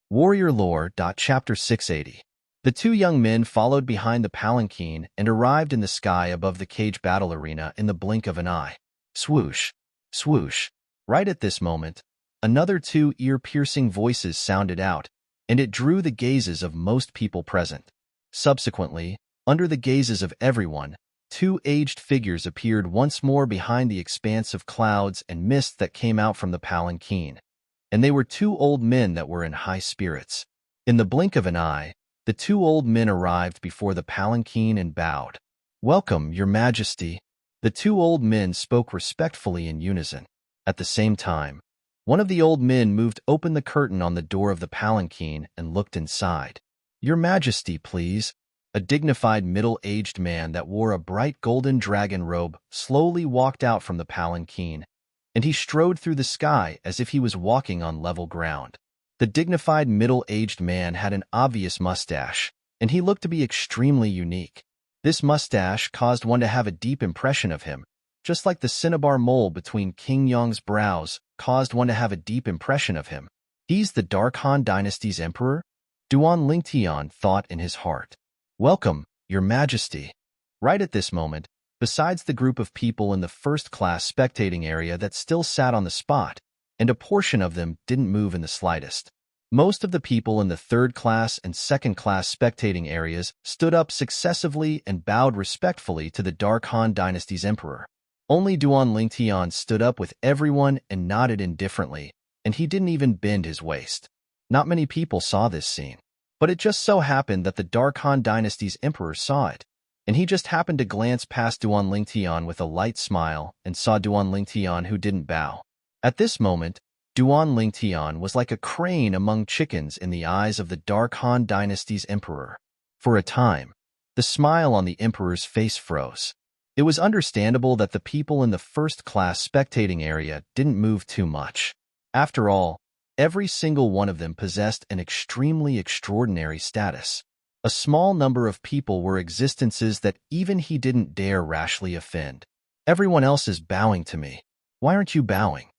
Warrior Lore. Chapter 680. The two young men followed behind the palanquin and arrived in the sky above the cage battle arena in the blink of an eye. Swoosh, swoosh. Right at this moment, another two ear-piercing voices sounded out, and it drew the gazes of most people present. Subsequently, under the gazes of everyone, two aged figures appeared once more behind the expanse of clouds and mist that came out from the palanquin, and they were two old men that were in high spirits. In the blink of an eye, the two old men arrived before the palanquin and bowed. "Welcome, Your Majesty." The two old men spoke respectfully in unison. At the same time, one of the old men moved open the curtain on the door of the palanquin and looked inside. "Your Majesty, please." A dignified middle-aged man that wore a bright golden dragon robe slowly walked out from the palanquin, and he strode through the sky as if he was walking on level ground. The dignified middle-aged man had an obvious mustache, and he looked to be extremely unique. This mustache caused one to have a deep impression of him, just like the cinnabar mole between King Yong's brows caused one to have a deep impression of him. "He's the Dark Han Dynasty's emperor?" Duan Lingtian thought in his heart. "Welcome, Your Majesty." Right at this moment, besides the group of people in the first-class spectating area that still sat on the spot, and a portion of them didn't move in the slightest, most of the people in the third-class and second-class spectating areas stood up successively and bowed respectfully to the Dark Han Dynasty's emperor. Only Duan Lingtian stood up with everyone and nodded indifferently, and he didn't even bend his waist. Not many people saw this scene, but it just so happened that the Dark Han Dynasty's emperor saw it, and he just happened to glance past Duan Lingtian with a light smile and saw Duan Lingtian who didn't bow. At this moment, Duan Lingtian was like a crane among chickens in the eyes of the Dark Han Dynasty's emperor. For a time, the smile on the emperor's face froze. It was understandable that the people in the first-class spectating area didn't move too much. After all, every single one of them possessed an extremely extraordinary status. A small number of people were existences that even he didn't dare rashly offend. "Everyone else is bowing to me. Why aren't you bowing?"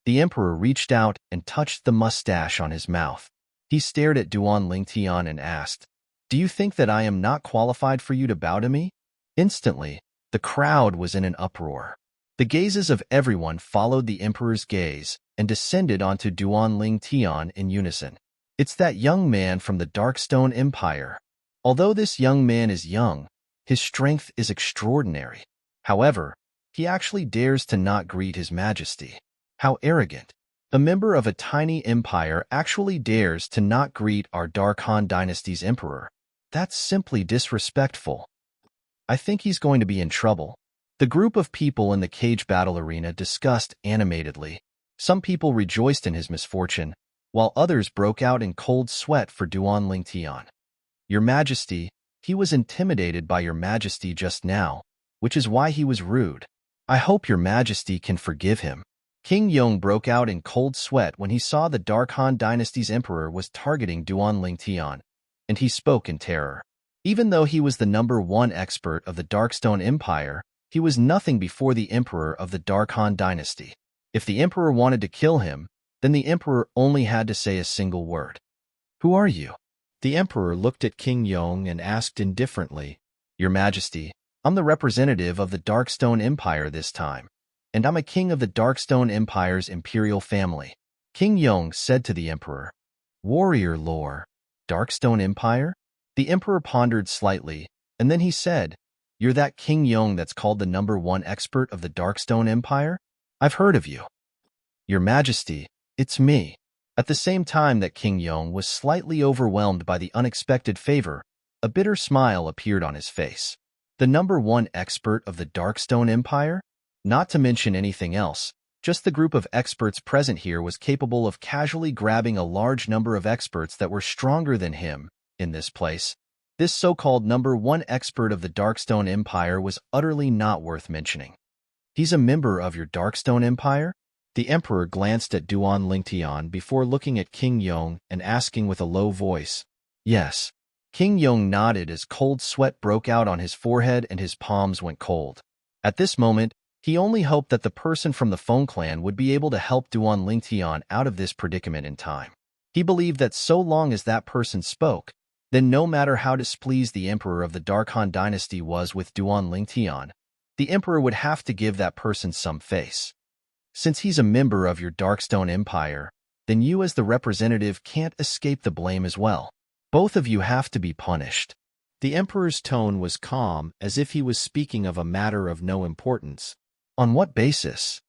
The emperor reached out and touched the mustache on his mouth. He stared at Duan Lingtian and asked, "Do you think that I am not qualified for you to bow to me?" Instantly, the crowd was in an uproar. The gazes of everyone followed the emperor's gaze and descended onto Duan Lingtian in unison. "It's that young man from the Darkstone Empire. Although this young man is young, his strength is extraordinary. However, he actually dares to not greet His Majesty. How arrogant. A member of a tiny empire actually dares to not greet our Dark Han Dynasty's emperor. That's simply disrespectful. I think he's going to be in trouble." The group of people in the cage battle arena discussed animatedly. Some people rejoiced in his misfortune, while others broke out in cold sweat for Duan Lingtian. "Your Majesty, he was intimidated by Your Majesty just now, which is why he was rude. I hope Your Majesty can forgive him." King Yong broke out in cold sweat when he saw the Dark Han Dynasty's emperor was targeting Duan Lingtian, and he spoke in terror. Even though he was the #1 expert of the Darkstone Empire, he was nothing before the emperor of the Dark Han Dynasty. If the emperor wanted to kill him, then the emperor only had to say a single word. "Who are you?" The emperor looked at King Yong and asked indifferently, "Your Majesty, I'm the representative of the Darkstone Empire this time, and I'm a king of the Darkstone Empire's imperial family." King Yong said to the emperor, "Warrior Lore, Darkstone Empire?" The emperor pondered slightly, and then he said, "You're that King Yong that's called the #1 expert of the Darkstone Empire? I've heard of you." "Your Majesty, it's me." At the same time that King Yong was slightly overwhelmed by the unexpected favor, a bitter smile appeared on his face. The #1 expert of the Darkstone Empire? Not to mention anything else, just the group of experts present here was capable of casually grabbing a large number of experts that were stronger than him in this place. This so-called #1 expert of the Darkstone Empire was utterly not worth mentioning. "He's a member of your Darkstone Empire?" The emperor glanced at Duan Lingtian before looking at King Yong and asking with a low voice, "Yes." King Yong nodded as cold sweat broke out on his forehead and his palms went cold. At this moment, he only hoped that the person from the Feng clan would be able to help Duan Lingtian out of this predicament in time. He believed that so long as that person spoke, then no matter how displeased the emperor of the Dark Han dynasty was with Duan Lingtian, the emperor would have to give that person some face. Since he's a member of your Darkstone Empire, then you as the representative can't escape the blame as well. Both of you have to be punished. The emperor's tone was calm, as if he was speaking of a matter of no importance. On what basis?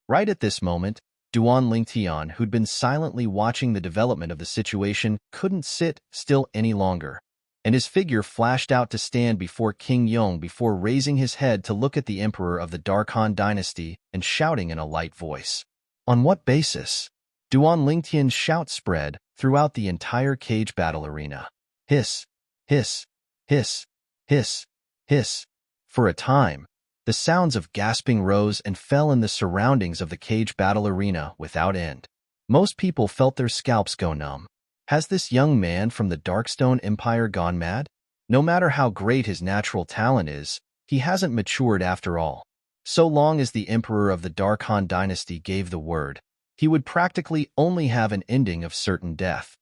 Right at this moment, Duan Lingtian, who'd been silently watching the development of the situation, couldn't sit still any longer, and his figure flashed out to stand before King Yong before raising his head to look at the emperor of the Dark Han dynasty and shouting in a light voice. On what basis? Duan Lingtian's shout spread throughout the entire cage battle arena. Hiss, hiss, hiss, hiss, hiss. For a time, the sounds of gasping rose and fell in the surroundings of the cage battle arena without end. Most people felt their scalps go numb. Has this young man from the Darkstone Empire gone mad? No matter how great his natural talent is, he hasn't matured after all. So long as the emperor of the Dark Han dynasty gave the word, he would practically only have an ending of certain death.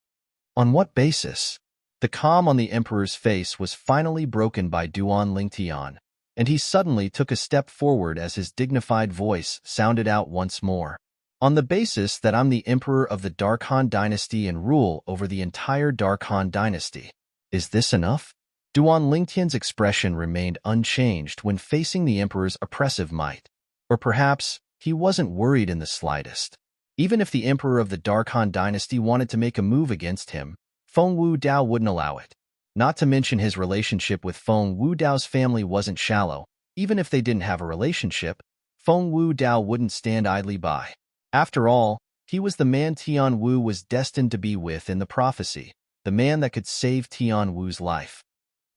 On what basis? The calm on the emperor's face was finally broken by Duan Lingtian, and he suddenly took a step forward as his dignified voice sounded out once more. On the basis that I'm the emperor of the Dark Han dynasty and rule over the entire Dark Han dynasty. Is this enough? Duan Lingtian's expression remained unchanged when facing the emperor's oppressive might. Or perhaps he wasn't worried in the slightest. Even if the emperor of the Dark Han dynasty wanted to make a move against him, Feng Wudao wouldn't allow it. Not to mention his relationship with Feng Wudao's family wasn't shallow. Even if they didn't have a relationship, Feng Wudao wouldn't stand idly by. After all, he was the man Tian Wu was destined to be with in the prophecy, the man that could save Tian Wu's life.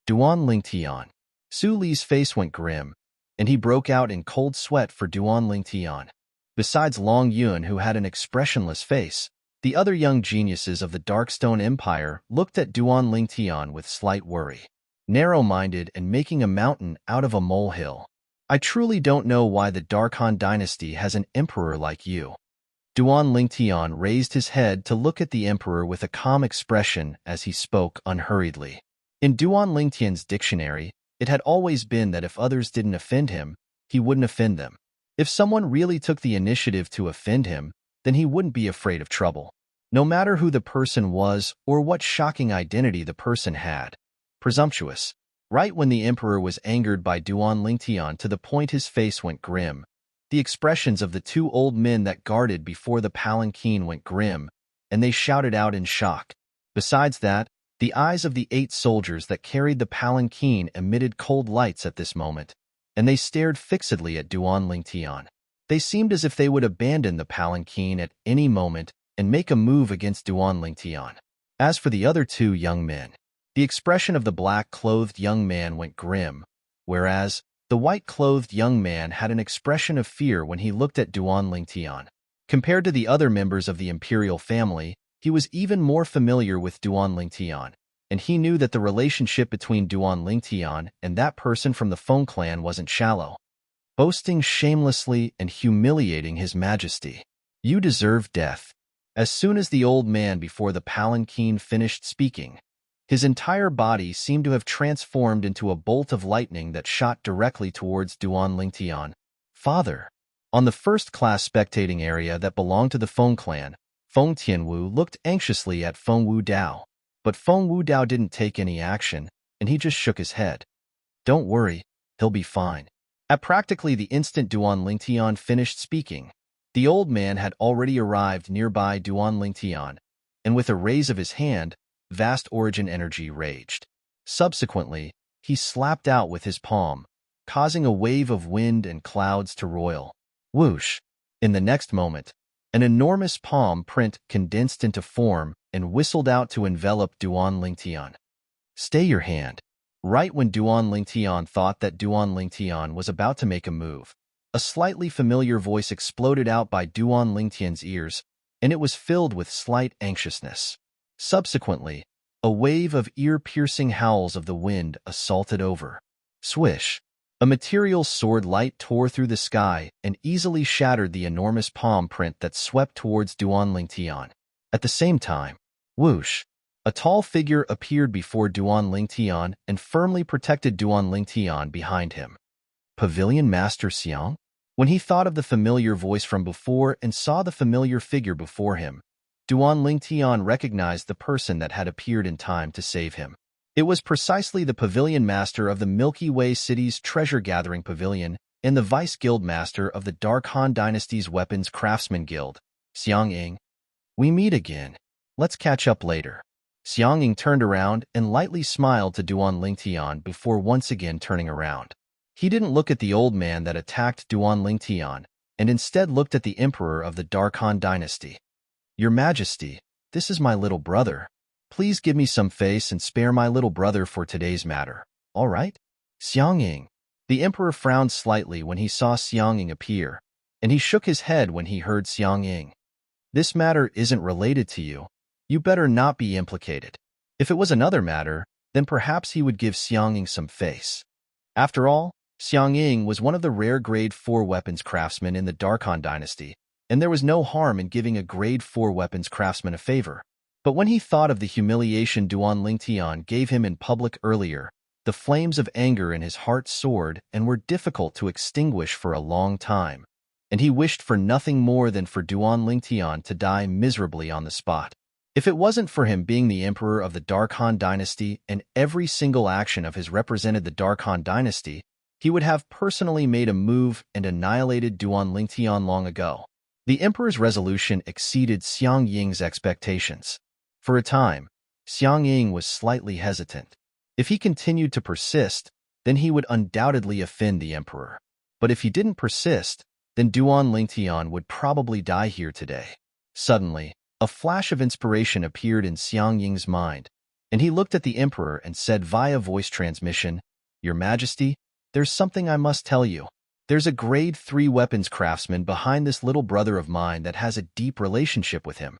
Duan Lingtian. Su Li's face went grim, and he broke out in cold sweat for Duan Lingtian. Besides Long Yun, who had an expressionless face, the other young geniuses of the Darkstone Empire looked at Duan Lingtian with slight worry. Narrow-minded and making a mountain out of a molehill. I truly don't know why the Dark Han dynasty has an emperor like you. Duan Lingtian raised his head to look at the emperor with a calm expression as he spoke unhurriedly. In Duan Lingtian's dictionary, it had always been that if others didn't offend him, he wouldn't offend them. If someone really took the initiative to offend him, then he wouldn't be afraid of trouble. No matter who the person was or what shocking identity the person had. Presumptuous. Right when the emperor was angered by Duan Lingtian to the point his face went grim, the expressions of the two old men that guarded before the palanquin went grim, and they shouted out in shock. Besides that, the eyes of the 8 soldiers that carried the palanquin emitted cold lights at this moment, and they stared fixedly at Duan Lingtian. They seemed as if they would abandon the palanquin at any moment and make a move against Duan Lingtian. As for the other 2 young men, the expression of the black-clothed young man went grim, whereas the white-clothed young man had an expression of fear when he looked at Duan Lingtian. Compared to the other members of the imperial family, he was even more familiar with Duan Lingtian, and he knew that the relationship between Duan Lingtian and that person from the Feng clan wasn't shallow. Boasting shamelessly and humiliating his majesty. You deserve death. As soon as the old man before the palanquin finished speaking, his entire body seemed to have transformed into a bolt of lightning that shot directly towards Duan Lingtian. Father. On the first-class spectating area that belonged to the Feng clan, Feng Tianwu looked anxiously at Feng Wudao, but Feng Wudao didn't take any action, and he just shook his head. Don't worry, he'll be fine. At practically the instant Duan Lingtian finished speaking, the old man had already arrived nearby Duan Lingtian, and with a raise of his hand, vast origin energy raged. Subsequently, he slapped out with his palm, causing a wave of wind and clouds to roil. Whoosh! In the next moment, an enormous palm print condensed into form and whistled out to envelop Duan Lingtian. Stay your hand. Right when Duan Lingtian thought that Duan Lingtian was about to make a move, a slightly familiar voice exploded out by Duan Lingtian's ears, and it was filled with slight anxiousness. Subsequently, a wave of ear-piercing howls of the wind assaulted over. Swish! A material sword light tore through the sky and easily shattered the enormous palm print that swept towards Duan Lingtian. At the same time, Whoosh! A tall figure appeared before Duan Lingtian and firmly protected Duan Lingtian behind him. Pavilion Master Xiang? When he thought of the familiar voice from before and saw the familiar figure before him, Duan Lingtian recognized the person that had appeared in time to save him. It was precisely the Pavilion Master of the Milky Way City's treasure-gathering pavilion and the Vice Guild Master of the Dark Han Dynasty's Weapons Craftsman Guild, Xiang Ying. We meet again. Let's catch up later. Xiang Ying turned around and lightly smiled to Duan Lingtian before once again turning around. He didn't look at the old man that attacked Duan Lingtian, and instead looked at the Emperor of the Dark Han Dynasty. Your Majesty, this is my little brother. Please give me some face and spare my little brother for today's matter, all right? Xiang Ying. The Emperor frowned slightly when he saw Xiang Ying appear, and he shook his head when he heard Xiang Ying. This matter isn't related to you. You better not be implicated. If it was another matter, then perhaps he would give Xiang Ying some face. After all, Xiang Ying was one of the rare Grade 4 weapons craftsmen in the Dark Han Dynasty, and there was no harm in giving a Grade 4 weapons craftsman a favor. But when he thought of the humiliation Duan Lingtian gave him in public earlier, the flames of anger in his heart soared and were difficult to extinguish for a long time, and he wished for nothing more than for Duan Lingtian to die miserably on the spot. If it wasn't for him being the Emperor of the Dark Han Dynasty and every single action of his represented the Dark Han Dynasty, he would have personally made a move and annihilated Duan Lingtian long ago. The Emperor's resolution exceeded Xiang Ying's expectations. For a time, Xiang Ying was slightly hesitant. If he continued to persist, then he would undoubtedly offend the Emperor. But if he didn't persist, then Duan Lingtian would probably die here today. Suddenly, a flash of inspiration appeared in Xiang Ying's mind, and he looked at the Emperor and said via voice transmission, Your Majesty, there's something I must tell you. There's a Grade 3 weapons craftsman behind this little brother of mine that has a deep relationship with him.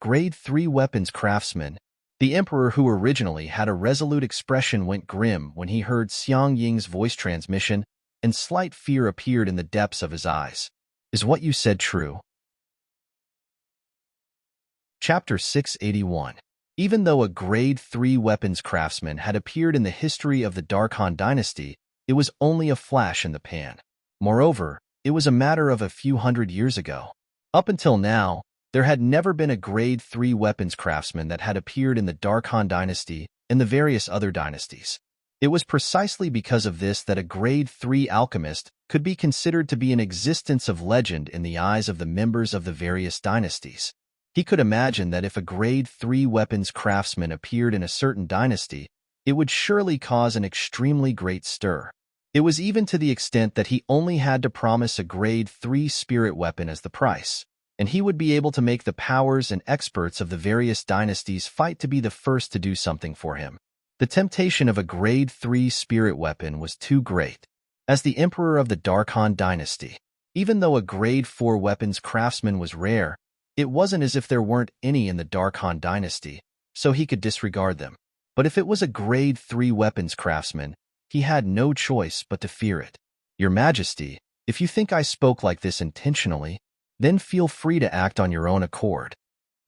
Grade 3 weapons craftsman. The Emperor, who originally had a resolute expression, went grim when he heard Xiang Ying's voice transmission, and slight fear appeared in the depths of his eyes. Is what you said true? Chapter 681. Even though a Grade 3 weapons craftsman had appeared in the history of the Dark Han Dynasty, it was only a flash in the pan. Moreover, it was a matter of a few hundred years ago. Up until now, there had never been a Grade 3 weapons craftsman that had appeared in the Dark Han Dynasty and the various other dynasties. It was precisely because of this that a Grade 3 alchemist could be considered to be an existence of legend in the eyes of the members of the various dynasties. He could imagine that if a Grade 3 weapons craftsman appeared in a certain dynasty, it would surely cause an extremely great stir. It was even to the extent that he only had to promise a Grade 3 spirit weapon as the price, and he would be able to make the powers and experts of the various dynasties fight to be the first to do something for him. The temptation of a Grade 3 spirit weapon was too great. As the Emperor of the Dark Han Dynasty, even though a Grade 4 weapons craftsman was rare, it wasn't as if there weren't any in the Dark Han Dynasty, so he could disregard them. But if it was a Grade 3 weapons craftsman, he had no choice but to fear it. Your Majesty, if you think I spoke like this intentionally, then feel free to act on your own accord.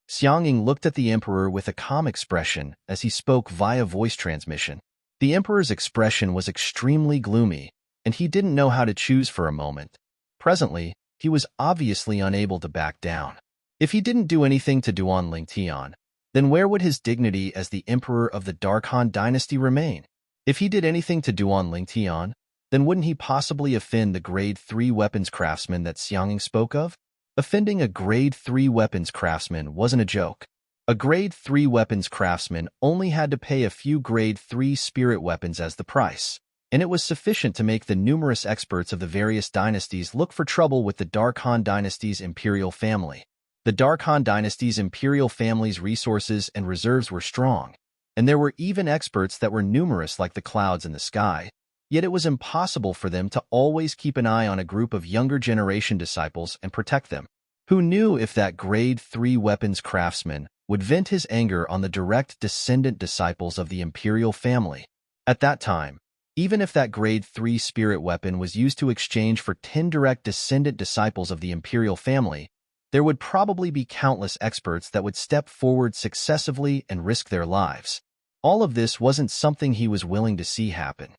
Xiang Ying looked at the Emperor with a calm expression as he spoke via voice transmission. The Emperor's expression was extremely gloomy, and he didn't know how to choose for a moment. Presently, he was obviously unable to back down. If he didn't do anything to Duan Lingtian, then where would his dignity as the Emperor of the Dark Han Dynasty remain? If he did anything to Duan Lingtian, then wouldn't he possibly offend the Grade 3 weapons craftsman that Xiang Ying spoke of? Offending a Grade 3 weapons craftsman wasn't a joke. A Grade 3 weapons craftsman only had to pay a few Grade 3 spirit weapons as the price, and it was sufficient to make the numerous experts of the various dynasties look for trouble with the Dark Han Dynasty's imperial family. The Dark Han Dynasty's imperial family's resources and reserves were strong, and there were even experts that were numerous like the clouds in the sky, yet it was impossible for them to always keep an eye on a group of younger generation disciples and protect them. Who knew if that Grade 3 weapons craftsman would vent his anger on the direct descendant disciples of the imperial family? At that time, even if that Grade 3 spirit weapon was used to exchange for 10 direct descendant disciples of the imperial family, there would probably be countless experts that would step forward successively and risk their lives. All of this wasn't something he was willing to see happen.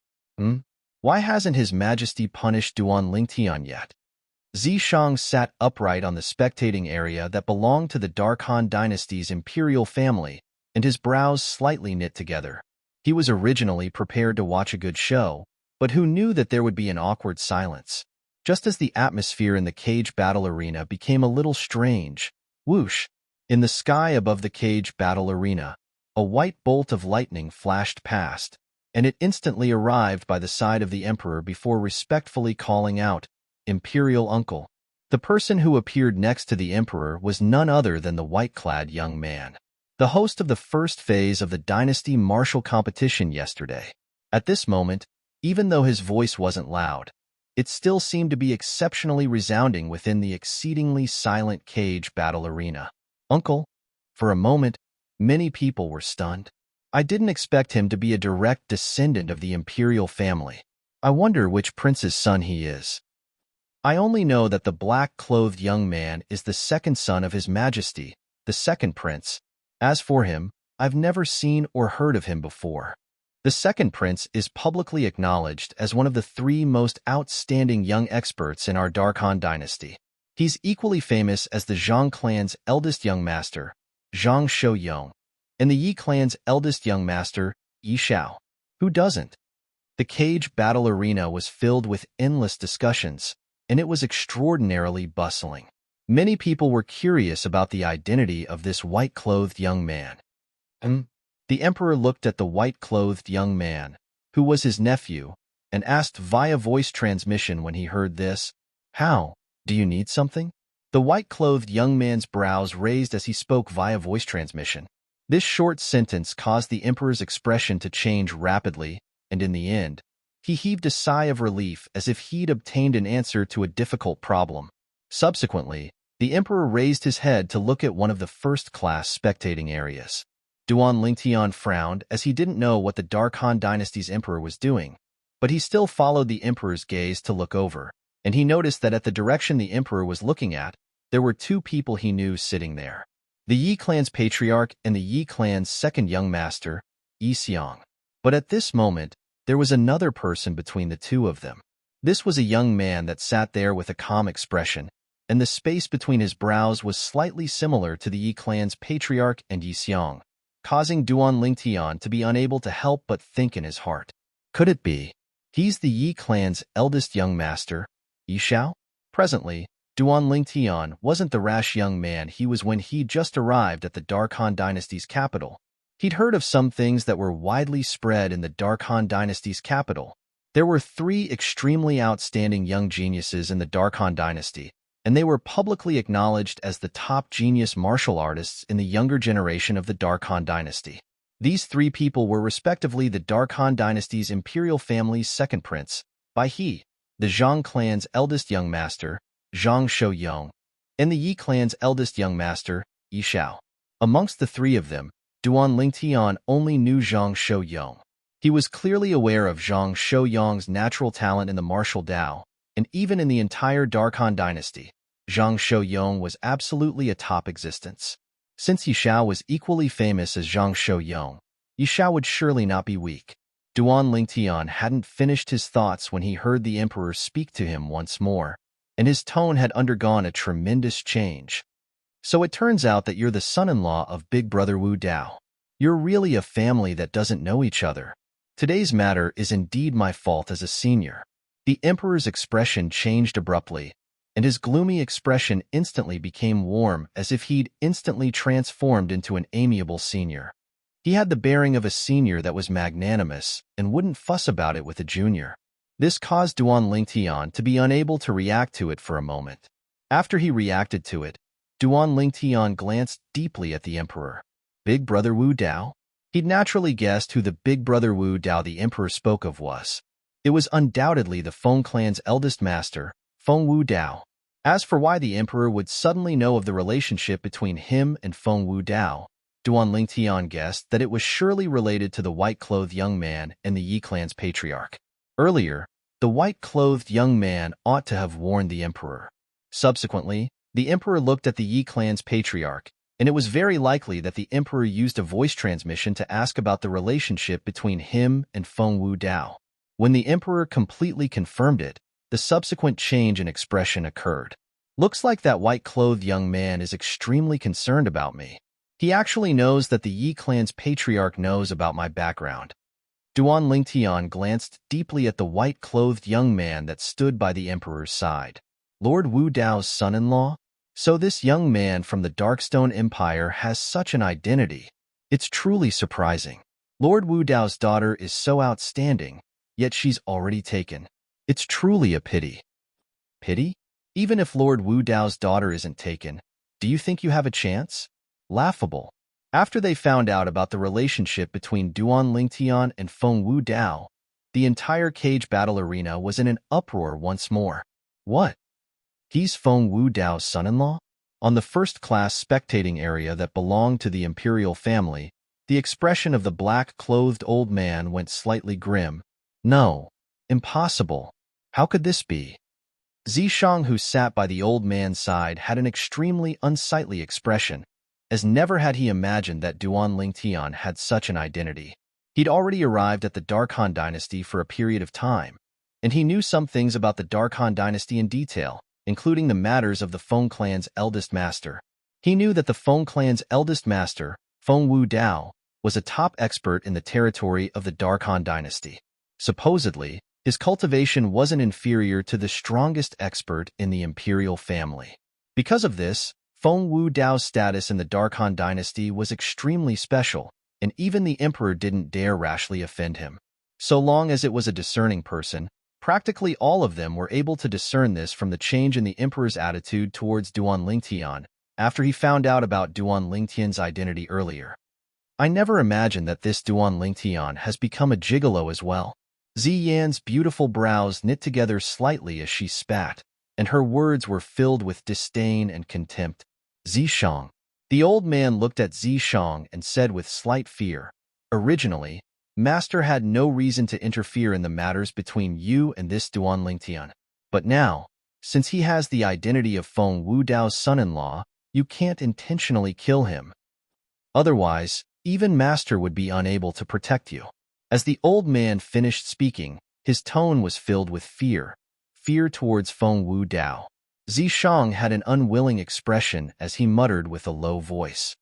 Why hasn't His Majesty punished Duan Lingtian yet? Zishang sat upright on the spectating area that belonged to the Dark Han dynasty's imperial family, and his brows slightly knit together. He was originally prepared to watch a good show, but who knew that there would be an awkward silence? Just as the atmosphere in the cage battle arena became a little strange, whoosh! In the sky above the cage battle arena, a white bolt of lightning flashed past, and it instantly arrived by the side of the Emperor before respectfully calling out, "Imperial Uncle." The person who appeared next to the Emperor was none other than the white-clad young man, the host of the first phase of the Dynasty Martial Competition yesterday. At this moment, even though his voice wasn't loud, it still seemed to be exceptionally resounding within the exceedingly silent cage battle arena. "Uncle?" For a moment, many people were stunned. "I didn't expect him to be a direct descendant of the imperial family. I wonder which prince's son he is. I only know that the black-clothed young man is the second son of His Majesty, the second prince. As for him, I've never seen or heard of him before." The second prince is publicly acknowledged as one of the 3 most outstanding young experts in our Dark Han dynasty. He's equally famous as the Zhang clan's eldest young master, Zhang Shouyong, and the Yi clan's eldest young master, Yi Xiao. Who doesn't? The cage battle arena was filled with endless discussions, and it was extraordinarily bustling. Many people were curious about the identity of this white-clothed young man. The Emperor looked at the white-clothed young man, who was his nephew, and asked via voice transmission when he heard this, "How? Do you need something?" The white-clothed young man's brows raised as he spoke via voice transmission. This short sentence caused the Emperor's expression to change rapidly, and in the end, he heaved a sigh of relief as if he'd obtained an answer to a difficult problem. Subsequently, the Emperor raised his head to look at one of the first-class spectating areas. Duan Lingtian frowned as he didn't know what the Dark Han dynasty's Emperor was doing, but he still followed the Emperor's gaze to look over, and he noticed that at the direction the Emperor was looking at, there were 2 people he knew sitting there. The Yi clan's patriarch and the Yi clan's second young master, Yi Xiang. But at this moment, there was another person between the 2 of them. This was a young man that sat there with a calm expression, and the space between his brows was slightly similar to the Yi clan's patriarch and Yi Xiang, causing Duan Lingtian to be unable to help but think in his heart. Could it be? He's the Yi clan's eldest young master, Yi Xiao? Presently, Duan Lingtian wasn't the rash young man he was when he'd just arrived at the Dark Han dynasty's capital. He'd heard of some things that were widely spread in the Dark Han dynasty's capital. There were 3 extremely outstanding young geniuses in the Dark Han dynasty, and they were publicly acknowledged as the top genius martial artists in the younger generation of the Dark Han dynasty. These 3 people were respectively the Dark Han dynasty's imperial family's second prince, Bai He, the Zhang clan's eldest young master, Zhang Shouyong, and the Yi clan's eldest young master, Yi Xiao. Amongst the 3 of them, Duan Lingtian only knew Zhang Shouyong. He was clearly aware of Zhang Shouyong's natural talent in the martial Dao, and even in the entire Dark Han dynasty, Zhang Shouyong was absolutely a top existence. Since Yi Xiao was equally famous as Zhang Shouyong, Yi Xiao would surely not be weak. Duan Lingtian hadn't finished his thoughts when he heard the Emperor speak to him once more, and his tone had undergone a tremendous change. "So it turns out that you're the son-in-law of Big Brother Wu Dao. You're really a family that doesn't know each other. Today's matter is indeed my fault as a senior." The Emperor's expression changed abruptly, and his gloomy expression instantly became warm as if he'd instantly transformed into an amiable senior. He had the bearing of a senior that was magnanimous and wouldn't fuss about it with a junior. This caused Duan Lingtian to be unable to react to it for a moment. After he reacted to it, Duan Lingtian glanced deeply at the Emperor. Big Brother Wu Dao? He'd naturally guessed who the Big Brother Wu Dao the Emperor spoke of was. It was undoubtedly the Feng clan's eldest master, Feng Wu Dao. As for why the Emperor would suddenly know of the relationship between him and Feng Wu Dao, Duan Lingtian guessed that it was surely related to the white-clothed young man and the Yi clan's patriarch. Earlier, the white-clothed young man ought to have warned the Emperor. Subsequently, The emperor looked at the Yi clan's patriarch, and it was very likely that the emperor used a voice transmission to ask about the relationship between him and Feng Wu Dao. When the emperor completely confirmed it, the subsequent change in expression occurred. Looks like that white-clothed young man is extremely concerned about me. He actually knows that the Yi clan's patriarch knows about my background. Duan Lingtian glanced deeply at the white-clothed young man that stood by the emperor's side. Lord Wu Dao's son-in-law? So this young man from the Darkstone Empire has such an identity. It's truly surprising. Lord Wu Dao's daughter is so outstanding, yet she's already taken. It's truly a pity. Pity? Even if Lord Wu Dao's daughter isn't taken, do you think you have a chance? Laughable. After they found out about the relationship between Duan Lingtian and Feng Wu Dao, the entire cage battle arena was in an uproar once more. What? He's Feng Wu Dao's son-in-law? On the first-class spectating area that belonged to the imperial family, the expression of the black-clothed old man went slightly grim. No. Impossible. How could this be? Zishang, who sat by the old man's side, had an extremely unsightly expression, as never had he imagined that Duan Lingtian had such an identity. He'd already arrived at the Darkhan dynasty for a period of time, and he knew some things about the Darkhan dynasty in detail, including the matters of the Feng clan's eldest master. He knew that the Feng clan's eldest master, Feng Wu Dao, was a top expert in the territory of the Darkhan dynasty. Supposedly, his cultivation wasn't inferior to the strongest expert in the imperial family. Because of this, Feng Wu Dao's status in the Darkhan dynasty was extremely special, and even the emperor didn't dare rashly offend him. So long as it was a discerning person, practically all of them were able to discern this from the change in the emperor's attitude towards Duan Lingtian after he found out about Duan Lingtian's identity earlier. I never imagined that this Duan Lingtian has become a gigolo as well. Ziyan's beautiful brows knit together slightly as she spat, and her words were filled with disdain and contempt. Zishang. The old man looked at Zishang and said with slight fear, "Originally, Master had no reason to interfere in the matters between you and this Duan Lingtian. But now, since he has the identity of Feng Wu Dao's son-in-law, you can't intentionally kill him. Otherwise, even Master would be unable to protect you." As the old man finished speaking, his tone was filled with fear towards Feng Wu Dao. Zishang had an unwilling expression as he muttered with a low voice.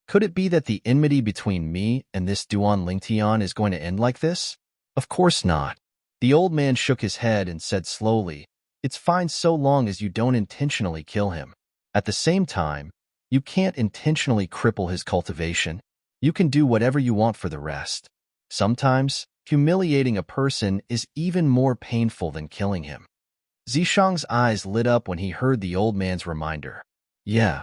Could it be that the enmity between me and this Duan Lingtian is going to end like this? Of course not. The old man shook his head and said slowly, "It's fine so long as you don't intentionally kill him. At the same time, you can't intentionally cripple his cultivation. You can do whatever you want for the rest. Sometimes, humiliating a person is even more painful than killing him." Zishang's eyes lit up when he heard the old man's reminder. Yeah.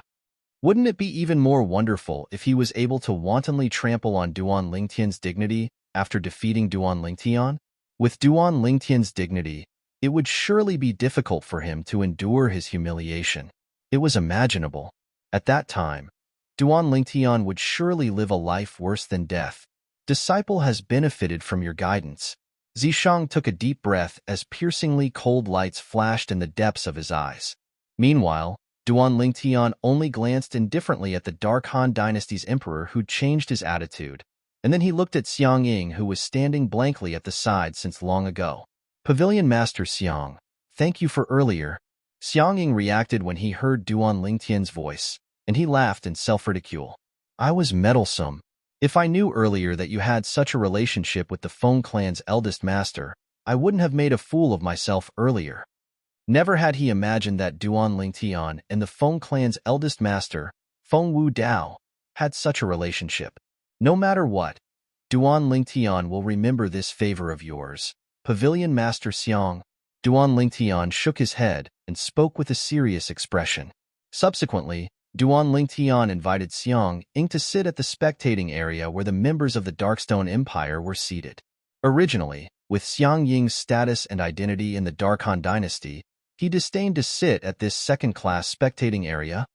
Wouldn't it be even more wonderful if he was able to wantonly trample on Duan Lingtian's dignity after defeating Duan Lingtian? With Duan Lingtian's dignity, it would surely be difficult for him to endure his humiliation. It was imaginable. At that time, Duan Lingtian would surely live a life worse than death. Disciple has benefited from your guidance. Zishang took a deep breath as piercingly cold lights flashed in the depths of his eyes. Meanwhile, Duan Lingtian only glanced indifferently at the Darkhan dynasty's emperor, who changed his attitude, and then he looked at Xiang Ying, who was standing blankly at the side since long ago. Pavilion Master Xiang, thank you for earlier. Xiang Ying reacted when he heard Duan Lingtian's voice, and he laughed in self-ridicule. I was meddlesome. If I knew earlier that you had such a relationship with the Feng clan's eldest master, I wouldn't have made a fool of myself earlier. Never had he imagined that Duan Lingtian and the Feng clan's eldest master, Feng Wu Dao, had such a relationship. No matter what, Duan Lingtian will remember this favor of yours. Pavilion Master Xiang. Duan Lingtian shook his head and spoke with a serious expression. Subsequently, Duan Lingtian invited Xiang Ying to sit at the spectating area where the members of the Darkstone Empire were seated. Originally, with Xiang Ying's status and identity in the Darkhan dynasty, he disdained to sit at this second-class spectating area.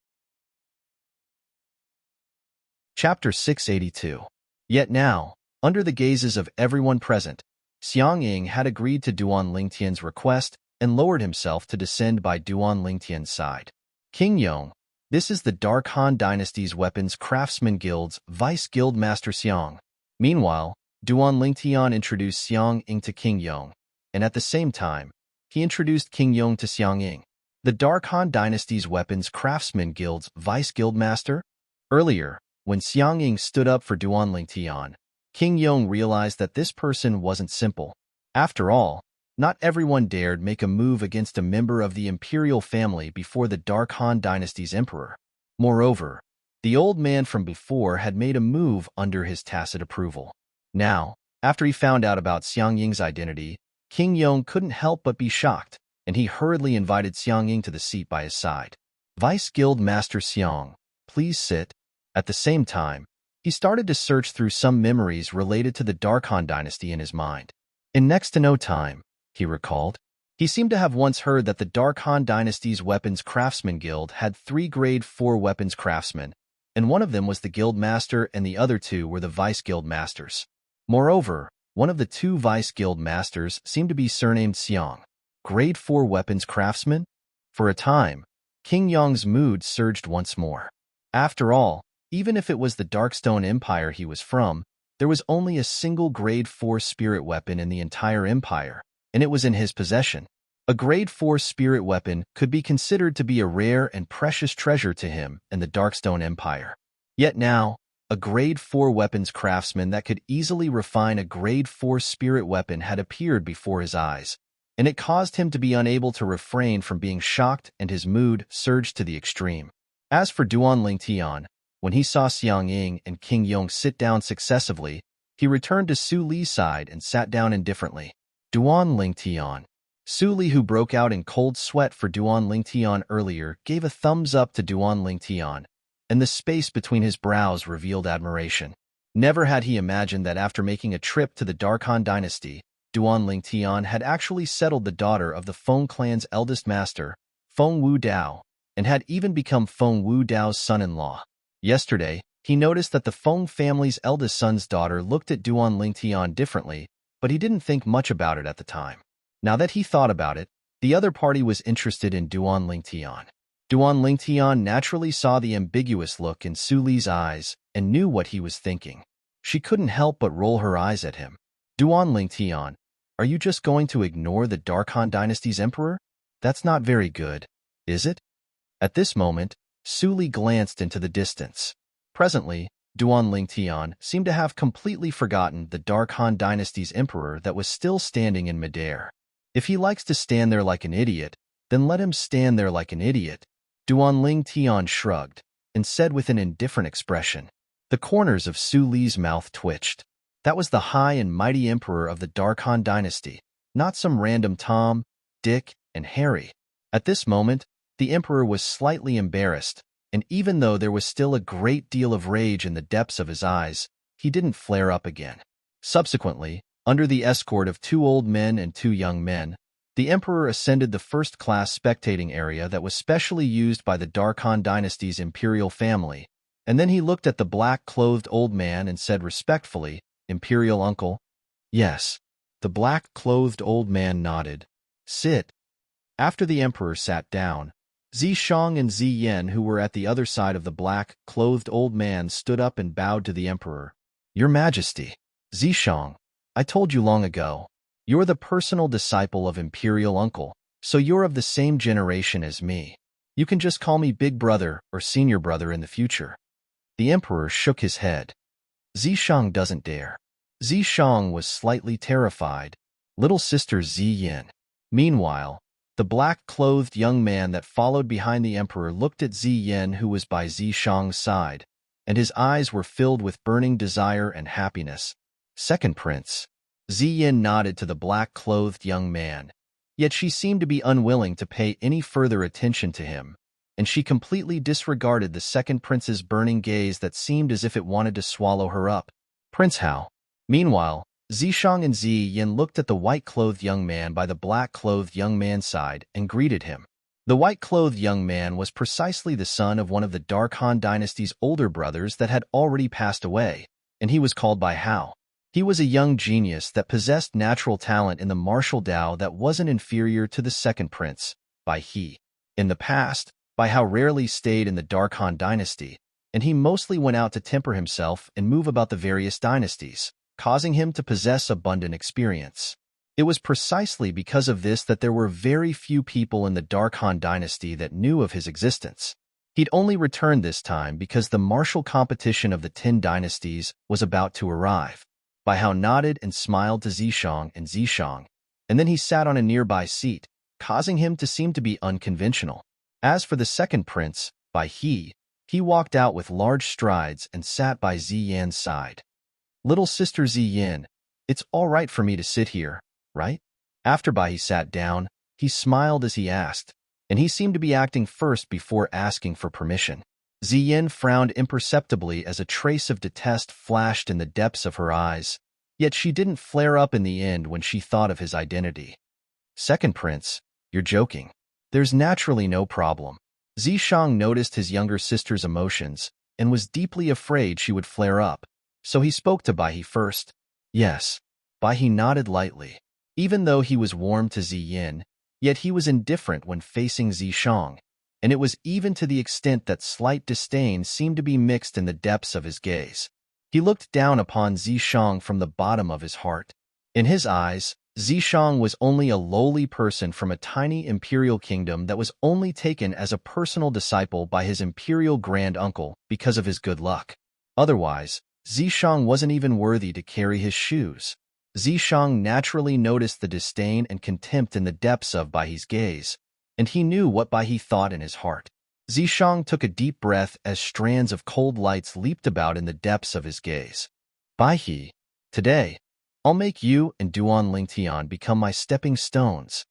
Chapter 682. Yet now, under the gazes of everyone present, Xiang Ying had agreed to Duan Lingtian's request and lowered himself to descend by Duan Lingtian's side. King Yong. This is the Dark Han Dynasty's Weapons Craftsman Guild's Vice Guild Master Xiang. Meanwhile, Duan Lingtian introduced Xiang Ying to King Yong, and at the same time, he introduced King Yong to Xiang Ying, the Dark Han Dynasty's Weapons Craftsman Guild's Vice Guild Master. Earlier, when Xiang Ying stood up for Duan Lingtian, King Yong realized that this person wasn't simple. After all, not everyone dared make a move against a member of the imperial family before the Dark Han Dynasty's emperor. Moreover, the old man from before had made a move under his tacit approval. Now, after he found out about Xiang Ying's identity, King Yong couldn't help but be shocked, and he hurriedly invited Xiang Ying to the seat by his side. Vice Guild Master Xiang, please sit. At the same time, he started to search through some memories related to the Dark Han Dynasty in his mind. In next to no time, he recalled, he seemed to have once heard that the Dark Han Dynasty's Weapons Craftsman Guild had 3 Grade 4 weapons craftsmen, and one of them was the Guild Master and the other 2 were the Vice Guild Masters. Moreover, one of the 2 Vice Guild Masters seemed to be surnamed Xiang. Grade 4 weapons craftsman? For a time, King Yong's mood surged once more. After all, even if it was the Darkstone Empire he was from, there was only a single Grade 4 spirit weapon in the entire empire, and it was in his possession. A Grade 4 spirit weapon could be considered to be a rare and precious treasure to him and the Darkstone Empire. Yet now, a Grade 4 weapons craftsman that could easily refine a Grade 4 spirit weapon had appeared before his eyes, and it caused him to be unable to refrain from being shocked, and his mood surged to the extreme. As for Duan Lingtian, when he saw Xiang Ying and King Yong sit down successively, he returned to Su Li's side and sat down indifferently. Duan Lingtian. Su Li, who broke out in cold sweat for Duan Lingtian earlier, gave a thumbs up to Duan Lingtian, and the space between his brows revealed admiration. Never had he imagined that after making a trip to the Dark Han Dynasty, Duan Lingtian had actually settled the daughter of the Feng clan's eldest master, Feng Wu Dao, and had even become Feng Wu Dao's son-in-law. Yesterday, he noticed that the Feng family's eldest son's daughter looked at Duan Lingtian differently, but he didn't think much about it at the time. Now that he thought about it, the other party was interested in Duan Lingtian. Duan Lingtian naturally saw the ambiguous look in Su Li's eyes and knew what he was thinking. She couldn't help but roll her eyes at him. Duan Lingtian, are you just going to ignore the Dark Han Dynasty's emperor? That's not very good, is it? At this moment, Su Li glanced into the distance. Presently, Duan Lingtian seemed to have completely forgotten the Dark Han Dynasty's emperor that was still standing in midair. If he likes to stand there like an idiot, then let him stand there like an idiot. Duan Lingtian shrugged and said with an indifferent expression. The corners of Su Li's mouth twitched. That was the high and mighty emperor of the Dark Han Dynasty, not some random Tom, Dick, and Harry. At this moment, the emperor was slightly embarrassed, and even though there was still a great deal of rage in the depths of his eyes, he didn't flare up again. Subsequently, under the escort of 2 old men and 2 young men, the emperor ascended the first-class spectating area that was specially used by the Dark Han Dynasty's imperial family, and then he looked at the black-clothed old man and said respectfully, "Imperial uncle?" "Yes." The black-clothed old man nodded. "Sit." After the emperor sat down, Zishang and Ziyen, who were at the other side of the black-clothed old man, stood up and bowed to the emperor. "Your Majesty." "Zishang, I told you long ago. You're the personal disciple of Imperial Uncle, so you're of the same generation as me. You can just call me Big Brother or Senior Brother in the future." The emperor shook his head. Zishang doesn't dare. Zishang was slightly terrified. Little sister Ziyin. Meanwhile, the black-clothed young man that followed behind the emperor looked at Ziyin, who was by Zishang's side, and his eyes were filled with burning desire and happiness. "Second prince." Ziyin nodded to the black-clothed young man, yet she seemed to be unwilling to pay any further attention to him, and she completely disregarded the second prince's burning gaze that seemed as if it wanted to swallow her up. "Prince Hao." Meanwhile, Zishang and Ziyin looked at the white-clothed young man by the black-clothed young man's side and greeted him. The white-clothed young man was precisely the son of one of the Dark Han Dynasty's older brothers that had already passed away, and he was called by Hao. He was a young genius that possessed natural talent in the martial Dao that wasn't inferior to the second prince, by He. In the past, Bai Hao rarely stayed in the Dark Han dynasty, and he mostly went out to temper himself and move about the various dynasties, causing him to possess abundant experience. It was precisely because of this that there were very few people in the Dark Han dynasty that knew of his existence. He'd only returned this time because the martial competition of the 10 dynasties was about to arrive. Bai Hao nodded and smiled to Zishang and Zishang, and then he sat on a nearby seat, causing him to seem to be unconventional. As for the second prince, Bai He walked out with large strides and sat by Ziyan's side. "Little sister Ziyan, it's all right for me to sit here, right?" After Bai He sat down, he smiled as he asked, and he seemed to be acting first before asking for permission. Ziyan frowned imperceptibly as a trace of detest flashed in the depths of her eyes, yet she didn't flare up in the end when she thought of his identity. "Second prince, you're joking. There's naturally no problem." Zishang noticed his younger sister's emotions and was deeply afraid she would flare up, so he spoke to Bai He first. "Yes." Bai He nodded lightly. Even though he was warm to Ziyin, yet he was indifferent when facing Zishang, and it was even to the extent that slight disdain seemed to be mixed in the depths of his gaze. He looked down upon Zishang from the bottom of his heart. In his eyes, Zishang was only a lowly person from a tiny imperial kingdom that was only taken as a personal disciple by his imperial grand uncle because of his good luck. Otherwise, Zishang wasn't even worthy to carry his shoes. Zishang naturally noticed the disdain and contempt in the depths of Bai He's gaze, and he knew what Bai He thought in his heart. Zishang took a deep breath as strands of cold lights leaped about in the depths of his gaze. "Bai He, today, I'll make you and Duan Lingtian become my stepping stones."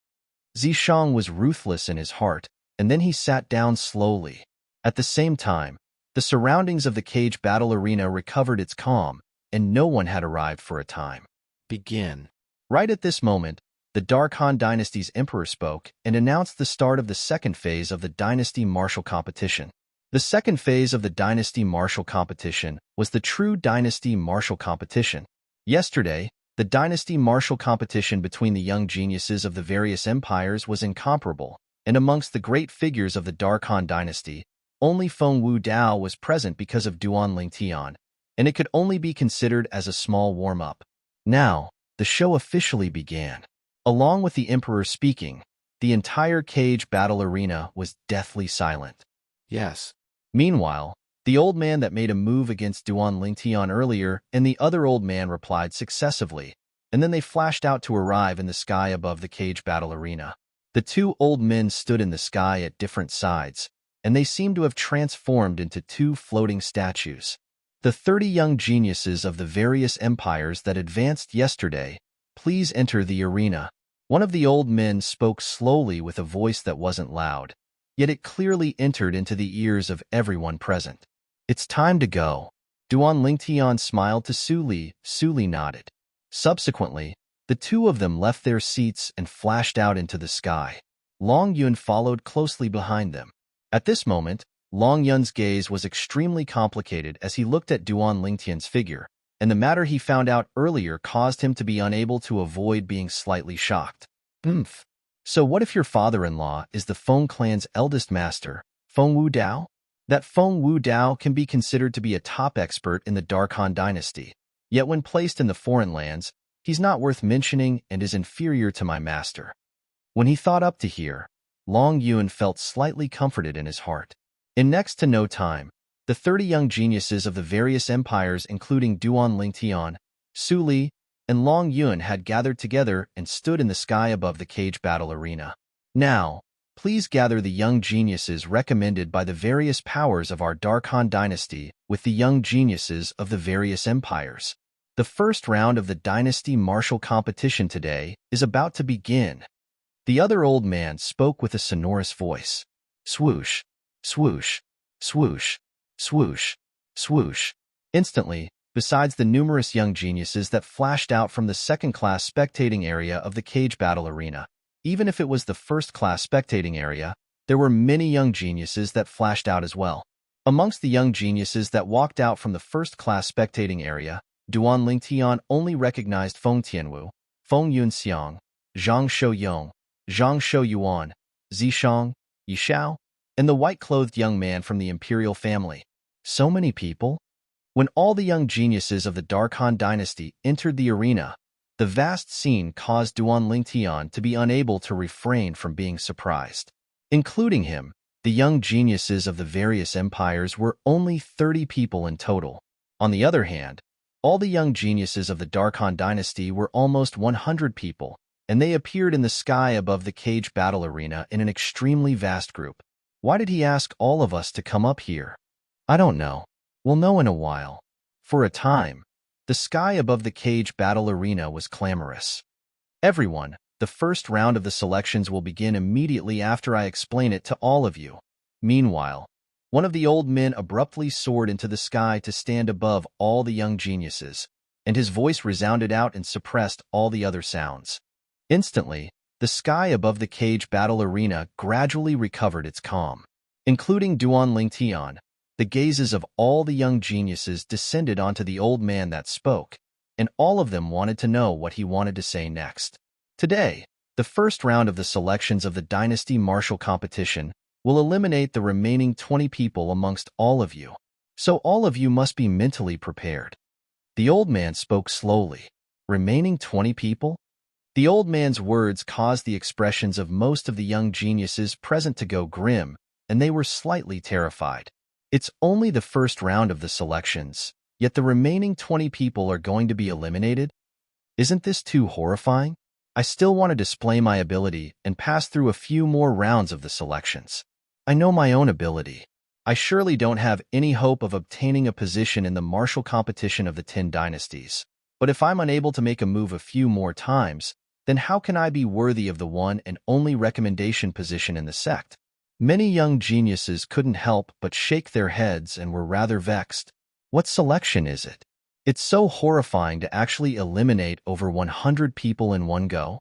Zishang was ruthless in his heart, and then he sat down slowly. At the same time, the surroundings of the cage battle arena recovered its calm, and no one had arrived for a time. "Begin." Right at this moment, the Dark Han dynasty's emperor spoke and announced the start of the second phase of the dynasty martial competition. The second phase of the dynasty martial competition was the true dynasty martial competition. Yesterday, the dynasty martial competition between the young geniuses of the various empires was incomparable, and amongst the great figures of the Dark Han dynasty, only Feng Wu Dao was present because of Duan Lingtian, and it could only be considered as a small warm-up. Now, the show officially began. Along with the emperor speaking, the entire cage battle arena was deathly silent. "Yes." Meanwhile, the old man that made a move against Duan Lingtian earlier and the other old man replied successively, and then they flashed out to arrive in the sky above the cage battle arena. The two old men stood in the sky at different sides, and they seemed to have transformed into two floating statues. "The 30 young geniuses of the various empires that advanced yesterday, please enter the arena." One of the old men spoke slowly with a voice that wasn't loud, yet it clearly entered into the ears of everyone present. "It's time to go." Duan Lingtian smiled to Su Li. Su Li nodded. Subsequently, the two of them left their seats and flashed out into the sky. Long Yun followed closely behind them. At this moment, Long Yun's gaze was extremely complicated as he looked at Duan Lingtian's figure, and the matter he found out earlier caused him to be unable to avoid being slightly shocked. So what if your father-in-law is the Feng clan's eldest master, Feng Wu Dao? That Feng Wu Dao can be considered to be a top expert in the Dark Han dynasty, yet when placed in the foreign lands, he's not worth mentioning and is inferior to my master. When he thought up to here, Long Yun felt slightly comforted in his heart. In next to no time, the 30 young geniuses of the various empires including Duan Lingtian, Su Li, and Long Yun had gathered together and stood in the sky above the cage battle arena. "Now, please gather the young geniuses recommended by the various powers of our Dark Han dynasty with the young geniuses of the various empires. The first round of the dynasty martial competition today is about to begin." The other old man spoke with a sonorous voice. Swoosh, swoosh, swoosh, swoosh, swoosh. Instantly, besides the numerous young geniuses that flashed out from the second-class spectating area of the cage battle arena, even if it was the first-class spectating area, there were many young geniuses that flashed out as well. Amongst the young geniuses that walked out from the first-class spectating area, Duan Lingtian only recognized Feng Tianwu, Feng Yunxiang, Zhang Shouyong, Zhang Shouyuan, Zishang, Yishao, and the white-clothed young man from the imperial family. So many people? When all the young geniuses of the Darkhan dynasty entered the arena, the vast scene caused Duan Lingtian to be unable to refrain from being surprised. Including him, the young geniuses of the various empires were only 30 people in total. On the other hand, all the young geniuses of the Darkhan dynasty were almost 100 people, and they appeared in the sky above the cage battle arena in an extremely vast group. Why did he ask all of us to come up here? I don't know. We'll know in a while. For a time, the sky above the cage battle arena was clamorous. Everyone, the first round of the selections will begin immediately after I explain it to all of you. Meanwhile, one of the old men abruptly soared into the sky to stand above all the young geniuses, and his voice resounded out and suppressed all the other sounds. Instantly, the sky above the cage battle arena gradually recovered its calm. Including Duan Lingtian, the gazes of all the young geniuses descended onto the old man that spoke, and all of them wanted to know what he wanted to say next. Today, the first round of the selections of the Dynasty Martial Competition will eliminate the remaining 20 people amongst all of you. So all of you must be mentally prepared. The old man spoke slowly. Remaining 20 people? The old man's words caused the expressions of most of the young geniuses present to go grim, and they were slightly terrified. It's only the first round of the selections, yet the remaining 20 people are going to be eliminated? Isn't this too horrifying? I still want to display my ability and pass through a few more rounds of the selections. I know my own ability. I surely don't have any hope of obtaining a position in the martial competition of the 10 dynasties. But if I'm unable to make a move a few more times, then how can I be worthy of the one and only recommendation position in the sect? Many young geniuses couldn't help but shake their heads and were rather vexed. What selection is it? It's so horrifying to actually eliminate over 100 people in one go.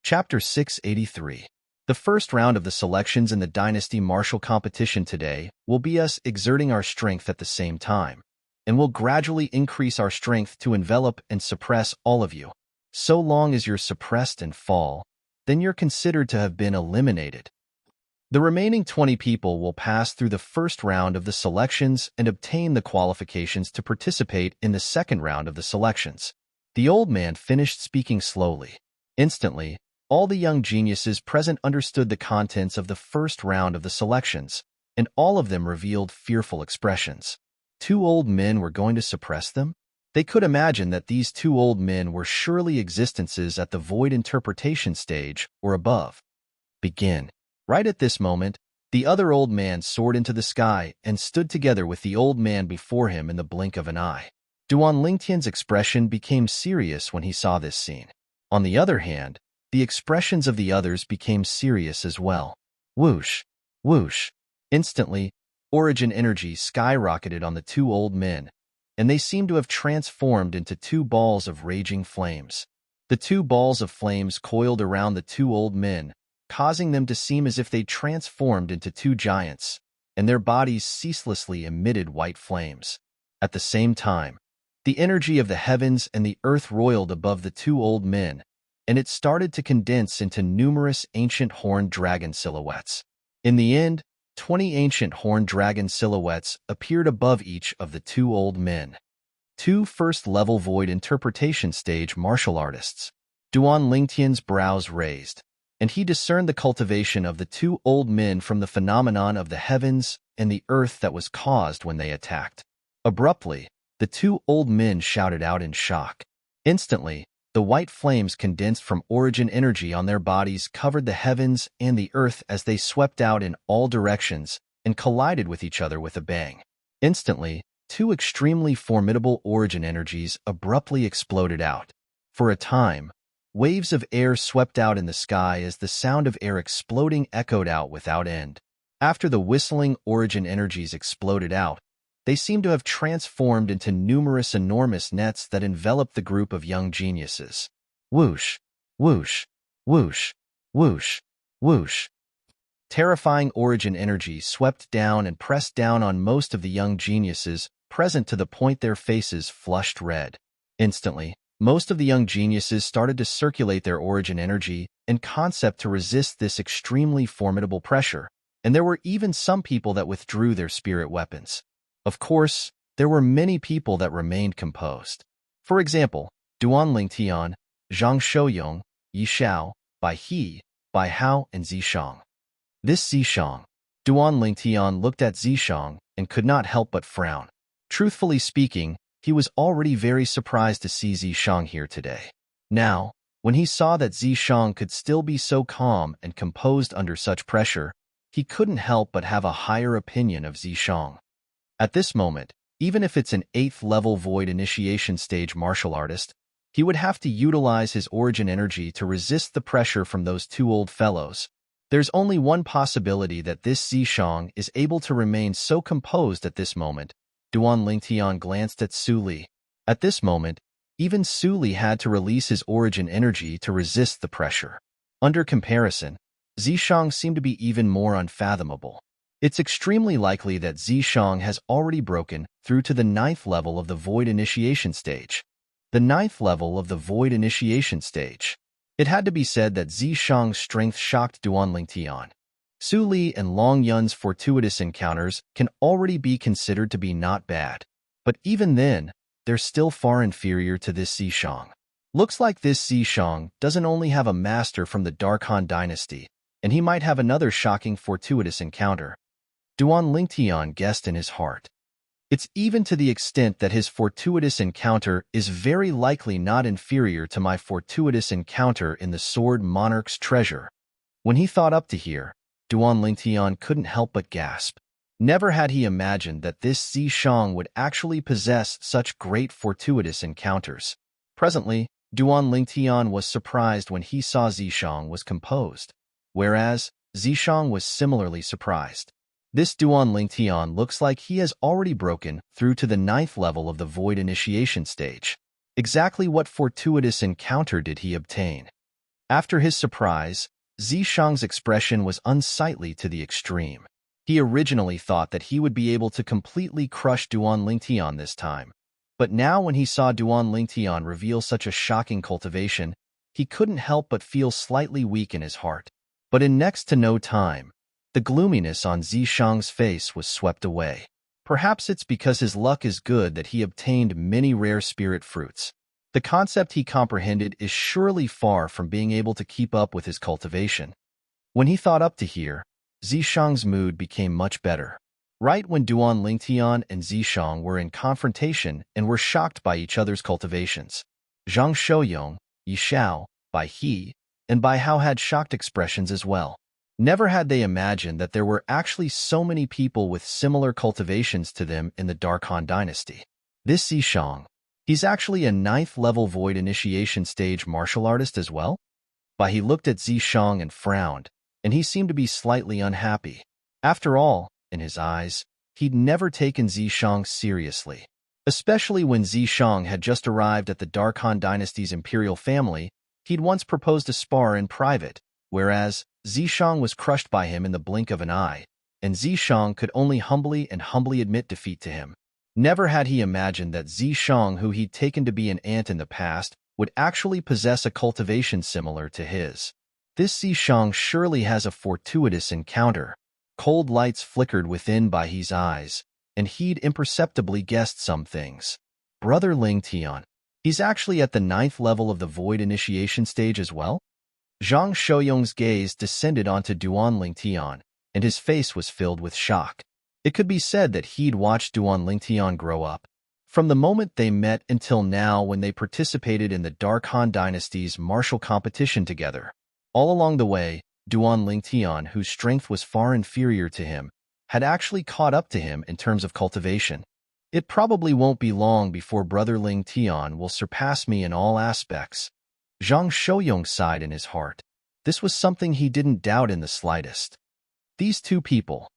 Chapter 683. The first round of the selections in the Dynasty Martial Competition today will be us exerting our strength at the same time, and we'll gradually increase our strength to envelop and suppress all of you. So long as you're suppressed and fall, then you're considered to have been eliminated. The remaining 20 people will pass through the first round of the selections and obtain the qualifications to participate in the second round of the selections. The old man finished speaking slowly. Instantly, all the young geniuses present understood the contents of the first round of the selections, and all of them revealed fearful expressions. 2 old men were going to suppress them? They could imagine that these 2 old men were surely existences at the void interpretation stage or above. Begin. Right at this moment, the other old man soared into the sky and stood together with the old man before him in the blink of an eye. Duan Lingtian's expression became serious when he saw this scene. On the other hand, the expressions of the others became serious as well. Whoosh! Whoosh! Instantly, origin energy skyrocketed on the 2 old men, and they seemed to have transformed into 2 balls of raging flames. The 2 balls of flames coiled around the 2 old men, causing them to seem as if they transformed into 2 giants, and their bodies ceaselessly emitted white flames. At the same time, the energy of the heavens and the earth roiled above the 2 old men, and it started to condense into numerous ancient horned dragon silhouettes. In the end, 20 ancient horned dragon silhouettes appeared above each of the 2 old men. 2 first-level void interpretation stage martial artists. Duan Lingtian's brows raised, and he discerned the cultivation of the 2 old men from the phenomenon of the heavens and the earth that was caused when they attacked. Abruptly, the 2 old men shouted out in shock. Instantly, the white flames condensed from origin energy on their bodies covered the heavens and the earth as they swept out in all directions and collided with each other with a bang. Instantly, 2 extremely formidable origin energies abruptly exploded out. For a time, waves of air swept out in the sky as the sound of air exploding echoed out without end. After the whistling origin energies exploded out, they seemed to have transformed into numerous enormous nets that enveloped the group of young geniuses. Whoosh! Whoosh! Whoosh! Whoosh! Whoosh! Terrifying origin energy swept down and pressed down on most of the young geniuses present to the point their faces flushed red. Instantly, Most of the young geniuses started to circulate their origin energy and concept to resist this extremely formidable pressure, and there were even some people that withdrew their spirit weapons. Of course, there were many people that remained composed. For example, Duan Lingtian, Zhang Shouyong, Yi Xiao, Bai He, Bai Hao, and Zishang. This Zishang. Duan Lingtian looked at Zishang and could not help but frown. Truthfully speaking, he was already very surprised to see Zishang here today. Now, when he saw that Zishang could still be so calm and composed under such pressure, he couldn't help but have a higher opinion of Zishang. At this moment, even if it's an 8th level void initiation stage martial artist, he would have to utilize his origin energy to resist the pressure from those two old fellows. There's only one possibility that this Zishang is able to remain so composed at this moment. Duan Lingtian glanced at Su Li. At this moment, even Su Li had to release his origin energy to resist the pressure. Under comparison, Zishang seemed to be even more unfathomable. It's extremely likely that Zishang has already broken through to the 9th level of the void initiation stage. The 9th level of the void initiation stage. It had to be said that Zishang's strength shocked Duan Lingtian. Su Li and Long Yun's fortuitous encounters can already be considered to be not bad. But even then, they're still far inferior to this Zishang. Looks like this Zishang doesn't only have a master from the Dark Han dynasty, and he might have another shocking fortuitous encounter. Duan Lingtian guessed in his heart. It's even to the extent that his fortuitous encounter is very likely not inferior to my fortuitous encounter in the Sword Monarch's treasure. When he thought up to here, Duan Lingtian couldn't help but gasp. Never had he imagined that this Zishang would actually possess such great fortuitous encounters. Presently, Duan Lingtian was surprised when he saw Zishang was composed, whereas Zishang was similarly surprised. This Duan Lingtian looks like he has already broken through to the 9th level of the void initiation stage. Exactly what fortuitous encounter did he obtain? After his surprise, Zishang's expression was unsightly to the extreme. He originally thought that he would be able to completely crush Duan Lingtian this time, but now when he saw Duan Lingtian reveal such a shocking cultivation, he couldn't help but feel slightly weak in his heart. But in next to no time, the gloominess on Zishang's face was swept away. Perhaps it's because his luck is good that he obtained many rare spirit fruits. The concept he comprehended is surely far from being able to keep up with his cultivation. When he thought up to here, Zishang's mood became much better. Right when Duan Lingtian and Zishang were in confrontation and were shocked by each other's cultivations, Zhang Shouyong, Yi Xiao, Bai He, and Bai Hao had shocked expressions as well. Never had they imagined that there were actually so many people with similar cultivations to them in the Dark Han dynasty. This Zishang, he's actually a 9th level void initiation stage martial artist as well? Bai He looked at Zishang and frowned, and he seemed to be slightly unhappy. After all, in his eyes, he'd never taken Zishang seriously. Especially when Zishang had just arrived at the Dark Han dynasty's imperial family, he'd once proposed a spar in private, whereas Zishang was crushed by him in the blink of an eye, and Zishang could only humbly admit defeat to him. Never had he imagined that Zishang, who he'd taken to be an ant in the past, would actually possess a cultivation similar to his. This Zishang surely has a fortuitous encounter. Cold lights flickered within Baihe's eyes, and he'd imperceptibly guessed some things. Brother Lingtian. He's actually at the 9th level of the void initiation stage as well? Zhang Shouyong's gaze descended onto Duan Lingtian, and his face was filled with shock. It could be said that he'd watched Duan Lingtian grow up. From the moment they met until now when they participated in the Dark Han dynasty's martial competition together. All along the way, Duan Lingtian, whose strength was far inferior to him, had actually caught up to him in terms of cultivation. It probably won't be long before Brother Lingtian will surpass me in all aspects. Zhang Shouyong sighed in his heart. This was something he didn't doubt in the slightest. These two people.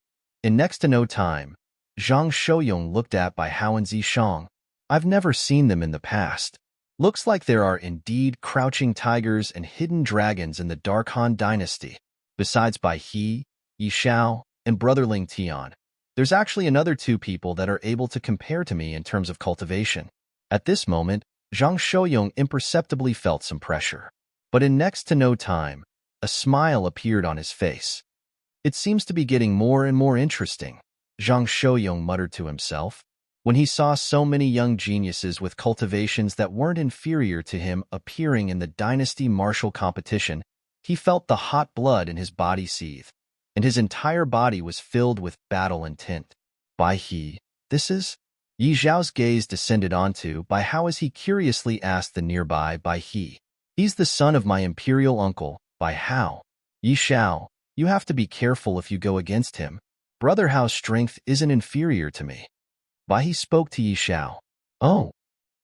In next to no time, Zhang Shouyong looked at Bai Hao and Zishang. I've never seen them in the past. Looks like there are indeed crouching tigers and hidden dragons in the Dark Han dynasty. Besides Bai He, Yi Xiao, and Brother Lingtian, there's actually another two people that are able to compare to me in terms of cultivation. At this moment, Zhang Shouyong imperceptibly felt some pressure. But in next to no time, a smile appeared on his face. It seems to be getting more and more interesting, Zhang Shouyong muttered to himself. When he saw so many young geniuses with cultivations that weren't inferior to him appearing in the dynasty martial competition, he felt the hot blood in his body seethe, and his entire body was filled with battle intent. Bai He, this is? Yi Zhao's gaze descended onto Bai Hao as he curiously asked the nearby Bai He. He's the son of my imperial uncle, Bai Hao. Yi Zhao, you have to be careful if you go against him. Brother Hao's strength isn't inferior to me. Bai He spoke to Yi Zhao. Oh.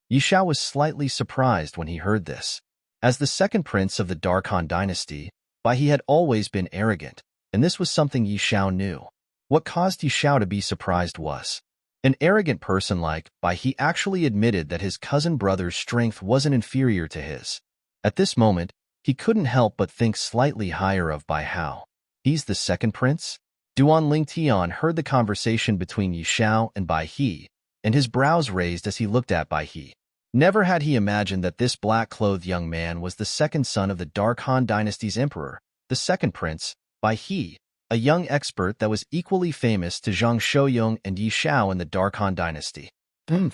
Yi Zhao was slightly surprised when he heard this. As the second prince of the Dark Han dynasty, Bai He had always been arrogant, and this was something Yi Zhao knew. What caused Yi Zhao to be surprised was an arrogant person like Bai He actually admitted that his cousin brother's strength wasn't inferior to his. At this moment, he couldn't help but think slightly higher of Bai Hao. He's the second prince? Duan Lingtian heard the conversation between Yi Zhao and Bai He, and his brows raised as he looked at Bai He. Never had he imagined that this black-clothed young man was the second son of the Dark Han dynasty's emperor, the second prince, Bai He, a young expert that was equally famous to Zhang Shouyong and Yi Zhao in the Dark Han dynasty. Duan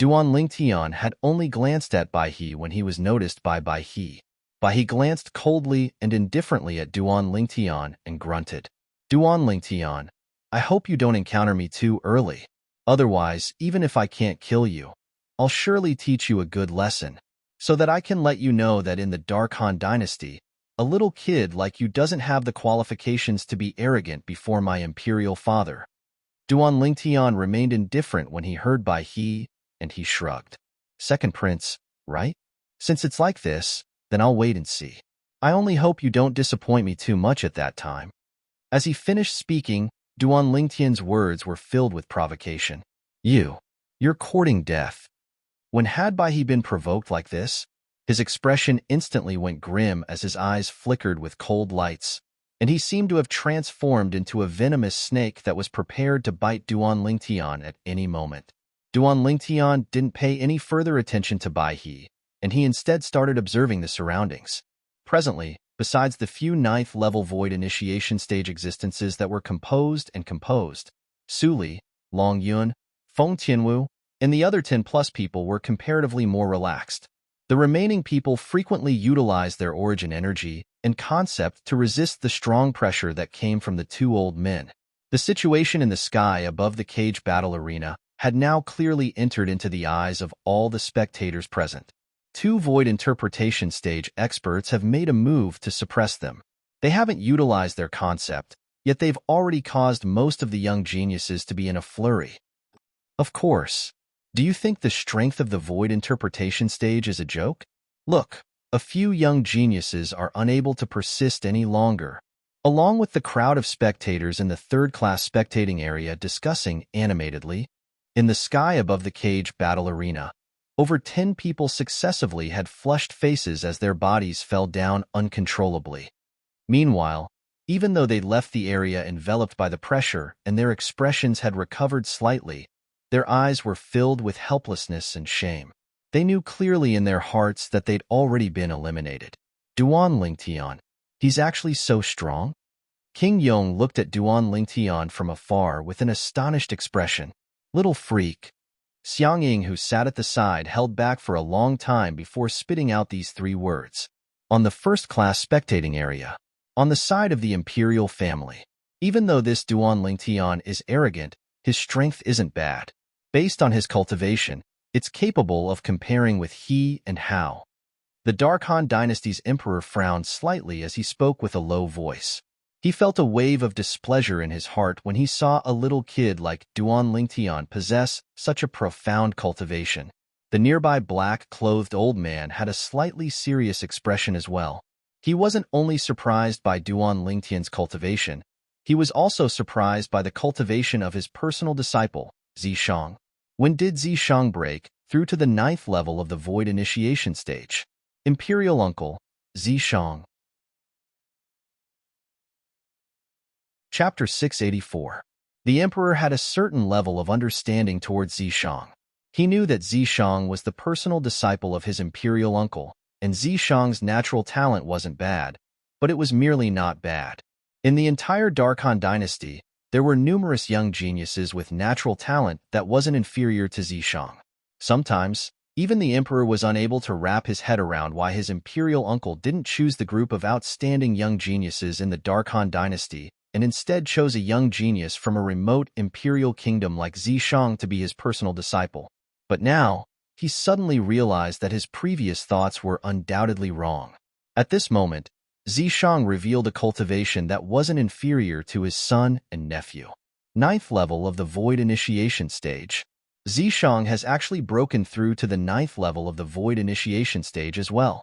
Lingtian had only glanced at Bai He when he was noticed by Bai He. Bai He glanced coldly and indifferently at Duan Lingtian and grunted. Duan Lingtian, I hope you don't encounter me too early. Otherwise, even if I can't kill you, I'll surely teach you a good lesson, so that I can let you know that in the Dark Han dynasty, a little kid like you doesn't have the qualifications to be arrogant before my imperial father. Duan Lingtian remained indifferent when he heard Bai He, and he shrugged. Second prince, right? Since it's like this, then I'll wait and see. I only hope you don't disappoint me too much at that time. As he finished speaking, Duan Lingtian's words were filled with provocation. You're courting death. When had Bai He been provoked like this? His expression instantly went grim as his eyes flickered with cold lights, and he seemed to have transformed into a venomous snake that was prepared to bite Duan Lingtian at any moment. Duan Lingtian didn't pay any further attention to Bai He, and he instead started observing the surroundings. Presently, besides the few ninth-level void initiation stage existences that were composed, Su Li, Long Yun, Feng Tianwu, and the other 10-plus people were comparatively more relaxed. The remaining people frequently utilized their origin energy and concept to resist the strong pressure that came from the two old men. The situation in the sky above the cage battle arena had now clearly entered into the eyes of all the spectators present. Two void interpretation stage experts have made a move to suppress them. They haven't utilized their concept, yet they've already caused most of the young geniuses to be in a flurry. Of course. Do you think the strength of the void interpretation stage is a joke? Look, a few young geniuses are unable to persist any longer. Along with the crowd of spectators in the third-class spectating area discussing animatedly, in the sky above the cage battle arena, over 10 people successively had flushed faces as their bodies fell down uncontrollably. Meanwhile, even though they'd left the area enveloped by the pressure and their expressions had recovered slightly, their eyes were filled with helplessness and shame. They knew clearly in their hearts that they'd already been eliminated. Duan Lingtian, he's actually so strong? King Yong looked at Duan Lingtian from afar with an astonished expression. Little freak. Xiang Ying, who sat at the side, held back for a long time before spitting out these 3 words. On the first-class spectating area. On the side of the imperial family. Even though this Duan Lingtian is arrogant, his strength isn't bad. Based on his cultivation, it's capable of comparing with He and Hao. The Dark Han dynasty's emperor frowned slightly as he spoke with a low voice. He felt a wave of displeasure in his heart when he saw a little kid like Duan Lingtian possess such a profound cultivation. The nearby black-clothed old man had a slightly serious expression as well. He wasn't only surprised by Duan Lingtian's cultivation, he was also surprised by the cultivation of his personal disciple, Zishang. When did Zishang break through to the 9th level of the void initiation stage? Imperial Uncle, Zishang. Chapter 684. The Emperor had a certain level of understanding towards Zishang. He knew that Zishang was the personal disciple of his imperial uncle, and Zishang's natural talent wasn't bad, but it was merely not bad. In the entire Darkhan dynasty, there were numerous young geniuses with natural talent that wasn't inferior to Zishang. Sometimes, even the emperor was unable to wrap his head around why his imperial uncle didn't choose the group of outstanding young geniuses in the Darkhan dynasty and instead chose a young genius from a remote imperial kingdom like Zishang to be his personal disciple. But now, he suddenly realized that his previous thoughts were undoubtedly wrong. At this moment, Zishang revealed a cultivation that wasn't inferior to his son and nephew. Ninth level of the Void Initiation stage. Zishang has actually broken through to the ninth level of the Void Initiation stage as well.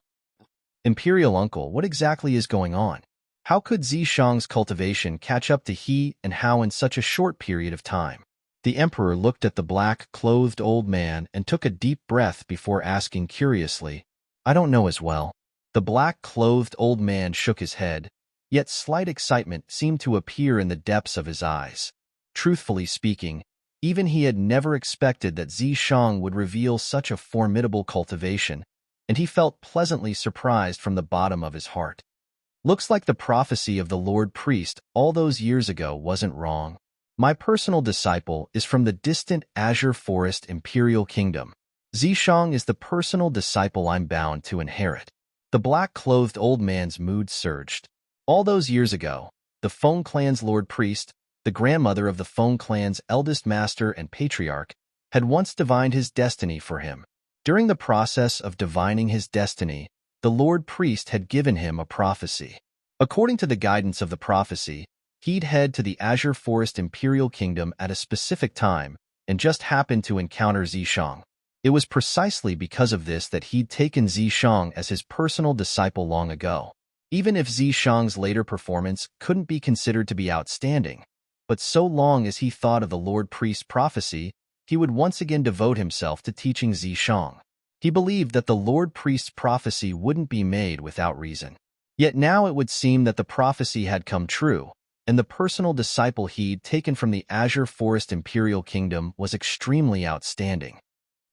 Imperial Uncle, what exactly is going on? How could Zishang's cultivation catch up to he and how in such a short period of time? The emperor looked at the black-clothed old man and took a deep breath before asking curiously, "I don't know as well." The black-clothed old man shook his head, yet slight excitement seemed to appear in the depths of his eyes. Truthfully speaking, even he had never expected that Zishang would reveal such a formidable cultivation, and he felt pleasantly surprised from the bottom of his heart. Looks like the prophecy of the Lord Priest all those years ago wasn't wrong. My personal disciple is from the distant Azure Forest Imperial Kingdom. Zishang is the personal disciple I'm bound to inherit. The black-clothed old man's mood surged. All those years ago, the Feng clan's Lord Priest, the grandmother of the Feng clan's eldest master and patriarch, had once divined his destiny for him. During the process of divining his destiny, the Lord Priest had given him a prophecy. According to the guidance of the prophecy, he'd head to the Azure Forest Imperial Kingdom at a specific time and just happened to encounter Zishang. It was precisely because of this that he'd taken Zishang as his personal disciple long ago. Even if Zishang's later performance couldn't be considered to be outstanding, but so long as he thought of the Lord Priest's prophecy, he would once again devote himself to teaching Zishang. He believed that the Lord Priest's prophecy wouldn't be made without reason. Yet now it would seem that the prophecy had come true, and the personal disciple he'd taken from the Azure Forest Imperial Kingdom was extremely outstanding.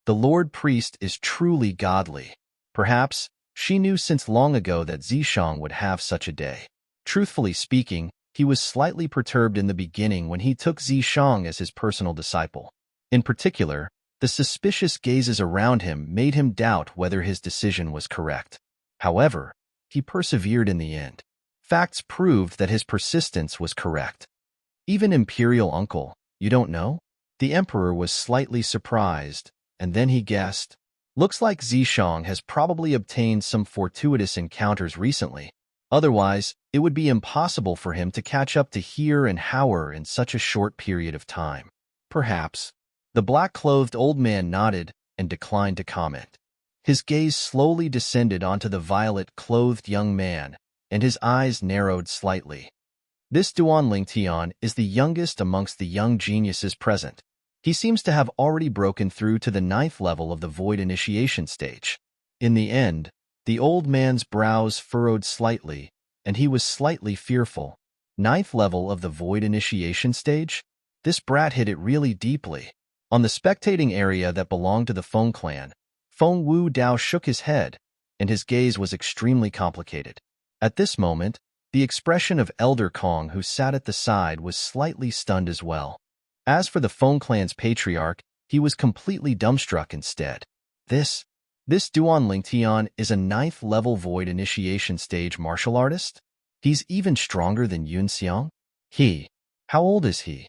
The Lord Priest is truly godly. Perhaps, she knew since long ago that Zishang would have such a day. Truthfully speaking, he was slightly perturbed in the beginning when he took Zishang as his personal disciple. In particular, the suspicious gazes around him made him doubt whether his decision was correct. However, he persevered in the end. Facts proved that his persistence was correct. Even Imperial Uncle, you don't know? The Emperor was slightly surprised, and then he guessed. Looks like Zishang has probably obtained some fortuitous encounters recently. Otherwise, it would be impossible for him to catch up to Heer and Hauer in such a short period of time. Perhaps. The black-clothed old man nodded and declined to comment. His gaze slowly descended onto the violet-clothed young man, and his eyes narrowed slightly. This Duanling Tian is the youngest amongst the young geniuses present. He seems to have already broken through to the ninth level of the Void Initiation stage. In the end, the old man's brows furrowed slightly, and he was slightly fearful. Ninth level of the Void Initiation stage? This brat hit it really deeply. On the spectating area that belonged to the Feng clan, Feng Wu Dao shook his head, and his gaze was extremely complicated. At this moment, the expression of Elder Kong who sat at the side was slightly stunned as well. As for the Feng clan's patriarch, he was completely dumbstruck instead. This Duanling Tian is a ninth-level Void Initiation stage martial artist? He's even stronger than Yun Xiang? How old is he?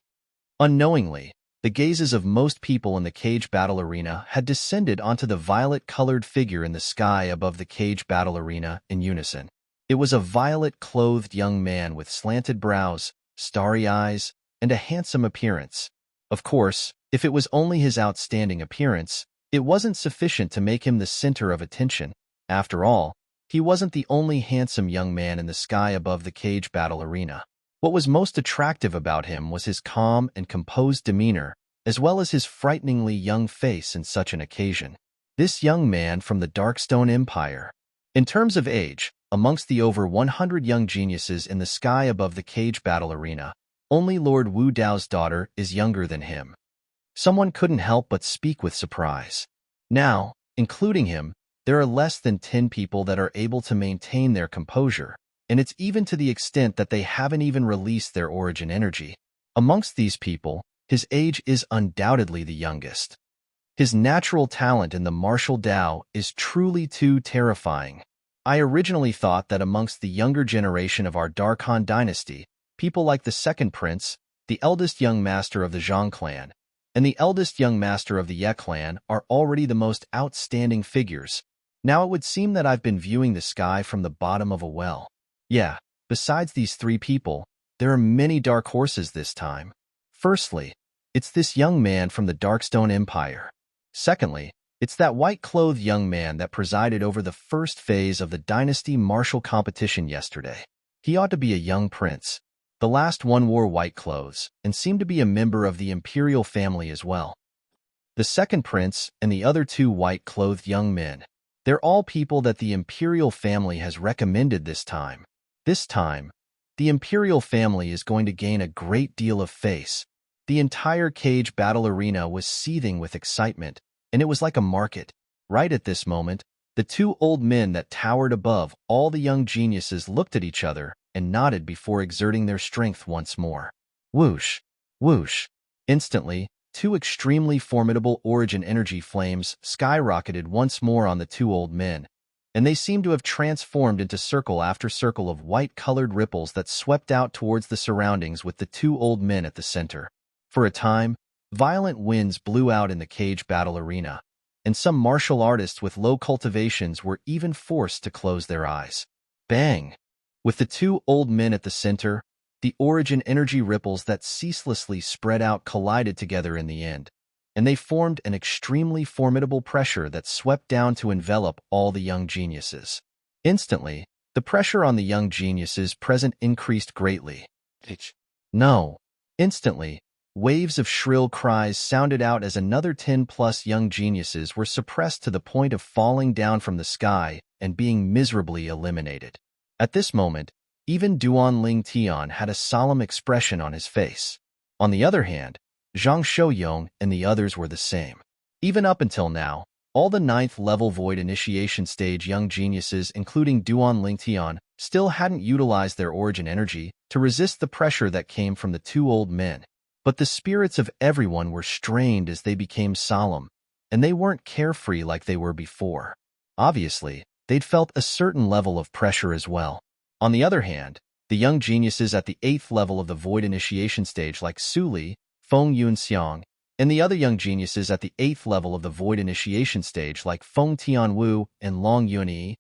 Unknowingly, the gazes of most people in the cage battle arena had descended onto the violet-colored figure in the sky above the cage battle arena in unison. It was a violet-clothed young man with slanted brows, starry eyes, and a handsome appearance. Of course, if it was only his outstanding appearance, it wasn't sufficient to make him the center of attention. After all, he wasn't the only handsome young man in the sky above the cage battle arena. What was most attractive about him was his calm and composed demeanor, as well as his frighteningly young face in such an occasion. This young man from the Darkstone Empire. In terms of age, amongst the over 100 young geniuses in the sky above the cage battle arena, only Lord Wu Dao's daughter is younger than him. Someone couldn't help but speak with surprise. Now, including him, there are less than 10 people that are able to maintain their composure, and it's even to the extent that they haven't even released their origin energy. Amongst these people, his age is undoubtedly the youngest. His natural talent in the martial Tao is truly too terrifying. I originally thought that amongst the younger generation of our Darkhan dynasty, people like the second prince, the eldest young master of the Zhang clan, and the eldest young master of the Ye clan are already the most outstanding figures. Now it would seem that I've been viewing the sky from the bottom of a well. Yeah, besides these three people, there are many dark horses this time. Firstly, it's this young man from the Darkstone Empire. Secondly, it's that white-clothed young man that presided over the first phase of the dynasty martial competition yesterday. He ought to be a young prince. The last one wore white clothes and seemed to be a member of the imperial family as well. The second prince and the other two white-clothed young men, they're all people that the imperial family has recommended this time. This time, the imperial family is going to gain a great deal of face. The entire cage battle arena was seething with excitement, and it was like a market. Right at this moment, the two old men that towered above all the young geniuses looked at each other and nodded before exerting their strength once more. Whoosh! Whoosh! Instantly, two extremely formidable origin energy flames skyrocketed once more on the two old men, and they seemed to have transformed into circle after circle of white-colored ripples that swept out towards the surroundings with the two old men at the center. For a time, violent winds blew out in the cage battle arena, and some martial artists with low cultivations were even forced to close their eyes. Bang! With the two old men at the center, the origin energy ripples that ceaselessly spread out collided together in the end, and they formed an extremely formidable pressure that swept down to envelop all the young geniuses. Instantly, the pressure on the young geniuses present increased greatly. No! Instantly, waves of shrill cries sounded out as another 10+ young geniuses were suppressed to the point of falling down from the sky and being miserably eliminated. At this moment, even Duan Ling Tian had a solemn expression on his face. On the other hand, Zhang Shouyong and the others were the same. Even up until now, all the 9th level Void Initiation stage young geniuses, including Duan Ling Tian, still hadn't utilized their origin energy to resist the pressure that came from the two old men. But the spirits of everyone were strained as they became solemn, and they weren't carefree like they were before. Obviously, they'd felt a certain level of pressure as well. On the other hand, the young geniuses at the 8th level of the Void Initiation stage like Su Li, Feng Yunxiang, and the other young geniuses at the 8th level of the Void Initiation stage like Feng Tianwu and Long Yunyi,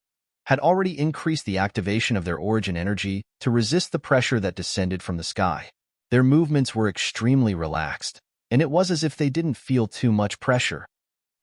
had already increased the activation of their origin energy to resist the pressure that descended from the sky. Their movements were extremely relaxed, and it was as if they didn't feel too much pressure.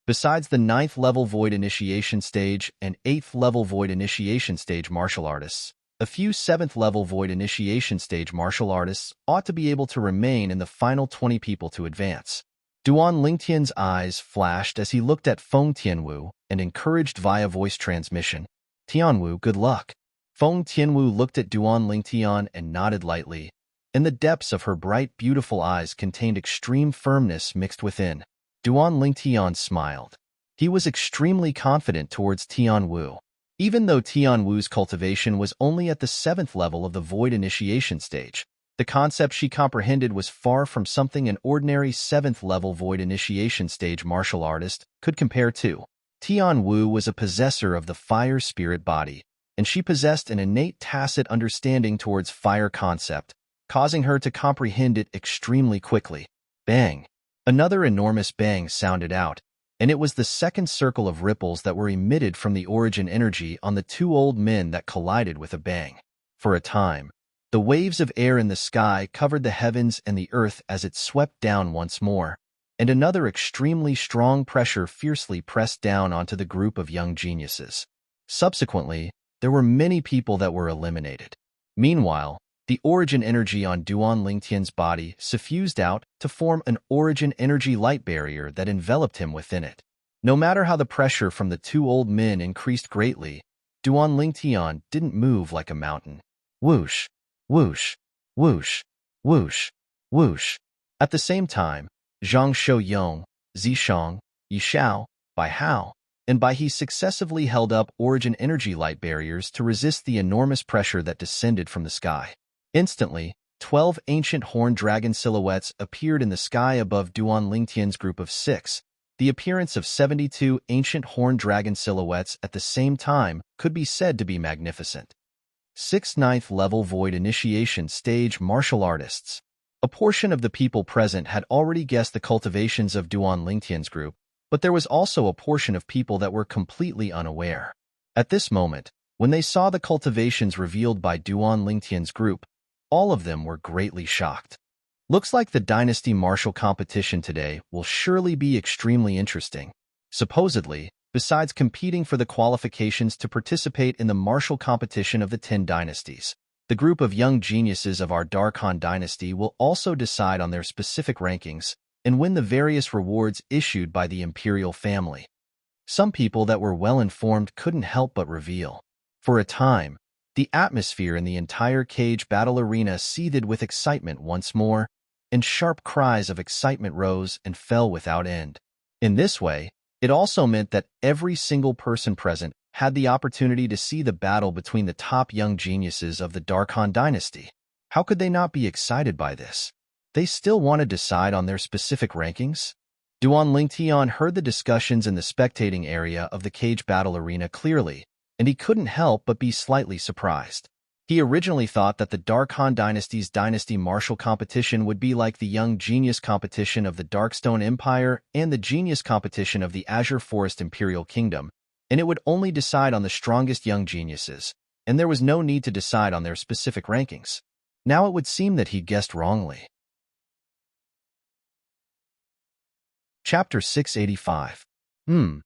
Besides the 9th level Void Initiation stage and 8th level Void Initiation stage martial artists, a few 7th level Void Initiation stage martial artists ought to be able to remain in the final 20 people to advance. Duan Lingtian's eyes flashed as he looked at Feng Tianwu and encouraged via voice transmission. Tianwu, good luck. Feng Tianwu looked at Duan Lingtian and nodded lightly, and the depths of her bright, beautiful eyes contained extreme firmness mixed within. Duan Lingtian smiled. He was extremely confident towards Tianwu. Even though Tianwu's cultivation was only at the 7th level of the Void Initiation stage, the concept she comprehended was far from something an ordinary 7th level Void Initiation stage martial artist could compare to. Tianwu was a possessor of the fire spirit body, and she possessed an innate tacit understanding towards fire concept, causing her to comprehend it extremely quickly. Bang! Another enormous bang sounded out, and it was the second circle of ripples that were emitted from the origin energy on the two old men that collided with a bang. For a time, the waves of air in the sky covered the heavens and the earth as it swept down once more, and another extremely strong pressure fiercely pressed down onto the group of young geniuses. Subsequently, there were many people that were eliminated. Meanwhile, the origin energy on Duan Lingtian's body suffused out to form an origin energy light barrier that enveloped him within it. No matter how the pressure from the two old men increased greatly, Duan Lingtian didn't move like a mountain. Whoosh! Whoosh! Whoosh! Whoosh! Whoosh! At the same time, Zhang Shouyong, Zishang, Yishao, Bai Hao, and Bai He successively held up origin energy light barriers to resist the enormous pressure that descended from the sky. Instantly, 12 ancient horned dragon silhouettes appeared in the sky above Duan Lingtian's group of 6. The appearance of 72 ancient horned dragon silhouettes at the same time could be said to be magnificent. 6 ninth level void initiation stage martial artists. A portion of the people present had already guessed the cultivations of Duan Lingtian's group, but there was also a portion of people that were completely unaware. At this moment, when they saw the cultivations revealed by Duan Lingtian's group, all of them were greatly shocked. Looks like the Dynasty Martial competition today will surely be extremely interesting. Supposedly, besides competing for the qualifications to participate in the martial competition of the 10 dynasties, the group of young geniuses of our Darkhan dynasty will also decide on their specific rankings and win the various rewards issued by the imperial family. Some people that were well-informed couldn't help but reveal. For a time, the atmosphere in the entire cage battle arena seethed with excitement once more, and sharp cries of excitement rose and fell without end. In this way, it also meant that every single person present had the opportunity to see the battle between the top young geniuses of the Darkhan dynasty. How could they not be excited by this? They still want to decide on their specific rankings? Duan Lingtian heard the discussions in the spectating area of the cage battle arena clearly, and he couldn't help but be slightly surprised. He originally thought that the Darkhan dynasty's dynasty martial competition would be like the young genius competition of the Darkstone Empire and the genius competition of the Azure Forest Imperial Kingdom, and it would only decide on the strongest young geniuses, and there was no need to decide on their specific rankings. Now it would seem that he guessed wrongly. Chapter 685. In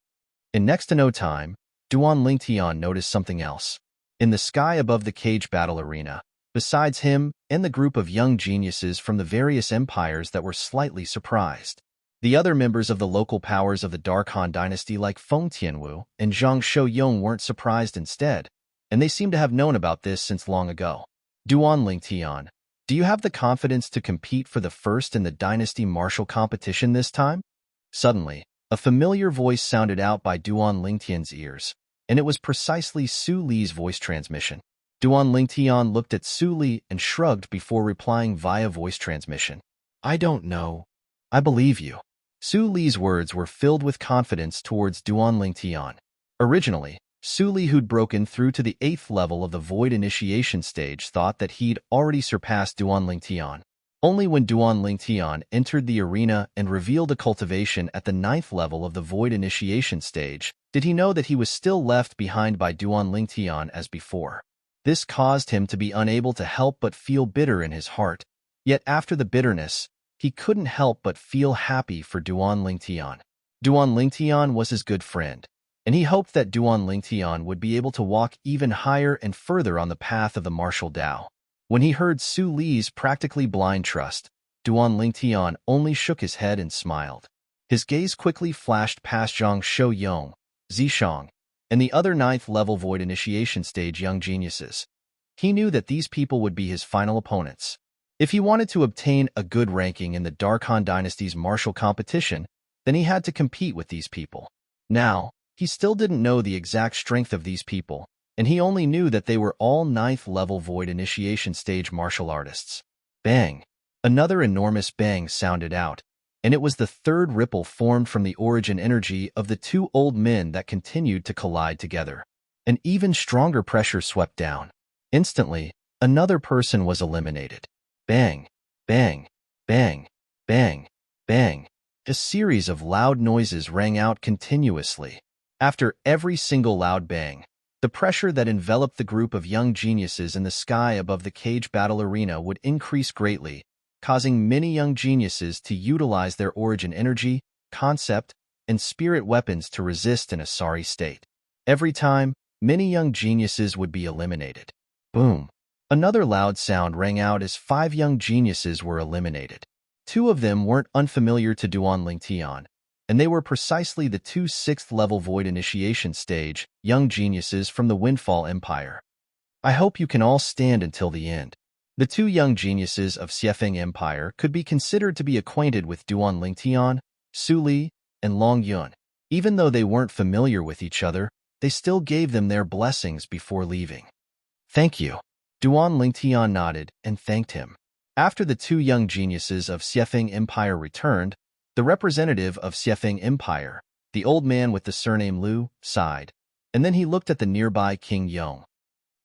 next to no time, Duan Lingtian noticed something else. In the sky above the cage battle arena, besides him and the group of young geniuses from the various empires that were slightly surprised, the other members of the local powers of the Darkhan dynasty like Feng Tianwu and Zhang Shouyong weren't surprised instead, and they seemed to have known about this since long ago. Duan Lingtian, do you have the confidence to compete for the first in the dynasty martial competition this time? Suddenly, a familiar voice sounded out by Duan Lingtian's ears, and it was precisely Su Li's voice transmission. Duan Lingtian looked at Su Li and shrugged before replying via voice transmission. I don't know. I believe you. Su Li's words were filled with confidence towards Duan Lingtian. Originally, Su Li, who'd broken through to the 8th level of the Void Initiation stage, thought that he'd already surpassed Duan Lingtian. Only when Duan Lingtian entered the arena and revealed a cultivation at the 9th level of the Void Initiation stage did he know that he was still left behind by Duan Lingtian as before. This caused him to be unable to help but feel bitter in his heart. Yet after the bitterness, he couldn't help but feel happy for Duan Lingtian. Duan Lingtian was his good friend, and he hoped that Duan Lingtian would be able to walk even higher and further on the path of the martial Tao. When he heard Su Li's practically blind trust, Duan Lingtian only shook his head and smiled. His gaze quickly flashed past Zhang Shouyong, Zishang, and the other 9th level Void Initiation stage young geniuses. He knew that these people would be his final opponents. If he wanted to obtain a good ranking in the Darkhan dynasty's martial competition, then he had to compete with these people. Now, he still didn't know the exact strength of these people, and he only knew that they were all 9th level Void Initiation stage martial artists. Bang! Another enormous bang sounded out, and it was the third ripple formed from the origin energy of the 2 old men that continued to collide together. An even stronger pressure swept down. Instantly, another person was eliminated. Bang! Bang! Bang! Bang! Bang! A series of loud noises rang out continuously. After every single loud bang, the pressure that enveloped the group of young geniuses in the sky above the cage battle arena would increase greatly, causing many young geniuses to utilize their origin energy, concept, and spirit weapons to resist in a sorry state. Every time, many young geniuses would be eliminated. Boom! Another loud sound rang out as 5 young geniuses were eliminated. 2 of them weren't unfamiliar to Duan Lingtian, and they were precisely the 2 6th level Void Initiation stage young geniuses from the Windfall Empire. I hope you can all stand until the end. The two young geniuses of Xiefeng Empire could be considered to be acquainted with Duan Lingtian, Su Li, and Long Yun. Even though they weren't familiar with each other, they still gave them their blessings before leaving. Thank you. Duan Lingtian nodded and thanked him. After the two young geniuses of Xiefeng Empire returned, the representative of Xiefeng Empire, the old man with the surname Liu, sighed, and then he looked at the nearby King Yong.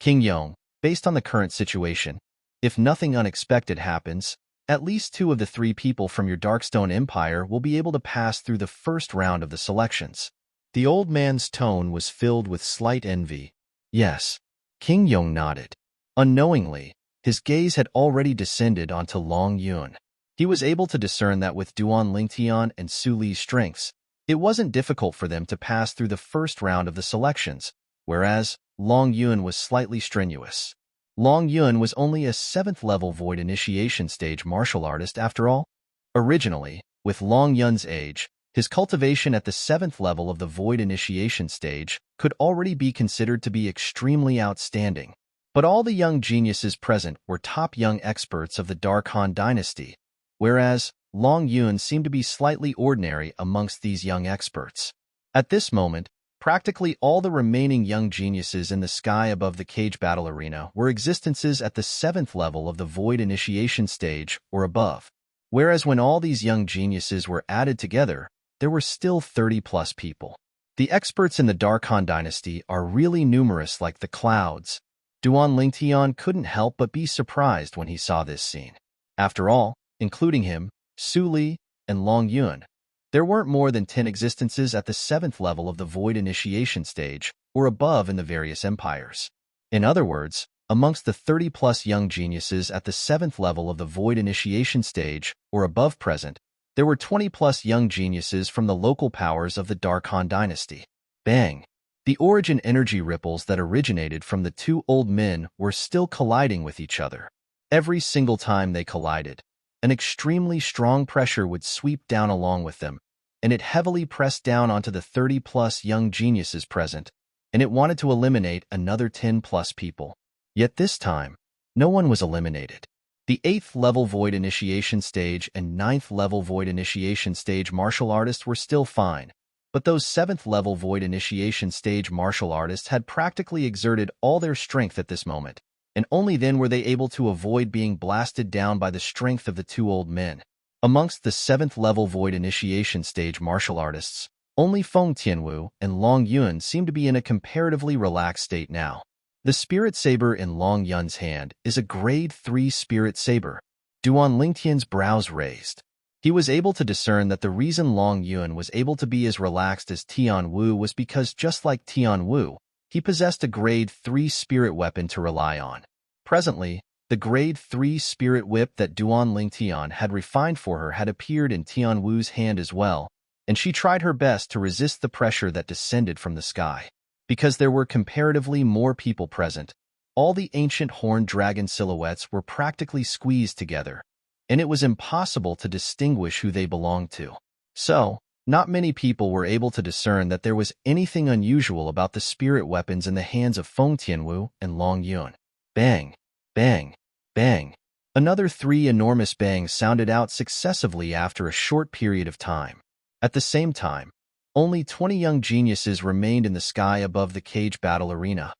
King Yong, based on the current situation, if nothing unexpected happens, at least 2 of the 3 people from your Darkstone Empire will be able to pass through the first round of the selections. The old man's tone was filled with slight envy. Yes. King Yong nodded. Unknowingly, his gaze had already descended onto Long Yun. He was able to discern that with Duan Lingtian and Su Li's strengths, it wasn't difficult for them to pass through the first round of the selections, whereas Long Yun was slightly strenuous. Long Yun was only a 7th-level Void Initiation Stage martial artist after all. Originally, with Long Yun's age, his cultivation at the 7th level of the Void Initiation Stage could already be considered to be extremely outstanding. But all the young geniuses present were top young experts of the Dark Han dynasty, whereas Long Yun seemed to be slightly ordinary amongst these young experts. At this moment, practically all the remaining young geniuses in the sky above the cage battle arena were existences at the 7th level of the Void Initiation Stage or above, whereas when all these young geniuses were added together, there were still 30-plus people. The experts in the Dark Han dynasty are really numerous like the clouds. Duan Lingtian couldn't help but be surprised when he saw this scene. After all, including him, Su Li, and Long Yun, there weren't more than 10 existences at the 7th level of the Void Initiation Stage or above in the various empires. In other words, amongst the 30-plus young geniuses at the 7th level of the Void Initiation Stage or above present, there were 20-plus young geniuses from the local powers of the Dark Han dynasty. Bang! The origin energy ripples that originated from the 2 old men were still colliding with each other. Every single time they collided, an extremely strong pressure would sweep down along with them, and it heavily pressed down onto the 30-plus young geniuses present, and it wanted to eliminate another 10-plus people. Yet this time, no one was eliminated. The 8th-level Void Initiation Stage and 9th-level Void Initiation Stage martial artists were still fine, but those 7th-level Void Initiation Stage martial artists had practically exerted all their strength at this moment, and only then were they able to avoid being blasted down by the strength of the 2 old men. Amongst the 7th-level Void Initiation Stage martial artists, only Feng Tianwu and Long Yun seemed to be in a comparatively relaxed state now. The Spirit Saber in Long Yun's hand is a Grade 3 Spirit Saber. Duan Lingtian's brows raised. He was able to discern that the reason Long Yun was able to be as relaxed as Tian Wu was because, just like Tian Wu, he possessed a Grade 3 spirit weapon to rely on. Presently, the Grade 3 spirit whip that Duan Lingtian had refined for her had appeared in Tian Wu's hand as well, and she tried her best to resist the pressure that descended from the sky. Because there were comparatively more people present, all the ancient horned dragon silhouettes were practically squeezed together, and it was impossible to distinguish who they belonged to. So, not many people were able to discern that there was anything unusual about the spirit weapons in the hands of Feng Tianwu and Long Yun. Bang! Bang! Bang! Another 3 enormous bangs sounded out successively after a short period of time. At the same time, only 20 young geniuses remained in the sky above the cage battle arena.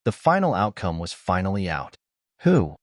The final outcome was finally out. Who?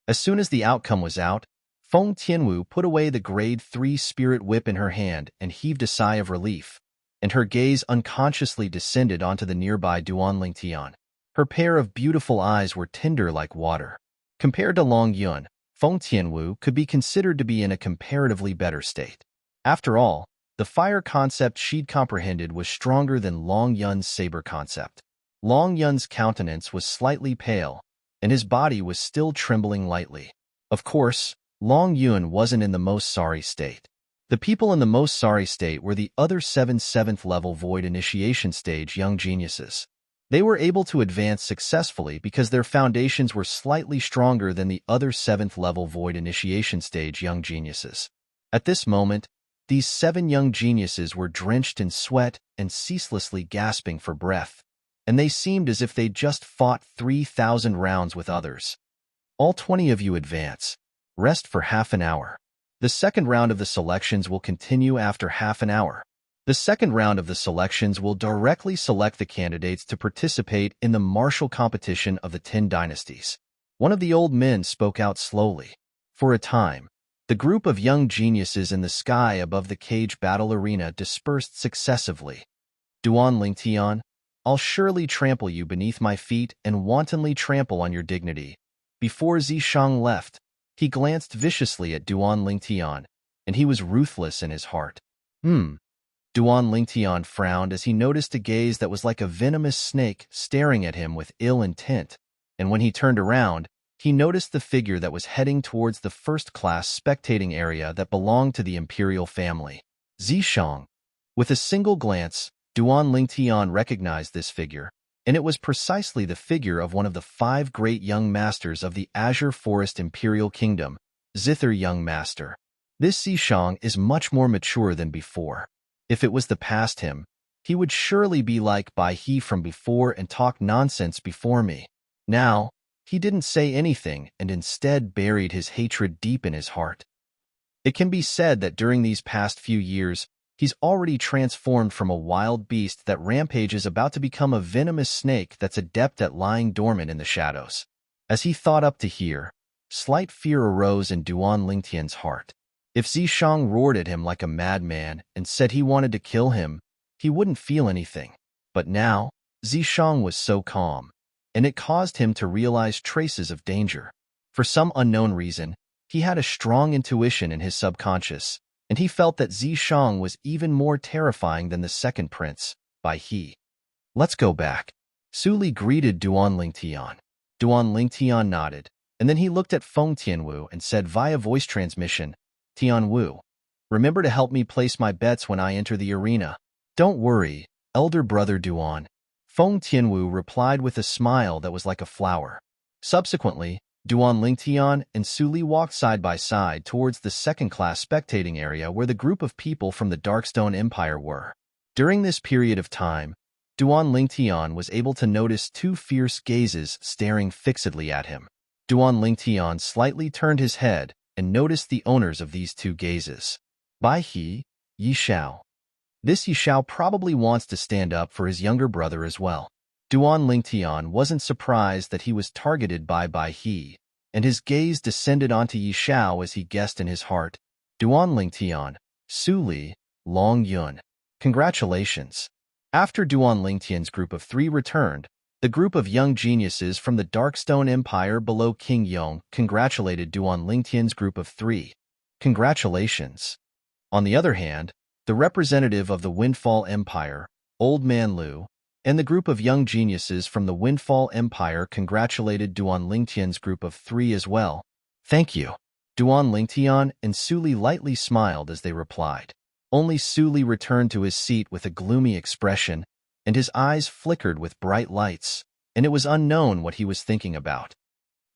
As soon as the outcome was out, Feng Tianwu put away the Grade 3 spirit whip in her hand and heaved a sigh of relief, and her gaze unconsciously descended onto the nearby Duan Lingtian. Her pair of beautiful eyes were tender like water. Compared to Long Yun, Feng Tianwu could be considered to be in a comparatively better state. After all, the fire concept she'd comprehended was stronger than Long Yun's saber concept. Long Yun's countenance was slightly pale, and his body was still trembling lightly. Of course, Long Yun wasn't in the most sorry state. The people in the most sorry state were the other 7 7th-level Void Initiation Stage young geniuses. They were able to advance successfully because their foundations were slightly stronger than the other 7th-level Void Initiation Stage young geniuses. At this moment, these 7 young geniuses were drenched in sweat and ceaselessly gasping for breath, and they seemed as if they'd just fought 3,000 rounds with others. All 20 of you advance. Rest for half an hour. The second round of the selections will continue after half an hour. The second round of the selections will directly select the candidates to participate in the martial competition of the 10 dynasties. One of the old men spoke out slowly. For a time, the group of young geniuses in the sky above the cage battle arena dispersed successively. Duan Lingtian, I'll surely trample you beneath my feet and wantonly trample on your dignity. Before Zishang left, he glanced viciously at Duan Lingtian, and he was ruthless in his heart. Duan Lingtian frowned as he noticed a gaze that was like a venomous snake staring at him with ill intent, and when he turned around, he noticed the figure that was heading towards the first-class spectating area that belonged to the imperial family. Zishang. With a single glance, Duan Lingtian recognized this figure, and it was precisely the figure of one of the 5 great young masters of the Azure Forest Imperial Kingdom, Zither Young Master. This Zishang is much more mature than before. If it was the past him, he would surely be like Bai He from before and talk nonsense before me. Now, he didn't say anything and instead buried his hatred deep in his heart. It can be said that during these past few years, he's already transformed from a wild beast that rampages about to become a venomous snake that's adept at lying dormant in the shadows. As he thought up to here, slight fear arose in Duan Lingtian's heart. If Zishang roared at him like a madman and said he wanted to kill him, he wouldn't feel anything. But now, Zishang was so calm, and it caused him to realize traces of danger. For some unknown reason, he had a strong intuition in his subconscious, and he felt that Zishang was even more terrifying than the second prince, Bai He. Let's go back. Su Li greeted Duan Lingtian. Duan Lingtian nodded, and then he looked at Feng Tianwu and said via voice transmission, Tianwu, remember to help me place my bets when I enter the arena. Don't worry, elder brother Duan. Feng Tianwu replied with a smile that was like a flower. Subsequently, Duan Lingtian and Su Li walked side by side towards the second-class spectating area where the group of people from the Darkstone Empire were. During this period of time, Duan Lingtian was able to notice 2 fierce gazes staring fixedly at him. Duan Lingtian slightly turned his head and noticed the owners of these 2 gazes. Bai He, Yi Xiao. This Yi Xiao probably wants to stand up for his younger brother as well. Duan Lingtian wasn't surprised that he was targeted by Bai He, and his gaze descended onto Yi Xiao as he guessed in his heart, Duan Lingtian, Su Li, Long Yun. Congratulations. After Duan Lingtian's group of 3 returned, the group of young geniuses from the Darkstone Empire below King Yong congratulated Duan Lingtian's group of 3. Congratulations. On the other hand, the representative of the Windfall Empire, Old Man Lu, and the group of young geniuses from the Windfall Empire congratulated Duan Lingtian's group of 3 as well. Thank you. Duan Lingtian and Su Li lightly smiled as they replied. Only Su Li returned to his seat with a gloomy expression, and his eyes flickered with bright lights, and it was unknown what he was thinking about.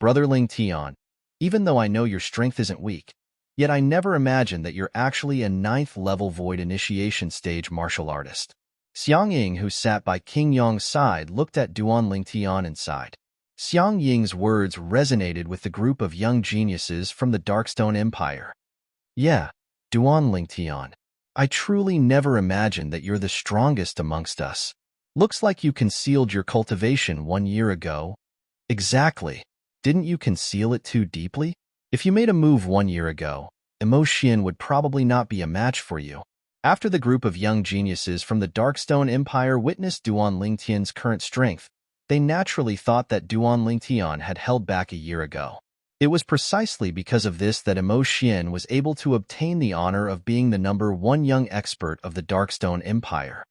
Brother Lingtian, even though I know your strength isn't weak, yet I never imagined that you're actually a 9th-level Void Initiation stage martial artist. Xiang Ying, who sat by King Yong's side, looked at Duan Lingtian and sighed. Xiang Ying's words resonated with the group of young geniuses from the Darkstone Empire. Yeah, Duan Lingtian, I truly never imagined that you're the strongest amongst us. Looks like you concealed your cultivation 1 year ago. Exactly. Didn't you conceal it too deeply? If you made a move 1 year ago, Emotion would probably not be a match for you. After the group of young geniuses from the Darkstone Empire witnessed Duan Lingtian's current strength, they naturally thought that Duan Lingtian had held back a year ago. It was precisely because of this that Emotion was able to obtain the honor of being the number 1 young expert of the Darkstone Empire.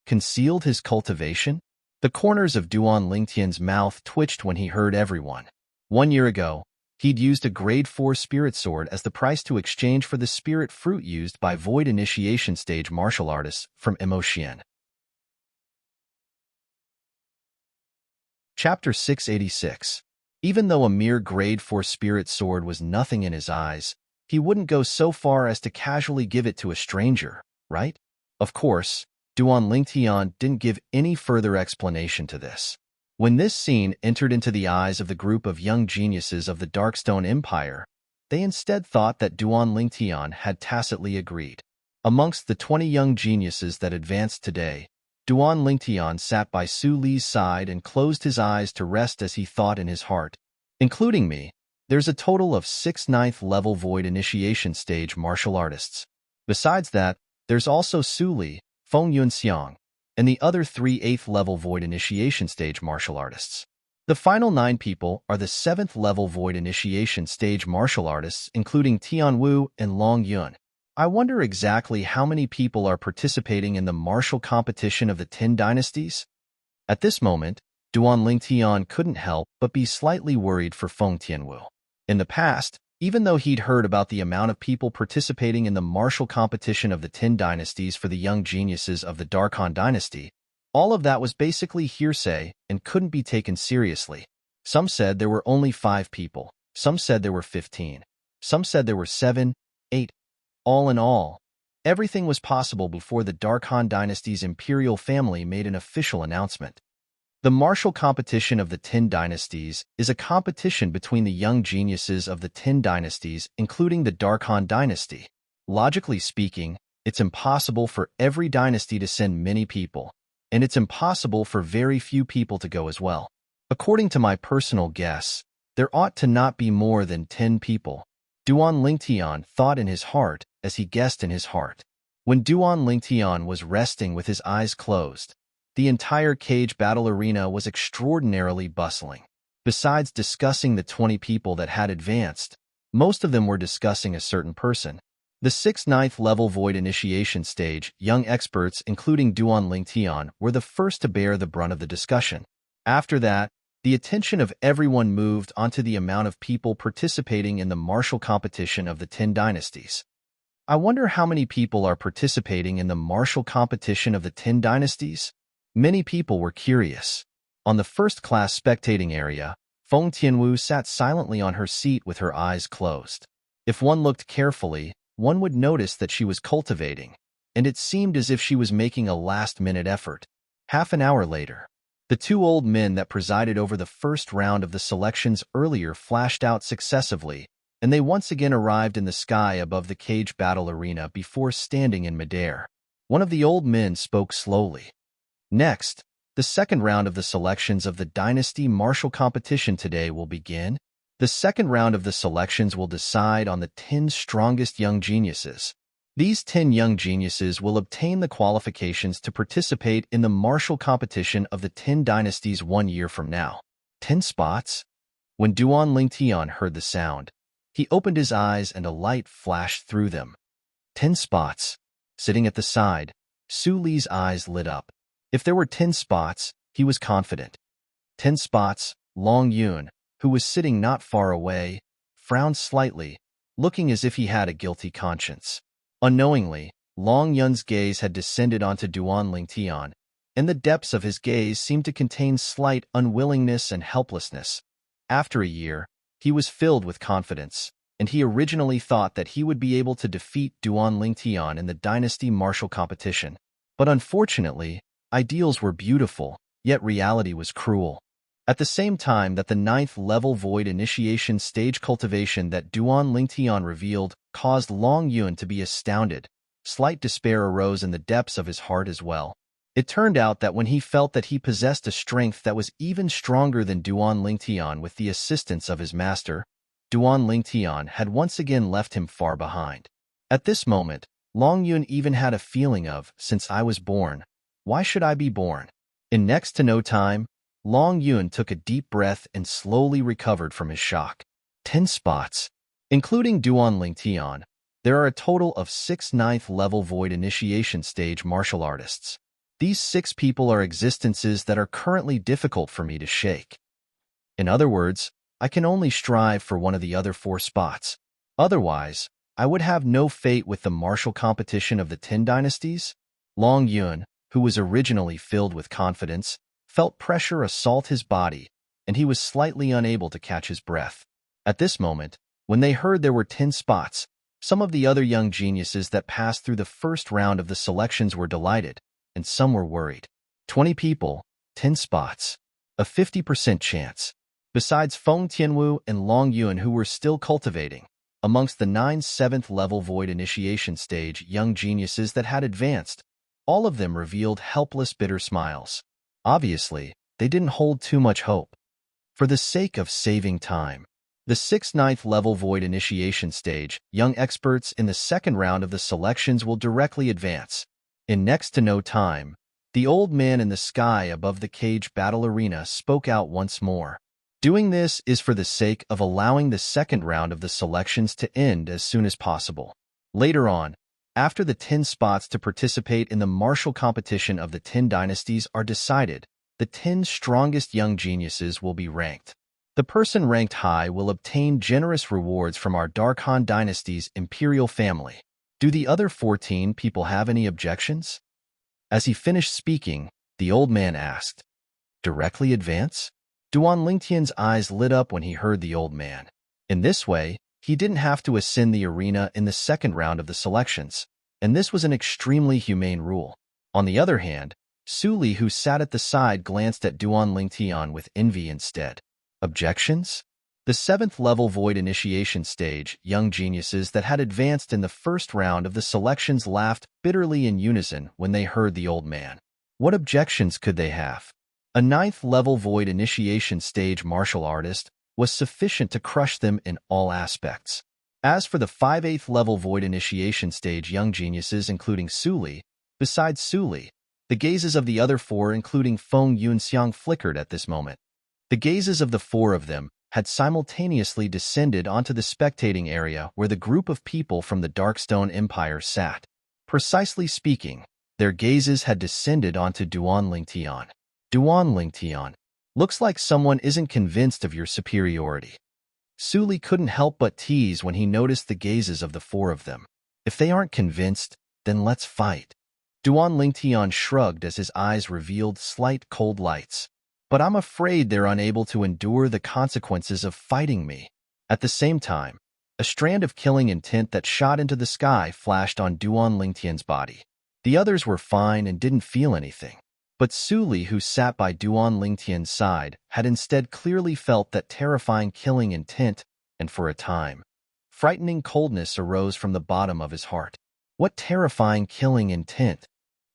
Concealed his cultivation? The corners of Duan Lingtian's mouth twitched when he heard everyone. 1 year ago, he'd used a grade 4 spirit sword as the price to exchange for the spirit fruit used by Void Initiation stage martial artists from Emotion. Chapter 686. Even though a mere grade 4 spirit sword was nothing in his eyes, he wouldn't go so far as to casually give it to a stranger, right? Of course, Duan Lingtian didn't give any further explanation to this. When this scene entered into the eyes of the group of young geniuses of the Darkstone Empire, they instead thought that Duan Lingtian had tacitly agreed. Amongst the 20 young geniuses that advanced today, Duan Lingtian sat by Su Li's side and closed his eyes to rest as he thought in his heart. Including me, there's a total of 6 ninth-level Void Initiation Stage martial artists. Besides that, there's also Su Li, Feng Yunxiang, and the other 3 8th-level Void Initiation Stage martial artists. The final 9 people are the 7th-level Void Initiation Stage martial artists, including Tian Wu and Long Yun. I wonder exactly how many people are participating in the martial competition of the 10 dynasties? At this moment, Duan Lingtian couldn't help but be slightly worried for Feng Tianwu. In the past, even though he'd heard about the amount of people participating in the martial competition of the 10 dynasties for the young geniuses of the Darkhan dynasty, all of that was basically hearsay and couldn't be taken seriously. Some said there were only 5 people. Some said there were 15. Some said there were 7, 8. All in all, everything was possible before the Darkhan dynasty's imperial family made an official announcement. The martial competition of the 10 dynasties is a competition between the young geniuses of the 10 dynasties, including the Darkhan dynasty. Logically speaking, it's impossible for every dynasty to send many people, and it's impossible for very few people to go as well. According to my personal guess, there ought to not be more than 10 people. Duan Lingtian thought in his heart as he guessed in his heart. When Duan Lingtian was resting with his eyes closed, the entire cage battle arena was extraordinarily bustling. Besides discussing the 20 people that had advanced, most of them were discussing a certain person. The 6th 9th level Void Initiation Stage young experts, including Duan Lingtian, were the first to bear the brunt of the discussion. After that, the attention of everyone moved onto the amount of people participating in the martial competition of the 10 dynasties. I wonder how many people are participating in the martial competition of the 10 dynasties? Many people were curious. On the first-class spectating area, Feng Tianwu sat silently on her seat with her eyes closed. If one looked carefully, one would notice that she was cultivating, and it seemed as if she was making a last-minute effort. Half an hour later, the 2 old men that presided over the first round of the selections earlier flashed out successively, and they once again arrived in the sky above the cage battle arena before standing in midair. One of the old men spoke slowly. Next, the second round of the selections of the Dynasty Martial Competition today will begin. The second round of the selections will decide on the 10 strongest young geniuses. These 10 young geniuses will obtain the qualifications to participate in the martial competition of the 10 dynasties 1 year from now. 10 spots? When Duan Lingtian heard the sound, he opened his eyes and a light flashed through them. 10 spots. Sitting at the side, Su Li's eyes lit up. If there were 10 spots, he was confident. 10 spots. Long Yun, who was sitting not far away, frowned slightly, looking as if he had a guilty conscience. Unknowingly, Long Yun's gaze had descended onto Duan Lingtian, and the depths of his gaze seemed to contain slight unwillingness and helplessness. After a year, he was filled with confidence, and he originally thought that he would be able to defeat Duan Lingtian in the Dynasty Martial Competition. But unfortunately, ideals were beautiful, yet reality was cruel. At the same time that the 9th level Void Initiation Stage cultivation that Duan Lingtian revealed caused Long Yun to be astounded, slight despair arose in the depths of his heart as well. It turned out that when he felt that he possessed a strength that was even stronger than Duan Lingtian with the assistance of his master, Duan Lingtian had once again left him far behind. At this moment, Long Yun even had a feeling of, since I was born, why should I be born? In next to no time, Long Yun took a deep breath and slowly recovered from his shock. 10 spots. Including Duan Lingtian, there are a total of 6 9th level Void Initiation Stage martial artists. These 6 people are existences that are currently difficult for me to shake. In other words, I can only strive for one of the other 4 spots. Otherwise, I would have no fate with the martial competition of the 10 dynasties. Long Yun, who was originally filled with confidence, felt pressure assault his body, and he was slightly unable to catch his breath. At this moment, when they heard there were 10 spots, some of the other young geniuses that passed through the first round of the selections were delighted, and some were worried. 20 people, 10 spots. A 50% chance. Besides Feng Tianwu and Long Yuan, who were still cultivating, amongst the 9 7th-level void initiation stage young geniuses that had advanced, all of them revealed helpless, bitter smiles. Obviously, they didn't hold too much hope. For the sake of saving time, the 6th 9th level void initiation stage young experts in the second round of the selections will directly advance. In next to no time, the old man in the sky above the cage battle arena spoke out once more. Doing this is for the sake of allowing the second round of the selections to end as soon as possible. Later on, after the 10 spots to participate in the martial competition of the 10 dynasties are decided, the 10 strongest young geniuses will be ranked. The person ranked high will obtain generous rewards from our Darkhan dynasty's imperial family. Do the other 14 people have any objections? As he finished speaking, the old man asked, "Directly advance?" Duan Lingtian's eyes lit up when he heard the old man. In this way, he didn't have to ascend the arena in the second round of the selections, and this was an extremely humane rule. On the other hand, Su Li, who sat at the side, glanced at Duan Lingtian with envy instead. Objections? The 7th-level void initiation stage young geniuses that had advanced in the first round of the selections laughed bitterly in unison when they heard the old man. What objections could they have? A 9th-level void initiation stage martial artist was sufficient to crush them in all aspects. As for the 5/8th-level void initiation stage young geniuses, including Su Li, besides Su Li, the gazes of the other 4, including Feng Yunxiang, flickered at this moment. The gazes of the 4 of them had simultaneously descended onto the spectating area where the group of people from the Darkstone Empire sat. Precisely speaking, their gazes had descended onto Duan Lingtian. Duan Lingtian, looks like someone isn't convinced of your superiority. Su Li couldn't help but tease when he noticed the gazes of the 4 of them. If they aren't convinced, then let's fight. Duan Lingtian shrugged as his eyes revealed slight cold lights. But I'm afraid they're unable to endure the consequences of fighting me. At the same time, a strand of killing intent that shot into the sky flashed on Duan Lingtian's body. The others were fine and didn't feel anything. But Su Li, who sat by Duan Lingtian's side, had instead clearly felt that terrifying killing intent, and for a time, frightening coldness arose from the bottom of his heart. What terrifying killing intent?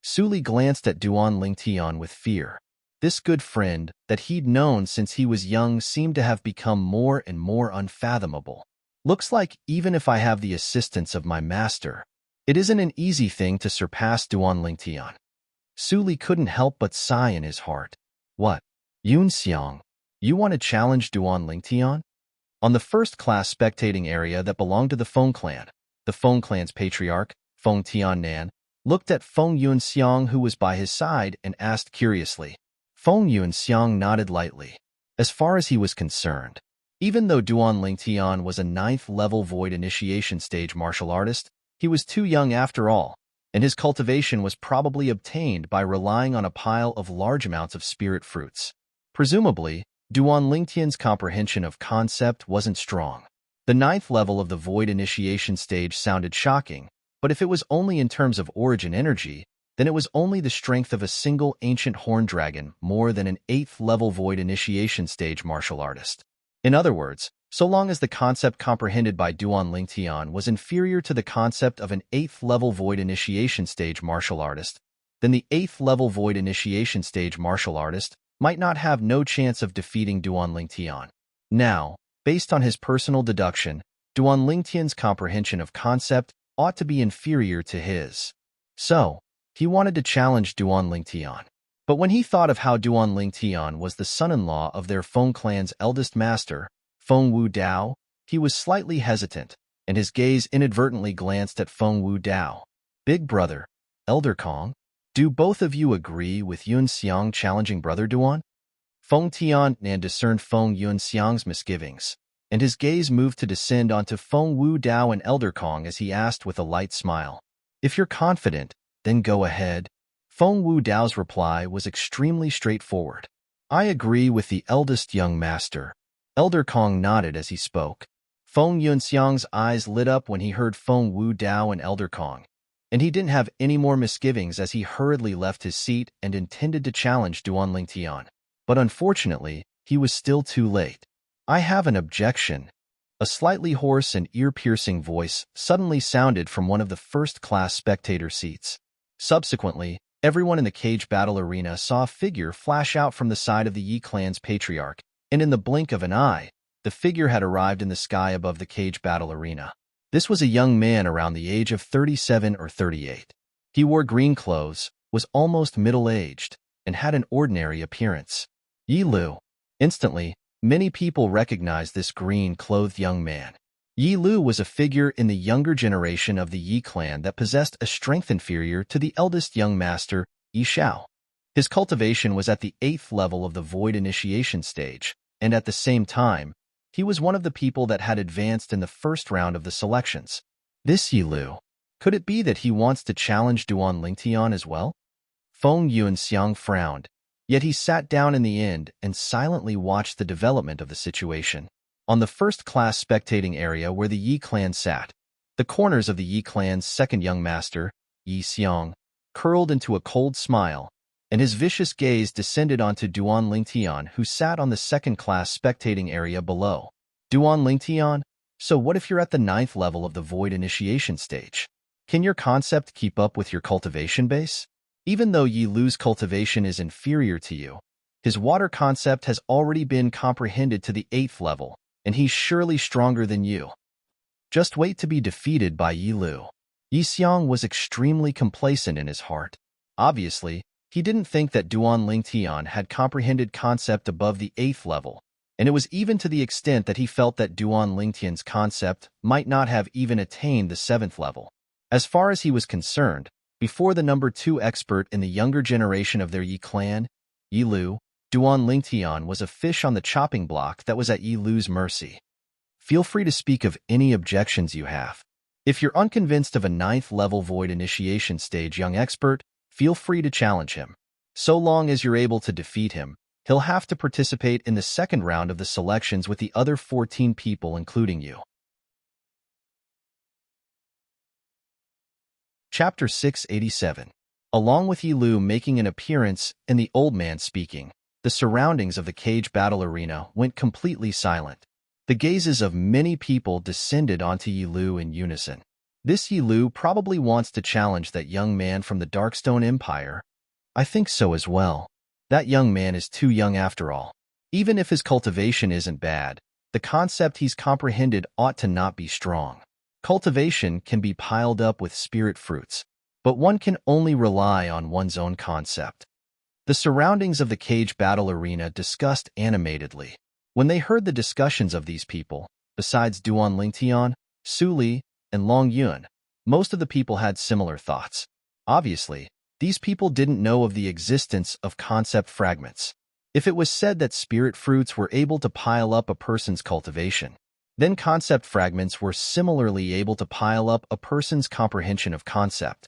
Su Li glanced at Duan Lingtian with fear. This good friend, that he'd known since he was young, seemed to have become more and more unfathomable. Looks like even if I have the assistance of my master, it isn't an easy thing to surpass Duan Lingtian. Su Li couldn't help but sigh in his heart. What? Yunxiang, you want to challenge Duan Lingtian? On the first-class spectating area that belonged to the Feng clan, the Feng clan's patriarch, Feng Tiannan, looked at Feng Yunxiang, who was by his side, and asked curiously. Feng Yunxiang nodded lightly. As far as he was concerned, even though Duan Lingtian was a 9th-level void initiation stage martial artist, he was too young after all, and his cultivation was probably obtained by relying on a pile of large amounts of spirit fruits. Presumably, Duan Lingtian's comprehension of concept wasn't strong. The 9th level of the void initiation stage sounded shocking, but if it was only in terms of origin energy, then it was only the strength of a single ancient horn dragon more than an 8th-level void initiation stage martial artist. In other words, so long as the concept comprehended by Duan Lingtian was inferior to the concept of an 8th-level void initiation stage martial artist, then the 8th-level void initiation stage martial artist might not have no chance of defeating Duan Lingtian. Now, based on his personal deduction, Duan Lingtian's comprehension of concept ought to be inferior to his. So, he wanted to challenge Duan Lingtian. But when he thought of how Duan Lingtian was the son-in-law of their Feng clan's eldest master, Feng Wu Dao, he was slightly hesitant, and his gaze inadvertently glanced at Feng Wu Dao. Big brother, Elder Kong, do both of you agree with Yunxiang challenging Brother Duan? Feng Tiannan discerned Feng Yunxiang's misgivings, and his gaze moved to descend onto Feng Wu Dao and Elder Kong as he asked with a light smile. If you're confident, then go ahead. Feng Wu Dao's reply was extremely straightforward. I agree with the eldest young master. Elder Kong nodded as he spoke. Feng Yunxiang's eyes lit up when he heard Feng Wu Dao and Elder Kong, and he didn't have any more misgivings as he hurriedly left his seat and intended to challenge Duan Lingtian. But unfortunately, he was still too late. "I have an objection." A slightly hoarse and ear-piercing voice suddenly sounded from one of the first-class spectator seats. Subsequently, everyone in the cage battle arena saw a figure flash out from the side of the Yi clan's patriarch, and in the blink of an eye, the figure had arrived in the sky above the cage battle arena. This was a young man around the age of 37 or 38. He wore green clothes, was almost middle-aged, and had an ordinary appearance. Yi Lu. Instantly, many people recognized this green-clothed young man. Yi Lu was a figure in the younger generation of the Yi clan that possessed a strength inferior to the eldest young master, Yi Xiao. His cultivation was at the 8th level of the Void Initiation stage, and at the same time, he was one of the people that had advanced in the first round of the selections. This Yi Lu. Could it be that he wants to challenge Duan Lingtian as well? Feng Yuanxiang frowned, yet he sat down in the end and silently watched the development of the situation. On the first-class spectating area where the Yi clan sat, the corners of the Yi clan's second young master, Yi Xiang, curled into a cold smile, and his vicious gaze descended onto Duan Lingtian, who sat on the second-class spectating area below. "Duan Lingtian, so what if you're at the 9th level of the Void Initiation stage? Can your concept keep up with your cultivation base? Even though Yi Lu's cultivation is inferior to you, his water concept has already been comprehended to the 8th level, and he's surely stronger than you. Just wait to be defeated by Yi Lu." Yi Xiang was extremely complacent in his heart. Obviously, he didn't think that Duan Lingtian had comprehended concept above the 8th level, and it was even to the extent that he felt that Duan Lingtian's concept might not have even attained the 7th level. As far as he was concerned, before the number 2 expert in the younger generation of their Yi clan, Yi Lu, Duan Lingtian was a fish on the chopping block that was at Yi Lu's mercy. Feel free to speak of any objections you have. If you're unconvinced of a 9th level Void Initiation stage young expert, feel free to challenge him. So long as you're able to defeat him, he'll have to participate in the second round of the selections with the other 14 people including you. Chapter 687. Along with Yi Lu making an appearance and the old man speaking, the surroundings of the cage battle arena went completely silent. The gazes of many people descended onto Yi Lu in unison. This Yi Lu probably wants to challenge that young man from the Darkstone Empire. I think so as well. That young man is too young after all. Even if his cultivation isn't bad, the concept he's comprehended ought to not be strong. Cultivation can be piled up with spirit fruits, but one can only rely on one's own concept. The surroundings of the cage battle arena discussed animatedly. When they heard the discussions of these people, besides Duan Lingtian, Su Li, and Long Yun, most of the people had similar thoughts. Obviously, these people didn't know of the existence of concept fragments. If it was said that spirit fruits were able to pile up a person's cultivation, then concept fragments were similarly able to pile up a person's comprehension of concept.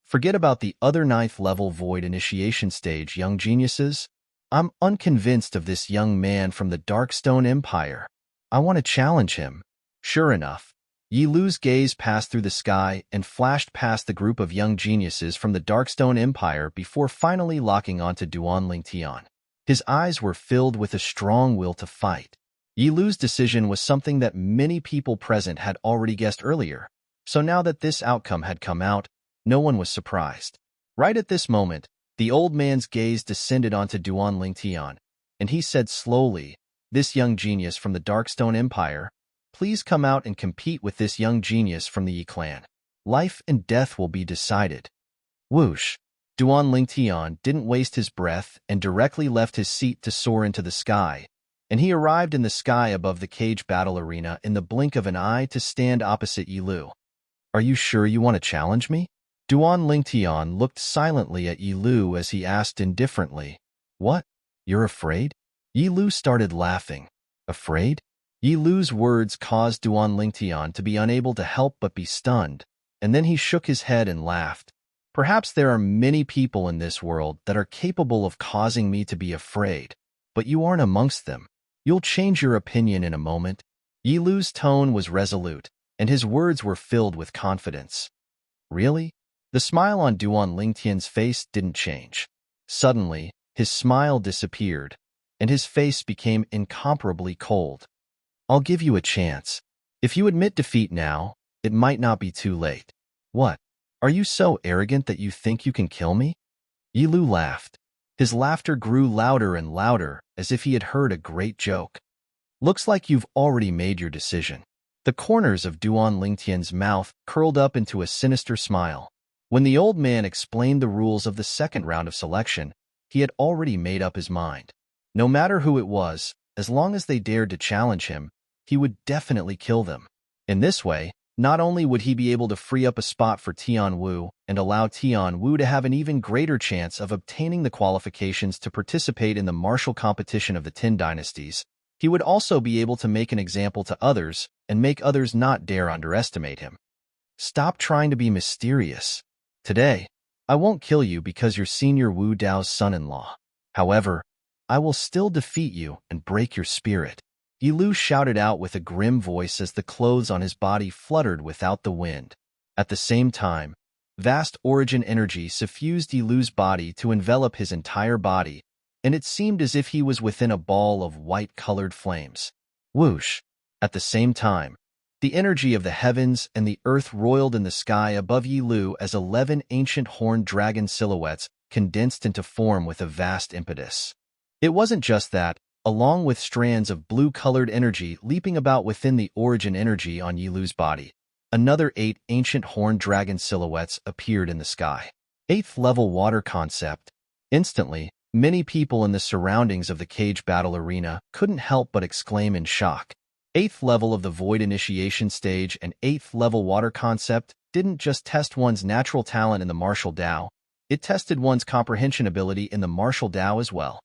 Forget about the other 9th level Void Initiation stage young geniuses. I'm unconvinced of this young man from the Darkstone Empire. I want to challenge him. Sure enough, Yi Lu's gaze passed through the sky and flashed past the group of young geniuses from the Darkstone Empire before finally locking onto Duan Lingtian. His eyes were filled with a strong will to fight. Yi Lu's decision was something that many people present had already guessed earlier, so now that this outcome had come out, no one was surprised. Right at this moment, the old man's gaze descended onto Duan Lingtian, and he said slowly, "This young genius from the Darkstone Empire, please come out and compete with this young genius from the Yi clan. Life and death will be decided." Whoosh! Duan Lingtian didn't waste his breath and directly left his seat to soar into the sky, and he arrived in the sky above the cage battle arena in the blink of an eye to stand opposite Yi Lu. "Are you sure you want to challenge me?" Duan Lingtian looked silently at Yi Lu as he asked indifferently, "What? You're afraid?" Yi Lu started laughing. "Afraid?" Yi Lu's words caused Duan Lingtian to be unable to help but be stunned, and then he shook his head and laughed. "Perhaps there are many people in this world that are capable of causing me to be afraid, but you aren't amongst them. You'll change your opinion in a moment." Yi Lu's tone was resolute, and his words were filled with confidence. "Really?" The smile on Duan Lingtian's face didn't change. Suddenly, his smile disappeared, and his face became incomparably cold. "I'll give you a chance. If you admit defeat now, it might not be too late." "What? Are you so arrogant that you think you can kill me?" Yi Lu laughed. His laughter grew louder and louder, as if he had heard a great joke. "Looks like you've already made your decision." The corners of Duan Lingtian's mouth curled up into a sinister smile. When the old man explained the rules of the second round of selection, he had already made up his mind. No matter who it was, as long as they dared to challenge him, he would definitely kill them. In this way, not only would he be able to free up a spot for Tian Wu and allow Tian Wu to have an even greater chance of obtaining the qualifications to participate in the martial competition of the Tin dynasties, he would also be able to make an example to others and make others not dare underestimate him. "Stop trying to be mysterious. Today, I won't kill you because you're Senior Wu Dao's son-in-law. However, I will still defeat you and break your spirit." Yi Lu shouted out with a grim voice as the clothes on his body fluttered without the wind. At the same time, vast origin energy suffused Yi Lu's body to envelop his entire body, and it seemed as if he was within a ball of white-colored flames. Whoosh! At the same time, the energy of the heavens and the earth roiled in the sky above Yi Lu as 11 ancient horned dragon silhouettes condensed into form with a vast impetus. It wasn't just that. Along with strands of blue-colored energy leaping about within the origin energy on Yi Lu's body, another 8 ancient horned dragon silhouettes appeared in the sky. 8th level water concept. Instantly, many people in the surroundings of the cage battle arena couldn't help but exclaim in shock. 8th level of the void initiation stage and 8th level water concept didn't just test one's natural talent in the martial Dao, it tested one's comprehension ability in the martial Dao as well.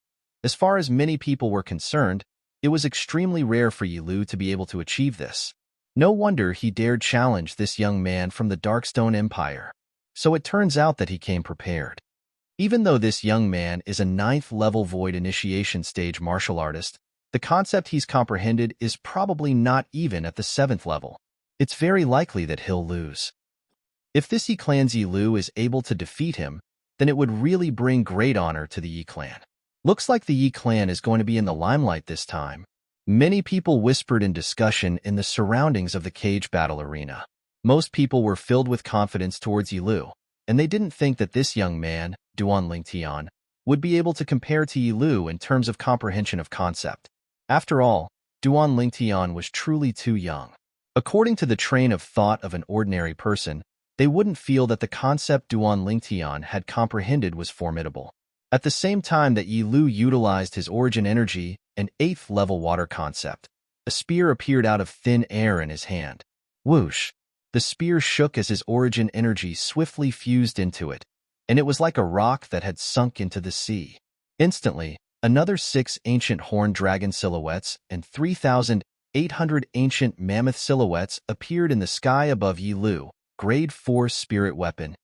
As far as many people were concerned, it was extremely rare for Yi Lu to be able to achieve this. No wonder he dared challenge this young man from the Darkstone Empire. So it turns out that he came prepared. Even though this young man is a 9th level void initiation stage martial artist, the concept he's comprehended is probably not even at the 7th level. It's very likely that he'll lose. If this Yi clan's Yi Lu is able to defeat him, then it would really bring great honor to the Yi clan. Looks like the Yi clan is going to be in the limelight this time. Many people whispered in discussion in the surroundings of the cage battle arena. Most people were filled with confidence towards Yi Lu, and they didn't think that this young man, Duan Lingtian, would be able to compare to Yi Lu in terms of comprehension of concept. After all, Duan Lingtian was truly too young. According to the train of thought of an ordinary person, they wouldn't feel that the concept Duan Lingtian had comprehended was formidable. At the same time that Yi Lu utilized his origin energy and 8th level water concept, a spear appeared out of thin air in his hand. Whoosh! The spear shook as his origin energy swiftly fused into it, and it was like a rock that had sunk into the sea. Instantly, another 6 ancient horned dragon silhouettes and 3,800 ancient mammoth silhouettes appeared in the sky above Yi Lu, Grade 4 spirit weapon.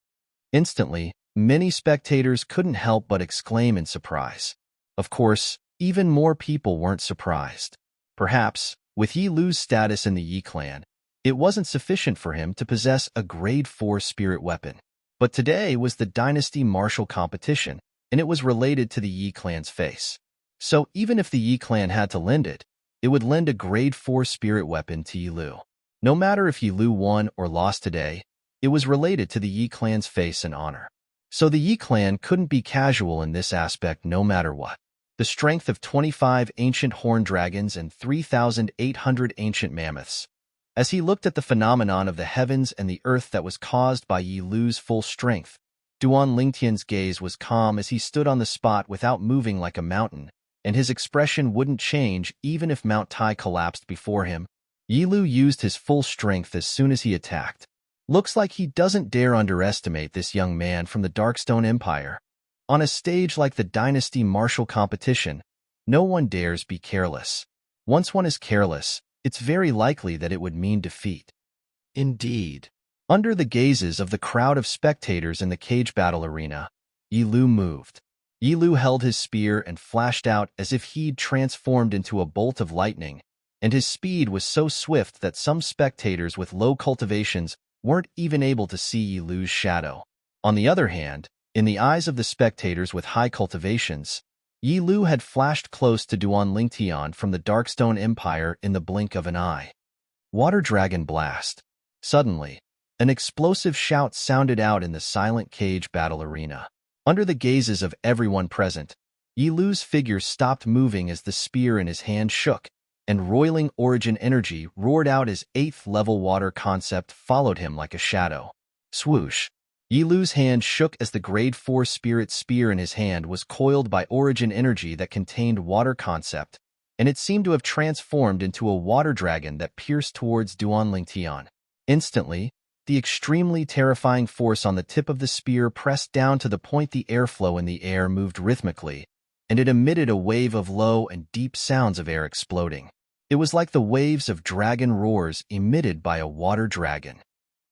Instantly, many spectators couldn't help but exclaim in surprise. Of course, even more people weren't surprised. Perhaps, with Yi Lu's status in the Yi clan, it wasn't sufficient for him to possess a Grade 4 spirit weapon. But today was the Dynasty Martial Competition, and it was related to the Yi clan's face. So even if the Yi clan had to lend it, it would lend a Grade 4 spirit weapon to Yi Lu. No matter if Yi Lu won or lost today, it was related to the Yi clan's face and honor. So the Yi clan couldn't be casual in this aspect no matter what. The strength of 25 ancient horned dragons and 3,800 ancient mammoths. As he looked at the phenomenon of the heavens and the earth that was caused by Yi Lu's full strength, Duan Lingtian's gaze was calm as he stood on the spot without moving like a mountain, and his expression wouldn't change even if Mount Tai collapsed before him. Yi Lu used his full strength as soon as he attacked. Looks like he doesn't dare underestimate this young man from the Darkstone Empire. On a stage like the Dynasty Martial Competition, no one dares be careless. Once one is careless, it's very likely that it would mean defeat. Indeed. Under the gazes of the crowd of spectators in the cage battle arena, Yi Lu moved. Yi Lu held his spear and flashed out as if he'd transformed into a bolt of lightning, and his speed was so swift that some spectators with low cultivations weren't even able to see Yi Lu's shadow. On the other hand, in the eyes of the spectators with high cultivations, Yi Lu had flashed close to Duan Lingtian from the Darkstone Empire in the blink of an eye. Water Dragon Blast. Suddenly, an explosive shout sounded out in the silent cage battle arena. Under the gazes of everyone present, Yi Lu's figure stopped moving as the spear in his hand shook, and roiling origin energy roared out as 8th-level water concept followed him like a shadow. Swoosh. Yi Lu's hand shook as the Grade 4 Spirit Spear in his hand was coiled by origin energy that contained water concept, and it seemed to have transformed into a water dragon that pierced towards Duan Lingtian. Instantly, the extremely terrifying force on the tip of the spear pressed down to the point the airflow in the air moved rhythmically, and it emitted a wave of low and deep sounds of air exploding. It was like the waves of dragon roars emitted by a water dragon.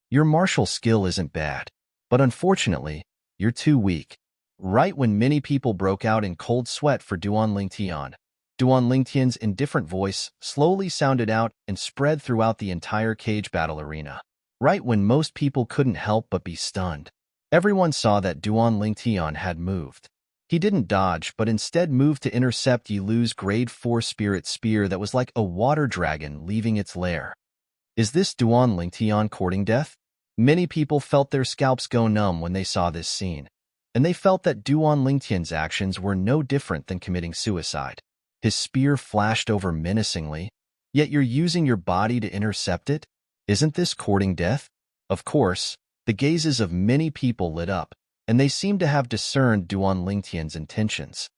Your martial skill isn't bad, but unfortunately, you're too weak. Right when many people broke out in cold sweat for Duan Lingtian, Duan Lingtian's indifferent voice slowly sounded out and spread throughout the entire cage battle arena. Right when most people couldn't help but be stunned, everyone saw that Duan Lingtian had moved. He didn't dodge, but instead moved to intercept Yi Lu's Grade 4 Spirit Spear that was like a water dragon leaving its lair. Is this Duan Lingtian courting death? Many people felt their scalps go numb when they saw this scene, and they felt that Duan Lingtian's actions were no different than committing suicide. His spear flashed over menacingly, yet you're using your body to intercept it? Isn't this courting death? Of course, the gazes of many people lit up, and they seemed to have discerned Duan Lingtian's intentions.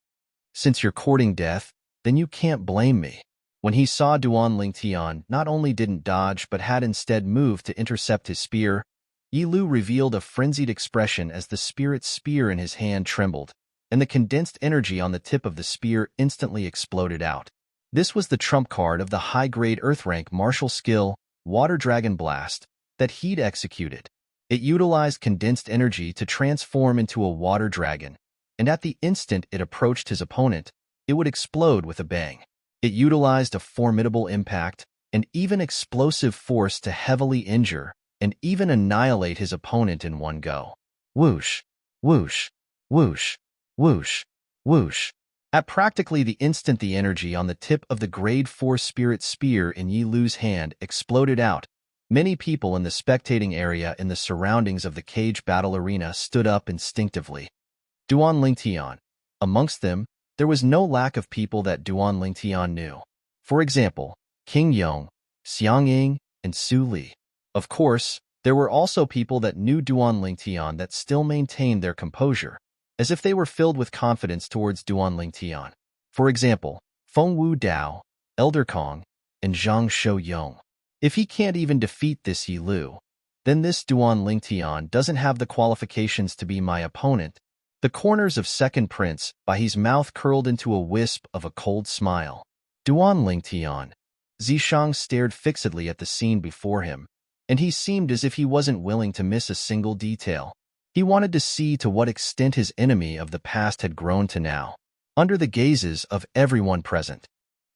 Since you're courting death, then you can't blame me. When he saw Duan Lingtian not only didn't dodge but had instead moved to intercept his spear, Yi Lu revealed a frenzied expression as the spirit spear in his hand trembled, and the condensed energy on the tip of the spear instantly exploded out. This was the trump card of the high-grade Earth-rank martial skill, Water Dragon Blast, that he'd executed. It utilized condensed energy to transform into a water dragon, and at the instant it approached his opponent, it would explode with a bang. It utilized a formidable impact and even explosive force to heavily injure and even annihilate his opponent in one go. Whoosh, whoosh, whoosh, whoosh, whoosh. At practically the instant the energy on the tip of the Grade 4 Spirit Spear in Yi Lu's hand exploded out, many people in the spectating area in the surroundings of the cage battle arena stood up instinctively. Duan Lingtian. Amongst them, there was no lack of people that Duan Lingtian knew. For example, King Yong, Xiang Ying, and Su Li. Of course, there were also people that knew Duan Lingtian that still maintained their composure, as if they were filled with confidence towards Duan Lingtian. For example, Feng Wu Dao, Elder Kong, and Zhang Shou Yong. If he can't even defeat this Yi Lu, then this Duan Lingtian doesn't have the qualifications to be my opponent. The corners of Second Prince, by his mouth curled into a wisp of a cold smile. Duan Lingtian. Zishang stared fixedly at the scene before him, and he seemed as if he wasn't willing to miss a single detail. He wanted to see to what extent his enemy of the past had grown to now, under the gazes of everyone present.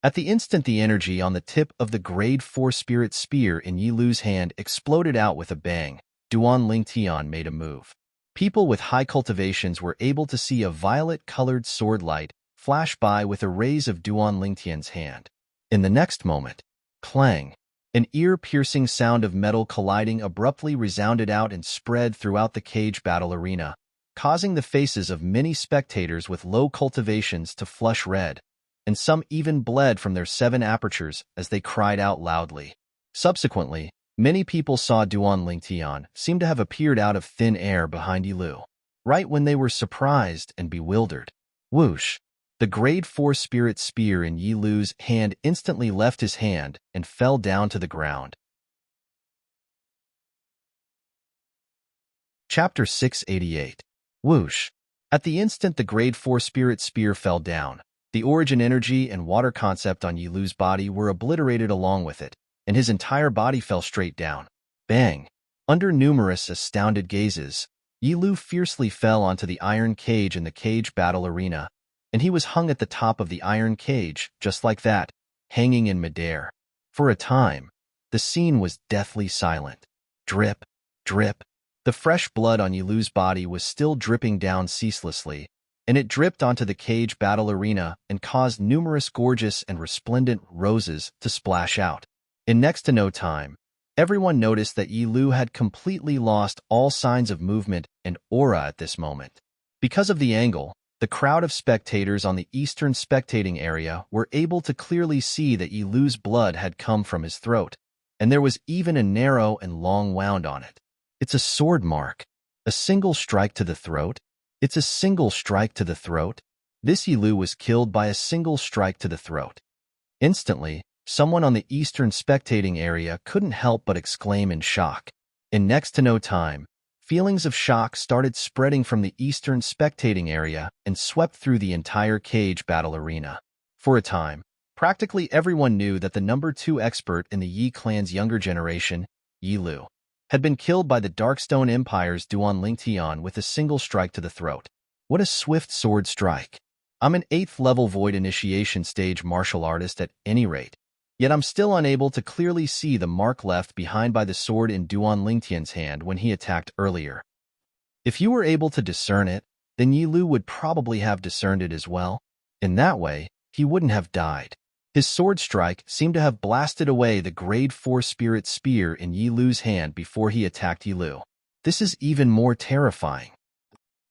At the instant the energy on the tip of the Grade 4 Spirit Spear in Yi Lu's hand exploded out with a bang, Duan Lingtian made a move. People with high cultivations were able to see a violet-colored sword light flash by with a raise of Duan Lingtian's hand. In the next moment, clang, an ear-piercing sound of metal colliding abruptly resounded out and spread throughout the cage battle arena, causing the faces of many spectators with low cultivations to flush red, and some even bled from their 7 apertures as they cried out loudly. Subsequently, many people saw Duan Lingtian seem to have appeared out of thin air behind Yi Lu, right when they were surprised and bewildered. Whoosh! The Grade 4 Spirit Spear in Yi Lu's hand instantly left his hand and fell down to the ground. Chapter 688. Whoosh! At the instant the Grade 4 Spirit Spear fell down, the origin energy and water concept on Yi Lu's body were obliterated along with it, and his entire body fell straight down. Bang! Under numerous astounded gazes, Yi Lu fiercely fell onto the iron cage in the cage battle arena, and he was hung at the top of the iron cage, just like that, hanging in midair. For a time, the scene was deathly silent. Drip, drip. The fresh blood on Yi Lu's body was still dripping down ceaselessly, and it dripped onto the cage battle arena and caused numerous gorgeous and resplendent roses to splash out. In next to no time, everyone noticed that Yi Lu had completely lost all signs of movement and aura at this moment. Because of the angle, the crowd of spectators on the eastern spectating area were able to clearly see that Yi Lu's blood had come from his throat, and there was even a narrow and long wound on it. It's a sword mark. A single strike to the throat? It's a single strike to the throat? This Yi Lu was killed by a single strike to the throat. Instantly, someone on the eastern spectating area couldn't help but exclaim in shock. In next to no time, feelings of shock started spreading from the eastern spectating area and swept through the entire cage battle arena. For a time, practically everyone knew that the number 2 expert in the Yi clan's younger generation, Yi Lu, had been killed by the Darkstone Empire's Duan Lingtian with a single strike to the throat. What a swift sword strike. I'm an 8th level Void Initiation stage martial artist at any rate, yet I'm still unable to clearly see the mark left behind by the sword in Duan Lingtian's hand when he attacked earlier. If you were able to discern it, then Yi Lu would probably have discerned it as well. In that way, he wouldn't have died. His sword strike seemed to have blasted away the Grade 4 Spirit Spear in Yi Lu's hand before he attacked Yi Lu. This is even more terrifying.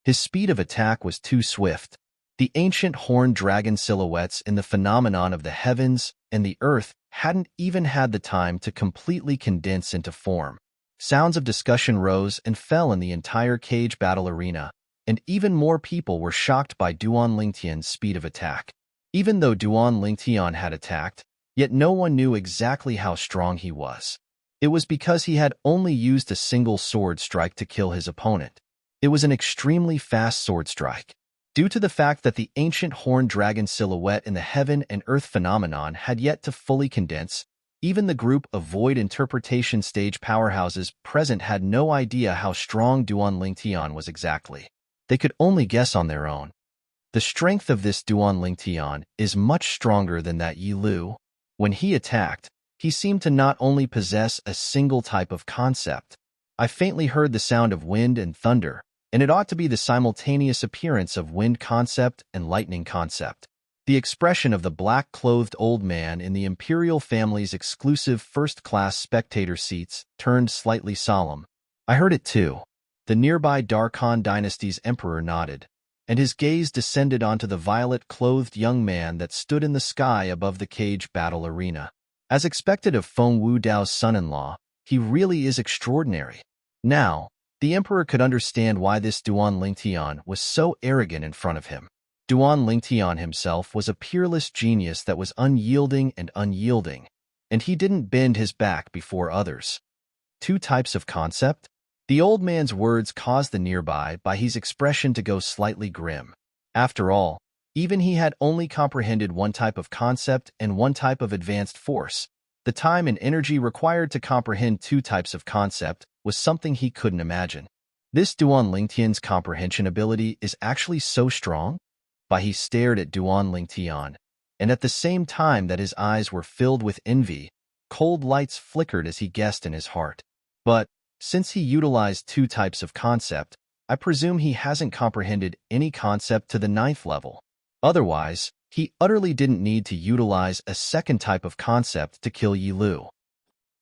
His speed of attack was too swift. The ancient horned dragon silhouettes in the phenomenon of the heavens and the earth hadn't even had the time to completely condense into form. Sounds of discussion rose and fell in the entire cage battle arena, and even more people were shocked by Duan Lingtian's speed of attack. Even though Duan Lingtian had attacked, yet no one knew exactly how strong he was. It was because he had only used a single sword strike to kill his opponent. It was an extremely fast sword strike. Due to the fact that the ancient horned dragon silhouette in the heaven and earth phenomenon had yet to fully condense, even the group of void interpretation stage powerhouses present had no idea how strong Duan Lingtian was exactly. They could only guess on their own. The strength of this Duan Lingtian is much stronger than that Yi Lu. When he attacked, he seemed to not only possess a single type of concept. I faintly heard the sound of wind and thunder, and it ought to be the simultaneous appearance of wind concept and lightning concept. The expression of the black-clothed old man in the imperial family's exclusive first-class spectator seats turned slightly solemn. I heard it too. The nearby Darkhan dynasty's emperor nodded, and his gaze descended onto the violet-clothed young man that stood in the sky above the cage battle arena. As expected of Feng Wudao's son-in-law, he really is extraordinary. Now, the emperor could understand why this Duan Lingtian was so arrogant in front of him. Duan Lingtian himself was a peerless genius that was unyielding, and he didn't bend his back before others. 2 types of concept? The old man's words caused the nearby by his expression to go slightly grim. After all, even he had only comprehended 1 type of concept and 1 type of advanced force. The time and energy required to comprehend 2 types of concept was something he couldn't imagine. This Duan Lingtian's comprehension ability is actually so strong? He stared at Duan Lingtian, and at the same time that his eyes were filled with envy, cold lights flickered as he guessed in his heart. But, since he utilized 2 types of concept, I presume he hasn't comprehended any concept to the 9th level. Otherwise, he utterly didn't need to utilize a 2nd type of concept to kill Yi Lu.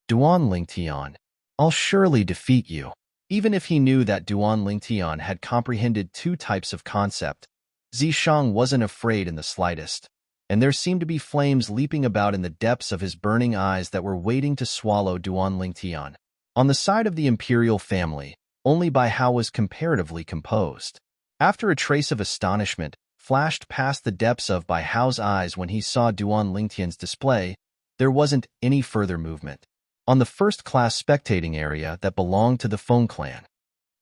Duan Lingtian, I'll surely defeat you. Even if he knew that Duan Lingtian had comprehended 2 types of concept, Zishang wasn't afraid in the slightest, and there seemed to be flames leaping about in the depths of his burning eyes that were waiting to swallow Duan Lingtian. On the side of the imperial family, only Bai Hao was comparatively composed. After a trace of astonishment flashed past the depths of Bai Hao's eyes when he saw Duan Lingtian's display, there wasn't any further movement. On the first-class spectating area that belonged to the Feng clan.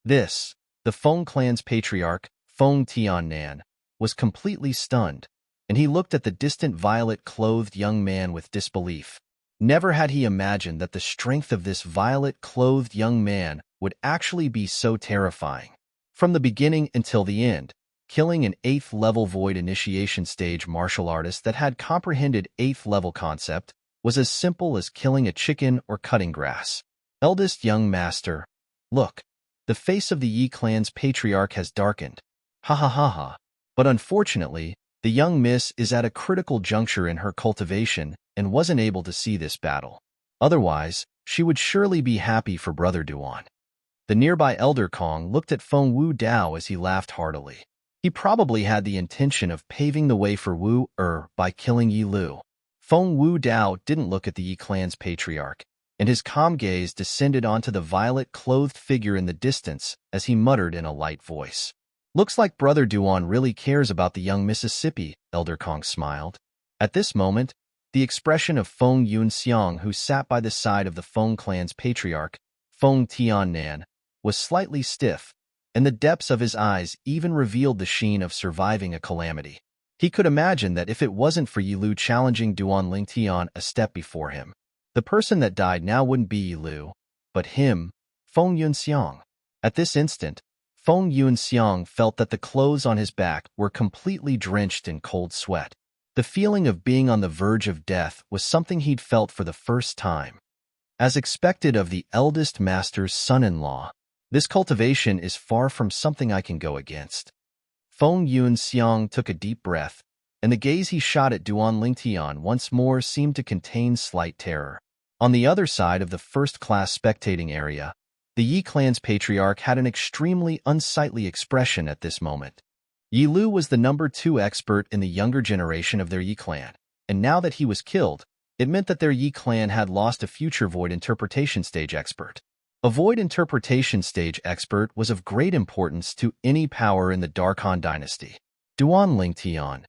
The Feng clan's patriarch, Feng Tiannan, was completely stunned, and he looked at the distant violet-clothed young man with disbelief. Never had he imagined that the strength of this violet-clothed young man would actually be so terrifying. From the beginning until the end, killing an 8th level Void Initiation stage martial artist that had comprehended 8th level concept was as simple as killing a chicken or cutting grass. Eldest young master, look, the face of the Yi clan's patriarch has darkened. Ha ha ha ha. But unfortunately, the young miss is at a critical juncture in her cultivation and wasn't able to see this battle. Otherwise, she would surely be happy for Brother Duan. The nearby Elder Kong looked at Feng Wu Dao as he laughed heartily. He probably had the intention of paving the way for Wu by killing Yi Lu. Feng Wu Dao didn't look at the Yi clan's patriarch, and his calm gaze descended onto the violet-clothed figure in the distance as he muttered in a light voice. "Looks like Brother Duan really cares about the young Mississippi," Elder Kong smiled. At this moment, the expression of Feng Yun Xiang, who sat by the side of the Feng clan's patriarch, Feng Tiannan, was slightly stiff, and the depths of his eyes even revealed the sheen of surviving a calamity. He could imagine that if it wasn't for Yi Lu challenging Duan Lingtian a step before him, the person that died now wouldn't be Yi Lu, but him, Feng Yun Xiang. At this instant, Feng Yun Xiang felt that the clothes on his back were completely drenched in cold sweat. The feeling of being on the verge of death was something he'd felt for the first time. As expected of the eldest master's son-in-law, this cultivation is far from something I can go against. Feng Yun Xiang took a deep breath, and the gaze he shot at Duan Lingtian once more seemed to contain slight terror. On the other side of the first-class spectating area, the Yi clan's patriarch had an extremely unsightly expression at this moment. Yi Lu was the number 2 expert in the younger generation of their Yi clan, and now that he was killed, it meant that their Yi clan had lost a future Void Interpretation Stage expert. A Void Interpretation Stage expert was of great importance to any power in the Darkhan dynasty. Duan Lingtian.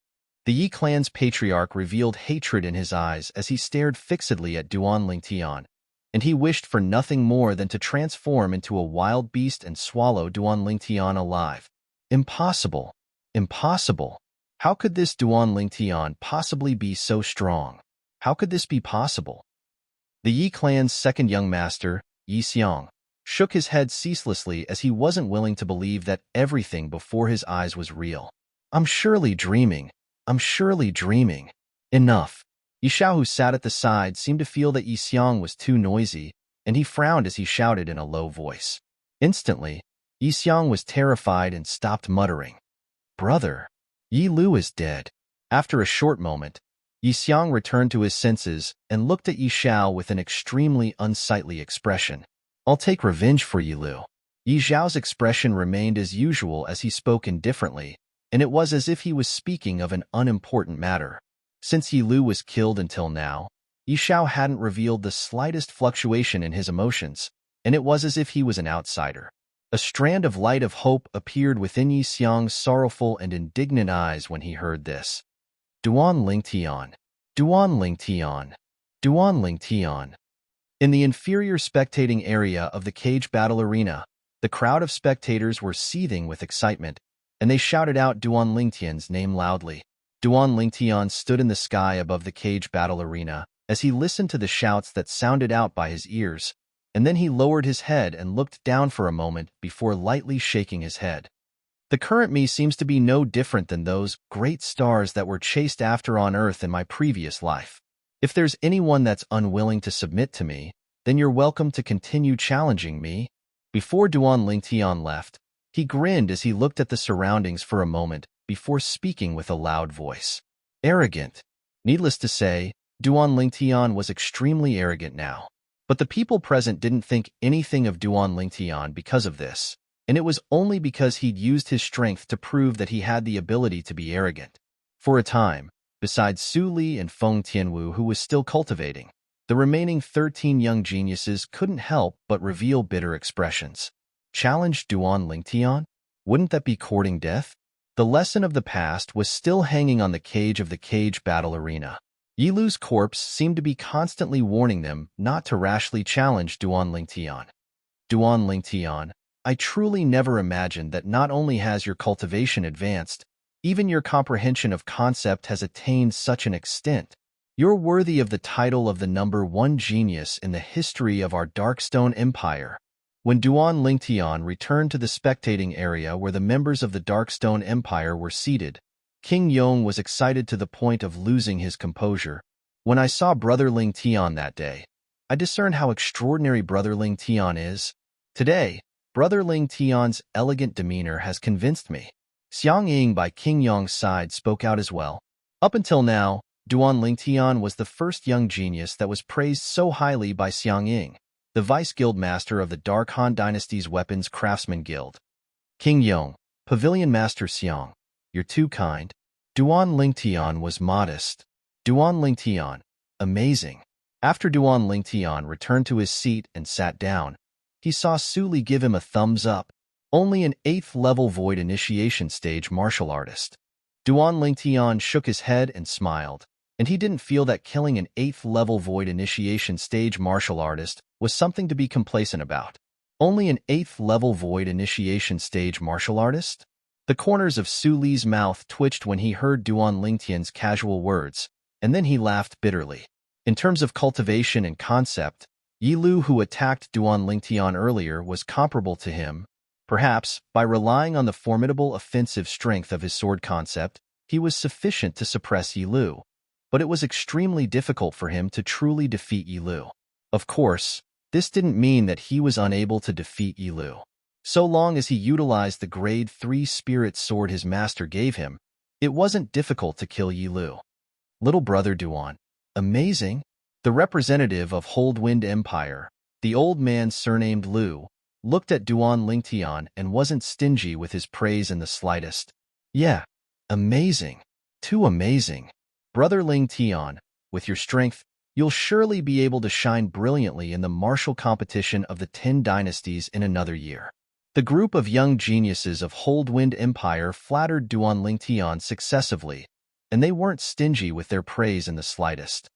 The Yi clan's patriarch revealed hatred in his eyes as he stared fixedly at Duan Lingtian, and he wished for nothing more than to transform into a wild beast and swallow Duan Lingtian alive. Impossible. Impossible. How could this Duan Lingtian possibly be so strong? How could this be possible? The Yi clan's second young master, Yi Xiang, shook his head ceaselessly as he wasn't willing to believe that everything before his eyes was real. I'm surely dreaming. I'm surely dreaming. Enough. Yi Xiao, who sat at the side, seemed to feel that Yi Xiang was too noisy, and he frowned as he shouted in a low voice. Instantly, Yi Xiang was terrified and stopped muttering. Brother, Yi Lu is dead. After a short moment, Yi Xiang returned to his senses and looked at Yi Xiao with an extremely unsightly expression. I'll take revenge for Yi Lu. Yi Xiao's expression remained as usual as he spoke indifferently, and it was as if he was speaking of an unimportant matter. Since Yi Lu was killed until now, Yi Xiao hadn't revealed the slightest fluctuation in his emotions, and it was as if he was an outsider. A strand of light of hope appeared within Yi Xiang's sorrowful and indignant eyes when he heard this. Duan Lingtian. Duan Lingtian. Duan Lingtian. In the inferior spectating area of the cage battle arena, the crowd of spectators were seething with excitement, and they shouted out Duan Lingtian's name loudly. Duan Lingtian stood in the sky above the cage battle arena as he listened to the shouts that sounded out by his ears, and then he lowered his head and looked down for a moment before lightly shaking his head. The current me seems to be no different than those great stars that were chased after on Earth in my previous life. If there's anyone that's unwilling to submit to me, then you're welcome to continue challenging me. Before Duan Lingtian left, he grinned as he looked at the surroundings for a moment before speaking with a loud voice. Arrogant. Needless to say, Duan Lingtian was extremely arrogant now. But the people present didn't think anything of Duan Lingtian because of this, and it was only because he'd used his strength to prove that he had the ability to be arrogant. For a time, besides Su Li and Feng Tianwu, who was still cultivating, the remaining 13 young geniuses couldn't help but reveal bitter expressions. Challenge Duan Lingtian? Wouldn't that be courting death? The lesson of the past was still hanging on the cage of the cage battle arena. Yi Lu's corpse seemed to be constantly warning them not to rashly challenge Duan Lingtian. Duan Lingtian, I truly never imagined that not only has your cultivation advanced, even your comprehension of concept has attained such an extent. You're worthy of the title of the number 1 genius in the history of our Darkstone Empire. When Duan Lingtian returned to the spectating area where the members of the Darkstone Empire were seated, King Yong was excited to the point of losing his composure. When I saw Brother Lingtian that day, I discerned how extraordinary Brother Lingtian is. Today, Brother Lingtian's elegant demeanor has convinced me. Xiang Ying by King Yong's side spoke out as well. Up until now, Duan Lingtian was the first young genius that was praised so highly by Xiang Ying, the vice guild master of the Dark Han Dynasty's Weapons Craftsman Guild. King Yong, Pavilion Master Xiang, you're too kind. Duan Lingtian was modest. Duan Lingtian, amazing. After Duan Lingtian returned to his seat and sat down, he saw Su Li give him a thumbs up. Only an 8th level Void Initiation Stage martial artist. Duan Lingtian shook his head and smiled, and he didn't feel that killing an 8th level Void Initiation Stage martial artist was something to be complacent about. Only an 8th level Void Initiation Stage martial artist? The corners of Su Li's mouth twitched when he heard Duan Lingtian's casual words, and then he laughed bitterly. In terms of cultivation and concept, Yi Lu, who attacked Duan Lingtian earlier, was comparable to him. Perhaps, by relying on the formidable offensive strength of his sword concept, he was sufficient to suppress Yi Lu, but it was extremely difficult for him to truly defeat Yi Lu. Of course, this didn't mean that he was unable to defeat Yi Lu. So long as he utilized the grade 3 spirit sword his master gave him, it wasn't difficult to kill Yi Lu. Little brother Duan. Amazing. The representative of Holdwind Empire, the old man surnamed Lu, looked at Duan Lingtian and wasn't stingy with his praise in the slightest. Yeah, amazing. Too amazing. Brother Lingtian, with your strength, you'll surely be able to shine brilliantly in the martial competition of the 10 dynasties in another year. The group of young geniuses of Holdwind Empire flattered Duan Lingtian successively, and they weren't stingy with their praise in the slightest.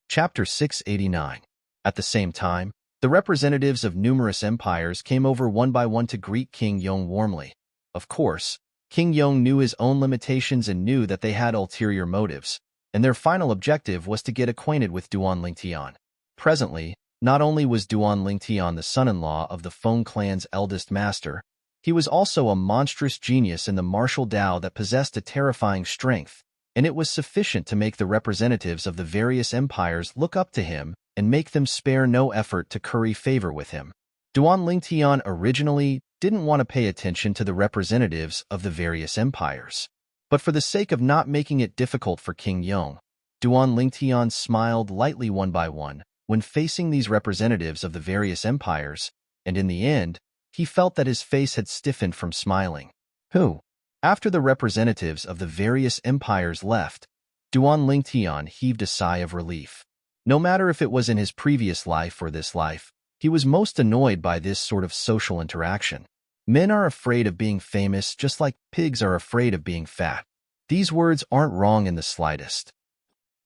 Chapter 689. At the same time, the representatives of numerous empires came over one by one to greet King Yong warmly. Of course, King Yong knew his own limitations and knew that they had ulterior motives, and their final objective was to get acquainted with Duan Lingtian. Presently, not only was Duan Lingtian the son-in-law of the Feng clan's eldest master, he was also a monstrous genius in the martial Tao that possessed a terrifying strength, and it was sufficient to make the representatives of the various empires look up to him and make them spare no effort to curry favor with him. Duan Lingtian originally didn't want to pay attention to the representatives of the various empires. But for the sake of not making it difficult for King Yong, Duan Lingtian smiled lightly one by one when facing these representatives of the various empires, and in the end, he felt that his face had stiffened from smiling. Who? After the representatives of the various empires left, Duan Lingtian heaved a sigh of relief. No matter if it was in his previous life or this life, he was most annoyed by this sort of social interaction. Men are afraid of being famous just like pigs are afraid of being fat. These words aren't wrong in the slightest.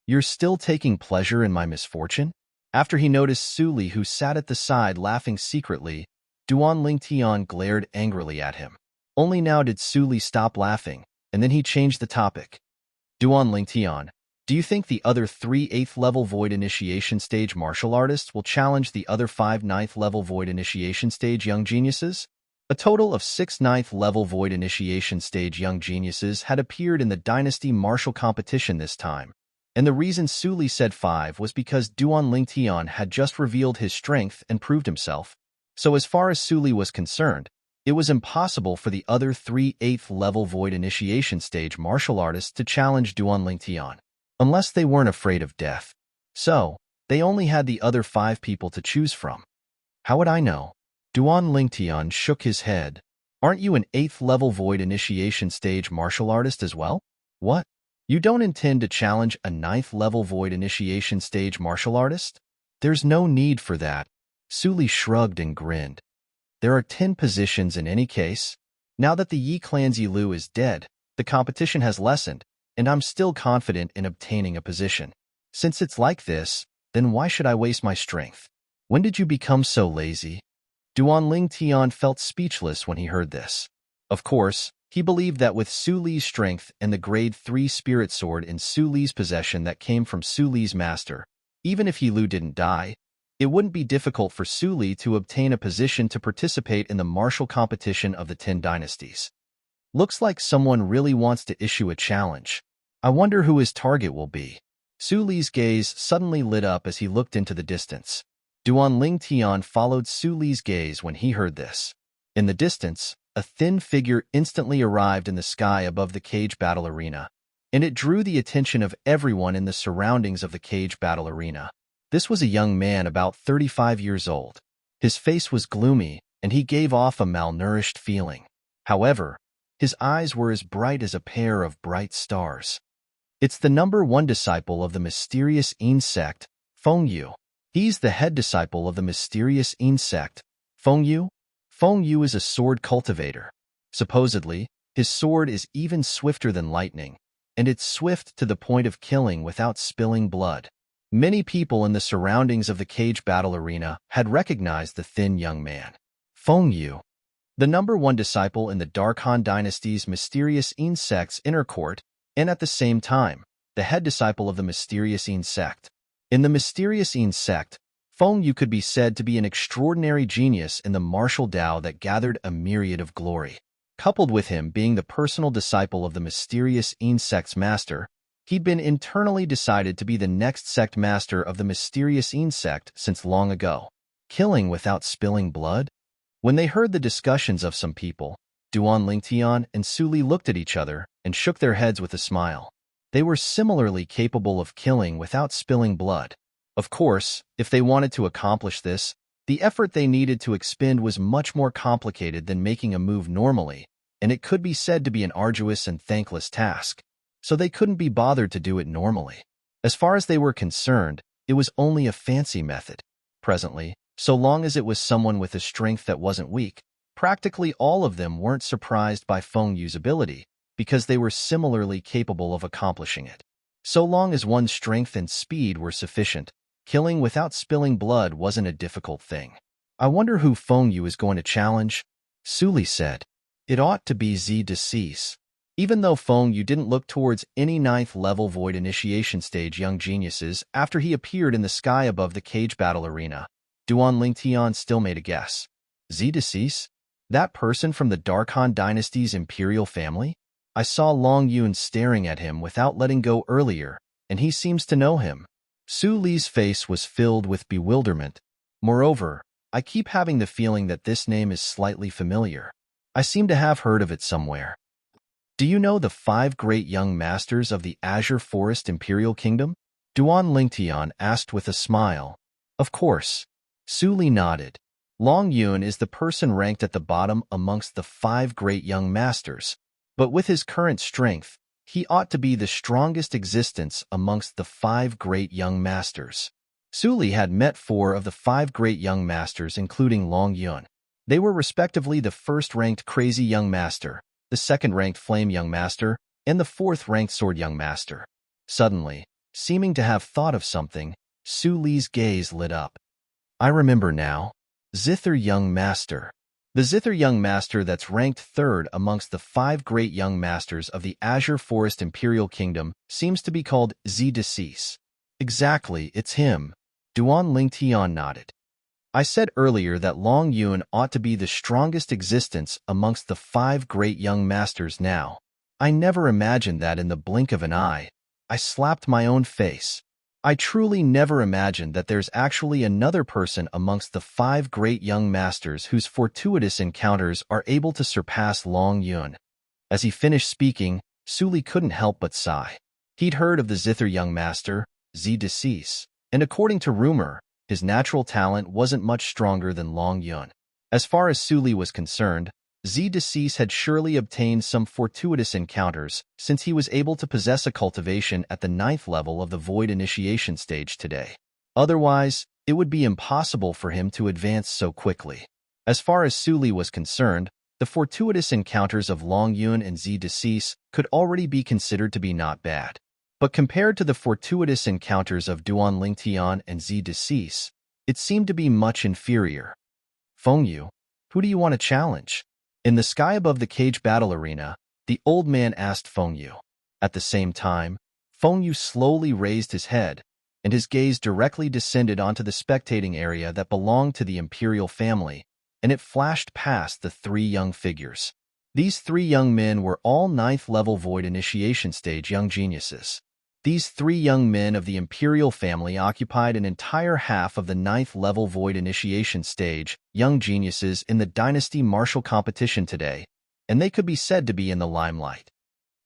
You're still taking pleasure in my misfortune? After he noticed Su Li, who sat at the side laughing secretly, Duan Lingtian glared angrily at him. Only now did Su Li stop laughing, and then he changed the topic. Duan Lingtian, do you think the other 3 8th level Void Initiation Stage martial artists will challenge the other 5 9th level Void Initiation Stage young geniuses? A total of 6 9th level Void Initiation Stage young geniuses had appeared in the Dynasty martial competition this time, and the reason Su Li said 5 was because Duan Lingtian had just revealed his strength and proved himself. So as far as Su Li was concerned, it was impossible for the other 3 8th level Void Initiation Stage martial artists to challenge Duan Lingtian, unless they weren't afraid of death. So, they only had the other 5 people to choose from. How would I know? Duan Lingtian shook his head. Aren't you an 8th level Void Initiation Stage martial artist as well? What? You don't intend to challenge a 9th level Void Initiation Stage martial artist? There's no need for that. Su Li shrugged and grinned. There are 10 positions in any case. Now that the Yi clan's Yi Lu is dead, the competition has lessened, and I'm still confident in obtaining a position. Since it's like this, then why should I waste my strength? When did you become so lazy? Duan Lingtian felt speechless when he heard this. Of course, he believed that with Su Li's strength and the grade 3 spirit sword in Su Li's possession that came from Su Li's master, even if Yi Lu didn't die, it wouldn't be difficult for Su Li to obtain a position to participate in the martial competition of the 10 dynasties. Looks like someone really wants to issue a challenge. I wonder who his target will be. Su Li's gaze suddenly lit up as he looked into the distance. Duan Ling Tian followed Su Li's gaze when he heard this. In the distance, a thin figure instantly arrived in the sky above the cage battle arena, and it drew the attention of everyone in the surroundings of the cage battle arena. This was a young man about 35 years old. His face was gloomy, and he gave off a malnourished feeling. However, his eyes were as bright as a pair of bright stars. It's the #1 disciple of the mysterious Yin sect, Feng Yu. He's the head disciple of the mysterious Yin sect, Feng Yu. Feng Yu is a sword cultivator. Supposedly, his sword is even swifter than lightning, and it's swift to the point of killing without spilling blood. Many people in the surroundings of the cage battle arena had recognized the thin young man. Feng Yu, the #1 disciple in the Dark Han dynasty's mysterious Yin sect's inner court, and at the same time, the head disciple of the mysterious Yin sect. In the mysterious Yin sect, Feng Yu could be said to be an extraordinary genius in the martial Tao that gathered a myriad of glory. Coupled with him being the personal disciple of the mysterious Yin sect's master, he'd been internally decided to be the next sect master of the mysterious Yin sect since long ago. Killing without spilling blood? When they heard the discussions of some people, Duan Lingtian and Su Li looked at each other and shook their heads with a smile. They were similarly capable of killing without spilling blood. Of course, if they wanted to accomplish this, the effort they needed to expend was much more complicated than making a move normally, and it could be said to be an arduous and thankless task. So they couldn't be bothered to do it normally. As far as they were concerned, it was only a fancy method. Presently, so long as it was someone with a strength that wasn't weak, practically all of them weren't surprised by Feng Yu's ability, because they were similarly capable of accomplishing it. So long as one's strength and speed were sufficient, killing without spilling blood wasn't a difficult thing. I wonder who Feng Yu is going to challenge? Su Li said. It ought to be Z Decease. Even though Feng Yu didn't look towards any 9th level void initiation stage young geniuses after he appeared in the sky above the cage battle arena, Duan Lingtian still made a guess. Z Decease? That person from the Dark Han dynasty's imperial family? I saw Long Yun staring at him without letting go earlier, and he seems to know him. Su Li's face was filled with bewilderment. Moreover, I keep having the feeling that this name is slightly familiar. I seem to have heard of it somewhere. Do you know the 5 great young masters of the Azure Forest Imperial Kingdom? Duan Lingtian asked with a smile. Of course. Su Li nodded. Long Yun is the person ranked at the bottom amongst the 5 great young masters, but with his current strength, he ought to be the strongest existence amongst the 5 great young masters. Su Li had met 4 of the 5 great young masters, including Long Yun. They were respectively the 1st-ranked Crazy Young Master, the 2nd-ranked Flame Young Master, and the 4th-ranked Sword Young Master. Suddenly, seeming to have thought of something, Su Li's gaze lit up. I remember now. Zither Young Master. The Zither Young Master that's ranked 3rd amongst the 5 great young masters of the Azure Forest Imperial Kingdom seems to be called Z Decease. Exactly, it's him. Duan Lingtian nodded. I said earlier that Long Yun ought to be the strongest existence amongst the 5 great young masters now. I never imagined that in the blink of an eye. I slapped my own face. I truly never imagined that there's actually another person amongst the 5 great young masters whose fortuitous encounters are able to surpass Long Yun. As he finished speaking, Su Li couldn't help but sigh. He'd heard of the Zither Young Master, Z Decease, and according to rumor, his natural talent wasn't much stronger than Long Yun. As far as Su Li was concerned, Z Decease had surely obtained some fortuitous encounters since he was able to possess a cultivation at the 9th level of the Void Initiation stage today. Otherwise, it would be impossible for him to advance so quickly. As far as Su Li was concerned, the fortuitous encounters of Long Yun and Z Decease could already be considered to be not bad. But compared to the fortuitous encounters of Duan Lingtian and Z Decease, it seemed to be much inferior. Feng Yu, who do you want to challenge? In the sky above the cage battle arena, the old man asked Feng Yu. At the same time, Feng Yu slowly raised his head, and his gaze directly descended onto the spectating area that belonged to the imperial family, and it flashed past the 3 young figures. These 3 young men were all 9th level Void Initiation stage young geniuses. These three young men of the imperial family occupied an entire half of the 9th-level void initiation stage, young geniuses in the dynasty martial competition today, and they could be said to be in the limelight.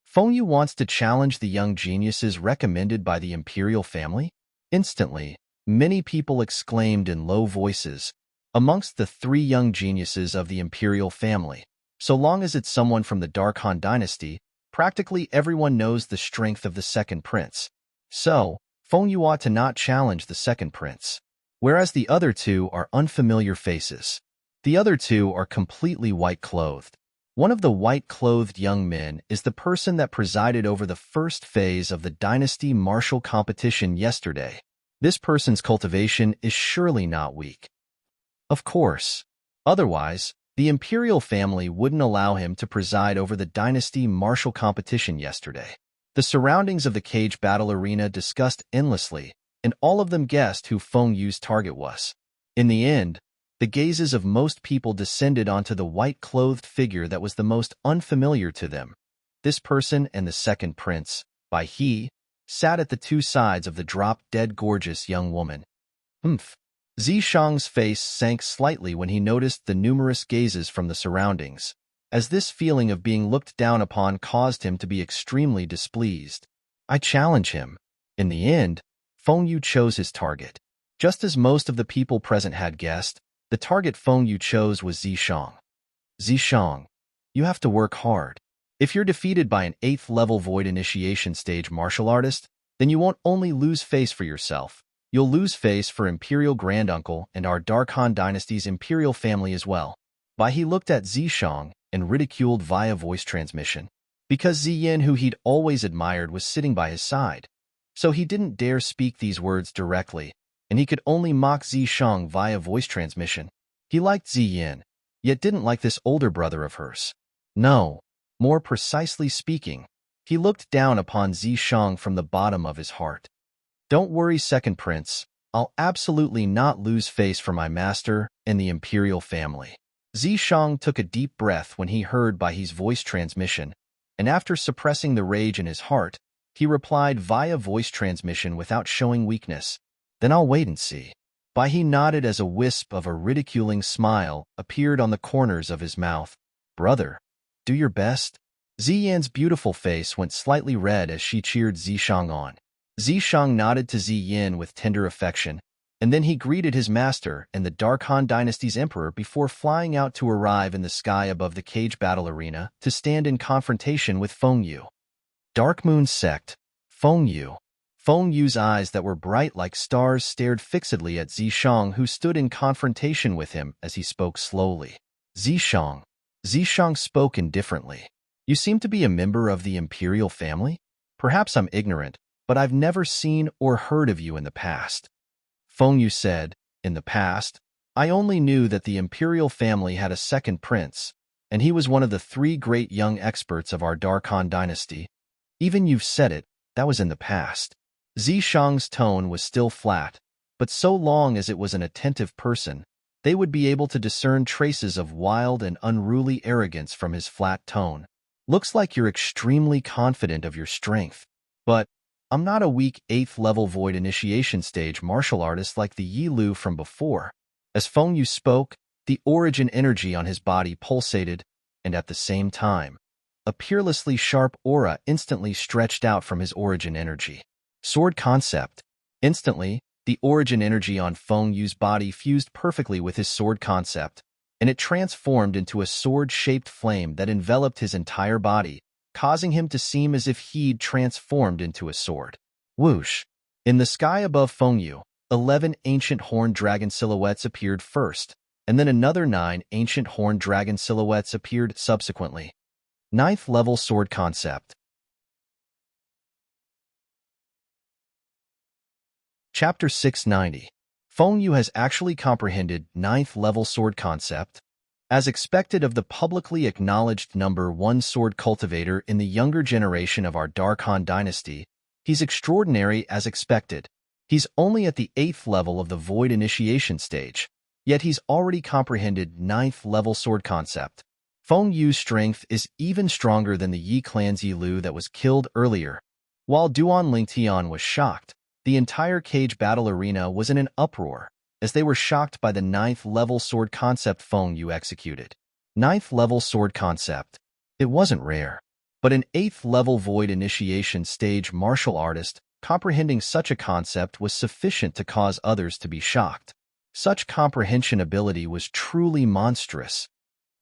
Feng Yu wants to challenge the young geniuses recommended by the imperial family? Instantly, many people exclaimed in low voices, amongst the three young geniuses of the imperial family. So long as it's someone from the Dark Han dynasty, practically everyone knows the strength of the second prince. So, Feng Yu ought to not challenge the second prince. Whereas the other two are unfamiliar faces. The other two are completely white-clothed. One of the white-clothed young men is the person that presided over the first phase of the dynasty martial competition yesterday. This person's cultivation is surely not weak. Of course. Otherwise, the imperial family wouldn't allow him to preside over the dynasty martial competition yesterday. The surroundings of the cage battle arena discussed endlessly, and all of them guessed who Feng Yu's target was. In the end, the gazes of most people descended onto the white-clothed figure that was the most unfamiliar to them. This person and the second prince, by he, sat at the two sides of the drop-dead gorgeous young woman. Zishang's face sank slightly when he noticed the numerous gazes from the surroundings, as this feeling of being looked down upon caused him to be extremely displeased. I challenge him. In the end, Feng Yu chose his target. Just as most of the people present had guessed, the target Feng Yu chose was Zishang. Zishang, you have to work hard. If you're defeated by an 8th-level void initiation stage martial artist, then you won't only lose face for yourself, you'll lose face for Imperial Granduncle and our Dark Han Dynasty's Imperial family as well. He looked at Zishang and ridiculed via voice transmission. Because Ziyin, who he'd always admired, was sitting by his side. So he didn't dare speak these words directly, and he could only mock Zishang via voice transmission. He liked Ziyin, yet didn't like this older brother of hers. No, more precisely speaking, he looked down upon Zishang from the bottom of his heart. Don't worry, second prince, I'll absolutely not lose face for my master and the imperial family. Zishang took a deep breath when he heard Baihe's voice transmission, and after suppressing the rage in his heart, he replied via voice transmission without showing weakness. Then I'll wait and see. Baihe nodded as a wisp of a ridiculing smile appeared on the corners of his mouth. Brother, do your best. Ziyan's beautiful face went slightly red as she cheered Zishang on. Zishang nodded to Ziyin with tender affection, and then he greeted his master and the Dark Han Dynasty's emperor before flying out to arrive in the sky above the cage battle arena to stand in confrontation with Feng Yu. Dark Moon sect, Feng Yu. Feng Yu's eyes that were bright like stars stared fixedly at Zishang, who stood in confrontation with him as he spoke slowly. Zishang. Zishang spoke indifferently. You seem to be a member of the imperial family? Perhaps I'm ignorant, but I've never seen or heard of you in the past. Feng Yu said, in the past, I only knew that the imperial family had a second prince, and he was one of the three great young experts of our Dark Han dynasty. Even you've said it, that was in the past. Zishang's tone was still flat, but so long as it was an attentive person, they would be able to discern traces of wild and unruly arrogance from his flat tone. Looks like you're extremely confident of your strength. But I'm not a weak 8th-level void initiation stage martial artist like the Yi Lu from before. As Feng Yu spoke, the origin energy on his body pulsated, and at the same time, a peerlessly sharp aura instantly stretched out from his origin energy. Sword concept. Instantly, the origin energy on Feng Yu's body fused perfectly with his sword concept, and it transformed into a sword-shaped flame that enveloped his entire body, causing him to seem as if he'd transformed into a sword. Whoosh! In the sky above Feng Yu, 11 ancient horned dragon silhouettes appeared first, and then another 9 ancient horned dragon silhouettes appeared subsequently. 9th level sword concept. Chapter 690. Feng Yu has actually comprehended 9th level sword concept. As expected of the publicly acknowledged number 1 sword cultivator in the younger generation of our Dark Han dynasty, he's extraordinary as expected. He's only at the 8th level of the void initiation stage, yet he's already comprehended 9th level sword concept. Feng Yu's strength is even stronger than the Yi clan's Yi Lu that was killed earlier. While Duan Lingtian was shocked, the entire cage battle arena was in an uproar, as they were shocked by the 9th-level sword concept Feng Yu executed. 9th-level sword concept. It wasn't rare, but an 8th-level void initiation stage martial artist comprehending such a concept was sufficient to cause others to be shocked. Such comprehension ability was truly monstrous.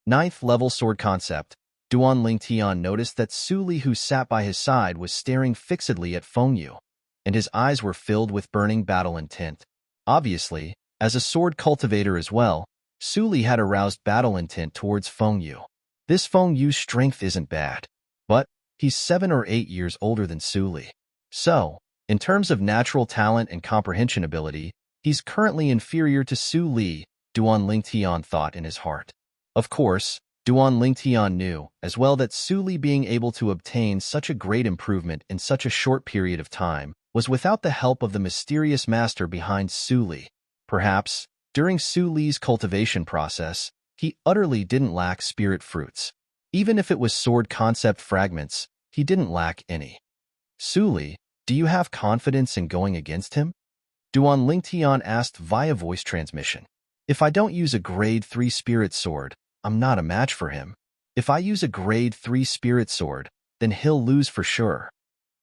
9th-level sword concept. Duan Lingtian noticed that Su Li, who sat by his side, was staring fixedly at Feng Yu, and his eyes were filled with burning battle intent. Obviously, as a sword cultivator as well, Su Li had aroused battle intent towards Feng Yu. This Feng Yu's strength isn't bad, but he's 7 or 8 years older than Su Li. So, in terms of natural talent and comprehension ability, he's currently inferior to Su Li, Duan Lingtian thought in his heart. Of course, Duan Lingtian knew as well that Su Li being able to obtain such a great improvement in such a short period of time was without the help of the mysterious master behind Su Li. Perhaps, during Su Li's cultivation process, he utterly didn't lack spirit fruits. Even if it was sword concept fragments, he didn't lack any. Su Li, do you have confidence in going against him? Duan Lingtian asked via voice transmission. If I don't use a grade 3 spirit sword, I'm not a match for him. If I use a grade 3 spirit sword, then he'll lose for sure.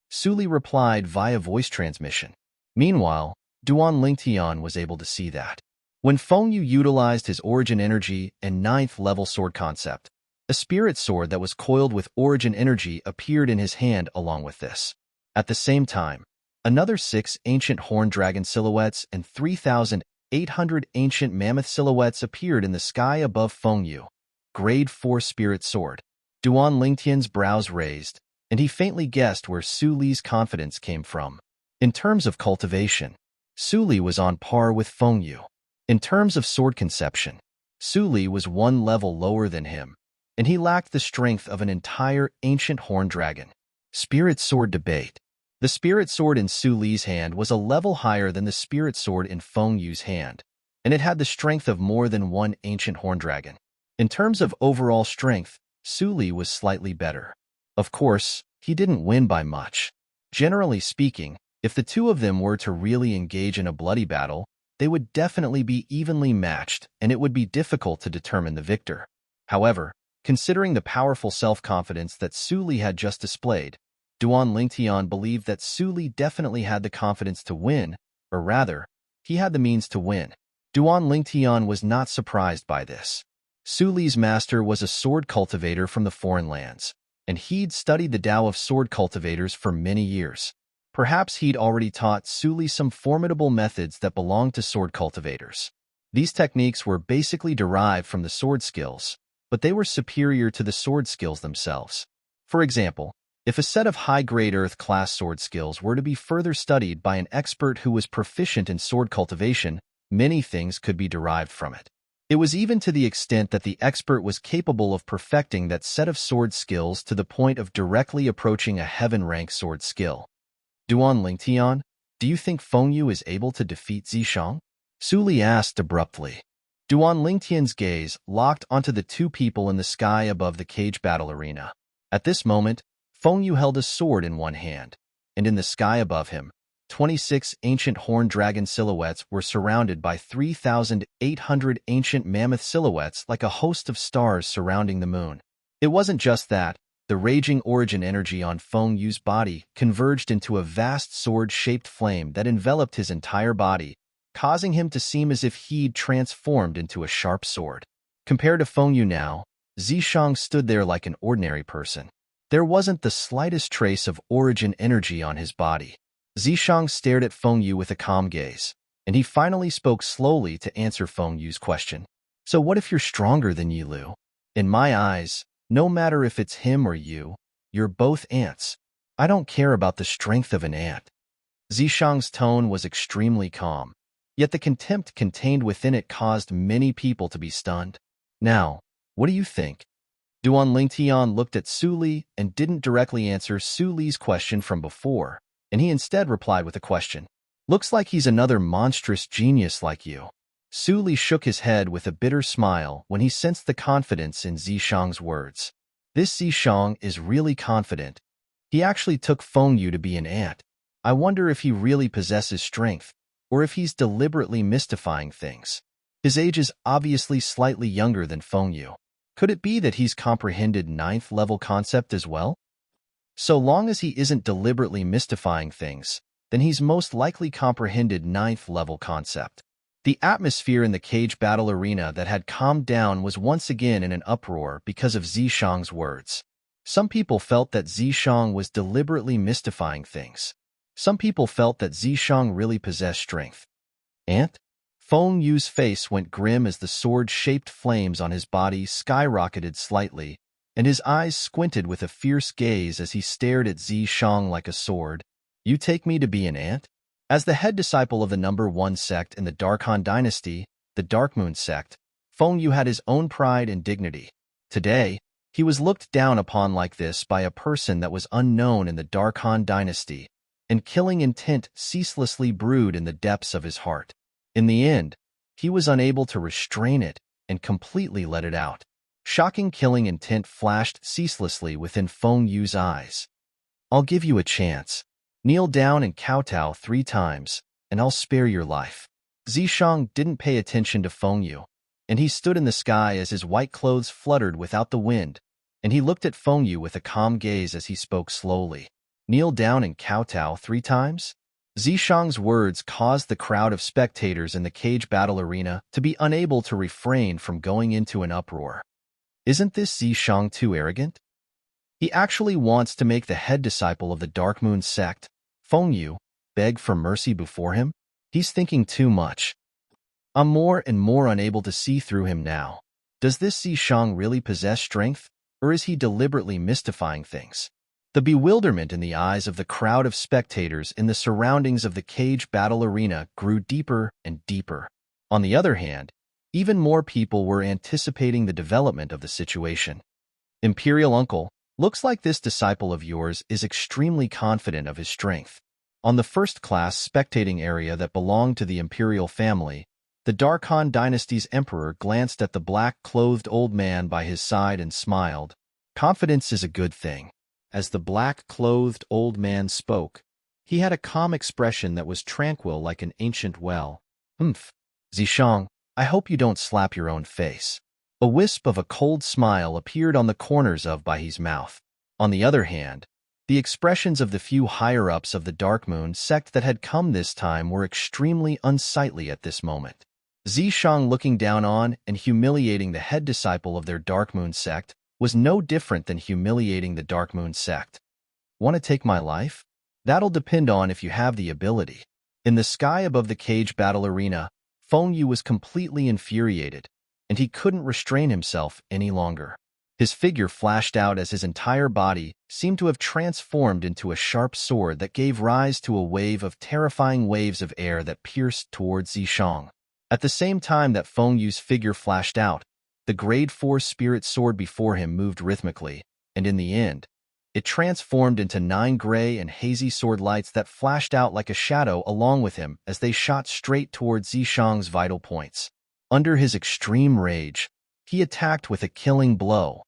Su Li replied via voice transmission. Meanwhile, Duan Lingtian was able to see that. When Feng Yu utilized his origin energy and 9th-level sword concept, a spirit sword that was coiled with origin energy appeared in his hand along with this. At the same time, another 6 ancient horned dragon silhouettes and 3,800 ancient mammoth silhouettes appeared in the sky above Feng Yu. Grade 4 spirit sword. Duan Lingtian's brows raised, and he faintly guessed where Su Li's confidence came from. In terms of cultivation, Su Li was on par with Feng Yu. In terms of sword conception, Su Li was 1 level lower than him, and he lacked the strength of an entire ancient horned dragon. Spirit sword debate. The spirit sword in Su Li's hand was a level higher than the spirit sword in Feng Yu's hand, and it had the strength of more than 1 ancient horned dragon. In terms of overall strength, Su Li was slightly better. Of course, he didn't win by much. Generally speaking, if the two of them were to really engage in a bloody battle, they would definitely be evenly matched, and it would be difficult to determine the victor. However, considering the powerful self-confidence that Su Li had just displayed, Duan Lingtian believed that Su Li definitely had the confidence to win, or rather, he had the means to win. Duan Lingtian was not surprised by this. Su Li's master was a sword cultivator from the foreign lands, and he'd studied the Tao of sword cultivators for many years. Perhaps he'd already taught Su Li some formidable methods that belonged to sword cultivators. These techniques were basically derived from the sword skills, but they were superior to the sword skills themselves. For example, if a set of high-grade Earth-class sword skills were to be further studied by an expert who was proficient in sword cultivation, many things could be derived from it. It was even to the extent that the expert was capable of perfecting that set of sword skills to the point of directly approaching a heaven-rank sword skill. Duan Lingtian, do you think Feng Yu is able to defeat Zishang? Su Li asked abruptly. Duan Lingtian's gaze locked onto the two people in the sky above the cage battle arena. At this moment, Feng Yu held a sword in one hand, and in the sky above him, 26 ancient horned dragon silhouettes were surrounded by 3,800 ancient mammoth silhouettes like a host of stars surrounding the moon. It wasn't just that. The raging origin energy on Feng Yu's body converged into a vast sword-shaped flame that enveloped his entire body, causing him to seem as if he'd transformed into a sharp sword. Compared to Feng Yu now, Zishang stood there like an ordinary person. There wasn't the slightest trace of origin energy on his body. Zishang stared at Feng Yu with a calm gaze, and he finally spoke slowly to answer Feng Yu's question. So what if you're stronger than Yi Lu? In my eyes, no matter if it's him or you, you're both ants. I don't care about the strength of an ant. Zishang's tone was extremely calm, yet the contempt contained within it caused many people to be stunned. Now, what do you think? Duan Lingtian looked at Su Li and didn't directly answer Su Li's question from before, and he instead replied with a question. Looks like he's another monstrous genius like you. Su Li shook his head with a bitter smile when he sensed the confidence in Zishang's words. This Zishang is really confident. He actually took Feng Yu to be an ant. I wonder if he really possesses strength, or if he's deliberately mystifying things. His age is obviously slightly younger than Feng Yu. Could it be that he's comprehended 9th level concept as well? So long as he isn't deliberately mystifying things, then he's most likely comprehended 9th level concept. The atmosphere in the cage battle arena that had calmed down was once again in an uproar because of Zishang's words. Some people felt that Zishang was deliberately mystifying things. Some people felt that Zishang really possessed strength. Ant? Feng Yu's face went grim as the sword-shaped flames on his body skyrocketed slightly, and his eyes squinted with a fierce gaze as he stared at Zishang like a sword. You take me to be an ant? As the head disciple of the number 1 sect in the Dark Han dynasty, the Dark Moon sect, Feng Yu had his own pride and dignity. Today, he was looked down upon like this by a person that was unknown in the Dark Han dynasty, and killing intent ceaselessly brewed in the depths of his heart. In the end, he was unable to restrain it and completely let it out. Shocking killing intent flashed ceaselessly within Feng Yu's eyes. I'll give you a chance. Kneel down and kowtow 3 times, and I'll spare your life. Zishang didn't pay attention to Feng Yu, and he stood in the sky as his white clothes fluttered without the wind, and he looked at Feng Yu with a calm gaze as he spoke slowly. Kneel down and kowtow 3 times? Zishang's words caused the crowd of spectators in the cage battle arena to be unable to refrain from going into an uproar. Isn't this Zishang too arrogant? He actually wants to make the head disciple of the Dark Moon sect, Feng Yu, beg for mercy before him? He's thinking too much. I'm more and more unable to see through him now. Does this Zishang really possess strength, or is he deliberately mystifying things? The bewilderment in the eyes of the crowd of spectators in the surroundings of the cage battle arena grew deeper and deeper. On the other hand, even more people were anticipating the development of the situation. Imperial Uncle, looks like this disciple of yours is extremely confident of his strength. On the first-class spectating area that belonged to the Imperial family, the Dark Han dynasty's emperor glanced at the black-clothed old man by his side and smiled. Confidence is a good thing. As the black-clothed old man spoke, he had a calm expression that was tranquil like an ancient well. Zishang, I hope you don't slap your own face. A wisp of a cold smile appeared on the corners of Baihe's mouth. On the other hand, the expressions of the few higher-ups of the Dark Moon sect that had come this time were extremely unsightly at this moment. Zishang looking down on and humiliating the head disciple of their Dark Moon sect was no different than humiliating the Dark Moon sect. Want to take my life? That'll depend on if you have the ability. In the sky above the cage battle arena, Feng Yu was completely infuriated, and he couldn't restrain himself any longer. His figure flashed out as his entire body seemed to have transformed into a sharp sword that gave rise to a wave of terrifying waves of air that pierced towards Zishang. At the same time that Feng Yu's figure flashed out, the grade 4 spirit sword before him moved rhythmically, and in the end, it transformed into 9 gray and hazy sword lights that flashed out like a shadow along with him as they shot straight towards Zishang's vital points. Under his extreme rage, he attacked with a killing blow.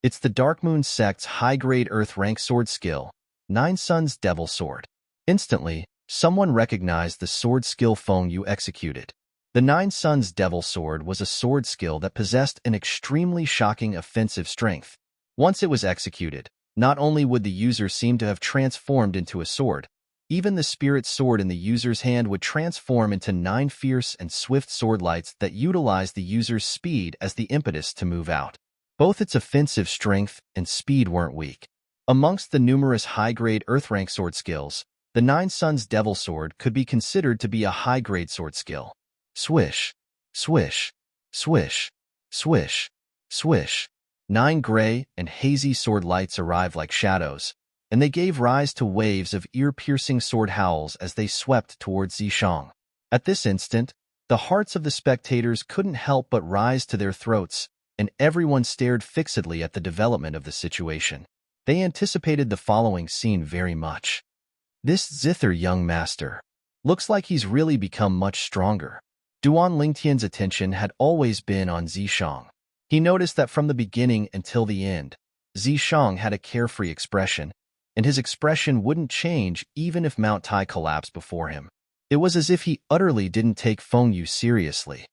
It's the Dark Moon sect's high-grade Earth rank sword skill, 9 Suns Devil Sword. Instantly, someone recognized the sword skill Feng Yu executed. The 9 Suns Devil Sword was a sword skill that possessed an extremely shocking offensive strength. Once it was executed, not only would the user seem to have transformed into a sword, even the spirit sword in the user's hand would transform into 9 fierce and swift sword lights that utilized the user's speed as the impetus to move out. Both its offensive strength and speed weren't weak. Amongst the numerous high-grade Earth-rank sword skills, the 9 Suns Devil Sword could be considered to be a high-grade sword skill. Swish, swish, swish, swish, swish. 9 gray and hazy sword lights arrived like shadows, and they gave rise to waves of ear-piercing sword howls as they swept towards Zishang. At this instant, the hearts of the spectators couldn't help but rise to their throats, and everyone stared fixedly at the development of the situation. They anticipated the following scene very much. This zither young master. Looks like he's really become much stronger. Duan Lingtian's attention had always been on Zishang. He noticed that from the beginning until the end, Zishang had a carefree expression, and his expression wouldn't change even if Mount Tai collapsed before him. It was as if he utterly didn't take Feng Yu seriously.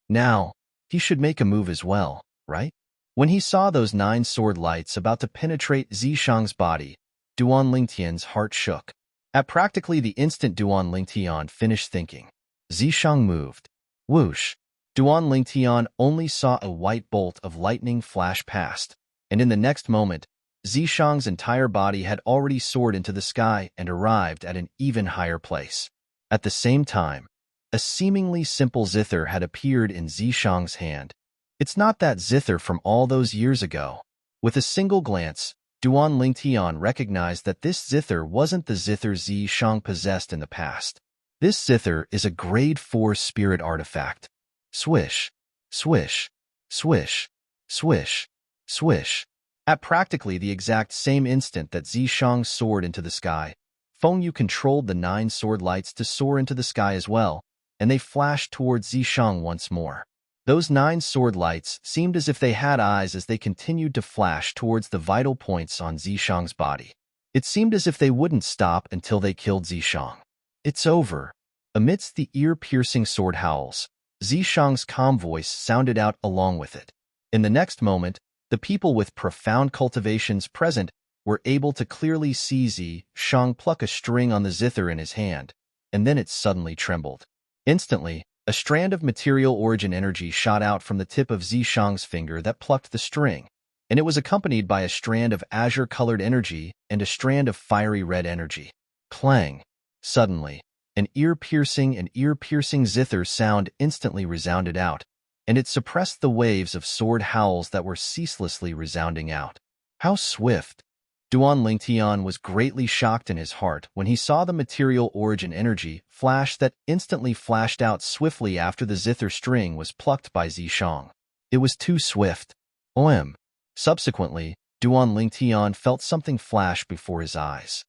Now, he should make a move as well, right? When he saw those 9 sword lights about to penetrate Zishang's body, Duan Lingtian's heart shook. At practically the instant Duan Lingtian finished thinking, Zishang moved. Whoosh! Duan Lingtian only saw a white bolt of lightning flash past, and in the next moment, Zishang's entire body had already soared into the sky and arrived at an even higher place. At the same time, a seemingly simple zither had appeared in Zishang's hand. It's not that zither from all those years ago. With a single glance, Duan Lingtian recognized that this zither wasn't the zither Zishang possessed in the past. This zither is a grade 4 spirit artifact. Swish, swish, swish, swish, swish. At practically the exact same instant that Zishang soared into the sky, Feng Yu controlled the 9 sword lights to soar into the sky as well, and they flashed towards Zishang once more. Those 9 sword lights seemed as if they had eyes as they continued to flash towards the vital points on Zishang's body. It seemed as if they wouldn't stop until they killed Zishang. It's over. Amidst the ear-piercing sword howls, Zishang's calm voice sounded out along with it. In the next moment, the people with profound cultivations present were able to clearly see Zishang pluck a string on the zither in his hand, and then it suddenly trembled. Instantly, a strand of material origin energy shot out from the tip of Zishang's finger that plucked the string, and it was accompanied by a strand of azure-colored energy and a strand of fiery red energy. Clang! Suddenly, an ear-piercing zither sound instantly resounded out, and it suppressed the waves of sword howls that were ceaselessly resounding out. How swift! Duan Lingtian was greatly shocked in his heart when he saw the material origin energy flash that instantly flashed out swiftly after the zither string was plucked by Zishang. It was too swift. OM. Subsequently, Duan Lingtian felt something flash before his eyes.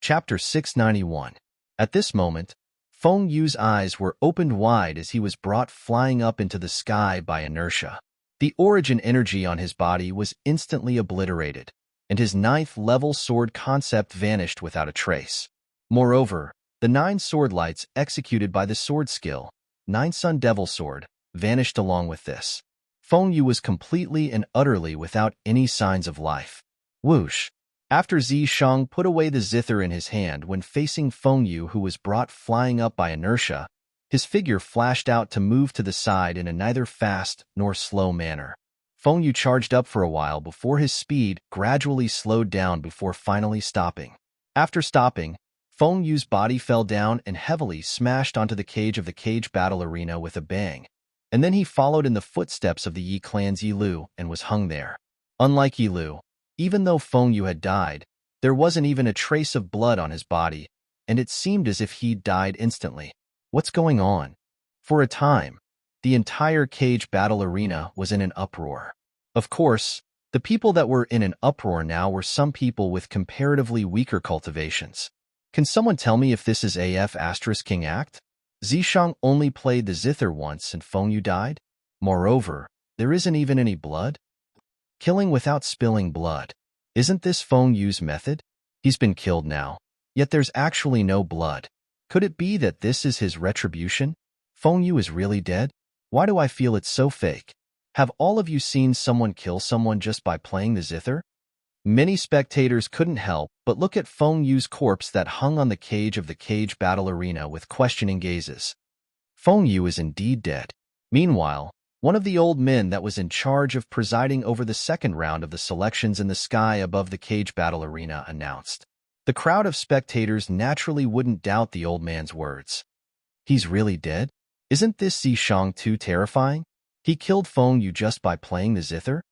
Chapter 691. At this moment, Feng Yu's eyes were opened wide as he was brought flying up into the sky by inertia. The origin energy on his body was instantly obliterated, and his 9th-level sword concept vanished without a trace. Moreover, the 9 sword lights executed by the sword skill, 9 Sun Devil Sword, vanished along with this. Feng Yu was completely and utterly without any signs of life. Whoosh! After Zishang put away the zither in his hand when facing Feng Yu, who was brought flying up by inertia, his figure flashed out to move to the side in a neither fast nor slow manner. Feng Yu charged up for a while before his speed gradually slowed down before finally stopping. After stopping, Feng Yu's body fell down and heavily smashed onto the cage of the cage battle arena with a bang, and then he followed in the footsteps of the Yi clan's Yi Lu and was hung there. Unlike Yi Lu, even though Feng Yu had died, there wasn't even a trace of blood on his body, and it seemed as if he'd died instantly. What's going on? For a time, the entire cage battle arena was in an uproar. Of course, the people that were in an uproar now were some people with comparatively weaker cultivations. Can someone tell me if this is AF*King Act? Zishang only played the zither once and Feng Yu died? Moreover, there isn't even any blood? Killing without spilling blood. Isn't this Feng Yu's method? He's been killed now, yet there's actually no blood. Could it be that this is his retribution? Feng Yu is really dead? Why do I feel it's so fake? Have all of you seen someone kill someone just by playing the zither? Many spectators couldn't help but look at Feng Yu's corpse that hung on the cage of the cage battle arena with questioning gazes. Feng Yu is indeed dead. Meanwhile, one of the old men that was in charge of presiding over the second round of the selections in the sky above the cage battle arena announced. The crowd of spectators naturally wouldn't doubt the old man's words. He's really dead? Isn't this Zishang too terrifying? He killed Feng Yu just by playing the zither?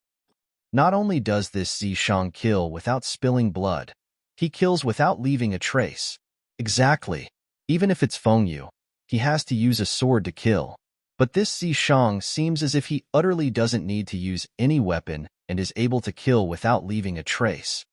Not only does this Zishang kill without spilling blood, he kills without leaving a trace. Exactly. Even if it's Feng Yu, he has to use a sword to kill. But this Zishang seems as if he utterly doesn't need to use any weapon and is able to kill without leaving a trace.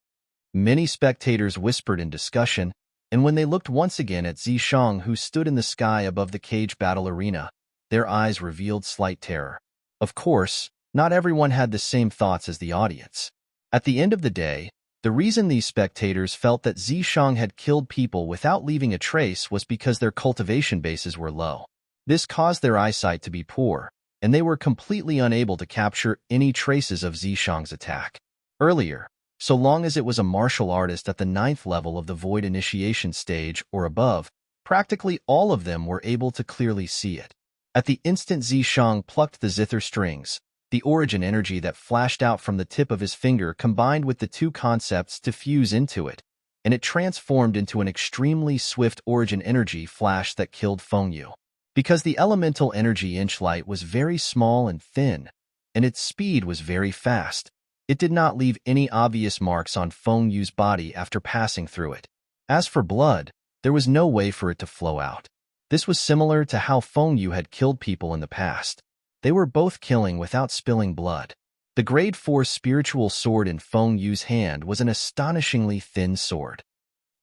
Many spectators whispered in discussion, and when they looked once again at Zishang, who stood in the sky above the cage battle arena, their eyes revealed slight terror. Of course, Not everyone had the same thoughts as the audience. At the end of the day, the reason these spectators felt that Zishang had killed people without leaving a trace was because their cultivation bases were low. This caused their eyesight to be poor, and they were completely unable to capture any traces of Zishang's attack. Earlier, so long as it was a martial artist at the 9th level of the Void Initiation stage or above, practically all of them were able to clearly see it. At the instant Zishang plucked the zither strings, the origin energy that flashed out from the tip of his finger combined with the two concepts to fuse into it, and it transformed into an extremely swift origin energy flash that killed Fengyu. Because the elemental energy inch-light was very small and thin, and its speed was very fast, it did not leave any obvious marks on Fengyu's body after passing through it. As for blood, there was no way for it to flow out. This was similar to how Fengyu had killed people in the past. They were both killing without spilling blood. The Grade 4 spiritual sword in Fengyu's hand was an astonishingly thin sword.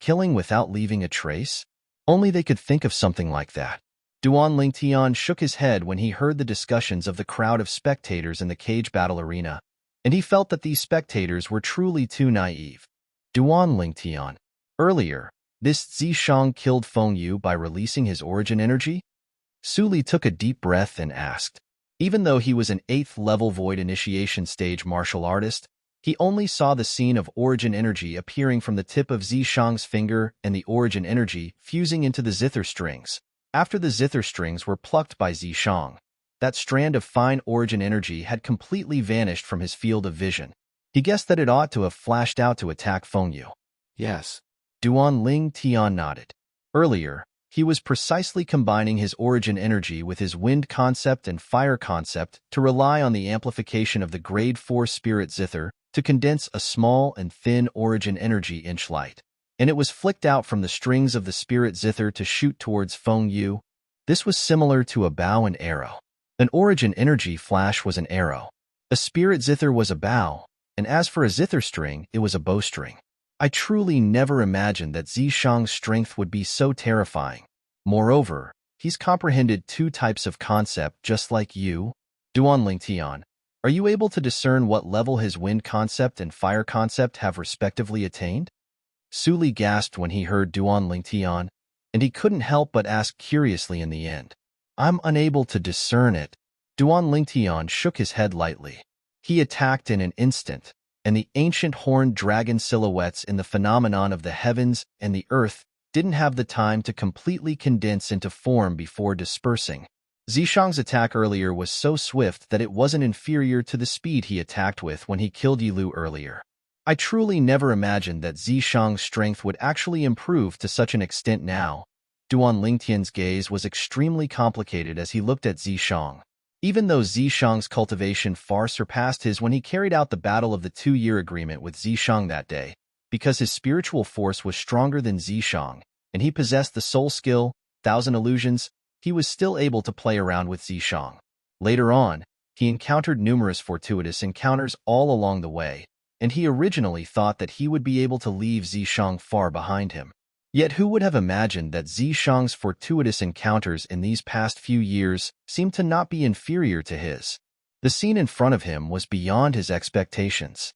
Killing without leaving a trace? Only they could think of something like that. Duan Lingtian shook his head when he heard the discussions of the crowd of spectators in the cage battle arena, and he felt that these spectators were truly too naive. Duan Lingtian. Earlier, this Zishang killed Fengyu by releasing his origin energy? Suli took a deep breath and asked. Even though he was an 8th level Void Initiation stage martial artist, he only saw the scene of origin energy appearing from the tip of Zishang's finger and the origin energy fusing into the zither strings. After the zither strings were plucked by Zishang, that strand of fine origin energy had completely vanished from his field of vision. He guessed that it ought to have flashed out to attack Fengyu. Yes. Duan Ling Tian nodded. Earlier, he was precisely combining his origin energy with his wind concept and fire concept to rely on the amplification of the Grade 4 spirit zither to condense a small and thin origin energy inch-light, and it was flicked out from the strings of the spirit zither to shoot towards Fengyu. This was similar to a bow and arrow. An origin energy flash was an arrow. A spirit zither was a bow, and as for a zither string, it was a bowstring. I truly never imagined that Zishang's strength would be so terrifying. Moreover, he's comprehended two types of concept just like you. Duan Lingtian, are you able to discern what level his wind concept and fire concept have respectively attained? Suli gasped when he heard Duan Lingtian, and he couldn't help but ask curiously in the end. I'm unable to discern it. Duan Lingtian shook his head lightly. He attacked in an instant, and the ancient horned dragon silhouettes in the phenomenon of the heavens and the earth didn't have the time to completely condense into form before dispersing. Zishang's attack earlier was so swift that it wasn't inferior to the speed he attacked with when he killed Yilu earlier. I truly never imagined that Zishang's strength would actually improve to such an extent now. Duan Lingtian's gaze was extremely complicated as he looked at Zishang. Even though Zishang's cultivation far surpassed his when he carried out the battle of the 2-year agreement with Zishang that day, because his spiritual force was stronger than Zishang, and he possessed the soul skill, 1,000 illusions, he was still able to play around with Zishang. Later on, he encountered numerous fortuitous encounters all along the way, and he originally thought that he would be able to leave Zishang far behind him. Yet who would have imagined that Zishang's fortuitous encounters in these past few years seemed to not be inferior to his? The scene in front of him was beyond his expectations.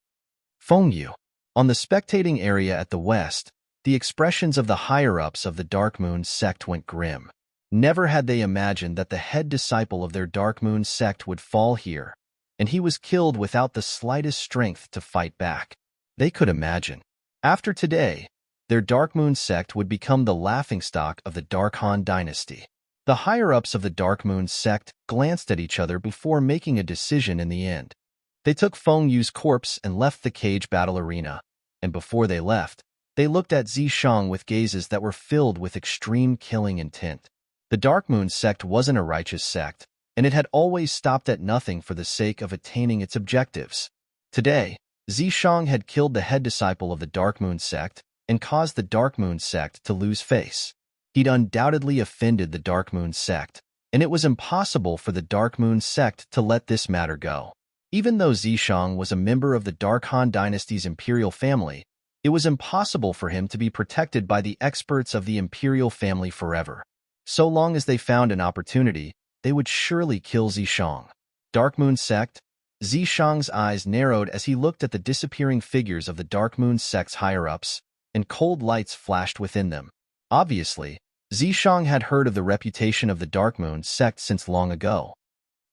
Fengyu. On the spectating area at the west, the expressions of the higher-ups of the Dark Moon sect went grim. Never had they imagined that the head disciple of their Dark Moon sect would fall here, and he was killed without the slightest strength to fight back. They could imagine. After today, their Dark Moon sect would become the laughingstock of the Dark Han dynasty. The higher-ups of the Dark Moon sect glanced at each other before making a decision in the end. They took Fengyu's corpse and left the cage battle arena, and before they left, they looked at Zishang with gazes that were filled with extreme killing intent. The Dark Moon sect wasn't a righteous sect, and it had always stopped at nothing for the sake of attaining its objectives. Today, Zishang had killed the head disciple of the Dark Moon sect, and caused the Dark Moon sect to lose face. He'd undoubtedly offended the Dark Moon sect, and it was impossible for the Dark Moon sect to let this matter go. Even though Zishang was a member of the Dark Han dynasty's imperial family, it was impossible for him to be protected by the experts of the imperial family forever. So long as they found an opportunity, they would surely kill Zishang. Dark Moon sect, Zishang's eyes narrowed as he looked at the disappearing figures of the Dark Moon sect's higher-ups, and cold lights flashed within them. Obviously, Zishang had heard of the reputation of the Dark Moon sect since long ago.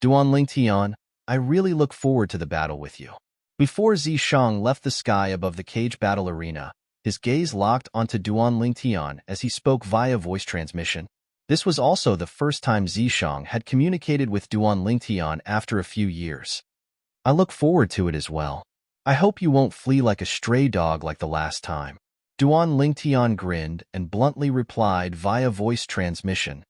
Duan Lingtian, I really look forward to the battle with you. Before Zishang left the sky above the cage battle arena, his gaze locked onto Duan Lingtian as he spoke via voice transmission. This was also the first time Zishang had communicated with Duan Lingtian after a few years. I look forward to it as well. I hope you won't flee like a stray dog like the last time. Duan Lingtian grinned and bluntly replied via voice transmission.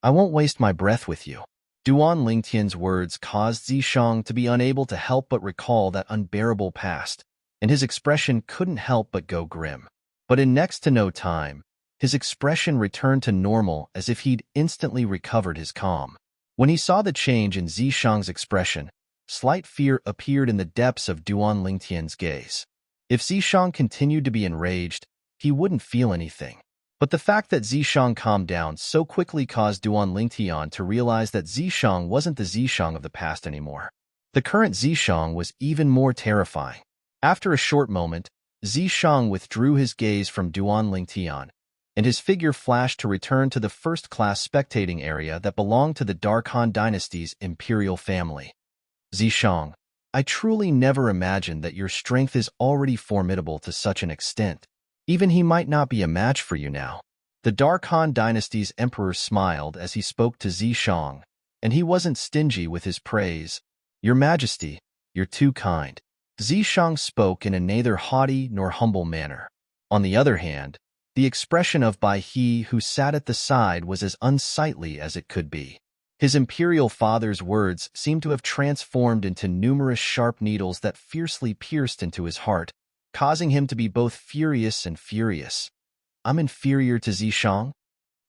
I won't waste my breath with you. Duan Lingtian's words caused Zishang to be unable to help but recall that unbearable past, and his expression couldn't help but go grim. But in next to no time, his expression returned to normal as if he'd instantly recovered his calm. When he saw the change in Zishang's expression, slight fear appeared in the depths of Duan Lingtian's gaze. If Zishang continued to be enraged, he wouldn't feel anything. But the fact that Zishang calmed down so quickly caused Duan Lingtian to realize that Zishang wasn't the Zishang of the past anymore. The current Zishang was even more terrifying. After a short moment, Zishang withdrew his gaze from Duan Lingtian, and his figure flashed to return to the first-class spectating area that belonged to the Dark Han dynasty's imperial family. Zishang, I truly never imagined that your strength is already formidable to such an extent. Even he might not be a match for you now. The Dark Han dynasty's emperor smiled as he spoke to Zishang, and he wasn't stingy with his praise. Your Majesty, you're too kind. Zishang spoke in a neither haughty nor humble manner. On the other hand, the expression of Bai He who sat at the side was as unsightly as it could be. His imperial father's words seemed to have transformed into numerous sharp needles that fiercely pierced into his heart, causing him to be both furious and furious. I'm inferior to Zishang?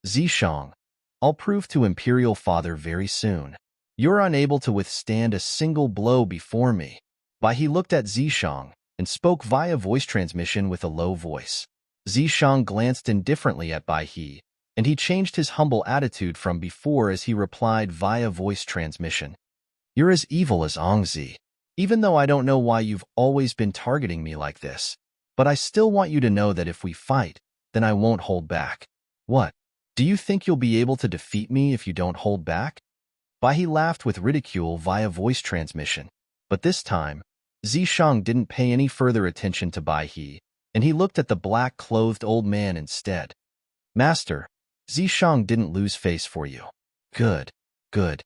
Zishang, I'll prove to imperial father very soon. You're unable to withstand a single blow before me. Bai He looked at Zishang and spoke via voice transmission with a low voice. Zishang glanced indifferently at Bai He, and he changed his humble attitude from before as he replied via voice transmission. You're as evil as Ongzi. Even though I don't know why you've always been targeting me like this, but I still want you to know that if we fight, then I won't hold back. What? Do you think you'll be able to defeat me if you don't hold back? Bai He laughed with ridicule via voice transmission, but this time, Zishang didn't pay any further attention to Bai He, and he looked at the black-clothed old man instead. Master, Zishang didn't lose face for you. Good, good.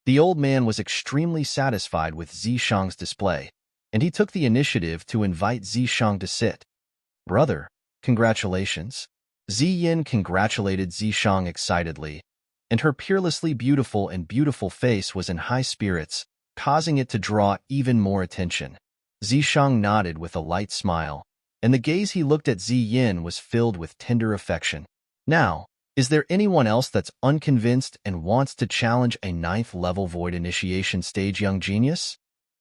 The old man was extremely satisfied with Zishang's display, and he took the initiative to invite Zishang to sit. Brother, congratulations. Ziyin congratulated Zishang excitedly, and her peerlessly beautiful and beautiful face was in high spirits, causing it to draw even more attention. Zishang nodded with a light smile, and the gaze he looked at Ziyin was filled with tender affection. Now, is there anyone else that's unconvinced and wants to challenge a 9th-level Void Initiation stage young genius?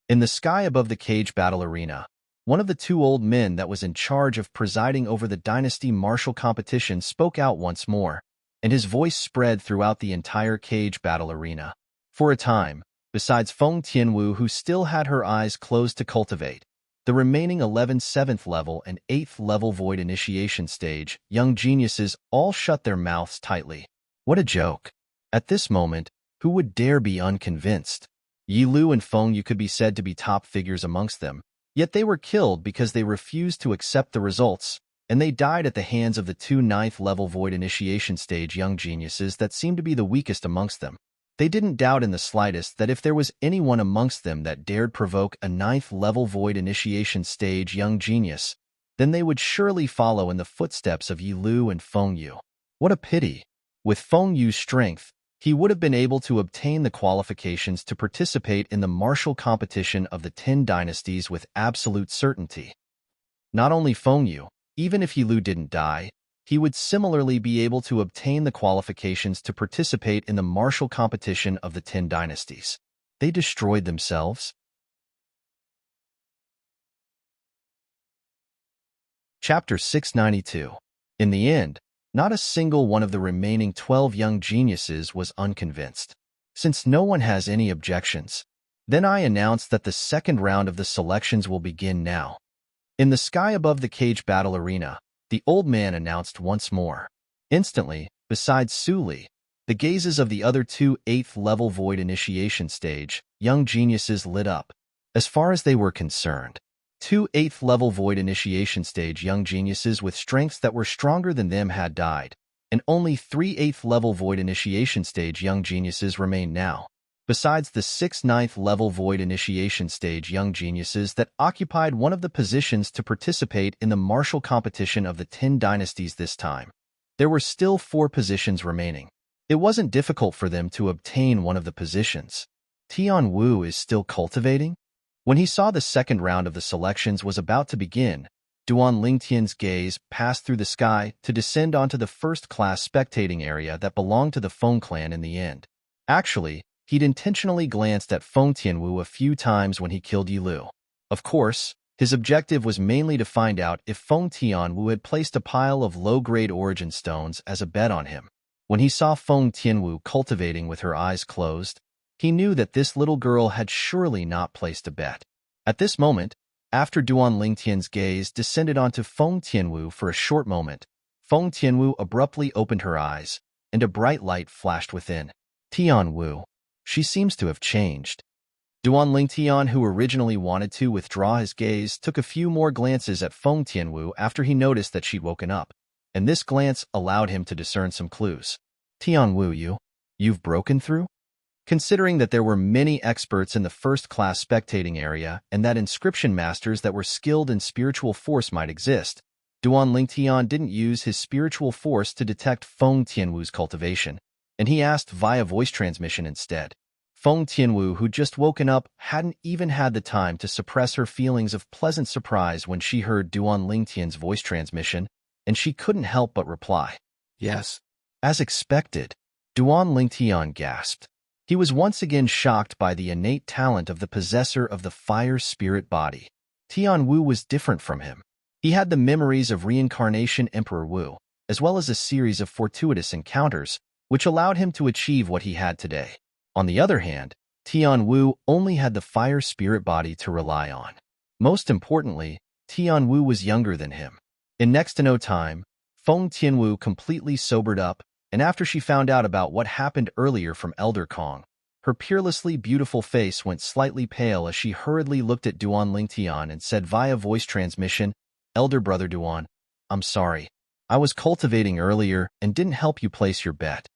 In the sky above the cage battle arena, one of the two old men that was in charge of presiding over the dynasty martial competition spoke out once more, and his voice spread throughout the entire cage battle arena. For a time, besides Feng Tianwu who still had her eyes closed to cultivate, the remaining 11 7th level and 8th level Void Initiation stage young geniuses all shut their mouths tightly. What a joke. At this moment, who would dare be unconvinced? Yi Lu and Feng Yu could be said to be top figures amongst them, yet they were killed because they refused to accept the results, and they died at the hands of the two 9th level Void Initiation stage young geniuses that seemed to be the weakest amongst them. They didn't doubt in the slightest that if there was anyone amongst them that dared provoke a 9th level Void Initiation stage young genius, then they would surely follow in the footsteps of Yi Lu and Feng Yu. What a pity. With Feng Yu's strength, he would have been able to obtain the qualifications to participate in the martial competition of the 10 dynasties with absolute certainty. Not only Feng Yu, even if Yi Lu didn't die, he would similarly be able to obtain the qualifications to participate in the martial competition of the 10 dynasties. They destroyed themselves. Chapter 692. In the end, not a single one of the remaining 12 young geniuses was unconvinced. Since no one has any objections, Then I announce that the second round of the selections will begin now. In the sky above the cage battle arena, the old man announced once more. Instantly, besides Suli, the gazes of the other two 8th-level void initiation stage young geniuses lit up. As far as they were concerned, two 8th-level void initiation stage young geniuses with strengths that were stronger than them had died, and only 3 8th-level void initiation stage young geniuses remained now. Besides the 6 9th-level void initiation stage young geniuses that occupied one of the positions to participate in the martial competition of the 10 dynasties this time, there were still 4 positions remaining. It wasn't difficult for them to obtain one of the positions. Tian Wu is still cultivating? When he saw the second round of the selections was about to begin, Duan Lingtian's gaze passed through the sky to descend onto the first-class spectating area that belonged to the Feng clan in the end. Actually, he'd intentionally glanced at Feng Tianwu a few times when he killed Yi Lu. Of course, his objective was mainly to find out if Feng Tianwu had placed a pile of low-grade origin stones as a bet on him. When he saw Feng Tianwu cultivating with her eyes closed, he knew that this little girl had surely not placed a bet. At this moment, after Duan Lingtian's gaze descended onto Feng Tianwu for a short moment, Feng Tianwu abruptly opened her eyes, and a bright light flashed within. Tian Wu. She seems to have changed. Duan Lingtian, who originally wanted to withdraw his gaze, took a few more glances at Feng Tianwu after he noticed that she'd woken up, and this glance allowed him to discern some clues. Tian Wu, you've broken through? Considering that there were many experts in the first-class spectating area and that inscription masters that were skilled in spiritual force might exist, Duan Lingtian didn't use his spiritual force to detect Feng Tianwu's cultivation, and he asked via voice transmission instead. Feng Tianwu, who'd just woken up, hadn't even had the time to suppress her feelings of pleasant surprise when she heard Duan Lingtian's voice transmission, and she couldn't help but reply. Yes. As expected, Duan Lingtian gasped. He was once again shocked by the innate talent of the possessor of the fire spirit body. Tian Wu was different from him. He had the memories of reincarnation Emperor Wu, as well as a series of fortuitous encounters, which allowed him to achieve what he had today. On the other hand, Tian Wu only had the fire spirit body to rely on. Most importantly, Tian Wu was younger than him. In next to no time, Feng Tianwu completely sobered up, and after she found out about what happened earlier from Elder Kong, her peerlessly beautiful face went slightly pale as she hurriedly looked at Duan Lingtian and said via voice transmission, "Elder Brother Duan, I'm sorry. I was cultivating earlier and didn't help you place your bet."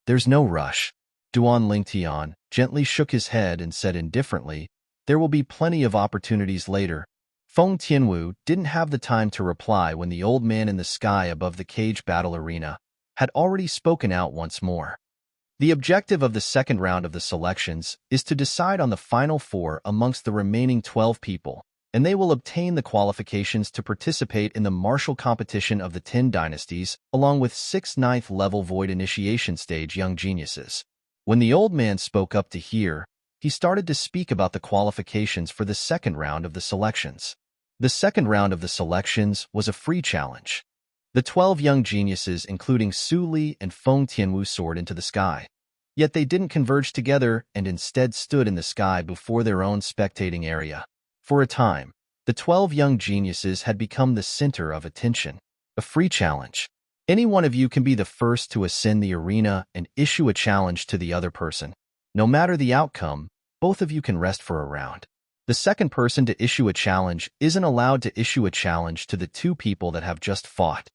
"There's no rush." Duan Lingtian gently shook his head and said indifferently, "There will be plenty of opportunities later." Feng Tianwu didn't have the time to reply when the old man in the sky above the cage battle arena had already spoken out once more. The objective of the second round of the selections is to decide on the final 4 amongst the remaining 12 people, and they will obtain the qualifications to participate in the martial competition of the 10 dynasties, along with 6 9th-level void initiation stage young geniuses. When the old man spoke up to hear, he started to speak about the qualifications for the second round of the selections. The second round of the selections was a free challenge. The 12 young geniuses, including Su Li and Feng Tianwu, soared into the sky. Yet they didn't converge together and instead stood in the sky before their own spectating area. For a time, the 12 young geniuses had become the center of attention. A free challenge. Any one of you can be the first to ascend the arena and issue a challenge to the other person. No matter the outcome, both of you can rest for a round. The second person to issue a challenge isn't allowed to issue a challenge to the 2 people that have just fought.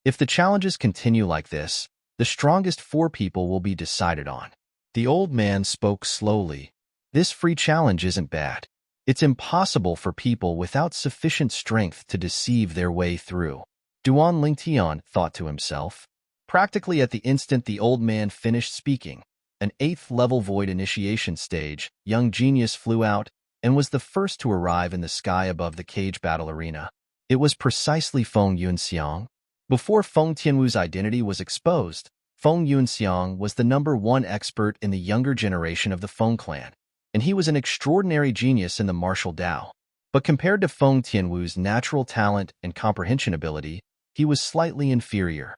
If the challenges continue like this, the strongest 4 people will be decided on. The old man spoke slowly. This free challenge isn't bad. It's impossible for people without sufficient strength to deceive their way through. Duan Lingtian thought to himself. Practically at the instant the old man finished speaking, an 8th-level void initiation stage young genius flew out and was the first to arrive in the sky above the cage battle arena. It was precisely Feng Yunxiang. Before Feng Tianwu's identity was exposed, Feng Yunxiang was the #1 expert in the younger generation of the Feng clan, and he was an extraordinary genius in the martial Dao. But compared to Feng Tianwu's natural talent and comprehension ability, he was slightly inferior.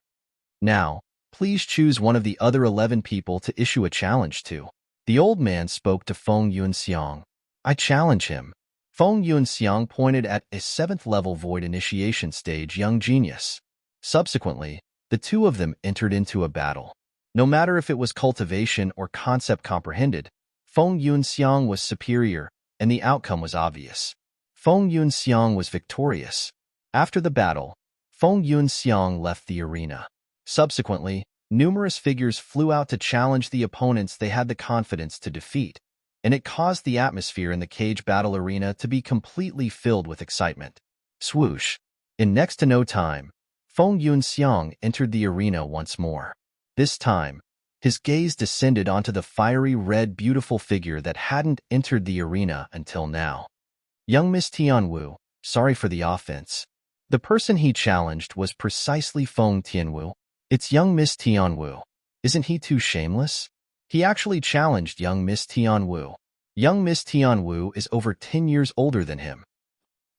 Now, please choose one of the other 11 people to issue a challenge to. The old man spoke to Feng Yuanxiang. I challenge him. Feng Yuanxiang pointed at a 7th-level void initiation stage young genius. Subsequently, the two of them entered into a battle. No matter if it was cultivation or concept comprehended, Feng Yuanxiang was superior, and the outcome was obvious. Feng Yuanxiang was victorious. After the battle, Feng Yuanxiang left the arena. Subsequently, numerous figures flew out to challenge the opponents they had the confidence to defeat, and it caused the atmosphere in the cage battle arena to be completely filled with excitement. Swoosh! In next to no time, Feng Yuanxiang entered the arena once more. This time, his gaze descended onto the fiery red beautiful figure that hadn't entered the arena until now. Young Miss Tianwu, sorry for the offense. The person he challenged was precisely Feng Tianwu. It's young Miss Tianwu. Isn't he too shameless? He actually challenged young Miss Tianwu. Young Miss Tianwu is over 10 years older than him.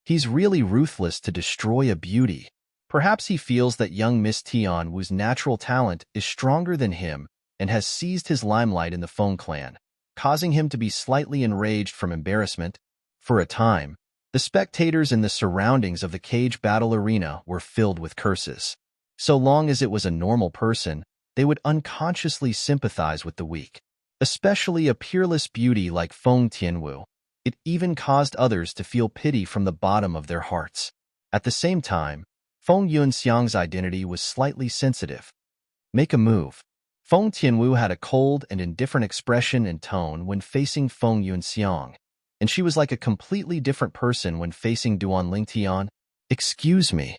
He's really ruthless to destroy a beauty. Perhaps he feels that young Miss Tianwu's natural talent is stronger than him and has seized his limelight in the Feng clan, causing him to be slightly enraged from embarrassment. For a time, the spectators in the surroundings of the cage battle arena were filled with curses. So long as it was a normal person, they would unconsciously sympathize with the weak. Especially a peerless beauty like Feng Tianwu. It even caused others to feel pity from the bottom of their hearts. At the same time, Feng Yuanxiang's identity was slightly sensitive. Make a move. Feng Tianwu had a cold and indifferent expression and tone when facing Feng Yuanxiang, and she was like a completely different person when facing Duan Lingtian. Excuse me.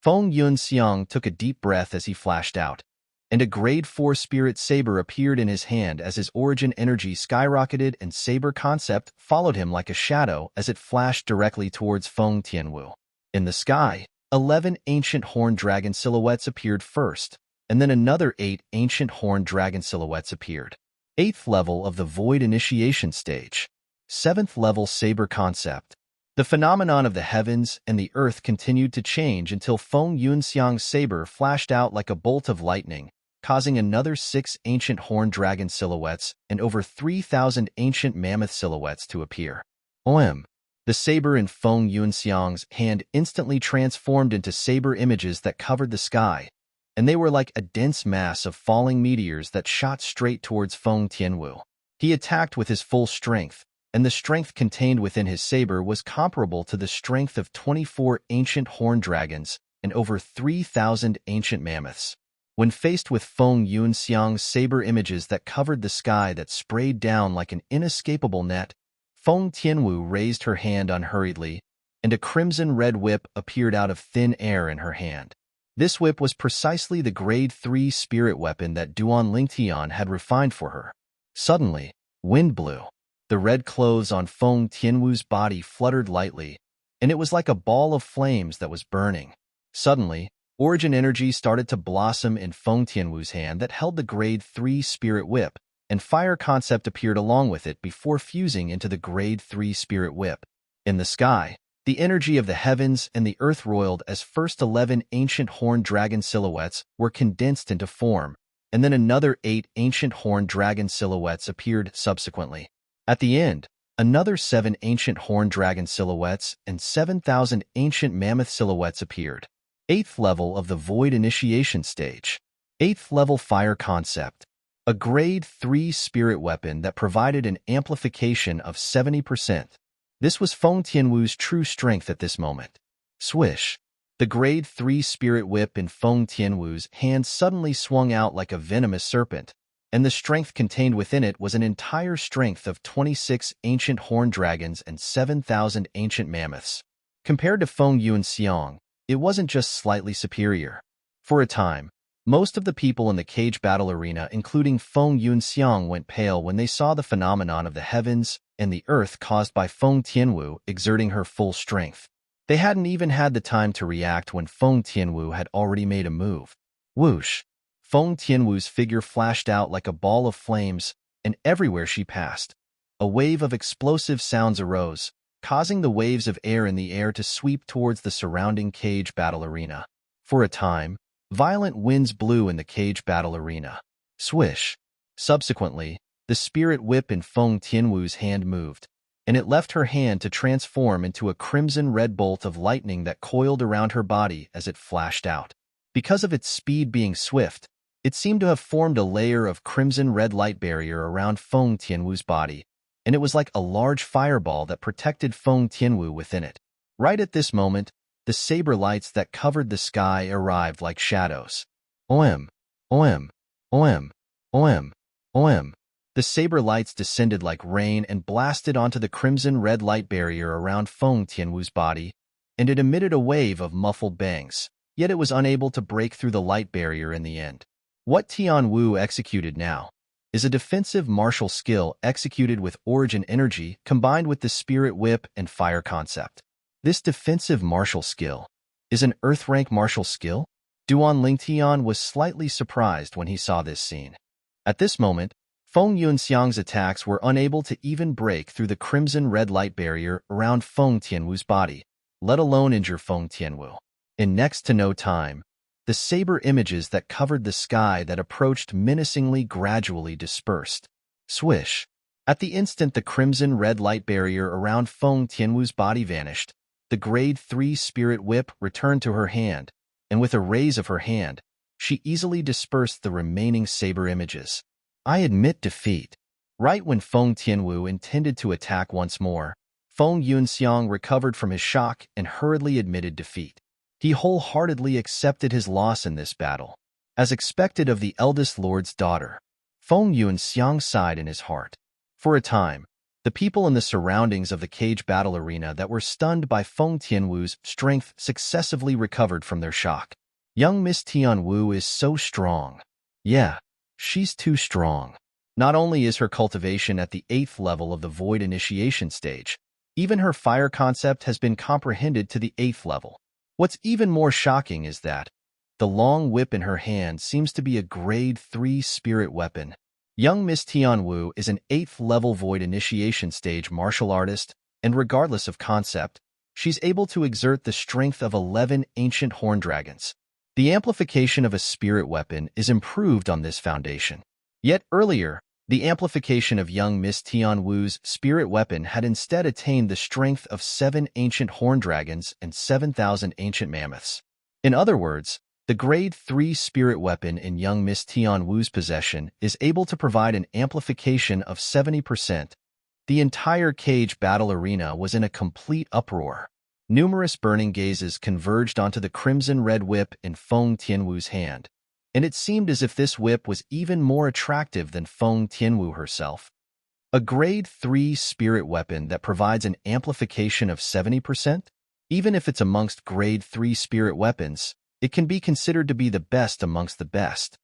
Feng Yuanxiang took a deep breath as he flashed out, and a grade 4 spirit saber appeared in his hand as his origin energy skyrocketed and saber concept followed him like a shadow as it flashed directly towards Feng Tianwu. In the sky, 11 ancient horned dragon silhouettes appeared first, and then another 8 ancient horned dragon silhouettes appeared. 8th level of the void initiation stage. 7th level saber concept. The phenomenon of the heavens and the earth continued to change until Feng Yuanxiang's saber flashed out like a bolt of lightning, causing another 6 ancient horned dragon silhouettes and over 3,000 ancient mammoth silhouettes to appear. OM. The saber in Feng Yuanxiang's hand instantly transformed into saber images that covered the sky, and they were like a dense mass of falling meteors that shot straight towards Feng Tianwu. He attacked with his full strength, and the strength contained within his saber was comparable to the strength of 24 ancient horned dragons and over 3,000 ancient mammoths. When faced with Feng Yuanxiang's saber images that covered the sky that sprayed down like an inescapable net, Feng Tianwu raised her hand unhurriedly, and a crimson-red whip appeared out of thin air in her hand. This whip was precisely the grade 3 spirit weapon that Duan Lingtian had refined for her. Suddenly, wind blew. The red clothes on Feng Tianwu's body fluttered lightly, and it was like a ball of flames that was burning. Suddenly, origin energy started to blossom in Feng Tianwu's hand that held the grade 3 spirit whip, and fire concept appeared along with it before fusing into the grade 3 spirit whip. In the sky, the energy of the heavens and the earth roiled as first 11 ancient horned dragon silhouettes were condensed into form, and then another 8 ancient horned dragon silhouettes appeared subsequently. At the end, another 7 ancient horned dragon silhouettes and 7,000 ancient mammoth silhouettes appeared. 8th level of the void initiation stage. 8th level fire concept. A grade 3 spirit weapon that provided an amplification of 70%. This was Feng Tianwu's true strength at this moment. Swish. The grade 3 spirit whip in Feng Tianwu's hand suddenly swung out like a venomous serpent, and the strength contained within it was an entire strength of 26 ancient horned dragons and 7,000 ancient mammoths. Compared to Feng Yuanxiang, it wasn't just slightly superior. For a time, most of the people in the cage battle arena, including Feng Yuanxiang, went pale when they saw the phenomenon of the heavens and the earth caused by Feng Tianwu exerting her full strength. They hadn't even had the time to react when Feng Tianwu had already made a move. Whoosh! Feng Tianwu's figure flashed out like a ball of flames, and everywhere she passed, a wave of explosive sounds arose, causing the waves of air in the air to sweep towards the surrounding cage battle arena. For a time, violent winds blew in the cage battle arena. Swish! Subsequently, the spirit whip in Feng Tianwu's hand moved, and it left her hand to transform into a crimson-red bolt of lightning that coiled around her body as it flashed out. Because of its speed being swift, it seemed to have formed a layer of crimson-red light barrier around Feng Tianwu's body, and it was like a large fireball that protected Feng Tianwu within it. Right at this moment, the saber lights that covered the sky arrived like shadows. Oem, oem, oem, oem, oem. The saber lights descended like rain and blasted onto the crimson-red light barrier around Feng Tianwu's body, and it emitted a wave of muffled bangs, yet it was unable to break through the light barrier in the end. What Tianwu executed now is a defensive martial skill executed with origin energy combined with the spirit whip and fire concept. This defensive martial skill is an earth-rank martial skill? Duan Lingtian was slightly surprised when he saw this scene. At this moment, Feng Yunxiang's attacks were unable to even break through the crimson-red light barrier around Feng Tianwu's body, let alone injure Feng Tianwu. In next to no time, the saber images that covered the sky that approached menacingly gradually dispersed. Swish! At the instant the crimson-red light barrier around Feng Tianwu's body vanished, the Grade 3 Spirit Whip returned to her hand, and with a raise of her hand, she easily dispersed the remaining saber images. I admit defeat. Right when Feng Tianwu intended to attack once more, Feng Yunxiang recovered from his shock and hurriedly admitted defeat. He wholeheartedly accepted his loss in this battle. As expected of the eldest lord's daughter, Feng Yunxiang sighed in his heart. For a time, the people in the surroundings of the cage battle arena that were stunned by Feng Tianwu's strength successively recovered from their shock. Young Miss Tianwu is so strong. Yeah, she's too strong. Not only is her cultivation at the 8th level of the Void Initiation stage, even her fire concept has been comprehended to the 8th level. What's even more shocking is that the long whip in her hand seems to be a Grade 3 spirit weapon. Young Miss Tianwu is an 8th level Void Initiation stage martial artist, and regardless of concept, she's able to exert the strength of 11 ancient horn dragons. The amplification of a spirit weapon is improved on this foundation. Yet earlier, the amplification of young Miss Tianwu's spirit weapon had instead attained the strength of 7 ancient horn dragons and 7,000 ancient mammoths. In other words, the Grade 3 spirit weapon in young Miss Tianwu's possession is able to provide an amplification of 70%. The entire cage battle arena was in a complete uproar. Numerous burning gazes converged onto the crimson-red whip in Feng Tianwu's hand, and it seemed as if this whip was even more attractive than Feng Tianwu herself. A Grade 3 spirit weapon that provides an amplification of 70%? Even if it's amongst Grade 3 spirit weapons, it can be considered to be the best amongst the best.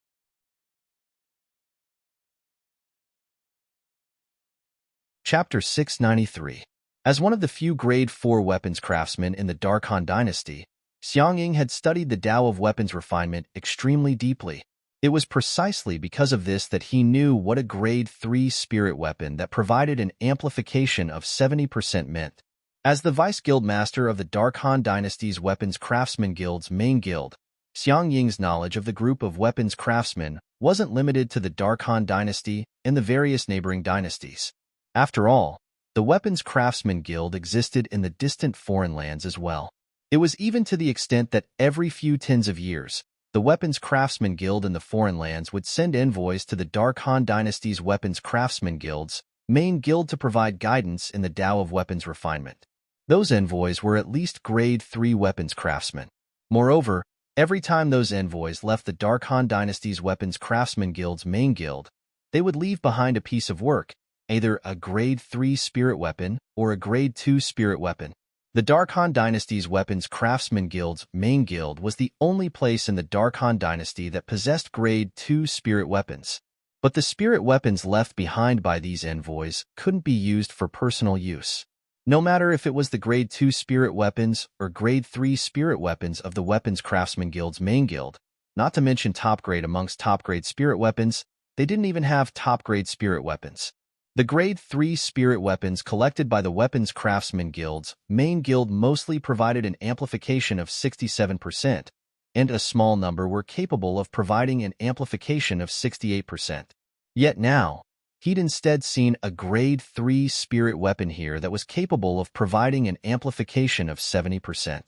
Chapter 693. As one of the few Grade 4 weapons craftsmen in the Dark Han Dynasty, Xiang Ying had studied the Tao of weapons refinement extremely deeply. It was precisely because of this that he knew what a Grade 3 spirit weapon that provided an amplification of 70% meant. As the Vice Guild Master of the Dark Han Dynasty's Weapons Craftsman Guild's main guild, Xiang Ying's knowledge of the group of weapons craftsmen wasn't limited to the Dark Han Dynasty and the various neighboring dynasties. After all, the Weapons Craftsman Guild existed in the distant foreign lands as well. It was even to the extent that every few tens of years, the Weapons Craftsman Guild in the foreign lands would send envoys to the Dark Han Dynasty's Weapons Craftsman Guild's main guild to provide guidance in the Tao of weapons refinement. Those envoys were at least Grade 3 weapons craftsmen. Moreover, every time those envoys left the Dark Han Dynasty's Weapons Craftsman Guild's main guild, they would leave behind a piece of work, either a Grade 3 spirit weapon or a Grade 2 spirit weapon. The Dark Han Dynasty's Weapons Craftsman Guild's main guild was the only place in the Dark Han Dynasty that possessed Grade 2 spirit weapons. But the spirit weapons left behind by these envoys couldn't be used for personal use. No matter if it was the Grade 2 spirit weapons or Grade 3 spirit weapons of the Weapons Craftsman Guild's main guild, not to mention top grade amongst top grade spirit weapons, they didn't even have top grade spirit weapons. The Grade 3 spirit weapons collected by the Weapons Craftsman Guild's main guild mostly provided an amplification of 67%, and a small number were capable of providing an amplification of 68%. Yet now, He'd instead seen a grade 3 spirit weapon here that was capable of providing an amplification of 70%.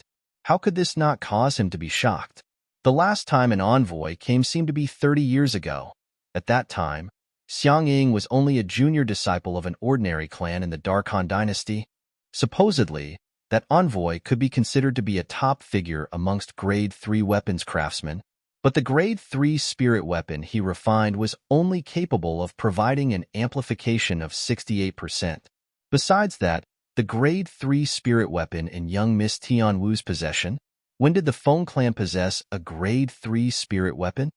How could this not cause him to be shocked? The last time an envoy came seemed to be 30 years ago. At that time, Xiang Ying was only a junior disciple of an ordinary clan in the Dark Han dynasty. Supposedly, that envoy could be considered to be a top figure amongst grade 3 weapons craftsmen, but the grade 3 spirit weapon he refined was only capable of providing an amplification of 68%. Besides that, the grade 3 spirit weapon in young Miss Tianwu's possession. When did the Feng clan possess a grade 3 spirit weapon?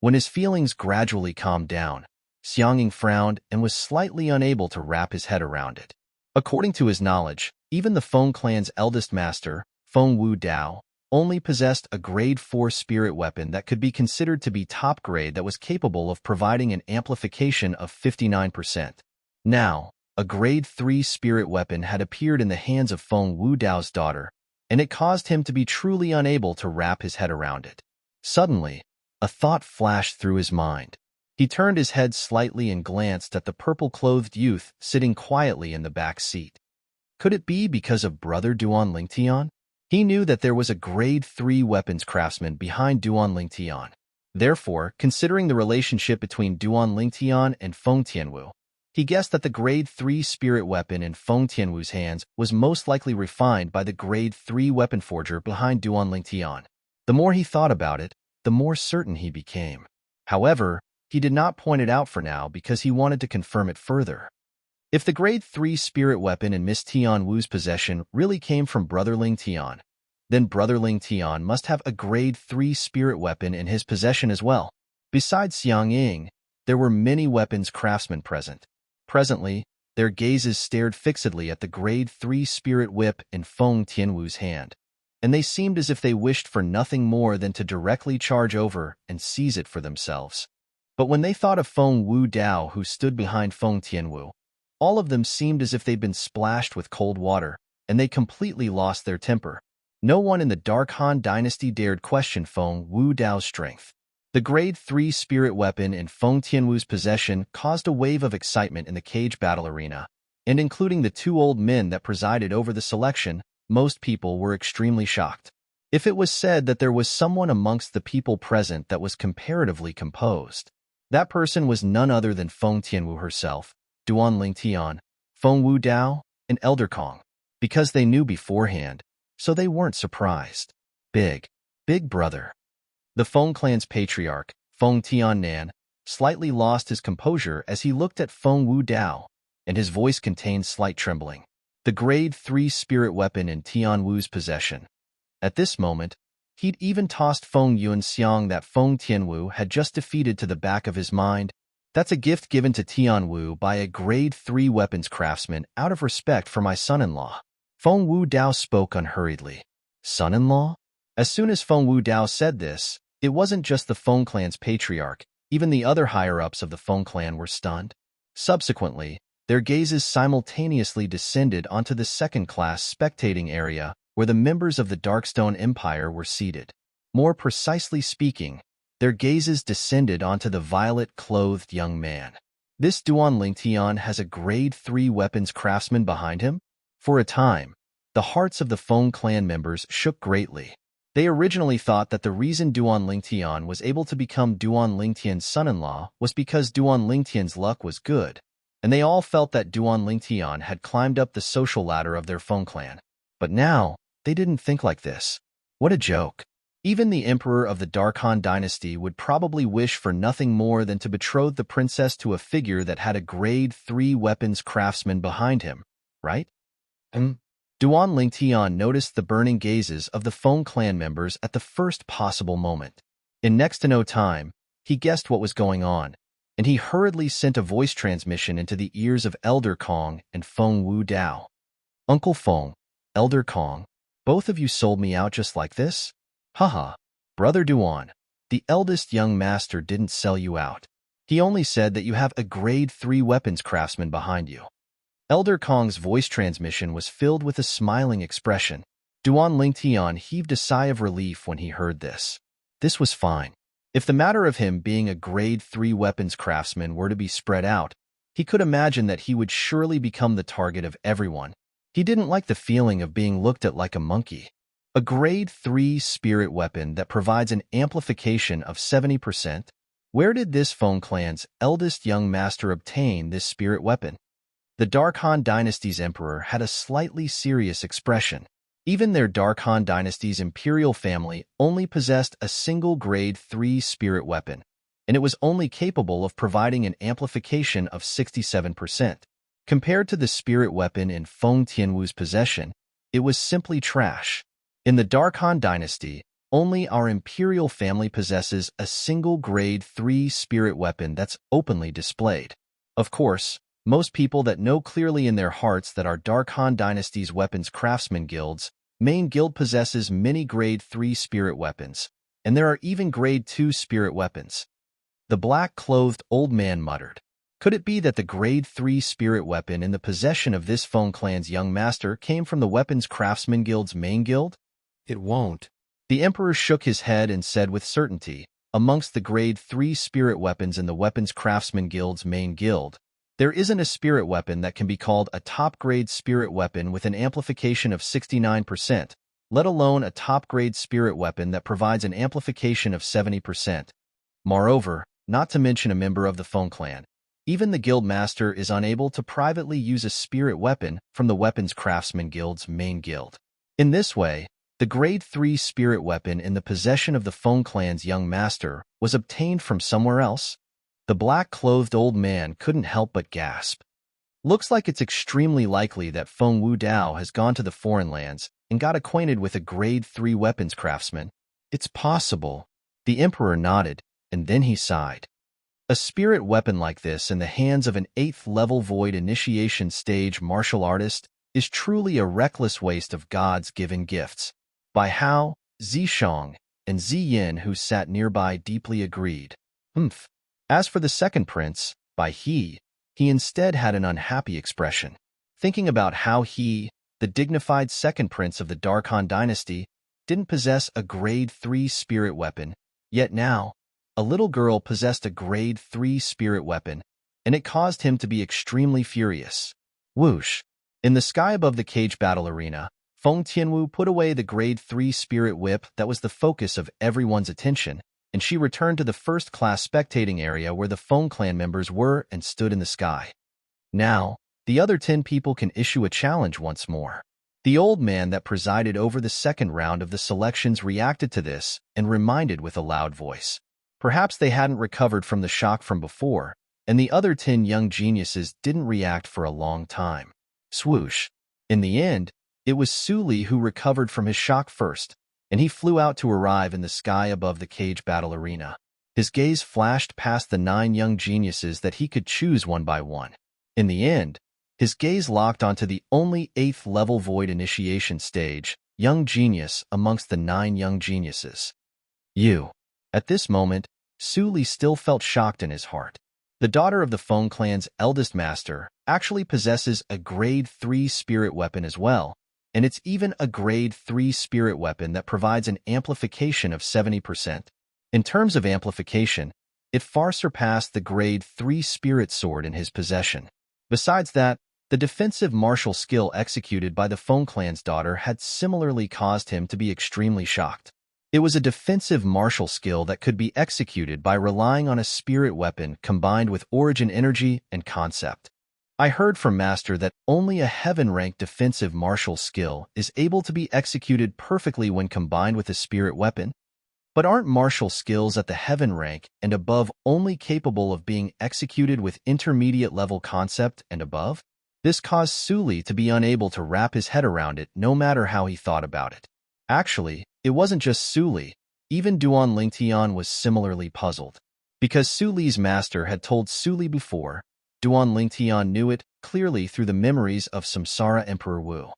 When his feelings gradually calmed down, Xiangying frowned and was slightly unable to wrap his head around it. According to his knowledge, even the Feng clan's eldest master, Feng Wu Dao, only possessed a grade 4 spirit weapon that could be considered to be top grade that was capable of providing an amplification of 59%. Now, a grade 3 spirit weapon had appeared in the hands of Feng Wu Dao's daughter, and it caused him to be truly unable to wrap his head around it. Suddenly, a thought flashed through his mind. He turned his head slightly and glanced at the purple-clothed youth sitting quietly in the back seat. Could it be because of brother Duan Lingtian? He knew that there was a grade 3 weapons craftsman behind Duan Lingtian. Therefore, considering the relationship between Duan Lingtian and Feng Tianwu, he guessed that the grade 3 spirit weapon in Feng Tianwu's hands was most likely refined by the grade 3 weapon forger behind Duan Lingtian. The more he thought about it, the more certain he became. However, he did not point it out for now because he wanted to confirm it further. If the grade 3 spirit weapon in Miss Tianwu's possession really came from Brother Lingtian, then Brother Lingtian must have a grade 3 spirit weapon in his possession as well. Besides Xiang Ying, there were many weapons craftsmen present. Presently, their gazes stared fixedly at the grade 3 spirit whip in Feng Tianwu's hand, and they seemed as if they wished for nothing more than to directly charge over and seize it for themselves. But when they thought of Feng Wu Dao who stood behind Feng Tianwu, all of them seemed as if they'd been splashed with cold water, and they completely lost their temper. No one in the Dark Han dynasty dared question Feng Wu Dao's strength. The grade 3 spirit weapon in Feng Tianwu's possession caused a wave of excitement in the cage battle arena, and including the two old men that presided over the selection, most people were extremely shocked. If it was said that there was someone amongst the people present that was comparatively composed, that person was none other than Feng Tianwu herself, Duan Lingtian, Feng Wu Dao, and Elder Kong. Because they knew beforehand, so they weren't surprised. Big brother. The Feng clan's patriarch, Feng Tiannan, slightly lost his composure as he looked at Feng Wu Dao, and his voice contained slight trembling. The grade 3 spirit weapon in Tianwu's possession. At this moment, he'd even tossed Feng Yunxiang that Feng Tianwu had just defeated to the back of his mind. That's a gift given to Tianwu by a grade 3 weapons craftsman out of respect for my son-in-law. Feng Wu Dao spoke unhurriedly. Son-in-law? As soon as Feng Wu Dao said this, it wasn't just the Feng clan's patriarch, even the other higher-ups of the Feng clan were stunned. Subsequently, their gazes simultaneously descended onto the second-class spectating area where the members of the Darkstone Empire were seated. More precisely speaking, their gazes descended onto the violet-clothed young man. This Duan Lingtian has a grade 3 weapons craftsman behind him? For a time, the hearts of the Feng clan members shook greatly. They originally thought that the reason Duan Lingtian was able to become Duan Lingtian's son-in-law was because Duan Lingtian's luck was good, and they all felt that Duan Lingtian had climbed up the social ladder of their Feng clan. But now, they didn't think like this. What a joke. Even the emperor of the Dark Han dynasty would probably wish for nothing more than to betroth the princess to a figure that had a grade 3 weapons craftsman behind him, right? Duan Lingtian noticed the burning gazes of the Feng clan members at the first possible moment. In next to no time, he guessed what was going on, and he hurriedly sent a voice transmission into the ears of Elder Kong and Feng Wu Dao. Uncle Feng, Elder Kong, both of you sold me out just like this? Haha, Brother Duan, the eldest young master didn't sell you out. He only said that you have a grade 3 weapons craftsman behind you. Elder Kong's voice transmission was filled with a smiling expression. Duan Lingtian heaved a sigh of relief when he heard this. This was fine. If the matter of him being a grade 3 weapons craftsman were to be spread out, He could imagine that he would surely become the target of everyone. He didn't like the feeling of being looked at like a monkey. A grade 3 spirit weapon that provides an amplification of 70%? Where did this Feng clan's eldest young master obtain this spirit weapon? The Dark Han dynasty's emperor had a slightly serious expression. Even their Dark Han dynasty's imperial family only possessed a single grade 3 spirit weapon, and it was only capable of providing an amplification of 67%. Compared to the spirit weapon in Feng Tianwu's possession, it was simply trash. In the Dark Han dynasty, only our imperial family possesses a single grade 3 spirit weapon that's openly displayed. Of course, most people that know clearly in their hearts that our Dark Han dynasty's weapons craftsman guild's main guild possesses many grade 3 spirit weapons, and there are even grade 2 spirit weapons. The black-clothed old man muttered. Could it be that the grade 3 spirit weapon in the possession of this Feng clan's young master came from the weapons craftsman guild's main guild? It won't. The emperor shook his head and said with certainty, amongst the grade 3 spirit weapons in the weapons craftsman guild's main guild, there isn't a spirit weapon that can be called a top-grade spirit weapon with an amplification of 69%, let alone a top-grade spirit weapon that provides an amplification of 70%. Moreover, not to mention a member of the Feng clan, even the guild master is unable to privately use a spirit weapon from the weapons craftsman guild's main guild. In this way, the grade 3 spirit weapon in the possession of the Feng clan's young master was obtained from somewhere else. The black-clothed old man couldn't help but gasp. Looks like it's extremely likely that Feng Wudao has gone to the foreign lands and got acquainted with a grade 3 weapons craftsman. It's possible. The emperor nodded, and then he sighed. A spirit weapon like this in the hands of an 8th-level void initiation stage martial artist is truly a reckless waste of God's given gifts. By Hao, Zishang, and Ziyin, who sat nearby, deeply agreed. Humph. As for the second prince, Bai He instead had an unhappy expression, thinking about how he, the dignified second prince of the Dark Han dynasty, didn't possess a grade 3 spirit weapon, yet now, a little girl possessed a grade 3 spirit weapon, and it caused him to be extremely furious. Whoosh! In the sky above the cage battle arena, Feng Tianwu put away the grade 3 spirit whip that was the focus of everyone's attention, and she returned to the first-class spectating area where the Feng clan members were and stood in the sky. Now, the other 10 people can issue a challenge once more. The old man that presided over the second round of the selections reacted to this and reminded with a loud voice. Perhaps they hadn't recovered from the shock from before, and the other 10 young geniuses didn't react for a long time. Swoosh. In the end, it was Su Li who recovered from his shock first, and he flew out to arrive in the sky above the cage battle arena. His gaze flashed past the 9 young geniuses that he could choose one by one. In the end, his gaze locked onto the only 8th-level void initiation stage, young genius amongst the 9 young geniuses. You. At this moment, Su Li still felt shocked in his heart. The daughter of the Feng clan's eldest master actually possesses a grade 3 spirit weapon as well, and it's even a grade 3 spirit weapon that provides an amplification of 70%. In terms of amplification, it far surpassed the grade 3 spirit sword in his possession. Besides that, the defensive martial skill executed by the Feng clan's daughter had similarly caused him to be extremely shocked. It was a defensive martial skill that could be executed by relying on a spirit weapon combined with origin energy and concept. I heard from Master that only a heaven-ranked defensive martial skill is able to be executed perfectly when combined with a spirit weapon. But aren't martial skills at the heaven rank and above only capable of being executed with intermediate-level concept and above? This caused Su Li to be unable to wrap his head around it no matter how he thought about it. Actually, it wasn't just Su Li. Even Duan Lingtian was similarly puzzled. Because Su Li's master had told Su Li before, Duan Lingtian knew it clearly through the memories of Samsara Emperor Wu.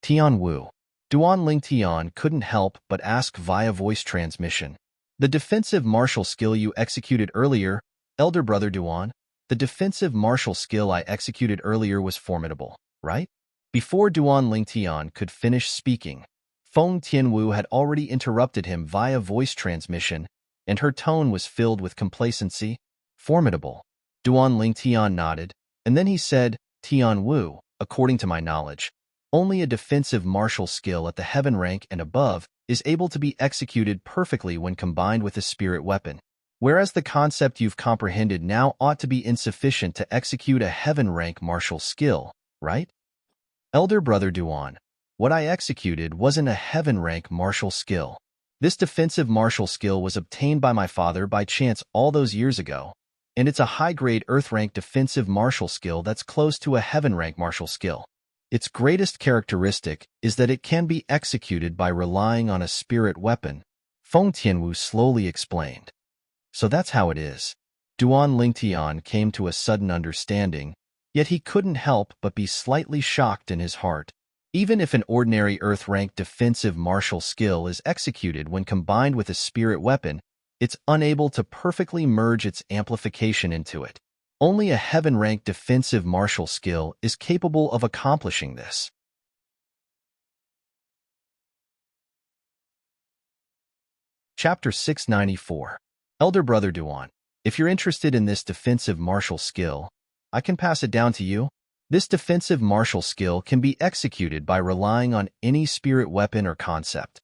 Tian Wu. Duan Lingtian couldn't help but ask via voice transmission. The defensive martial skill you executed earlier, elder brother Duan, the defensive martial skill I executed earlier was formidable, right? Before Duan Lingtian could finish speaking, Feng Tianwu had already interrupted him via voice transmission, and her tone was filled with complacency. Formidable. Duan Lingtian nodded, And then he said, Tian Wu, according to my knowledge, only a defensive martial skill at the heaven rank and above is able to be executed perfectly when combined with a spirit weapon, whereas the concept you've comprehended now ought to be insufficient to execute a heaven rank martial skill, right? Elder Brother Duan, what I executed wasn't a heaven rank martial skill. This defensive martial skill was obtained by my father by chance all those years ago, and it's a high-grade earth-rank defensive martial skill that's close to a heaven-rank martial skill. Its greatest characteristic is that it can be executed by relying on a spirit weapon, Feng Tianwu slowly explained. So that's how it is. Duan Lingtian came to a sudden understanding, yet he couldn't help but be slightly shocked in his heart. Even if an ordinary earth-rank defensive martial skill is executed when combined with a spirit weapon, it's unable to perfectly merge its amplification into it. Only a heaven-rank defensive martial skill is capable of accomplishing this. Chapter 694. Elder Brother Duan, if you're interested in this defensive martial skill, I can pass it down to you. This defensive martial skill can be executed by relying on any spirit weapon or concept.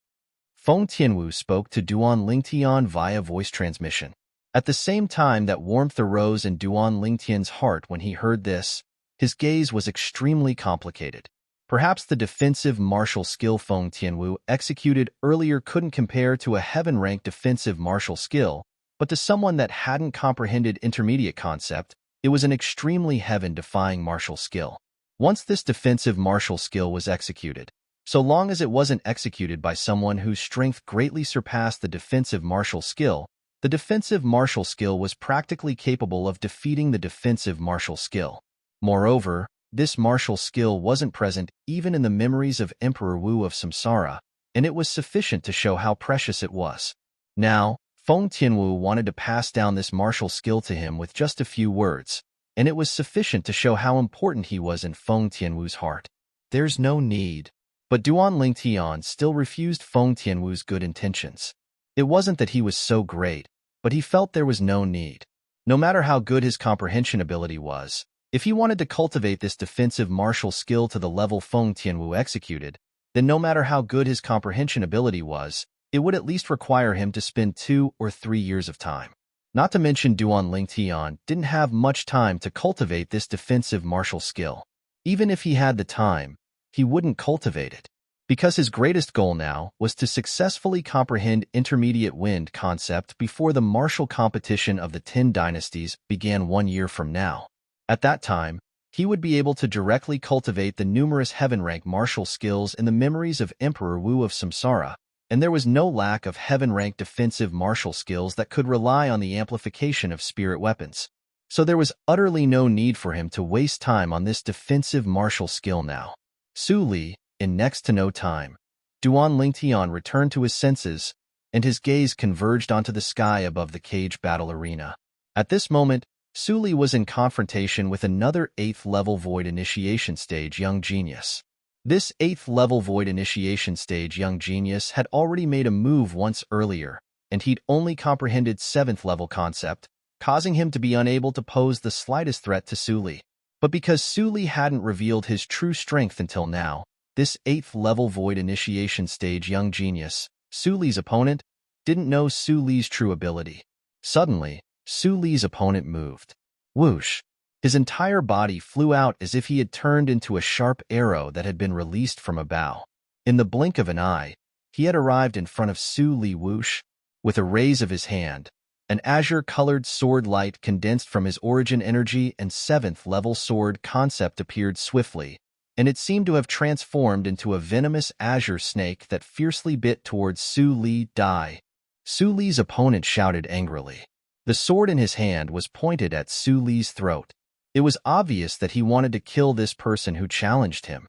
Feng Tianwu spoke to Duan Lingtian via voice transmission. At the same time that warmth arose in Duan Lingtian's heart when he heard this, his gaze was extremely complicated. Perhaps the defensive martial skill Feng Tianwu executed earlier couldn't compare to a heaven-rank defensive martial skill, but to someone that hadn't comprehended intermediate concept, it was an extremely heaven-defying martial skill. Once this defensive martial skill was executed, so long as it wasn't executed by someone whose strength greatly surpassed the defensive martial skill, the defensive martial skill was practically capable of defeating the defensive martial skill. Moreover, this martial skill wasn't present even in the memories of Emperor Wu of Samsara, and it was sufficient to show how precious it was. Now, Feng Tianwu wanted to pass down this martial skill to him with just a few words, and it was sufficient to show how important he was in Feng Tianwu's heart. There's no need. But Duan Lingtian still refused Feng Tianwu's good intentions. It wasn't that he was so great, but he felt there was no need. No matter how good his comprehension ability was, if he wanted to cultivate this defensive martial skill to the level Feng Tianwu executed, then no matter how good his comprehension ability was, it would at least require him to spend 2 or 3 years of time. Not to mention Duan Lingtian didn't have much time to cultivate this defensive martial skill. Even if he had the time, he wouldn't cultivate it, because his greatest goal now was to successfully comprehend intermediate wind concept before the martial competition of the 10 dynasties began 1 year from now. At that time, he would be able to directly cultivate the numerous heaven-rank martial skills in the memories of Emperor Wu of Samsara, and there was no lack of heaven-rank defensive martial skills that could rely on the amplification of spirit weapons. So there was utterly no need for him to waste time on this defensive martial skill now. Su Li, in next to no time, Duan Lingtian returned to his senses, and his gaze converged onto the sky above the cage battle arena. At this moment, Su Li was in confrontation with another 8th-level Void Initiation Stage Young Genius. This 8th-level Void Initiation Stage Young Genius had already made a move once earlier, and he'd only comprehended 7th-level concept, causing him to be unable to pose the slightest threat to Su Li. But because Su Li hadn't revealed his true strength until now, this 8th-level Void Initiation Stage Young Genius, Su Li's opponent, didn't know Su Li's true ability. Suddenly, Su Li's opponent moved. Whoosh! His entire body flew out as if he had turned into a sharp arrow that had been released from a bow. In the blink of an eye, he had arrived in front of Su Li. Whoosh! With a raise of his hand, an azure-colored sword light condensed from his origin energy and 7th-level sword concept appeared swiftly, and it seemed to have transformed into a venomous azure snake that fiercely bit towards Su Li. Die. Su Li's opponent shouted angrily. The sword in his hand was pointed at Su Li's throat. It was obvious that he wanted to kill this person who challenged him.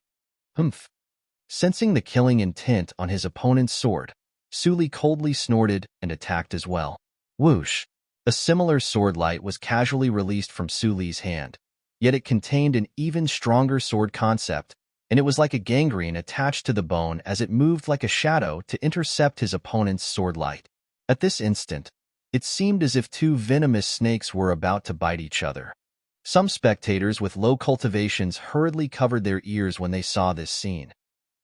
Humph! Sensing the killing intent on his opponent's sword, Su Li coldly snorted and attacked as well. Whoosh! A similar sword light was casually released from Su Li's hand, yet it contained an even stronger sword concept, and it was like a gangrene attached to the bone as it moved like a shadow to intercept his opponent's sword light. At this instant, it seemed as if 2 venomous snakes were about to bite each other. Some spectators with low cultivations hurriedly covered their ears when they saw this scene,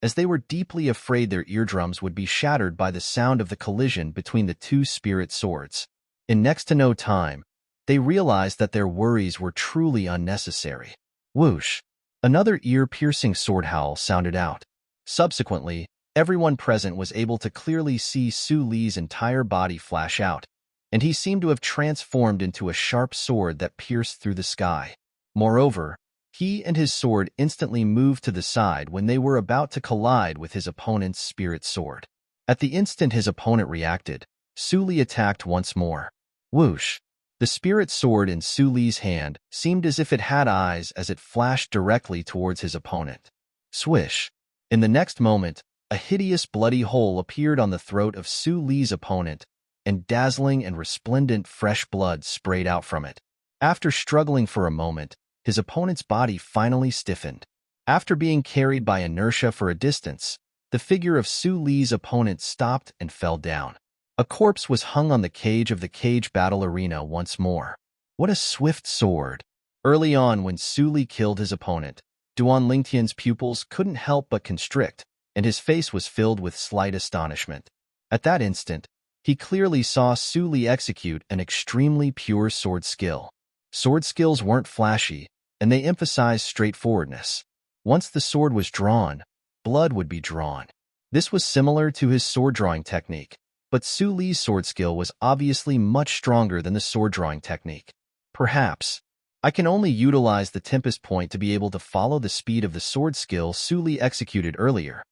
as they were deeply afraid their eardrums would be shattered by the sound of the collision between the two spirit swords. In next to no time, they realized that their worries were truly unnecessary. Whoosh! Another ear-piercing sword howl sounded out. Subsequently, everyone present was able to clearly see Su Li's entire body flash out, and he seemed to have transformed into a sharp sword that pierced through the sky. Moreover, he and his sword instantly moved to the side when they were about to collide with his opponent's spirit sword. At the instant his opponent reacted, Su Li attacked once more. Whoosh! The spirit sword in Su Li's hand seemed as if it had eyes as it flashed directly towards his opponent. Swish! In the next moment, a hideous bloody hole appeared on the throat of Su Li's opponent, and dazzling and resplendent fresh blood sprayed out from it. After struggling for a moment, his opponent's body finally stiffened. After being carried by inertia for a distance, the figure of Su Li's opponent stopped and fell down. A corpse was hung on the cage of the cage battle arena once more. What a swift sword! Early on, when Su Li killed his opponent, Duan Lingtian's pupils couldn't help but constrict, and his face was filled with slight astonishment. At that instant, he clearly saw Su Li execute an extremely pure sword skill. Sword skills weren't flashy, and they emphasized straightforwardness. Once the sword was drawn, blood would be drawn. This was similar to his sword-drawing technique, but Su Li's sword skill was obviously much stronger than the sword-drawing technique. Perhaps, I can only utilize the Tempest Point to be able to follow the speed of the sword skill Su Li executed earlier.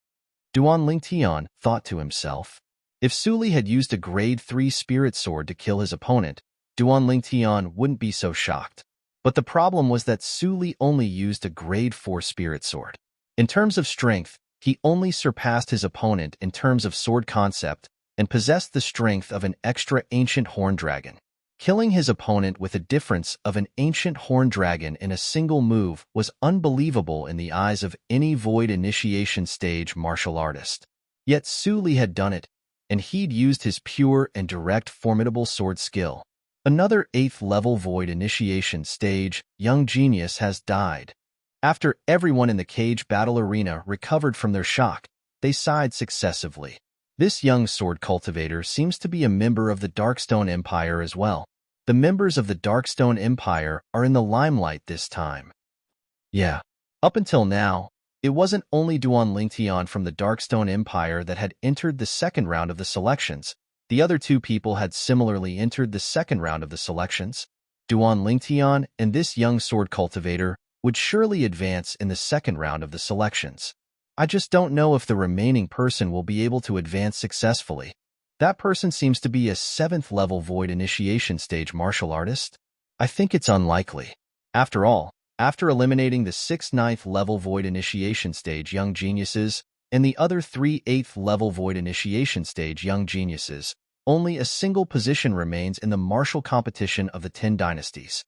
Duan Lingtian thought to himself. If Su Li had used a grade 3 spirit sword to kill his opponent, Duan Lingtian wouldn't be so shocked. But the problem was that Su Li only used a grade 4 spirit sword. In terms of strength, he only surpassed his opponent in terms of sword concept and possessed the strength of an extra ancient horn dragon. Killing his opponent with a difference of an ancient horn dragon in a single move was unbelievable in the eyes of any void initiation stage martial artist. Yet Su Li had done it, and he'd used his pure and direct formidable sword skill. Another 8th level void initiation stage, young genius, has died. After everyone in the cage battle arena recovered from their shock, they sighed successively. This young sword cultivator seems to be a member of the Darkstone Empire as well. The members of the Darkstone Empire are in the limelight this time. Yeah. Up until now, it wasn't only Duan Lingtian from the Darkstone Empire that had entered the second round of the selections. The other two people had similarly entered the second round of the selections. Duan Lingtian and this young sword cultivator would surely advance in the second round of the selections. I just don't know if the remaining person will be able to advance successfully. That person seems to be a 7th level void initiation stage martial artist. I think it's unlikely. After all, after eliminating the 6th 9th level void initiation stage young geniuses and the other 3 8th level void initiation stage young geniuses, only a single position remains in the martial competition of the 10 dynasties.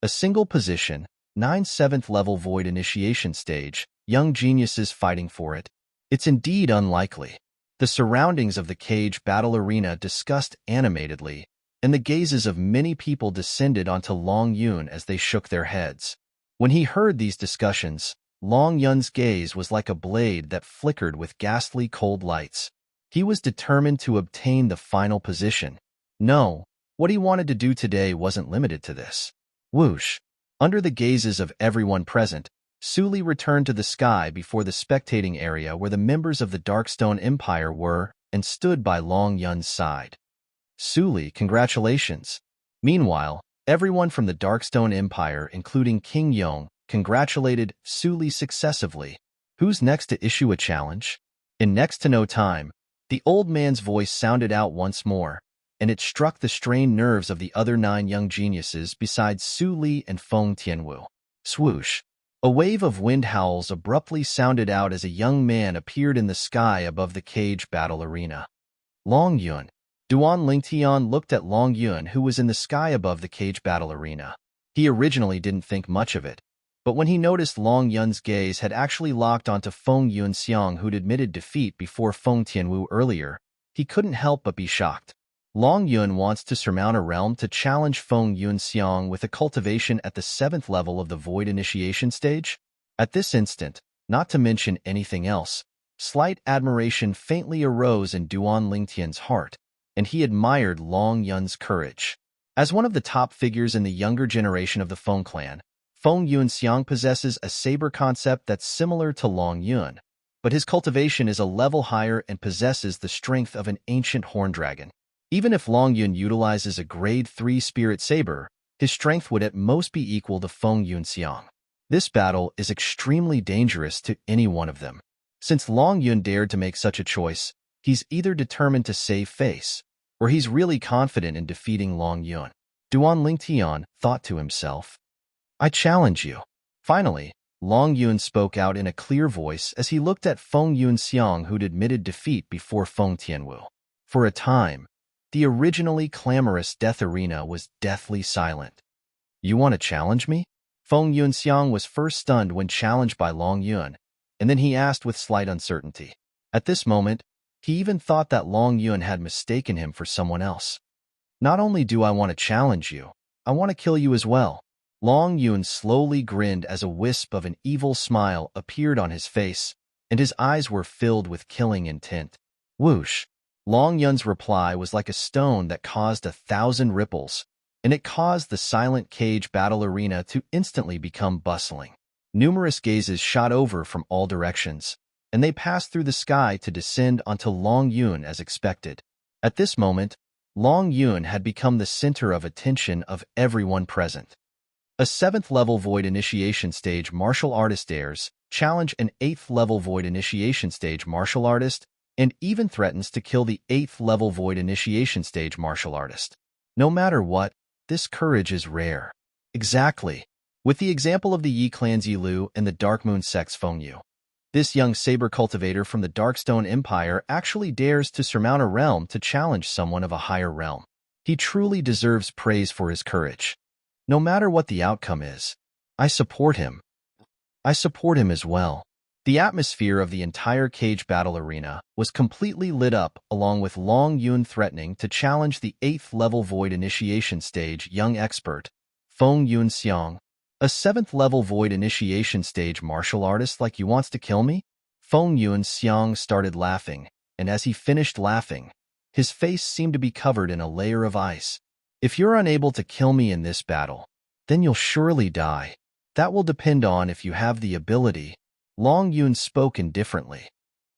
A single position, 9 7th level void initiation stage, young geniuses fighting for it. It's indeed unlikely. The surroundings of the cage battle arena discussed animatedly, and the gazes of many people descended onto Long Yun as they shook their heads. When he heard these discussions, Long Yun's gaze was like a blade that flickered with ghastly cold lights. He was determined to obtain the final position. No, what he wanted to do today wasn't limited to this. Whoosh! Under the gazes of everyone present, Su Li returned to the sky before the spectating area where the members of the Darkstone Empire were and stood by Long Yun's side. Su Li, congratulations! Meanwhile, everyone from the Darkstone Empire, including King Yong, congratulated Su Li successively. Who's next to issue a challenge? In next to no time, the old man's voice sounded out once more, and it struck the strained nerves of the other 9 young geniuses besides Su Li and Feng Tianwu. Swoosh! A wave of wind howls abruptly sounded out as a young man appeared in the sky above the cage battle arena. Long Yun. Duan Lingtian looked at Long Yun, who was in the sky above the cage battle arena. He originally didn't think much of it, but when he noticed Long Yun's gaze had actually locked onto Feng Yunxiang, who'd admitted defeat before Feng Tianwu earlier, he couldn't help but be shocked. Long Yun wants to surmount a realm to challenge Feng Yun Xiang with a cultivation at the 7th level of the Void Initiation stage. At this instant, not to mention anything else, slight admiration faintly arose in Duan Lingtian's heart, and he admired Long Yun's courage. As one of the top figures in the younger generation of the Feng clan, Feng Yun Xiang possesses a saber concept that's similar to Long Yun, but his cultivation is a level higher and possesses the strength of an ancient horn dragon. Even if Long Yun utilizes a grade 3 spirit saber, his strength would at most be equal to Feng Yun Xiang. This battle is extremely dangerous to any one of them. Since Long Yun dared to make such a choice, he's either determined to save face, or he's really confident in defeating Long Yun. Duan Lingtian thought to himself, I challenge you. Finally, Long Yun spoke out in a clear voice as he looked at Feng Yun Xiang, who'd admitted defeat before Feng Tianwu. For a time, the originally clamorous death arena was deathly silent. You want to challenge me? Feng Yun Xiang was first stunned when challenged by Long Yun, and then he asked with slight uncertainty. At this moment, he even thought that Long Yun had mistaken him for someone else. Not only do I want to challenge you, I want to kill you as well. Long Yun slowly grinned as a wisp of an evil smile appeared on his face, and his eyes were filled with killing intent. Whoosh! Long Yun's reply was like a stone that caused 1,000 ripples, and it caused the silent cage battle arena to instantly become bustling. Numerous gazes shot over from all directions, and they passed through the sky to descend onto Long Yun as expected. At this moment, Long Yun had become the center of attention of everyone present. A 7th level Void Initiation Stage martial artist dares challenge an 8th level Void Initiation Stage martial artist, and even threatens to kill the 8th level Void Initiation Stage martial artist. No matter what, this courage is rare. Exactly. With the example of the Yi Clan's Yi Lu and the Dark Moon sect's Feng Yu, this young saber cultivator from the Darkstone Empire actually dares to surmount a realm to challenge someone of a higher realm. He truly deserves praise for his courage. No matter what the outcome is, I support him. I support him as well. The atmosphere of the entire cage battle arena was completely lit up, along with Long Yun threatening to challenge the 8th level Void Initiation Stage young expert, Feng Yun Xiang. A 7th level Void Initiation Stage martial artist like you wants to kill me? Feng Yun Xiang started laughing, and as he finished laughing, his face seemed to be covered in a layer of ice. If you're unable to kill me in this battle, then you'll surely die. That will depend on if you have the ability. Long Yun spoke indifferently.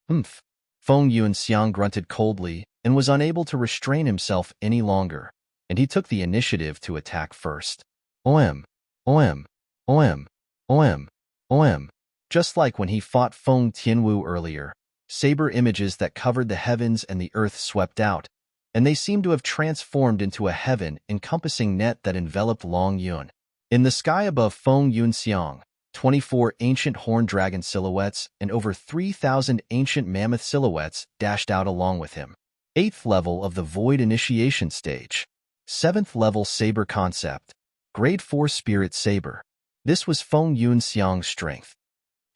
Humph. Feng Yun Xiang grunted coldly and was unable to restrain himself any longer, and he took the initiative to attack first. OM. OM. OM. OM. OM. Just like when he fought Feng Tianwu earlier, saber images that covered the heavens and the earth swept out, and they seemed to have transformed into a heaven-encompassing net that enveloped Long Yun. In the sky above Feng Yun Xiang, 24 ancient horn dragon silhouettes and over 3,000 ancient mammoth silhouettes dashed out along with him. 8th level of the Void Initiation Stage. 7th level Saber Concept. Grade 4 Spirit Saber. This was Feng Yun Xiang's strength.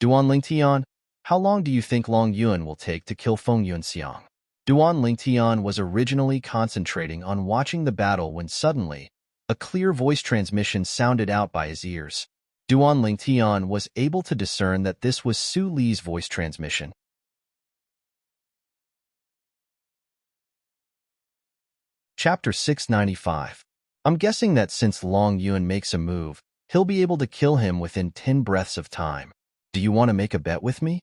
Duan Lingtian, how long do you think Long Yun will take to kill Feng Yun Xiang? Duan Lingtian was originally concentrating on watching the battle when suddenly, a clear voice transmission sounded out by his ears. Duan Lingtian was able to discern that this was Su Li's voice transmission. Chapter 695. I'm guessing that since Long Yun makes a move, he'll be able to kill him within 10 breaths of time. Do you want to make a bet with me?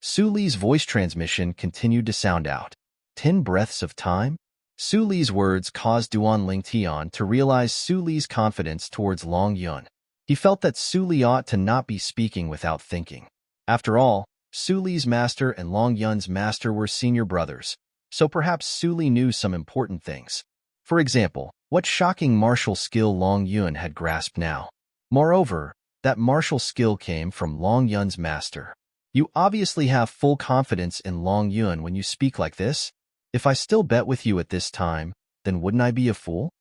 Su Li's voice transmission continued to sound out. 10 breaths of time? Su Li's words caused Duan Lingtian to realize Su Li's confidence towards Long Yun. He felt that Su Li ought to not be speaking without thinking. After all, Su Li's master and Long Yun's master were senior brothers, so perhaps Su Li knew some important things. For example, what shocking martial skill Long Yun had grasped now. Moreover, that martial skill came from Long Yun's master. You obviously have full confidence in Long Yun when you speak like this. If I still bet with you at this time, then wouldn't I be a fool?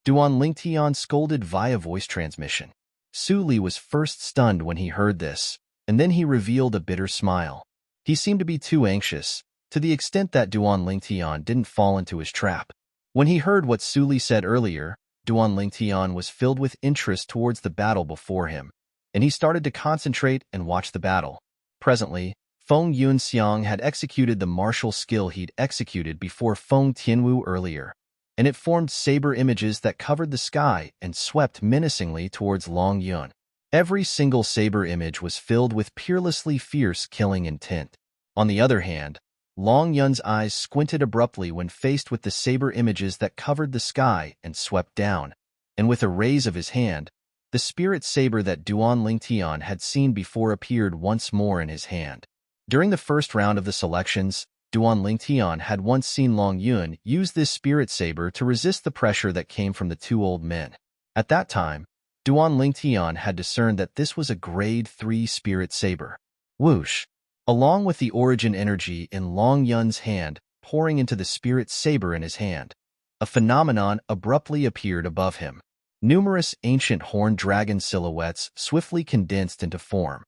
Duan Lingtian scolded via voice transmission. Su Li was first stunned when he heard this, and then he revealed a bitter smile. He seemed to be too anxious, to the extent that Duan Lingtian didn't fall into his trap. When he heard what Su Li said earlier, Duan Lingtian was filled with interest towards the battle before him, and he started to concentrate and watch the battle. Presently, Feng Yunxiang had executed the martial skill he'd executed before Feng Tianwu earlier, and it formed saber images that covered the sky and swept menacingly towards Long Yun. Every single saber image was filled with peerlessly fierce killing intent. On the other hand, Long Yun's eyes squinted abruptly when faced with the saber images that covered the sky and swept down, and with a raise of his hand, the spirit saber that Duan Lingtian had seen before appeared once more in his hand. During the first round of the selections, Duan Lingtian had once seen Long Yun use this spirit saber to resist the pressure that came from the two old men. At that time, Duan Lingtian had discerned that this was a grade 3 spirit saber. Whoosh! Along with the origin energy in Long Yun's hand pouring into the spirit saber in his hand, a phenomenon abruptly appeared above him. Numerous ancient horned dragon silhouettes swiftly condensed into form.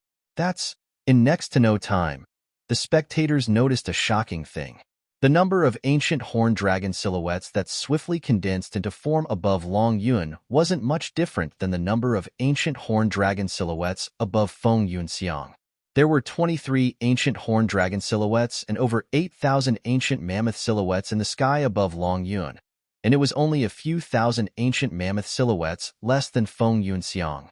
In next to no time, the spectators noticed a shocking thing. The number of ancient horned dragon silhouettes that swiftly condensed into form above Long Yun wasn't much different than the number of ancient horned dragon silhouettes above Feng Yunxiang. There were 23 ancient horned dragon silhouettes and over 8,000 ancient mammoth silhouettes in the sky above Long Yun, and it was only a few thousand ancient mammoth silhouettes less than Feng Yunxiang.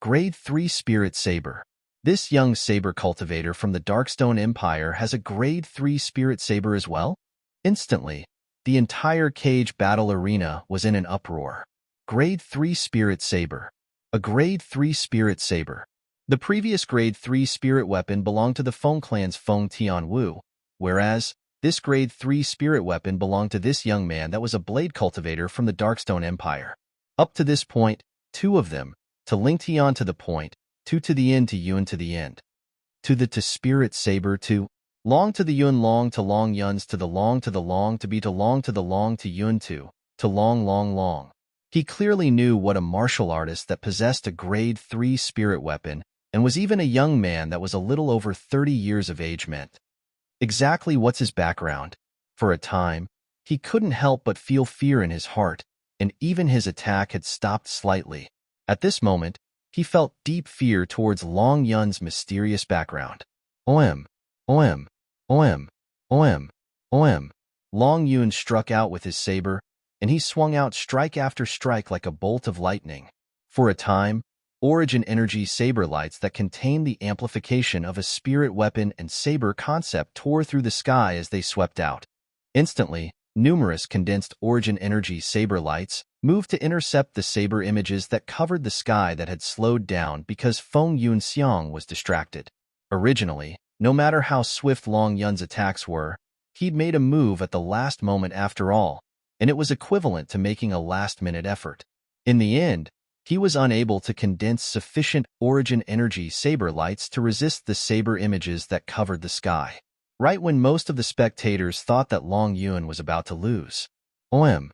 Grade 3 Spirit Saber. This young saber cultivator from the Darkstone Empire has a Grade 3 Spirit Saber as well? Instantly, the entire cage battle arena was in an uproar. Grade 3 Spirit Saber. A Grade 3 Spirit Saber. The previous Grade 3 spirit weapon belonged to the Feng clan's Feng Tianwu, whereas this Grade 3 spirit weapon belonged to this young man that was a blade cultivator from the Darkstone Empire. Up to this point, two of them, to Ling Tian to the point, two to the end to Yun to the end. To the to spirit saber to long to the Yun long to Long Yun's to the long to be to long to the long to Yun to long. He clearly knew what a martial artist that possessed a Grade 3 spirit weapon and was even a young man that was a little over 30 years of age meant. Exactly what's his background? For a time, he couldn't help but feel fear in his heart, and even his attack had stopped slightly. At this moment, he felt deep fear towards Long Yun's mysterious background. OM. Long Yun struck out with his saber, and he swung out strike after strike like a bolt of lightning. For a time, origin energy saber lights that contained the amplification of a spirit weapon and saber concept tore through the sky as they swept out. Instantly, numerous condensed origin energy saber lights moved to intercept the saber images that covered the sky that had slowed down because Feng Yunxiang was distracted. Originally, no matter how swift Long Yun's attacks were, he'd made a move at the last moment after all, and it was equivalent to making a last-minute effort. In the end, he was unable to condense sufficient origin energy saber lights to resist the saber images that covered the sky. Right when most of the spectators thought that Long Yun was about to lose. OM.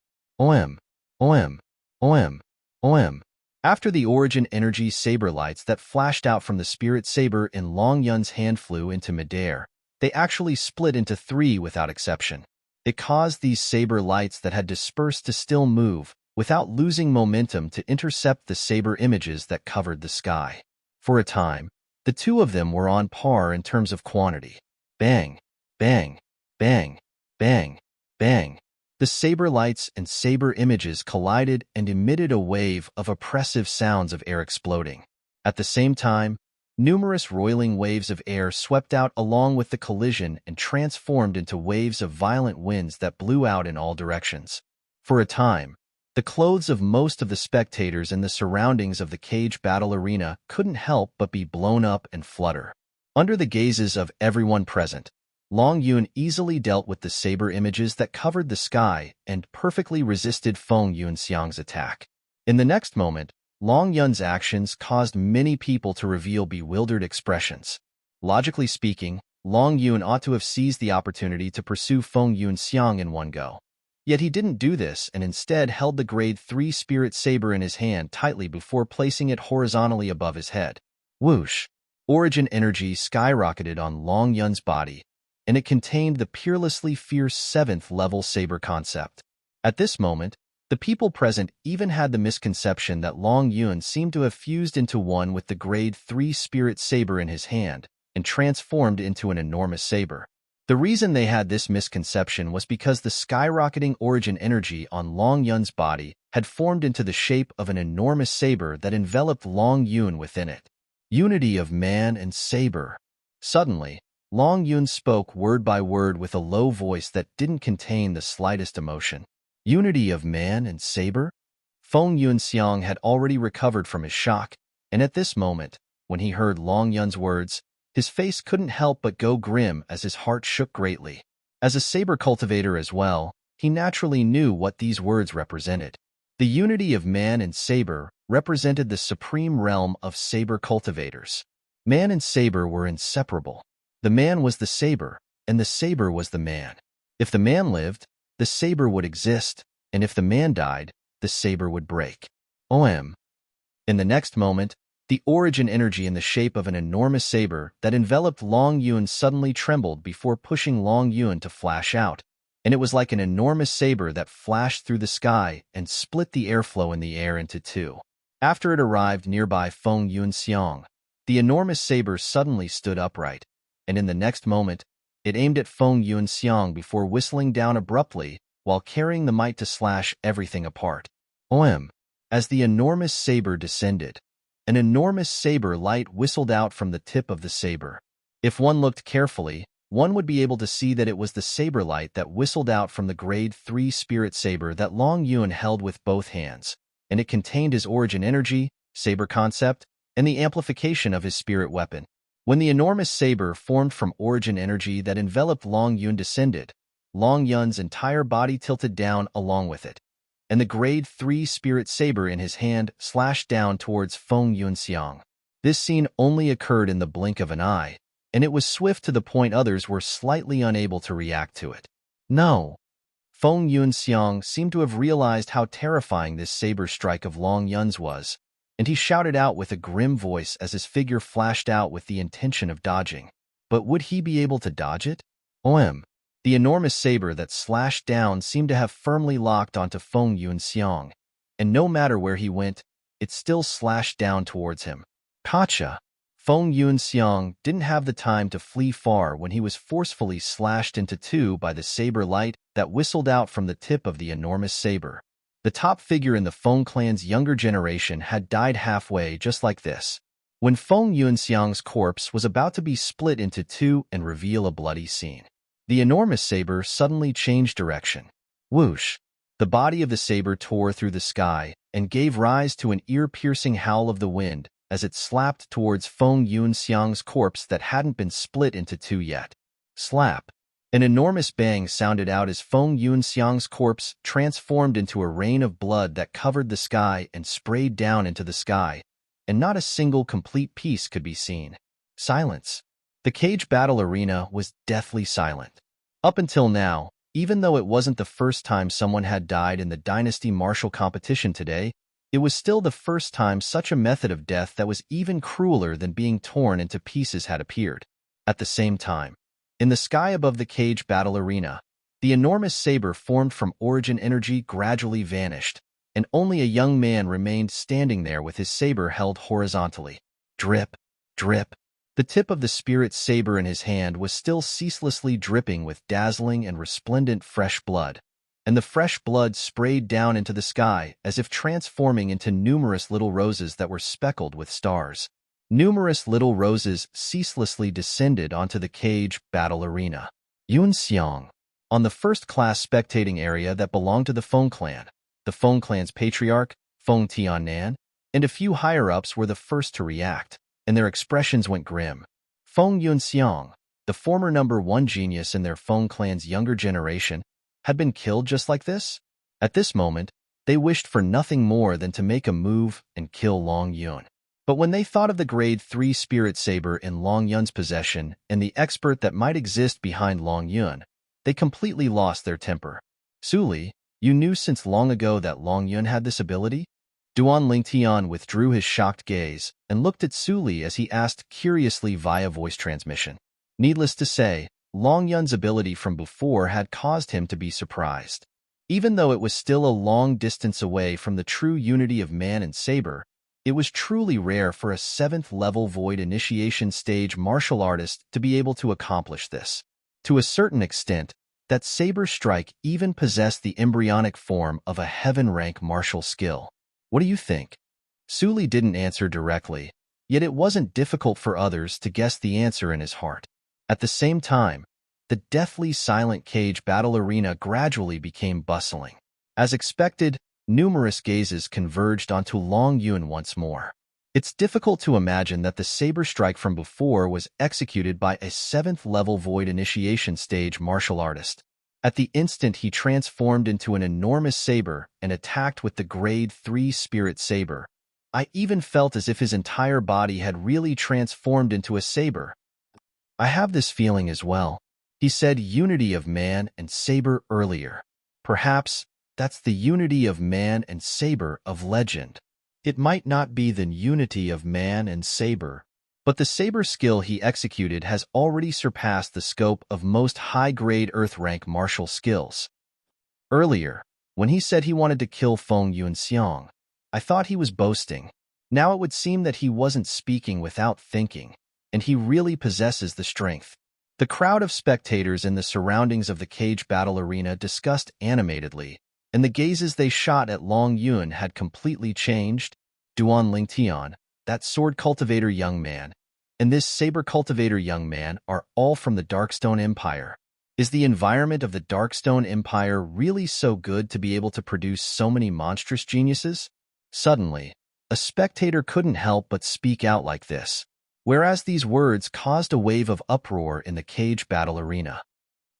After the origin energy saber lights that flashed out from the spirit saber in Long Yun's hand flew into midair, they actually split into 3 without exception. It caused these saber lights that had dispersed to still move, without losing momentum to intercept the saber images that covered the sky. For a time, the two of them were on par in terms of quantity. Bang, bang, bang, bang, bang. The saber lights and saber images collided and emitted a wave of oppressive sounds of air exploding. At the same time, numerous roiling waves of air swept out along with the collision and transformed into waves of violent winds that blew out in all directions. For a time, the clothes of most of the spectators in the surroundings of the cage battle arena couldn't help but be blown up and flutter. Under the gazes of everyone present, Long Yun easily dealt with the saber images that covered the sky and perfectly resisted Feng Yunxiang's attack. In the next moment, Long Yun's actions caused many people to reveal bewildered expressions. Logically speaking, Long Yun ought to have seized the opportunity to pursue Feng Yunxiang in one go. Yet he didn't do this and instead held the Grade 3 spirit saber in his hand tightly before placing it horizontally above his head. Whoosh! Origin energy skyrocketed on Long Yun's body, and it contained the peerlessly fierce 7th level saber concept. At this moment, the people present even had the misconception that Long Yun seemed to have fused into one with the grade 3 spirit saber in his hand and transformed into an enormous saber. The reason they had this misconception was because the skyrocketing origin energy on Long Yun's body had formed into the shape of an enormous saber that enveloped Long Yun within it. Unity of man and saber. Suddenly, Long Yun spoke word by word with a low voice that didn't contain the slightest emotion. Unity of man and saber? Feng Yunxiang had already recovered from his shock, and at this moment, when he heard Long Yun's words, his face couldn't help but go grim as his heart shook greatly. As a saber cultivator as well, he naturally knew what these words represented. The unity of man and saber represented the supreme realm of saber cultivators. Man and saber were inseparable. The man was the saber, and the saber was the man. If the man lived, the saber would exist, and if the man died, the saber would break. OM. In the next moment, the origin energy in the shape of an enormous saber that enveloped Long Yun suddenly trembled before pushing Long Yun to flash out, and it was like an enormous saber that flashed through the sky and split the airflow in the air into two. After it arrived nearby Feng Yunxiang, the enormous saber suddenly stood upright, and in the next moment, it aimed at Feng Yunxiang before whistling down abruptly while carrying the might to slash everything apart. OM. As the enormous saber descended, an enormous saber light whistled out from the tip of the saber. If one looked carefully, one would be able to see that it was the saber light that whistled out from the grade 3 spirit saber that Long Yun held with both hands, and it contained his origin energy, saber concept, and the amplification of his spirit weapon. When the enormous saber formed from origin energy that enveloped Long Yun descended, Long Yun's entire body tilted down along with it, and the grade 3 spirit saber in his hand slashed down towards Feng Yunxiang. This scene only occurred in the blink of an eye, and it was swift to the point others were slightly unable to react to it. No. Feng Yunxiang seemed to have realized how terrifying this saber strike of Long Yun's was, and he shouted out with a grim voice as his figure flashed out with the intention of dodging. But would he be able to dodge it? OM. The enormous saber that slashed down seemed to have firmly locked onto Feng Yunxiang, and no matter where he went, it still slashed down towards him. Gotcha! Feng Yunxiang didn't have the time to flee far when he was forcefully slashed into two by the saber light that whistled out from the tip of the enormous saber. The top figure in the Feng clan's younger generation had died halfway just like this, when Feng Yunxiang's corpse was about to be split into two and reveal a bloody scene. The enormous saber suddenly changed direction. Whoosh! The body of the saber tore through the sky and gave rise to an ear-piercing howl of the wind as it slapped towards Feng Yunxiang's corpse that hadn't been split into two yet. Slap! An enormous bang sounded out as Feng Yunxiang's corpse transformed into a rain of blood that covered the sky and sprayed down into the sky, and not a single complete piece could be seen. Silence. The cage battle arena was deathly silent. Up until now, even though it wasn't the first time someone had died in the Dynasty Martial competition today, it was still the first time such a method of death that was even crueler than being torn into pieces had appeared. At the same time, in the sky above the cage battle arena, the enormous saber formed from origin energy gradually vanished, and only a young man remained standing there with his saber held horizontally. Drip, drip. The tip of the spirit saber in his hand was still ceaselessly dripping with dazzling and resplendent fresh blood, and the fresh blood sprayed down into the sky as if transforming into numerous little roses that were speckled with stars. Numerous little roses ceaselessly descended onto the cage battle arena. Yunxiang. On the first-class spectating area that belonged to the Feng clan, the Feng clan's patriarch, Feng Tiannan, and a few higher-ups were the first to react, and their expressions went grim. Feng Yunxiang, the former #1 genius in their Feng clan's younger generation, had been killed just like this? At this moment, they wished for nothing more than to make a move and kill Long Yun. But when they thought of the grade 3 spirit saber in Long Yun's possession and the expert that might exist behind Long Yun, they completely lost their temper. Suli, you knew since long ago that Long Yun had this ability? Duan Lingtian withdrew his shocked gaze and looked at Suli as he asked curiously via voice transmission. Needless to say, Long Yun's ability from before had caused him to be surprised. Even though it was still a long distance away from the true unity of man and saber, it was truly rare for a 7th-level void initiation stage martial artist to be able to accomplish this. To a certain extent, that saber strike even possessed the embryonic form of a heaven-rank martial skill. What do you think? Suli didn't answer directly, yet it wasn't difficult for others to guess the answer in his heart. At the same time, the deathly silent cage battle arena gradually became bustling. As expected, numerous gazes converged onto Long Yun once more. It's difficult to imagine that the saber strike from before was executed by a 7th-level void initiation stage martial artist. At the instant he transformed into an enormous saber and attacked with the grade 3 spirit saber, I even felt as if his entire body had really transformed into a saber. I have this feeling as well. He said unity of man and saber earlier. Perhaps that's the unity of man and saber of legend. It might not be the unity of man and saber, but the saber skill he executed has already surpassed the scope of most high-grade Earth-rank martial skills. Earlier, when he said he wanted to kill Feng Yuanxiang, I thought he was boasting. Now it would seem that he wasn't speaking without thinking, and he really possesses the strength. The crowd of spectators in the surroundings of the cage battle arena discussed animatedly, and the gazes they shot at Long Yun had completely changed. Duan Lingtian, that sword cultivator young man, and this saber cultivator young man are all from the Darkstone Empire. Is the environment of the Darkstone Empire really so good to be able to produce so many monstrous geniuses? Suddenly, a spectator couldn't help but speak out like this, whereas these words caused a wave of uproar in the cage battle arena.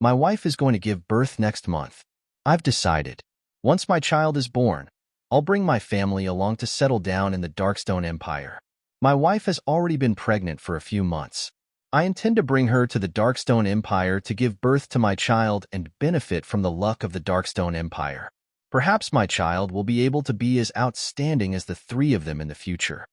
My wife is going to give birth next month. I've decided. Once my child is born, I'll bring my family along to settle down in the Darkstone Empire. My wife has already been pregnant for a few months. I intend to bring her to the Darkstone Empire to give birth to my child and benefit from the luck of the Darkstone Empire. Perhaps my child will be able to be as outstanding as the three of them in the future.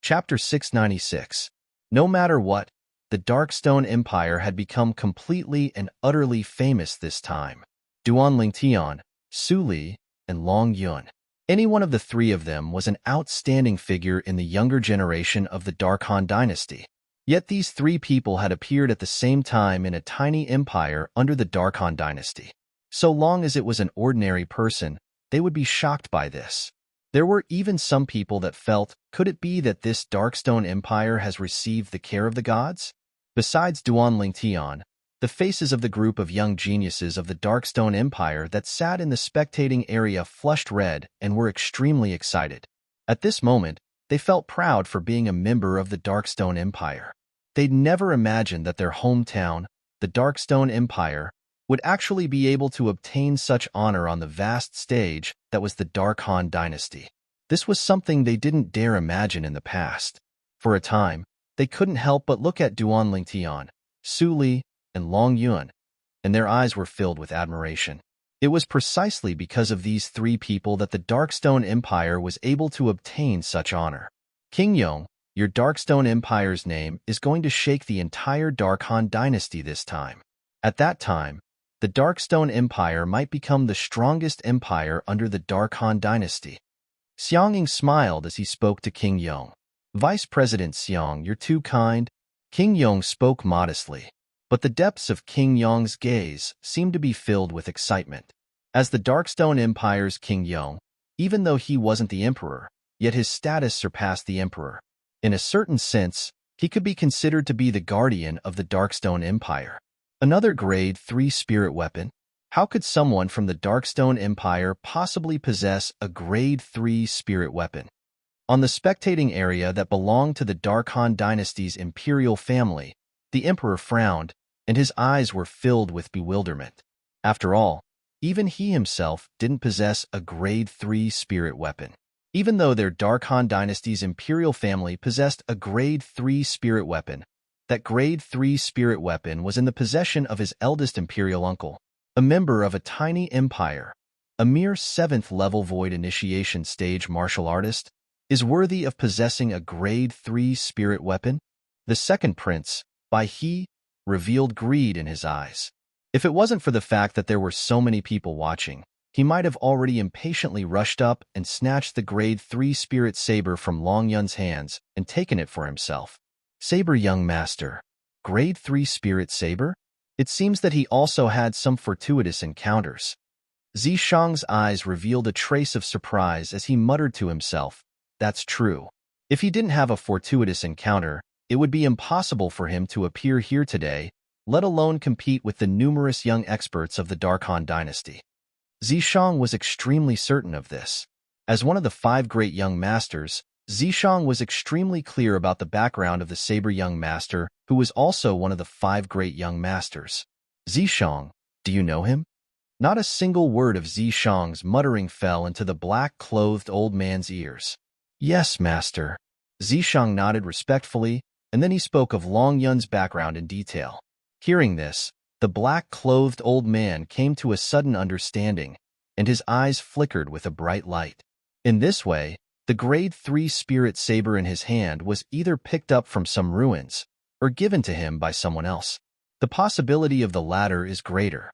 Chapter 696. No matter what, the Darkstone Empire had become completely and utterly famous this time. Duan Lingtian, Su Li, and Long Yun. Any one of the three of them was an outstanding figure in the younger generation of the Dark Han dynasty. Yet these three people had appeared at the same time in a tiny empire under the Dark Han dynasty. So long as it was an ordinary person, they would be shocked by this. There were even some people that felt, could it be that this Darkstone Empire has received the care of the gods? Besides Duan Lingtian, the faces of the group of young geniuses of the Darkstone Empire that sat in the spectating area flushed red and were extremely excited. At this moment, they felt proud for being a member of the Darkstone Empire. They'd never imagined that their hometown, the Darkstone Empire, would actually be able to obtain such honor on the vast stage that was the Dark Han dynasty. This was something they didn't dare imagine in the past. For a time, they couldn't help but look at Duan Lingtian, Su Li, and Long Yun, and their eyes were filled with admiration. It was precisely because of these three people that the Darkstone Empire was able to obtain such honor. King Yong, your Darkstone Empire's name is going to shake the entire Dark Han dynasty this time. At that time, the Darkstone Empire might become the strongest empire under the Dark Han dynasty. Xiangying smiled as he spoke to King Yong. Vice President Xiang, you're too kind. King Yong spoke modestly, but the depths of King Yong's gaze seemed to be filled with excitement. As the Darkstone Empire's King Yong, even though he wasn't the emperor, yet his status surpassed the emperor. In a certain sense, he could be considered to be the guardian of the Darkstone Empire. Another grade 3 spirit weapon? How could someone from the Darkstone Empire possibly possess a grade 3 spirit weapon? On the spectating area that belonged to the Dark Han dynasty's imperial family, the emperor frowned, and his eyes were filled with bewilderment. After all, even he himself didn't possess a grade 3 spirit weapon. Even though their Dark Han dynasty's imperial family possessed a grade 3 spirit weapon, that grade 3 spirit weapon was in the possession of his eldest imperial uncle, a member of a tiny empire, a mere 7th-level void initiation stage martial artist, is worthy of possessing a grade 3 spirit weapon. The second prince, Bai He, revealed greed in his eyes. If it wasn't for the fact that there were so many people watching, he might have already impatiently rushed up and snatched the grade 3 spirit saber from Long Yun's hands and taken it for himself. Saber, young master. Grade 3 spirit saber? It seems that he also had some fortuitous encounters. Zishang's eyes revealed a trace of surprise as he muttered to himself, "That's true. If he didn't have a fortuitous encounter, it would be impossible for him to appear here today, let alone compete with the numerous young experts of the Dark Han dynasty." Zishang was extremely certain of this. As one of the 5 great young masters, Zishang was extremely clear about the background of the Saber young master, who was also one of the 5 great young masters. "Zishang, do you know him?" Not a single word of Zishang's muttering fell into the black-clothed old man's ears. "Yes, master." Zishang nodded respectfully, and then he spoke of Long Yun's background in detail. Hearing this, the black-clothed old man came to a sudden understanding, and his eyes flickered with a bright light. In this way, the grade 3 spirit saber in his hand was either picked up from some ruins or given to him by someone else. The possibility of the latter is greater.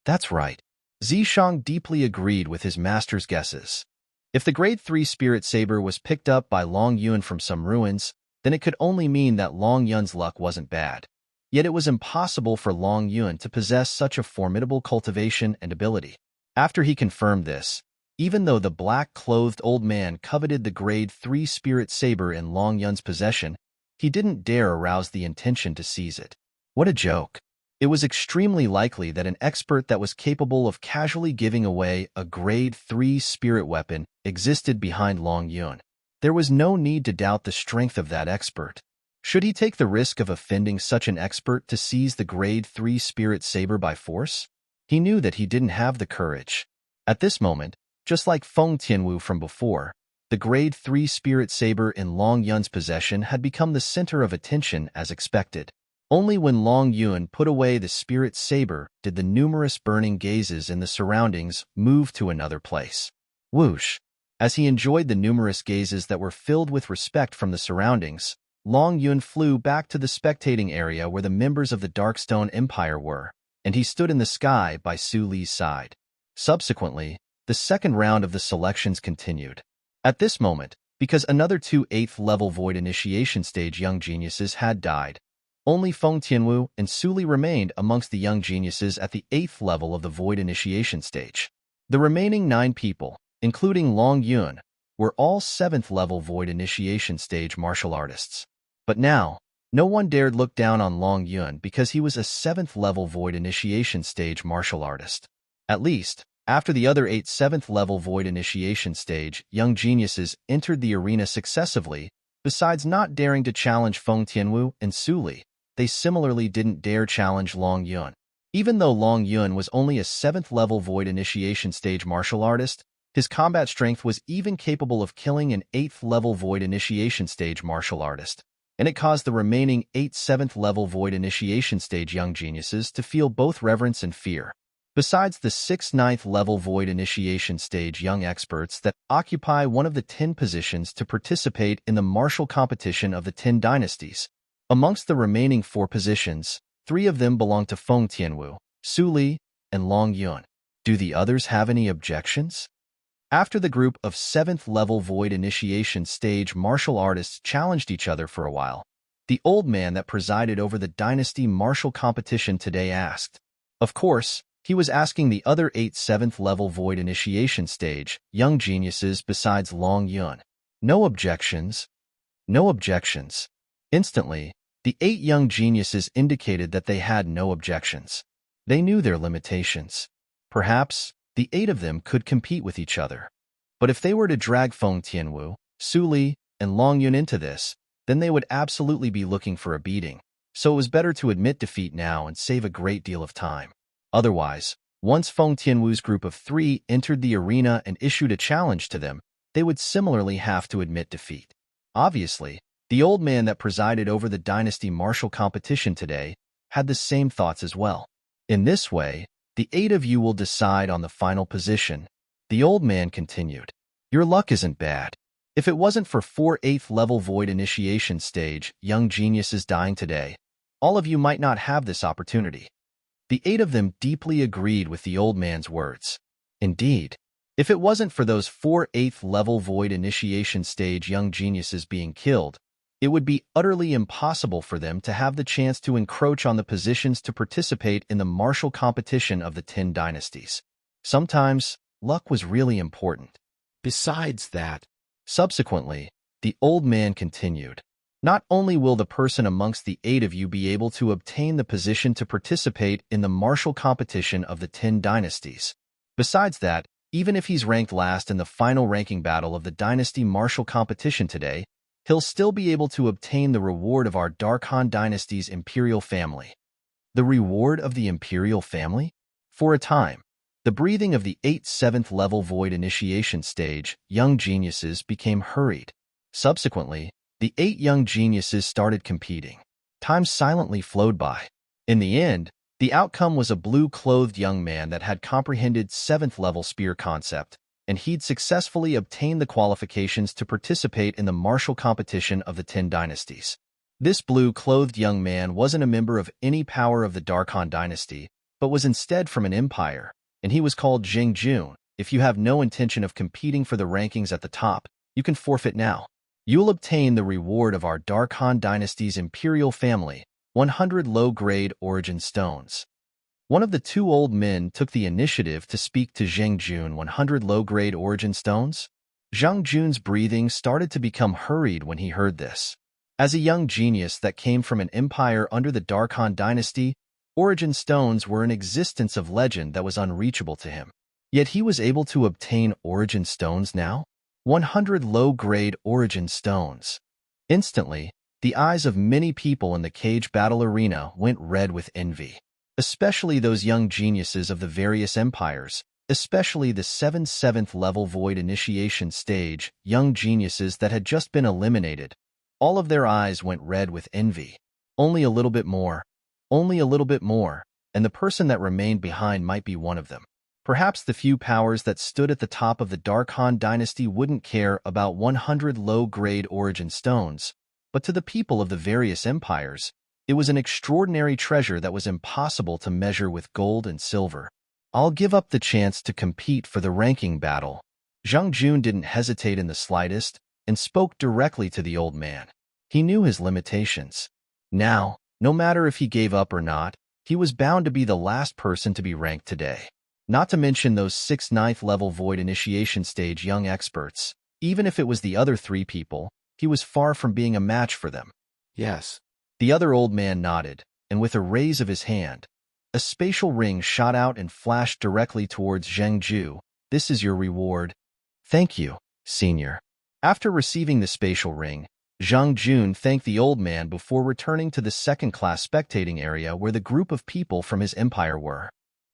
That's right. Zishang deeply agreed with his master's guesses. If the grade 3 spirit saber was picked up by Long Yun from some ruins, then it could only mean that Long Yun's luck wasn't bad. Yet it was impossible for Long Yun to possess such a formidable cultivation and ability. After he confirmed this, even though the black-clothed old man coveted the grade 3 spirit saber in Long Yun's possession, he didn't dare arouse the intention to seize it. What a joke. It was extremely likely that an expert that was capable of casually giving away a grade 3 spirit weapon existed behind Long Yun. There was no need to doubt the strength of that expert. Should he take the risk of offending such an expert to seize the grade 3 spirit saber by force? He knew that he didn't have the courage. At this moment, just like Feng Tianwu from before, the grade 3 spirit saber in Long Yun's possession had become the center of attention as expected. Only when Long Yun put away the spirit saber did the numerous burning gazes in the surroundings move to another place. Whoosh! As he enjoyed the numerous gazes that were filled with respect from the surroundings, Long Yun flew back to the spectating area where the members of the Darkstone Empire were, and he stood in the sky by Su Li's side. Subsequently, the second round of the selections continued. At this moment, because another 2 8th-level Void Initiation Stage young geniuses had died, only Feng Tianwu and Su Li remained amongst the young geniuses at the 8th level of the Void Initiation Stage. The remaining 9 people, including Long Yun, were all 7th-level Void Initiation Stage martial artists. But now, no one dared look down on Long Yun because he was a 7th-level Void Initiation Stage martial artist. At least, after the other 8 7th-level Void Initiation Stage young geniuses entered the arena successively, besides not daring to challenge Feng Tianwu and Su Li, they similarly didn't dare challenge Long Yun. Even though Long Yun was only a 7th-level Void Initiation Stage martial artist, his combat strength was even capable of killing an 8th-level Void Initiation Stage martial artist, and it caused the remaining 8 7th-level Void Initiation Stage young geniuses to feel both reverence and fear. Besides the 6 9th-level Void Initiation Stage young experts that occupy one of the 10 positions to participate in the martial competition of the 10 dynasties, amongst the remaining 4 positions, 3 of them belong to Feng Tianwu, Su Li, and Long Yun. Do the others have any objections? After the group of 7th-level Void Initiation Stage martial artists challenged each other for a while, the old man that presided over the dynasty martial competition today asked. Of course, he was asking the other 8 7th-level Void Initiation Stage young geniuses besides Long Yun. No objections. No objections. Instantly, the 8 young geniuses indicated that they had no objections. They knew their limitations. Perhaps, the 8 of them could compete with each other. But if they were to drag Feng Tianwu, Su Li, and Long Yun into this, then they would absolutely be looking for a beating. So it was better to admit defeat now and save a great deal of time. Otherwise, once Feng Tianwu's group of 3 entered the arena and issued a challenge to them, they would similarly have to admit defeat. Obviously, the old man that presided over the dynasty martial competition today had the same thoughts as well. In this way, the 8 of you will decide on the final position. The old man continued. Your luck isn't bad. If it wasn't for 4 8th-level Void Initiation Stage young geniuses dying today, All of you might not have this opportunity." The 8 of them deeply agreed with the old man's words. Indeed, if it wasn't for those 4 8th-level void initiation stage young geniuses being killed, it would be utterly impossible for them to have the chance to encroach on the positions to participate in the martial competition of the 10 dynasties. Sometimes, luck was really important. Besides that, subsequently, the old man continued, "Not only will the person amongst the 8 of you be able to obtain the position to participate in the martial competition of the 10 dynasties, besides that, even if he's ranked last in the final ranking battle of the dynasty martial competition today, he'll still be able to obtain the reward of our Darkhan dynasty's imperial family." The reward of the imperial family? For a time, the breathing of the 8 7th-level void initiation stage young geniuses became hurried. Subsequently, the 8 young geniuses started competing. Time silently flowed by. In the end, the outcome was a blue-clothed young man that had comprehended 7th-level spear concept, and he'd successfully obtained the qualifications to participate in the martial competition of the 10 dynasties. This blue-clothed young man wasn't a member of any power of the Darkhan dynasty, but was instead from an empire, and he was called Zheng Jun. If you have no intention of competing for the rankings at the top, you can forfeit now. You'll obtain the reward of our Darkhan dynasty's imperial family, 100 low-grade origin stones. One of the 2 old men took the initiative to speak to Zheng Jun. 100 low-grade origin stones? Zheng Jun's breathing started to become hurried when he heard this. As a young genius that came from an empire under the Darkhan dynasty, origin stones were an existence of legend that was unreachable to him. Yet he was able to obtain origin stones now? 100 low-grade origin stones. Instantly, the eyes of many people in the cage battle arena went red with envy. Especially those young geniuses of the various empires, especially the 7th-level void initiation stage young geniuses that had just been eliminated. All of their eyes went red with envy. Only a little bit more, and the person that remained behind might be one of them. Perhaps the few powers that stood at the top of the Darkhan dynasty wouldn't care about 100 low-grade origin stones, but to the people of the various empires, it was an extraordinary treasure that was impossible to measure with gold and silver. "I'll give up the chance to compete for the ranking battle." Zheng Jun didn't hesitate in the slightest and spoke directly to the old man. He knew his limitations. Now, no matter if he gave up or not, he was bound to be the last person to be ranked today. Not to mention those 6 9th-level void initiation stage young experts. Even if it was the other 3 people, he was far from being a match for them. "Yes." The other old man nodded, and with a raise of his hand, a spatial ring shot out and flashed directly towards Zheng Ju. "This is your reward." "Thank you, senior." After receiving the spatial ring, Zheng Jun thanked the old man before returning to the second-class spectating area where the group of people from his empire were.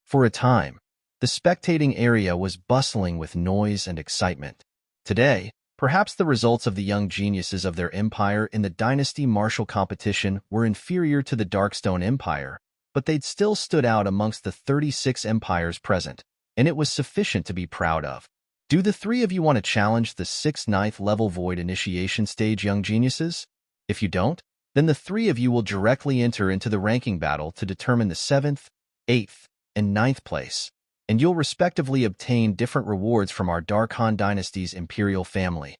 For a time, the spectating area was bustling with noise and excitement. Today, perhaps the results of the young geniuses of their empire in the dynasty martial competition were inferior to the Darkstone Empire, but they'd still stood out amongst the 36 empires present, and it was sufficient to be proud of. Do the 3 of you want to challenge the 6th 9th-level void initiation stage young geniuses? If you don't, then the 3 of you will directly enter into the ranking battle to determine the 7th, 8th, and 9th place, and you'll respectively obtain different rewards from our Darkhan dynasty's imperial family.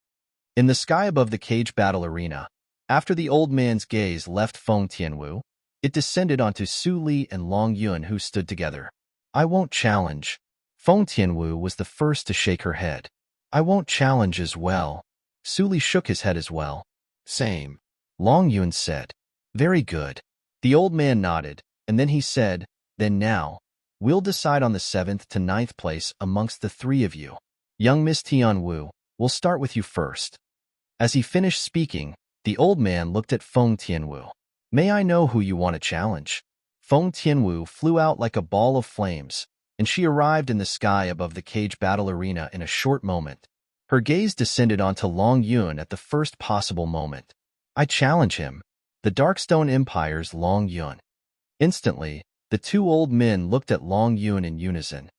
In the sky above the cage battle arena, after the old man's gaze left Feng Tianwu, it descended onto Su Li and Long Yun, who stood together. "I won't challenge." Feng Tianwu was the first to shake her head. "I won't challenge as well." Su Li shook his head as well. "Same." Long Yun said. "Very good." The old man nodded, and then he said, "Then now, we'll decide on the 7th to 9th place amongst the 3 of you. Young Miss Tianwu, we'll start with you first." As he finished speaking, the old man looked at Feng Tianwu. "May I know who you want to challenge?" Feng Tianwu flew out like a ball of flames, and she arrived in the sky above the cage battle arena in a short moment. Her gaze descended onto Long Yun at the first possible moment. "I challenge him, the Darkstone Empire's Long Yun." Instantly, the 2 old men looked at Long Yun in unison.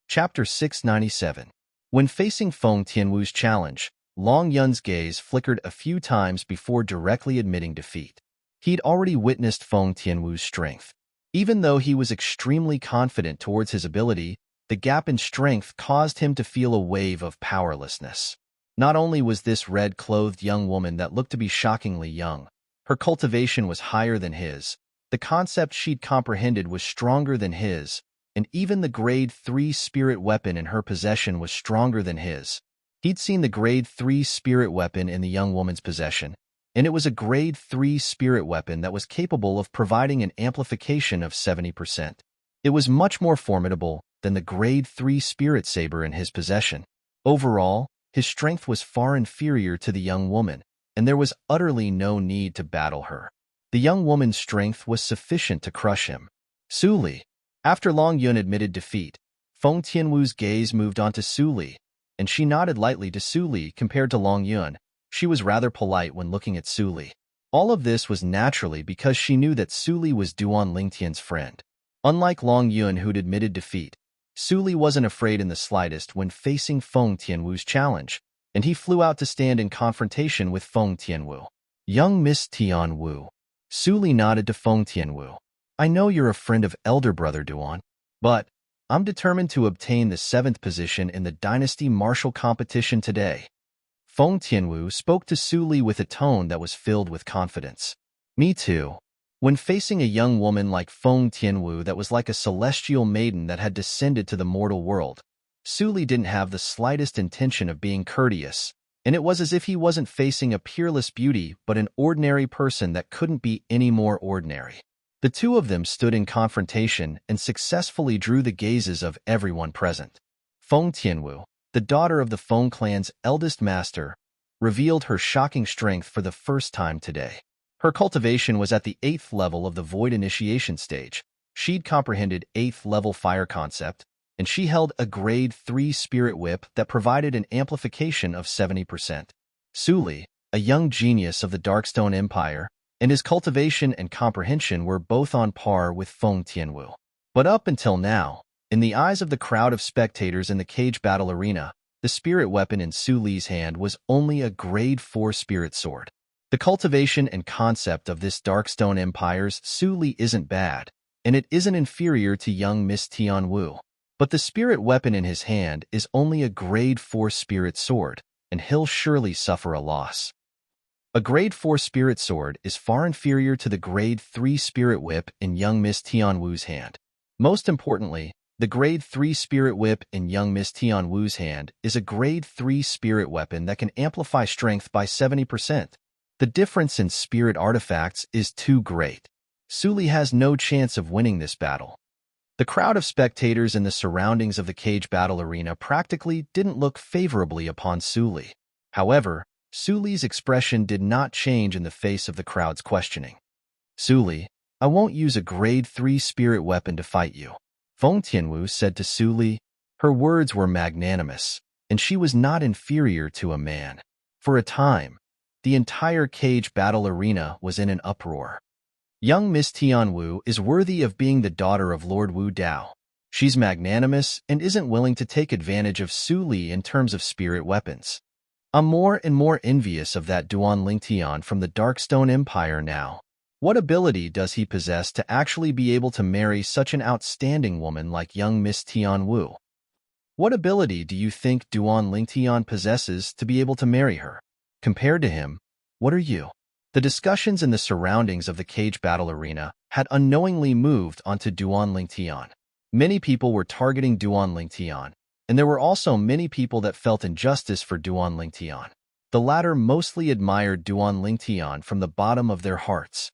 Chapter 697. When facing Feng Tianwu's challenge, Long Yun's gaze flickered a few times before directly admitting defeat. He'd already witnessed Feng Tianwu's strength. Even though he was extremely confident towards his ability, the gap in strength caused him to feel a wave of powerlessness. Not only was this red-clothed young woman that looked to be shockingly young, her cultivation was higher than his, the concept she'd comprehended was stronger than his, and even the grade 3 spirit weapon in her possession was stronger than his. He'd seen the grade 3 spirit weapon in the young woman's possession, and it was a grade 3 spirit weapon that was capable of providing an amplification of 70%. It was much more formidable than the grade 3 spirit saber in his possession. Overall, his strength was far inferior to the young woman, and there was utterly no need to battle her. The young woman's strength was sufficient to crush him. Su Li. After Long Yun admitted defeat, Feng Tianwu's gaze moved on to Su Li, and she nodded lightly to Su Li. Compared to Long Yun, she was rather polite when looking at Su Li. All of this was naturally because she knew that Su Li was Duan Lingtian's friend. Unlike Long Yun, who'd admitted defeat, Su Li wasn't afraid in the slightest when facing Feng Tianwu's challenge, and he flew out to stand in confrontation with Feng Tianwu. Young Miss Tianwu. Su Li nodded to Feng Tianwu. I know you're a friend of elder brother Duan, but I'm determined to obtain the 7th position in the Dynasty Martial Competition today. Feng Tianwu spoke to Su Li with a tone that was filled with confidence. Me too. When facing a young woman like Feng Tianwu that was like a celestial maiden that had descended to the mortal world, Su Li didn't have the slightest intention of being courteous, and it was as if he wasn't facing a peerless beauty but an ordinary person that couldn't be any more ordinary. The two of them stood in confrontation and successfully drew the gazes of everyone present. Feng Tianwu, the daughter of the Feng clan's eldest master, revealed her shocking strength for the first time today. Her cultivation was at the 8th level of the Void Initiation stage. She'd comprehended 8th level fire concept, and she held a grade 3 spirit whip that provided an amplification of 70%. Su Li, a young genius of the Darkstone Empire, and his cultivation and comprehension were both on par with Feng Tianwu. But up until now, in the eyes of the crowd of spectators in the cage battle arena, the spirit weapon in Su Li's hand was only a grade 4 spirit sword. The cultivation and concept of this Darkstone Empire's Su Li isn't bad, and it isn't inferior to young Miss Tianwu. But the spirit weapon in his hand is only a grade 4 spirit sword, and he'll surely suffer a loss. A grade 4 spirit sword is far inferior to the grade 3 spirit whip in young Miss Tianwu's hand. Most importantly, the grade 3 spirit whip in young Miss Tianwu's hand is a grade 3 spirit weapon that can amplify strength by 70%. The difference in spirit artifacts is too great. Su Li has no chance of winning this battle. The crowd of spectators in the surroundings of the cage battle arena practically didn't look favorably upon Su Li. However, Su Li's expression did not change in the face of the crowd's questioning. Su Li, I won't use a grade 3 spirit weapon to fight you. Feng Tianwu said to Su Li. Her words were magnanimous, and she was not inferior to a man. For a time, the entire cage battle arena was in an uproar. Young Miss Tianwu is worthy of being the daughter of Lord Wu Dao. She's magnanimous and isn't willing to take advantage of Su Li in terms of spirit weapons. I'm more and more envious of that Duan Lingtian from the Darkstone Empire now. What ability does he possess to actually be able to marry such an outstanding woman like young Miss Tianwu? What ability do you think Duan Lingtian possesses to be able to marry her? Compared to him, what are you? The discussions in the surroundings of the cage battle arena had unknowingly moved onto Duan Lingtian. Many people were targeting Duan Lingtian, and there were also many people that felt injustice for Duan Lingtian. The latter mostly admired Duan Lingtian from the bottom of their hearts.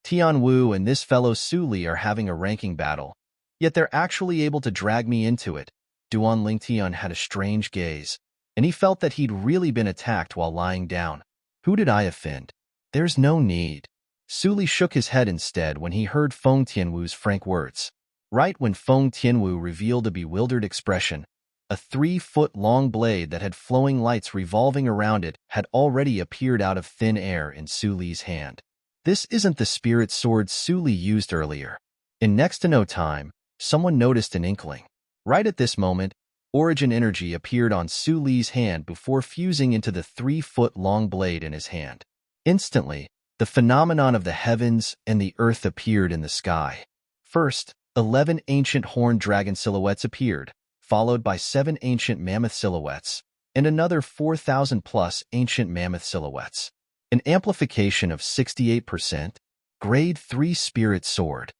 Tianwu and this fellow Su Li are having a ranking battle, yet they're actually able to drag me into it. Duan Lingtian had a strange gaze, and he felt that he'd really been attacked while lying down. Who did I offend? There's no need. Su Li shook his head instead when he heard Feng Tianwu's frank words. Right when Feng Tianwu revealed a bewildered expression, a 3-foot-long blade that had flowing lights revolving around it had already appeared out of thin air in Su Li's hand. This isn't the spirit sword Su Li used earlier. In next to no time, someone noticed an inkling. Right at this moment, origin energy appeared on Su Li's hand before fusing into the 3-foot-long blade in his hand. Instantly, the phenomenon of the heavens and the earth appeared in the sky. First, 11 ancient horned dragon silhouettes appeared, followed by 7 ancient mammoth silhouettes, and another 4,000-plus ancient mammoth silhouettes. An amplification of 68%, Grade 3 Spirit Sword.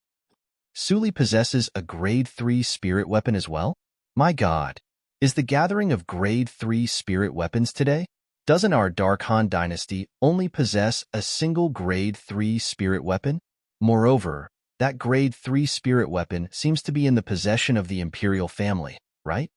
Su Li possesses a Grade 3 spirit weapon as well? My God, is the gathering of Grade 3 spirit weapons today? Doesn't our Dark Han dynasty only possess a single Grade 3 spirit weapon? Moreover, that Grade 3 spirit weapon seems to be in the possession of the imperial family, right?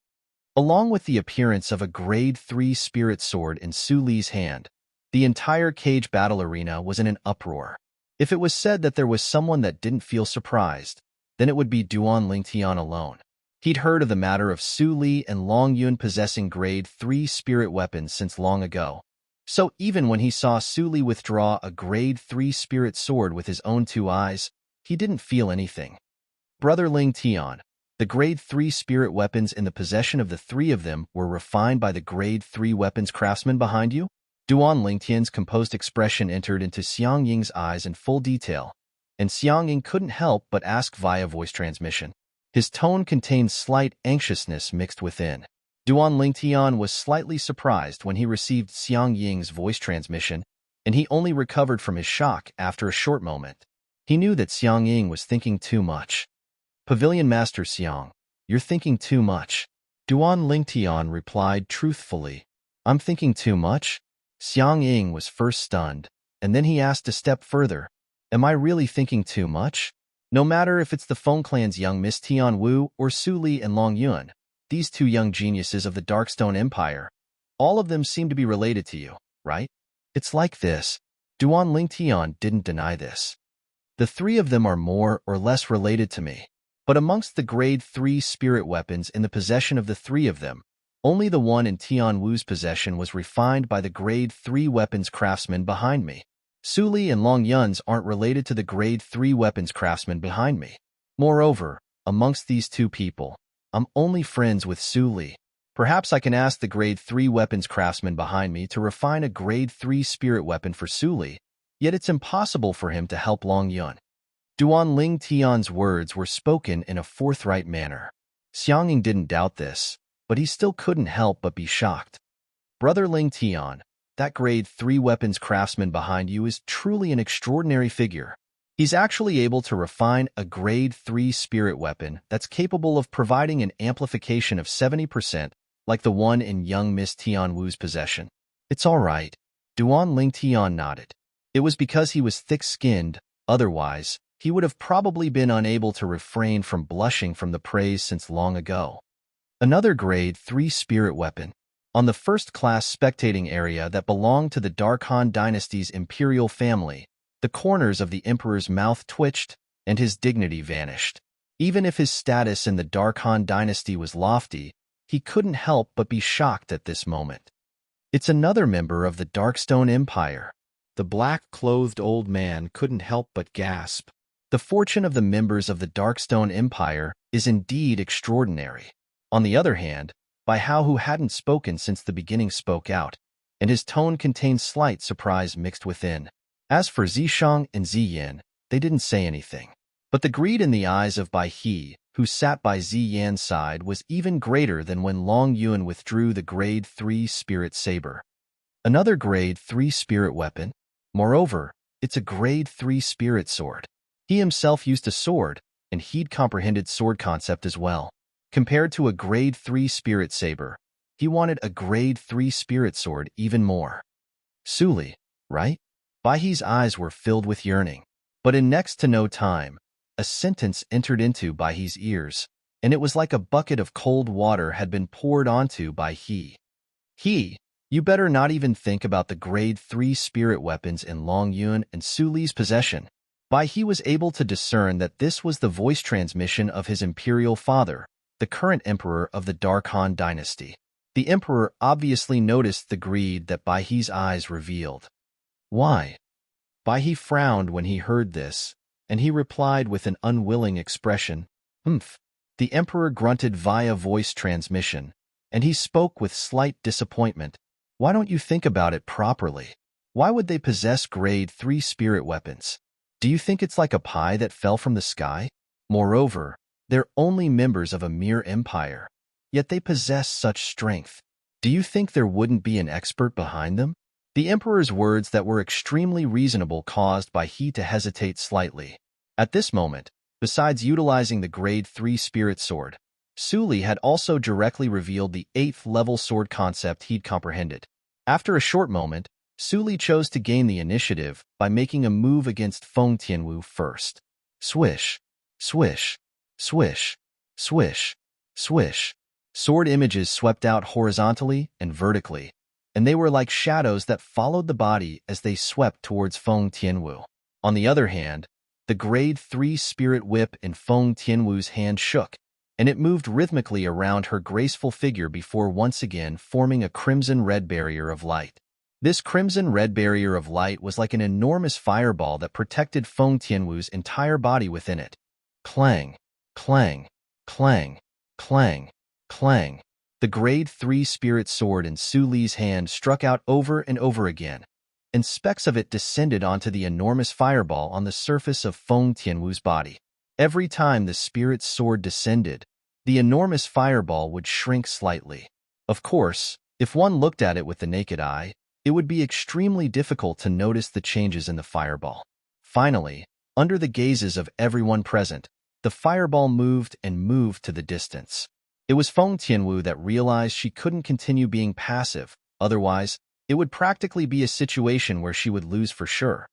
Along with the appearance of a Grade 3 spirit sword in Su Li's hand, the entire cage battle arena was in an uproar. If it was said that there was someone that didn't feel surprised, then it would be Duan Lingtian alone. He'd heard of the matter of Su Li and Long Yun possessing Grade 3 spirit weapons since long ago. So even when he saw Su Li withdraw a Grade 3 spirit sword with his own 2 eyes, he didn't feel anything. Brother Lingtian, the Grade 3 spirit weapons in the possession of the 3 of them were refined by the Grade 3 weapons craftsman behind you? Duan Lingtian's composed expression entered into Xiang Ying's eyes in full detail, and Xiang Ying couldn't help but ask via voice transmission. His tone contained slight anxiousness mixed within. Duan Lingtian was slightly surprised when he received Xiang Ying's voice transmission, and he only recovered from his shock after a short moment. He knew that Xiang Ying was thinking too much. Pavilion Master Xiang, you're thinking too much. Duan Lingtian replied truthfully. I'm thinking too much? Xiang Ying was first stunned, and then he asked a step further. Am I really thinking too much? No matter if it's the Feng clan's young Miss Tian Wu or Su Li and Long Yun, these 2 young geniuses of the Darkstone Empire, all of them seem to be related to you, right? It's like this. Duan Lingtian didn't deny this. The 3 of them are more or less related to me. But amongst the Grade 3 spirit weapons in the possession of the 3 of them, only the one in Tian Wu's possession was refined by the Grade 3 weapons craftsman behind me. Su Li and Long Yun's aren't related to the Grade 3 weapons craftsman behind me. Moreover, amongst these 2 people, I'm only friends with Su Li. Perhaps I can ask the Grade 3 weapons craftsman behind me to refine a Grade 3 spirit weapon for Su Li, yet it's impossible for him to help Long Yun. Duan Lingtian's words were spoken in a forthright manner. Xiang Ying didn't doubt this, but he still couldn't help but be shocked. Brother Lingtian, that Grade 3 weapons craftsman behind you is truly an extraordinary figure. He's actually able to refine a Grade 3 spirit weapon that's capable of providing an amplification of 70%, like the one in young Miss Tian Wu's possession. It's all right. Duan Lingtian nodded. It was because he was thick-skinned, otherwise, he would have probably been unable to refrain from blushing from the praise since long ago. Another Grade 3 spirit weapon. On the first-class spectating area that belonged to the Dark Han dynasty's imperial family, the corners of the emperor's mouth twitched, and his dignity vanished. Even if his status in the Dark Han dynasty was lofty, he couldn't help but be shocked at this moment. It's another member of the Darkstone Empire. The black-clothed old man couldn't help but gasp. The fortune of the members of the Darkstone Empire is indeed extraordinary. On the other hand, Bai Hao, who hadn't spoken since the beginning, spoke out, and his tone contained slight surprise mixed within. As for Zishang and Ziyan, they didn't say anything. But the greed in the eyes of Bai He, who sat by Ziyan's side, was even greater than when Long Yun withdrew the Grade 3 spirit saber. Another Grade 3 spirit weapon? Moreover, it's a Grade 3 spirit sword. He himself used a sword, and he'd comprehended sword concept as well. Compared to a Grade 3 spirit saber, he wanted a Grade 3 spirit sword even more. Su Li, right? Bai He's eyes were filled with yearning. But in next to no time, a sentence entered into Bai He's ears, and it was like a bucket of cold water had been poured onto Bai He. You better not even think about the Grade 3 spirit weapons in Long Yun and Su Li's possession. Bai He was able to discern that this was the voice transmission of his imperial father, the current emperor of the Dark Han dynasty. The emperor obviously noticed the greed that Bai He's eyes revealed. Why? Bai He frowned when he heard this, and he replied with an unwilling expression, "Humph." The emperor grunted via voice transmission, and he spoke with slight disappointment. Why don't you think about it properly? Why would they possess grade 3 spirit weapons? Do you think it's like a pie that fell from the sky? Moreover, they're only members of a mere empire, yet they possess such strength. Do you think there wouldn't be an expert behind them? The emperor's words that were extremely reasonable caused Bai He to hesitate slightly. At this moment, besides utilizing the grade 3 spirit sword, Su Li had also directly revealed the 8th level sword concept he'd comprehended. After a short moment, Su Li chose to gain the initiative by making a move against Feng Tianwu first. Swish, swish, swish, swish, swish. Sword images swept out horizontally and vertically, and they were like shadows that followed the body as they swept towards Feng Tianwu. On the other hand, the grade 3 spirit whip in Feng Tianwu's hand shook, and it moved rhythmically around her graceful figure before once again forming a crimson-red barrier of light. This crimson-red barrier of light was like an enormous fireball that protected Feng Tianwu's entire body within it. Clang, clang, clang, clang, clang. The grade 3 spirit sword in Su Li's hand struck out over and over again, and specks of it descended onto the enormous fireball on the surface of Feng Tianwu's body. Every time the spirit's sword descended, the enormous fireball would shrink slightly. Of course, if one looked at it with the naked eye, it would be extremely difficult to notice the changes in the fireball. Finally, under the gazes of everyone present, the fireball moved and moved to the distance. It was Feng Tianwu that realized she couldn't continue being passive, otherwise, it would practically be a situation where she would lose for sure.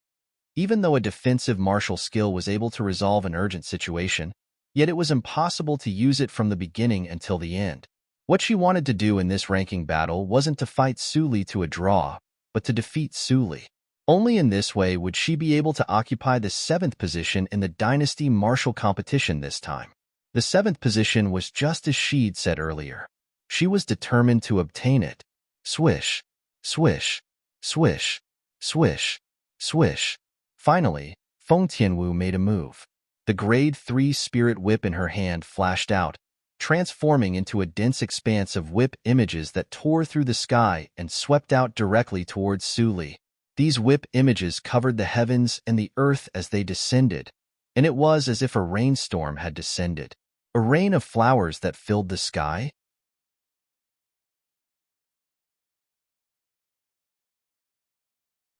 Even though a defensive martial skill was able to resolve an urgent situation, yet it was impossible to use it from the beginning until the end. What she wanted to do in this ranking battle wasn't to fight Su Li to a draw, but to defeat Su Li. Only in this way would she be able to occupy the 7th position in the Dynasty Martial Competition this time. The 7th position was just as she'd said earlier. She was determined to obtain it. Swish, swish, swish, swish, swish. Finally, Feng Tianwu made a move. The grade 3 spirit whip in her hand flashed out, transforming into a dense expanse of whip images that tore through the sky and swept out directly towards Su Li. These whip images covered the heavens and the earth as they descended, and it was as if a rainstorm had descended. A rain of flowers that filled the sky.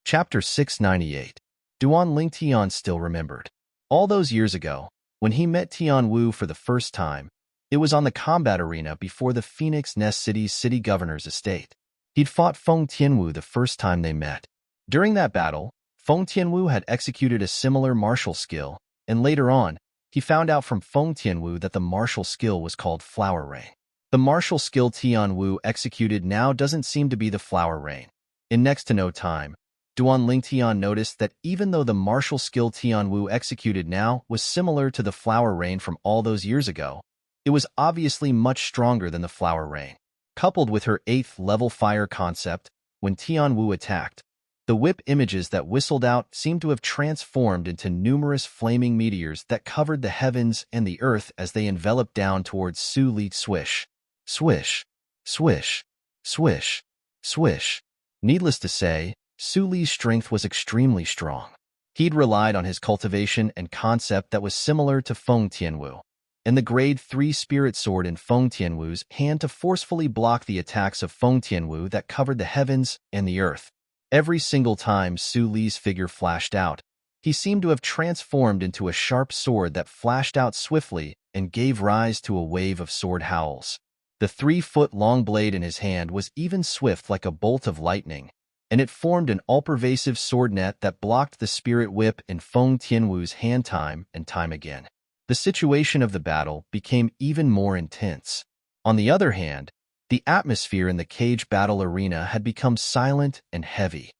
Chapter 698. Duan Ling Tian still remembered. All those years ago, when he met Tian Wu for the first time, it was on the combat arena before the Phoenix Nest City's city governor's estate. He'd fought Feng Tianwu the first time they met. During that battle, Feng Tianwu had executed a similar martial skill, and later on, he found out from Feng Tianwu that the martial skill was called Flower Rain. The martial skill Tian Wu executed now doesn't seem to be the Flower Rain. In next to no time, Duan Ling Tian noticed that even though the martial skill Tian Wu executed now was similar to the Flower Rain from all those years ago, it was obviously much stronger than the Flower Rain. Coupled with her 8th level fire concept, when Tian Wu attacked, the whip images that whistled out seemed to have transformed into numerous flaming meteors that covered the heavens and the earth as they enveloped down towards Su Li. Swish, swish, swish, swish, swish. Needless to say, Su Li's strength was extremely strong. He'd relied on his cultivation and concept that was similar to Feng Tianwu, and the grade 3 spirit sword in Feng Tianwu's hand to forcefully block the attacks of Feng Tianwu that covered the heavens and the earth. Every single time Su Li's figure flashed out, he seemed to have transformed into a sharp sword that flashed out swiftly and gave rise to a wave of sword howls. The 3-foot-long blade in his hand was even swift like a bolt of lightning, and it formed an all-pervasive sword net that blocked the spirit whip in Feng Tianwu's hand time and time again. The situation of the battle became even more intense. On the other hand, the atmosphere in the cage battle arena had become silent and heavy.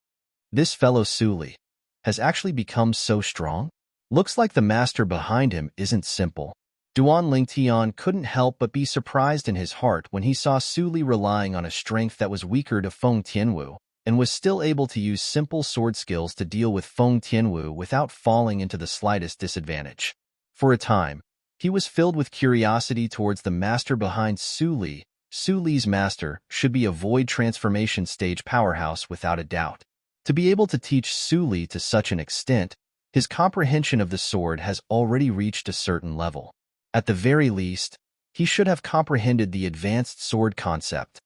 This fellow Su Li has actually become so strong? Looks like the master behind him isn't simple. Duan Ling Tian couldn't help but be surprised in his heart when he saw Su Li relying on a strength that was weaker to Feng Tianwu, and was still able to use simple sword skills to deal with Feng Tianwu without falling into the slightest disadvantage. For a time, he was filled with curiosity towards the master behind Su Li, Su Li's master should be a void transformation stage powerhouse without a doubt. To be able to teach Su Li to such an extent, his comprehension of the sword has already reached a certain level. At the very least, he should have comprehended the advanced sword concept.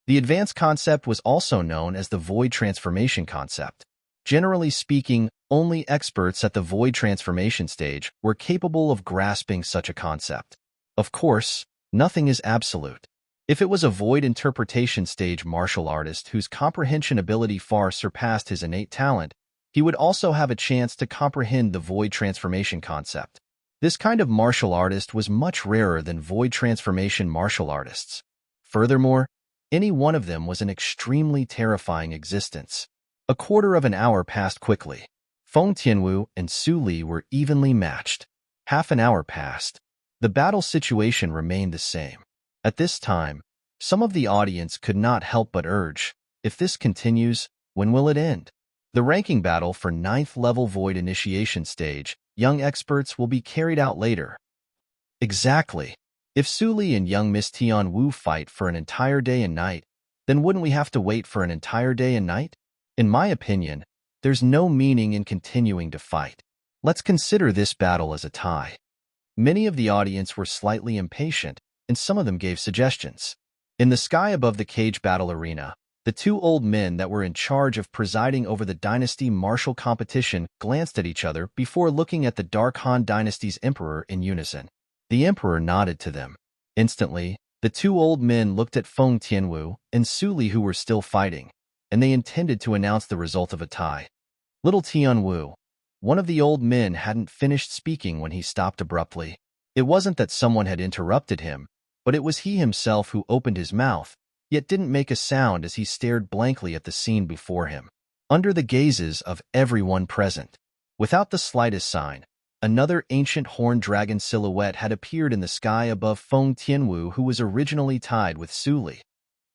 The advanced concept was also known as the void transformation concept. Generally speaking, only experts at the void transformation stage were capable of grasping such a concept. Of course, nothing is absolute. If it was a void interpretation stage martial artist whose comprehension ability far surpassed his innate talent, he would also have a chance to comprehend the void transformation concept. This kind of martial artist was much rarer than void transformation martial artists. Furthermore, any one of them was an extremely terrifying existence. A quarter of an hour passed quickly. Feng Tianwu and Su Li were evenly matched. Half an hour passed. The battle situation remained the same. At this time, some of the audience could not help but urge, if this continues, when will it end? The ranking battle for 9th level Void Initiation Stage, young experts will be carried out later. Exactly. If Su Li and young Miss Tianwu fight for an entire day and night, then wouldn't we have to wait for an entire day and night? In my opinion, there's no meaning in continuing to fight. Let's consider this battle as a tie. Many of the audience were slightly impatient, and some of them gave suggestions. In the sky above the cage battle arena, the two old men that were in charge of presiding over the dynasty martial competition glanced at each other before looking at the Dark Han dynasty's emperor in unison. The emperor nodded to them. Instantly, the two old men looked at Feng Tianwu and Su Li, who were still fighting, and they intended to announce the result of a tie. Little Tianwu, one of the old men, hadn't finished speaking when he stopped abruptly. It wasn't that someone had interrupted him, but it was he himself who opened his mouth, yet didn't make a sound as he stared blankly at the scene before him, under the gazes of everyone present. Without the slightest sign, another ancient horned dragon silhouette had appeared in the sky above Feng Tianwu, who was originally tied with Su Li.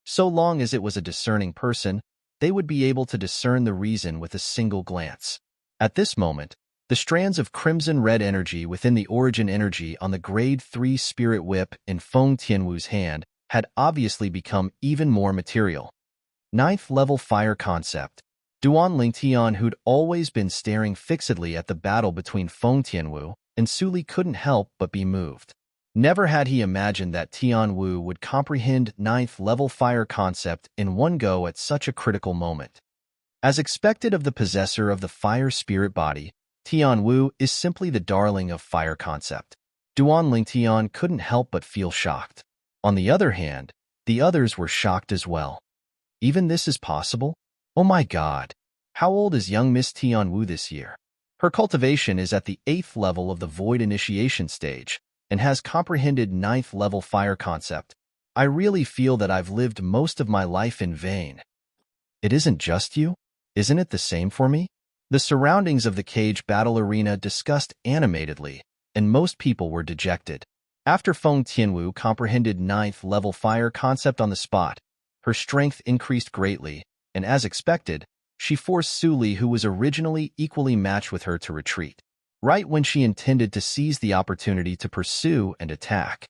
So long as it was a discerning person, they would be able to discern the reason with a single glance. At this moment, the strands of crimson-red energy within the origin energy on the Grade 3 Spirit Whip in Feng Tianwu's hand had obviously become even more material. 9th level fire concept. Duan Lingtian, who'd always been staring fixedly at the battle between Feng Tianwu and Su Li, couldn't help but be moved. Never had he imagined that Tianwu would comprehend 9th level fire concept in one go at such a critical moment. As expected of the possessor of the fire spirit body, Tianwu is simply the darling of fire concept. Duan Lingtian couldn't help but feel shocked. On the other hand, the others were shocked as well. Even this is possible? Oh my god! How old is young Miss Tianwu this year? Her cultivation is at the 8th level of the Void Initiation Stage, and has comprehended 9th level fire concept. I really feel that I've lived most of my life in vain. It isn't just you? Isn't it the same for me? The surroundings of the cage battle arena discussed animatedly, and most people were dejected. After Feng Tianwu comprehended 9th level fire concept on the spot, her strength increased greatly, and as expected, she forced Su Li, who was originally equally matched with her, to retreat, right when she intended to seize the opportunity to pursue and attack.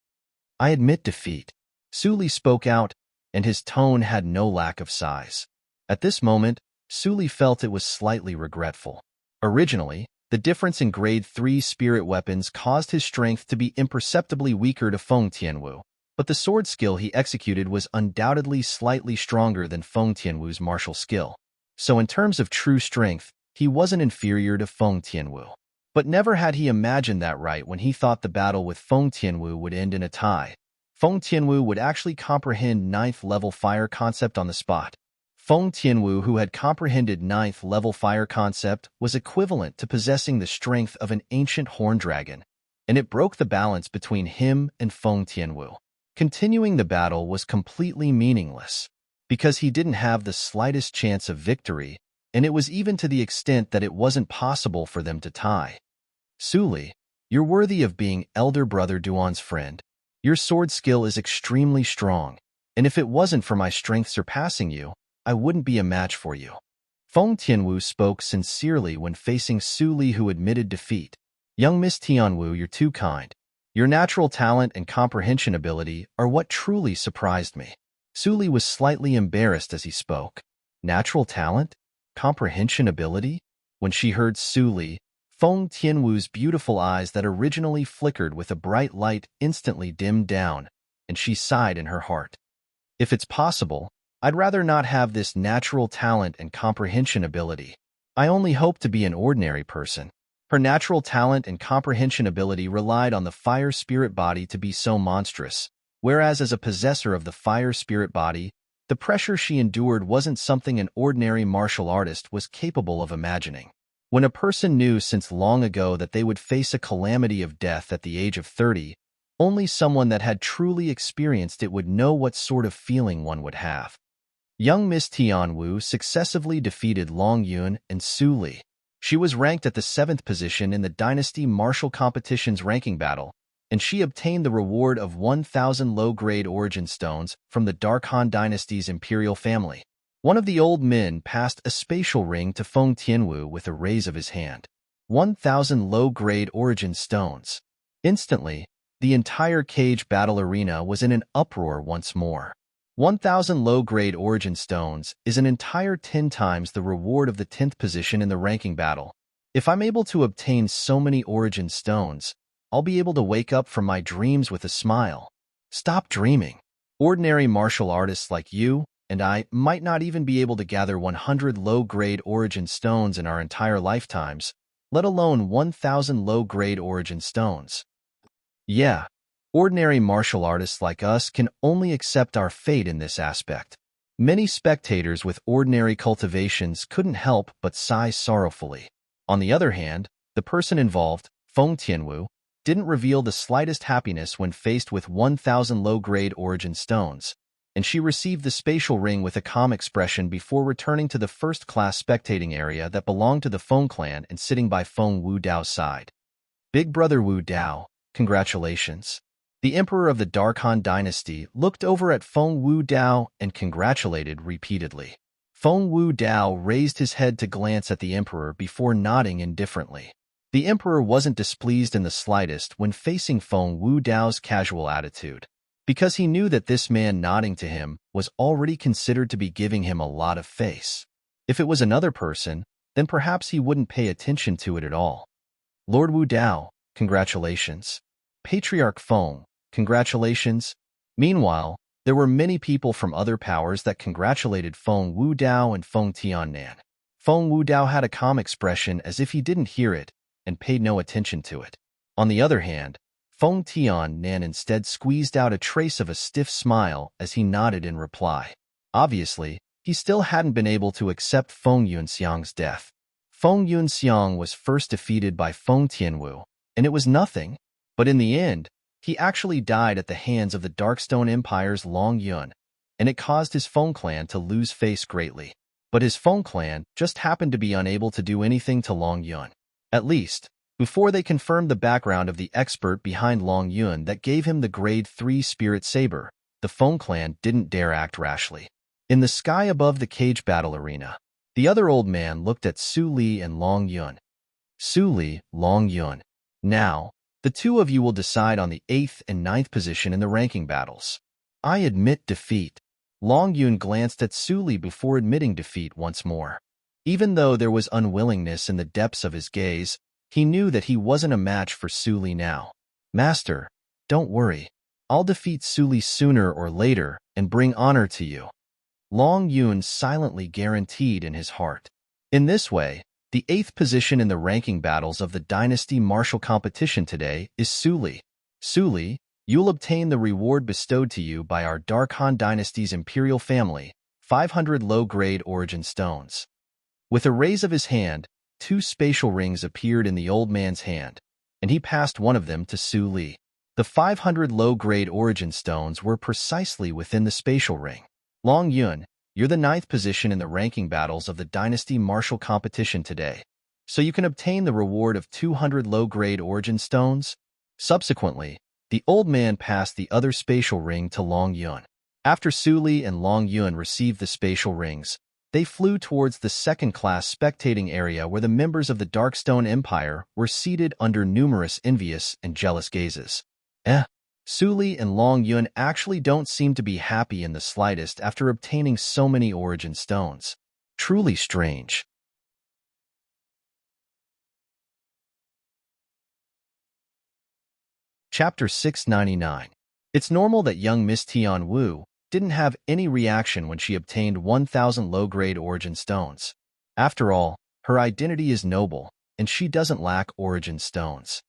I admit defeat. Su Li spoke out, and his tone had no lack of size. At this moment, Su Li felt it was slightly regretful. Originally, the difference in Grade 3 spirit weapons caused his strength to be imperceptibly weaker to Feng Tianwu, but the sword skill he executed was undoubtedly slightly stronger than Feng Tianwu's martial skill. So in terms of true strength, he wasn't inferior to Feng Tianwu. But never had he imagined that right when he thought the battle with Feng Tianwu would end in a tie. Feng Tianwu would actually comprehend 9th level fire concept on the spot. Feng Tianwu, who had comprehended 9th level fire concept, was equivalent to possessing the strength of an ancient horned dragon, and it broke the balance between him and Feng Tianwu. Continuing the battle was completely meaningless, because he didn't have the slightest chance of victory, and it was even to the extent that it wasn't possible for them to tie. Su Li, you're worthy of being elder brother Duan's friend. Your sword skill is extremely strong, and if it wasn't for my strength surpassing you, I wouldn't be a match for you. Feng Tianwu spoke sincerely when facing Su Li, who admitted defeat. Young Miss Tianwu, you're too kind. Your natural talent and comprehension ability are what truly surprised me. Su Li was slightly embarrassed as he spoke. Natural talent? Comprehension ability? When she heard Su Li, Feng Tianwu's beautiful eyes that originally flickered with a bright light instantly dimmed down, and she sighed in her heart. If it's possible, I'd rather not have this natural talent and comprehension ability. I only hope to be an ordinary person. Her natural talent and comprehension ability relied on the fire spirit body to be so monstrous, whereas as a possessor of the fire spirit body, the pressure she endured wasn't something an ordinary martial artist was capable of imagining. When a person knew since long ago that they would face a calamity of death at the age of 30, only someone that had truly experienced it would know what sort of feeling one would have. Young Miss Tianwu successively defeated Long Yun and Su Li. She was ranked at the 7th position in the Dynasty Martial Competition's ranking battle, and she obtained the reward of 1,000 low-grade origin stones from the Dark Han Dynasty's imperial family. One of the old men passed a spatial ring to Feng Tianwu with a raise of his hand. 1,000 low-grade origin stones. Instantly, the entire cage battle arena was in an uproar once more. 1,000 low-grade origin stones is an entire 10 times the reward of the 10th position in the ranking battle. If I'm able to obtain so many origin stones, I'll be able to wake up from my dreams with a smile. Stop dreaming. Ordinary martial artists like you and I might not even be able to gather 100 low-grade origin stones in our entire lifetimes, let alone 1,000 low-grade origin stones. Yeah, ordinary martial artists like us can only accept our fate in this aspect. Many spectators with ordinary cultivations couldn't help but sigh sorrowfully. On the other hand, the person involved, Feng Tianwu, didn't reveal the slightest happiness when faced with 1,000 low-grade origin stones, and she received the spatial ring with a calm expression before returning to the first-class spectating area that belonged to the Feng clan and sitting by Feng Wu Dao's side. Big brother Wu Dao, congratulations. The emperor of the Dark Han dynasty looked over at Feng Wu Dao and congratulated repeatedly. Feng Wu Dao raised his head to glance at the emperor before nodding indifferently. The emperor wasn't displeased in the slightest when facing Feng Wu Dao's casual attitude, because he knew that this man nodding to him was already considered to be giving him a lot of face. If it was another person, then perhaps he wouldn't pay attention to it at all. Lord Wu Dao, congratulations. Patriarch Feng, congratulations. Meanwhile, there were many people from other powers that congratulated Feng Wu Dao and Feng Tiannan. Feng Wu Dao had a calm expression as if he didn't hear it and paid no attention to it. On the other hand, Feng Tiannan instead squeezed out a trace of a stiff smile as he nodded in reply. Obviously, he still hadn't been able to accept Feng Yunxiang's death. Feng Yunxiang was first defeated by Feng Tianwu, and it was nothing, but in the end, he actually died at the hands of the Darkstone Empire's Long Yun, and it caused his Feng clan to lose face greatly. But his Feng clan just happened to be unable to do anything to Long Yun. At least, before they confirmed the background of the expert behind Long Yun that gave him the Grade 3 Spirit Saber, the Feng clan didn't dare act rashly. In the sky above the cage battle arena, the other old man looked at Su Li and Long Yun. Su Li, Long Yun. Now, the two of you will decide on the 8th and 9th position in the ranking battles. I admit defeat. Long Yun glanced at Su Li before admitting defeat once more. Even though there was unwillingness in the depths of his gaze, he knew that he wasn't a match for Su Li now. Master, don't worry. I'll defeat Su Li sooner or later and bring honor to you. Long Yun silently guaranteed in his heart. In this way, the 8th position in the ranking battles of the Dynasty Martial Competition today is Su Li. Su Li, you'll obtain the reward bestowed to you by our Dark Han Dynasty's imperial family, 500 low-grade origin stones. With a raise of his hand, 2 spatial rings appeared in the old man's hand, and he passed one of them to Su Li. The 500 low-grade origin stones were precisely within the spatial ring. Long Yun, you're the 9th position in the ranking battles of the Dynasty Martial Competition today, so you can obtain the reward of 200 low-grade origin stones. Subsequently, the old man passed the other spatial ring to Long Yun. After Su Li and Long Yun received the spatial rings, they flew towards the second-class spectating area where the members of the Darkstone Empire were seated under numerous envious and jealous gazes. Eh. Su Li and Long Yun actually don't seem to be happy in the slightest after obtaining so many origin stones. Truly strange. Chapter 699. It's normal that young Miss Tian Wu didn't have any reaction when she obtained 1,000 low-grade origin stones. After all, her identity is noble, and she doesn't lack origin stones.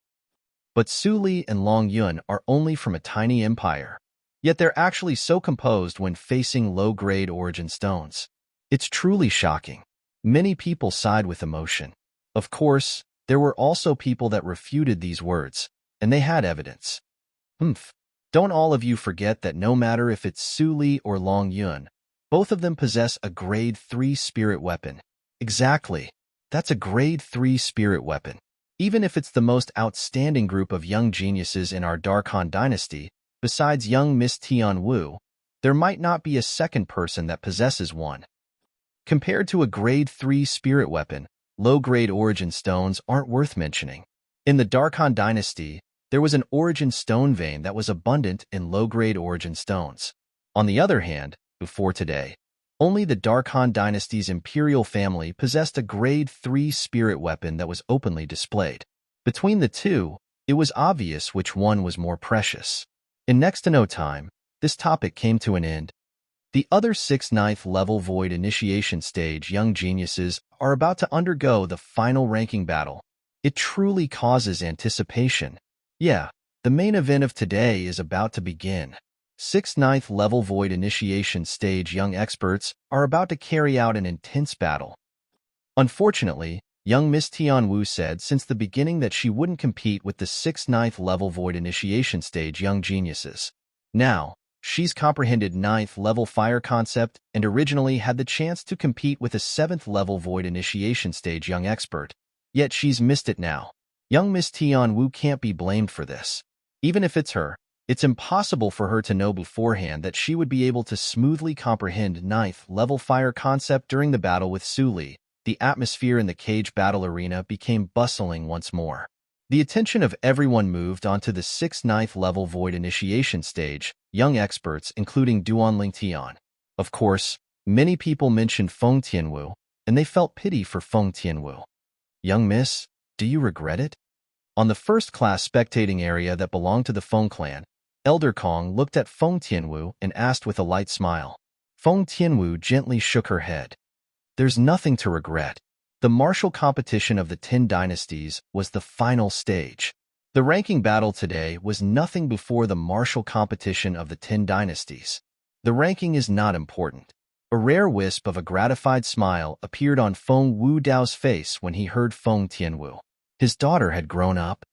But Su Li and Long Yun are only from a tiny empire, yet they're actually so composed when facing low-grade origin stones. It's truly shocking. Many people side with emotion. Of course, there were also people that refuted these words, and they had evidence. Humph. Don't all of you forget that no matter if it's Su Li or Long Yun, both of them possess a grade 3 spirit weapon. Exactly. That's a grade 3 spirit weapon. Even if it's the most outstanding group of young geniuses in our Dark Han dynasty, besides young Miss Tian Wu, there might not be a second person that possesses one. Compared to a grade 3 spirit weapon, low-grade origin stones aren't worth mentioning. In the Dark Han dynasty, there was an origin stone vein that was abundant in low-grade origin stones. On the other hand, before today, only the Dark Han dynasty's imperial family possessed a grade 3 spirit weapon that was openly displayed. Between the two, it was obvious which one was more precious. In next to no time, this topic came to an end. The other 6th 9th level Void Initiation Stage young geniuses are about to undergo the final ranking battle. It truly causes anticipation. Yeah, the main event of today is about to begin. 6th 9th level Void Initiation Stage young experts are about to carry out an intense battle. Unfortunately, young Miss Tian Wu said since the beginning that she wouldn't compete with the 6th 9th level Void Initiation Stage young geniuses. Now, she's comprehended 9th level fire concept and originally had the chance to compete with a 7th level Void Initiation Stage young expert. Yet she's missed it now. Young Miss Tian Wu can't be blamed for this. Even if it's her, it's impossible for her to know beforehand that she would be able to smoothly comprehend 9th level fire concept during the battle with Su Li. The atmosphere in the cage battle arena became bustling once more. The attention of everyone moved onto the 6th 9th level Void Initiation Stage, young experts including Duan Tian. Of course, many people mentioned Feng Tianwu, and they felt pity for Feng Tianwu. Young miss, do you regret it? On the first-class spectating area that belonged to the Feng clan, Elder Kong looked at Feng Tianwu and asked with a light smile. Feng Tianwu gently shook her head. There's nothing to regret. The martial competition of the 10 dynasties was the final stage. The ranking battle today was nothing before the martial competition of the 10 dynasties. The ranking is not important. A rare wisp of a gratified smile appeared on Feng Wu Dao's face when he heard Feng Tianwu. His daughter had grown up.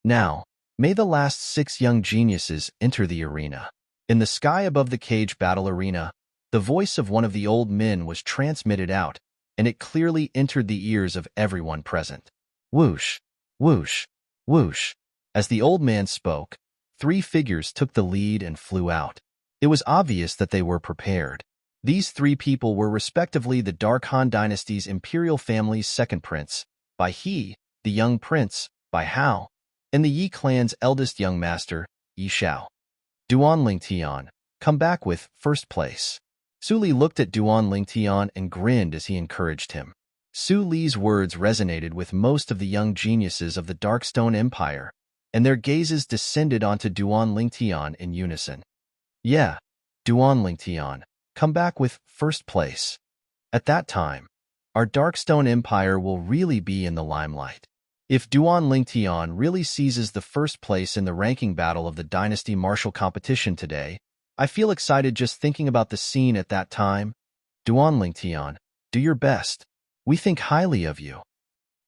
Now, may the last 6 young geniuses enter the arena. In the sky above the cage battle arena, the voice of one of the old men was transmitted out, and it clearly entered the ears of everyone present. Whoosh, whoosh, whoosh. As the old man spoke, 3 figures took the lead and flew out. It was obvious that they were prepared. These 3 people were respectively the Dark Han dynasty's imperial family's second prince, Bai He, the young prince, Bai Hao, and the Yi clan's eldest young master, Yi Xiao. Duan Lingtian, come back with first place. Su Li looked at Duan Lingtian and grinned as he encouraged him. Su Li's words resonated with most of the young geniuses of the Darkstone Empire, and their gazes descended onto Duan Lingtian in unison. Yeah, Duan Lingtian, come back with first place. At that time, our Darkstone Empire will really be in the limelight. If Duan Lingtian really seizes the first place in the ranking battle of the Dynasty Martial Competition today, I feel excited just thinking about the scene at that time. Duan Lingtian, do your best. We think highly of you.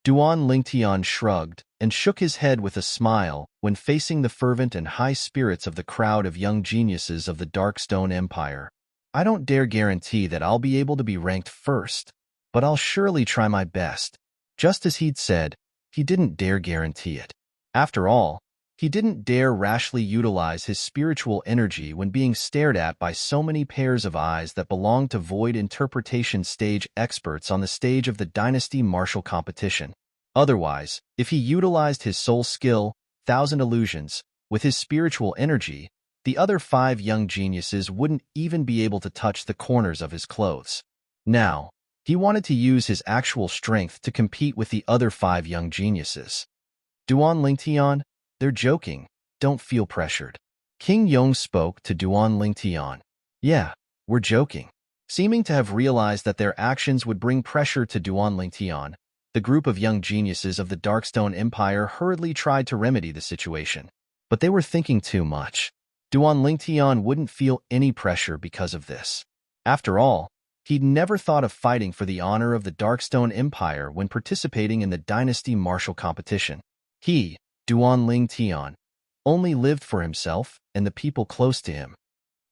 Duan Lingtian shrugged and shook his head with a smile when facing the fervent and high spirits of the crowd of young geniuses of the Darkstone Empire. I don't dare guarantee that I'll be able to be ranked first, but I'll surely try my best. Just as he'd said, he didn't dare guarantee it. After all, he didn't dare rashly utilize his spiritual energy when being stared at by so many pairs of eyes that belonged to Void Interpretation Stage experts on the stage of the Dynasty Martial Competition. Otherwise, if he utilized his soul skill, Thousand Illusions, With his spiritual energy, the other 5 young geniuses wouldn't even be able to touch the corners of his clothes. Now, he wanted to use his actual strength to compete with the other 5 young geniuses. Duan Lingtian, they're joking. Don't feel pressured. King Yong spoke to Duan Lingtian. Yeah, we're joking. Seeming to have realized that their actions would bring pressure to Duan Lingtian, the group of young geniuses of the Darkstone Empire hurriedly tried to remedy the situation. But they were thinking too much. Duan Lingtian wouldn't feel any pressure because of this. After all, he'd never thought of fighting for the honor of the Darkstone Empire when participating in the Dynasty Martial Competition. He, Duan Lingtian, only lived for himself and the people close to him.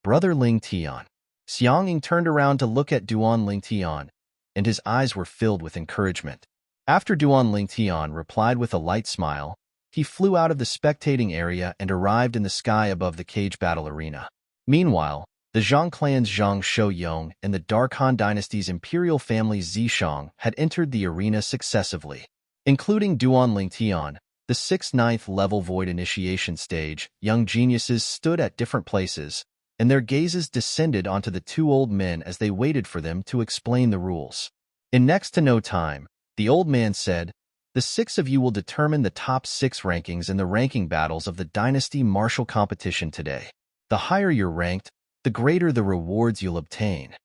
Brother Lingtian. Xiangying turned around to look at Duan Lingtian, and his eyes were filled with encouragement. After Duan Lingtian replied with a light smile, he flew out of the spectating area and arrived in the sky above the cage battle arena. Meanwhile, the Zhang clan's Zhang Shouyong and the Dark Han dynasty's imperial family Zishang had entered the arena successively. Including Duan Lingtian, the 6th 9th level void initiation stage, young geniuses stood at different places, and their gazes descended onto the 2 old men as they waited for them to explain the rules. In next to no time, the old man said, "The 6 of you will determine the top 6 rankings in the ranking battles of the Dynasty Martial Competition today. The higher you're ranked, the greater the rewards you'll obtain.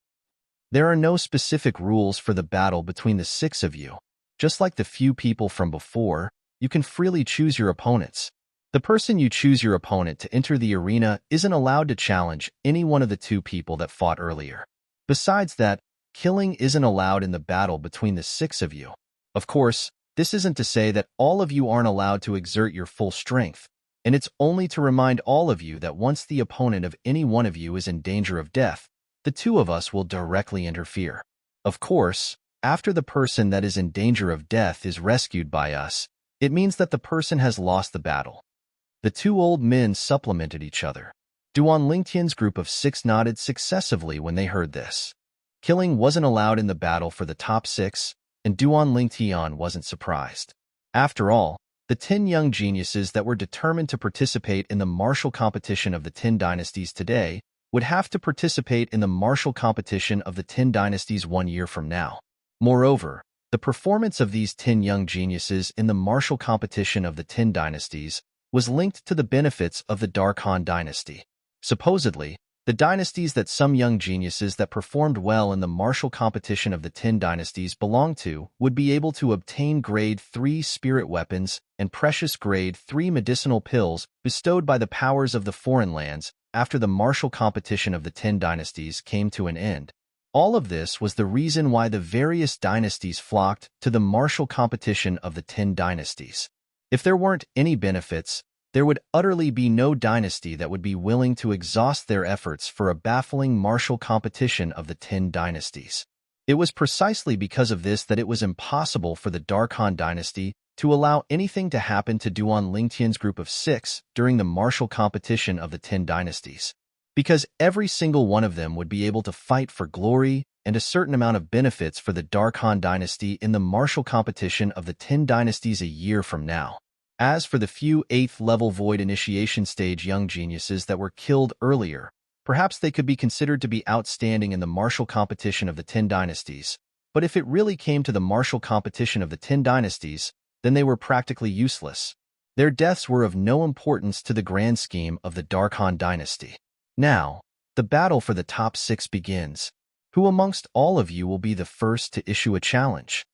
There are no specific rules for the battle between the 6 of you. Just like the few people from before, you can freely choose your opponents. The person you choose your opponent to enter the arena isn't allowed to challenge any one of the 2 people that fought earlier. Besides that, killing isn't allowed in the battle between the 6 of you. Of course, this isn't to say that all of you aren't allowed to exert your full strength, and it's only to remind all of you that once the opponent of any one of you is in danger of death, the 2 of us will directly interfere. Of course, after the person that is in danger of death is rescued by us, it means that the person has lost the battle." The 2 old men supplemented each other. Duan Lingtian's group of 6 nodded successively when they heard this. Killing wasn't allowed in the battle for the top 6, and Duan Lingtian wasn't surprised. After all, the 10 young geniuses that were determined to participate in the martial competition of the 10 dynasties today would have to participate in the martial competition of the 10 dynasties 1 year from now. Moreover, the performance of these 10 young geniuses in the martial competition of the 10 dynasties was linked to the benefits of the Dark Han dynasty. Supposedly, the dynasties that some young geniuses that performed well in the martial competition of the 10 dynasties belonged to would be able to obtain grade 3 spirit weapons and precious grade 3 medicinal pills bestowed by the powers of the foreign lands after the martial competition of the 10 dynasties came to an end. All of this was the reason why the various dynasties flocked to the martial competition of the 10 dynasties. If there weren't any benefits, there would utterly be no dynasty that would be willing to exhaust their efforts for a baffling martial competition of the 10 dynasties. It was precisely because of this that it was impossible for the Dark Han dynasty to allow anything to happen to Duan Lingtian's group of 6 during the martial competition of the 10 dynasties. Because every single one of them would be able to fight for glory and a certain amount of benefits for the Dark Han dynasty in the martial competition of the 10 dynasties a year from now. As for the few 8th level void initiation stage young geniuses that were killed earlier, perhaps they could be considered to be outstanding in the martial competition of the 10 dynasties, but if it really came to the martial competition of the 10 dynasties, then they were practically useless. Their deaths were of no importance to the grand scheme of the Dark Han dynasty. Now, the battle for the top 6 begins. Who amongst all of you will be the first to issue a challenge?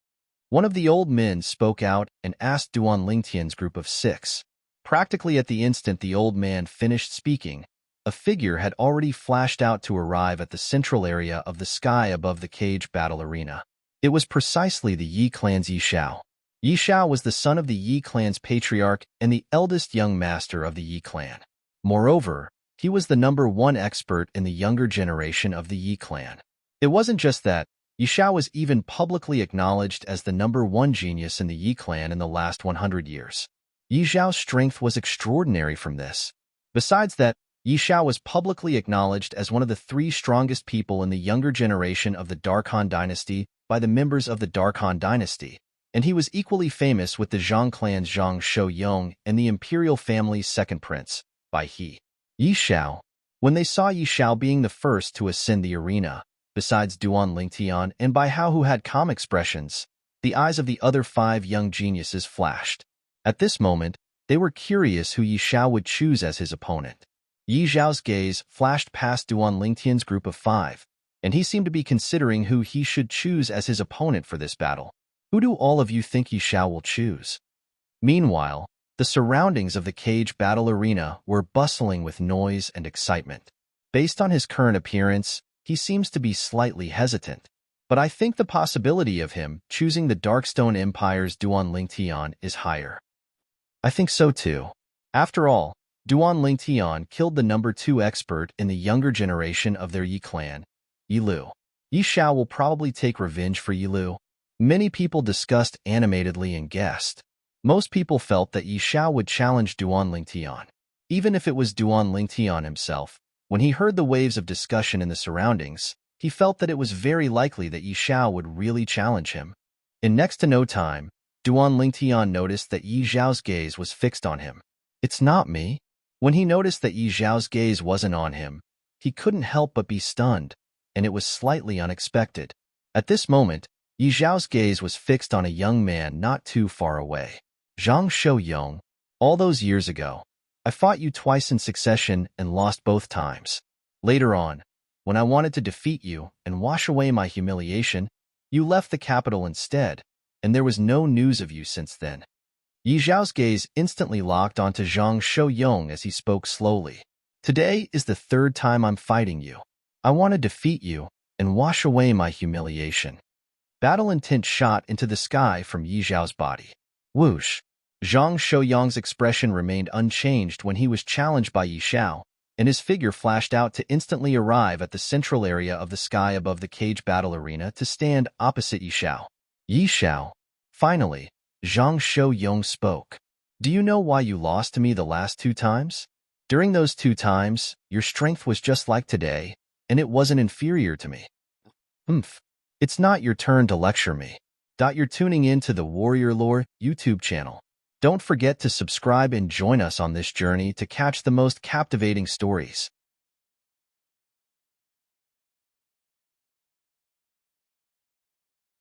One of the old men spoke out and asked Duan Lingtian's group of 6. Practically at the instant the old man finished speaking, a figure had already flashed out to arrive at the central area of the sky above the cage battle arena. It was precisely the Yi clan's Yi Shao. Yi Shao was the son of the Yi clan's patriarch and the eldest young master of the Yi clan. Moreover, he was the #1 expert in the younger generation of the Yi clan. It wasn't just that, Yi Shao was even publicly acknowledged as the #1 genius in the Yi clan in the last 100 years. Yi Xiao's strength was extraordinary from this. Besides that, Yi Shao was publicly acknowledged as one of the 3 strongest people in the younger generation of the Dark Han dynasty by the members of the Dark Han dynasty, and he was equally famous with the Zhang clan's Zhang Shouyong and the imperial family's second prince, by Yi Xiao. When they saw Yi Xiao being the first to ascend the arena, besides Duan Lingtian and Bai Hao who had calm expressions, the eyes of the other 5 young geniuses flashed. At this moment, they were curious who Yi Xiao would choose as his opponent. Yi Xiao's gaze flashed past Duan Lingtian's group of 5, and he seemed to be considering who he should choose as his opponent for this battle. Who do all of you think Yi Xiao will choose? Meanwhile, the surroundings of the cage battle arena were bustling with noise and excitement. Based on his current appearance, he seems to be slightly hesitant. But I think the possibility of him choosing the Darkstone Empire's Duan Lingtian is higher. I think so too. After all, Duan Lingtian killed the number 2 expert in the younger generation of their Yi clan, Yi Lu. Yi Xiao will probably take revenge for Yi Lu. Many people discussed animatedly and guessed. Most people felt that Yi Xiao would challenge Duan Lingtian. Even if it was Duan Lingtian himself, when he heard the waves of discussion in the surroundings, he felt that it was very likely that Yi Xiao would really challenge him. In next to no time, Duan Lingtian noticed that Yi Xiao's gaze was fixed on him. It's not me. When he noticed that Yi Xiao's gaze wasn't on him, he couldn't help but be stunned, and it was slightly unexpected. At this moment, Yi Xiao's gaze was fixed on a young man not too far away. Zhang Shouyong, all those years ago, I fought you twice in succession and lost both times. Later on, when I wanted to defeat you and wash away my humiliation, you left the capital instead, and there was no news of you since then. Yi Xiao's gaze instantly locked onto Zhang Shouyong as he spoke slowly. Today is the 3rd time I'm fighting you. I want to defeat you and wash away my humiliation. Battle intent shot into the sky from Yi Xiao's body. Whoosh! Zhang Shouyong's expression remained unchanged when he was challenged by Yi Xiao, and his figure flashed out to instantly arrive at the central area of the sky above the cage battle arena to stand opposite Yi Xiao. Yi Xiao. Finally, Zhang Shouyong spoke. Do you know why you lost to me the last 2 times? During those 2 times, your strength was just like today, and it wasn't inferior to me. It's not your turn to lecture me. You're tuning in to the Warrior Lore YouTube channel. Don't forget to subscribe and join us on this journey to catch the most captivating stories.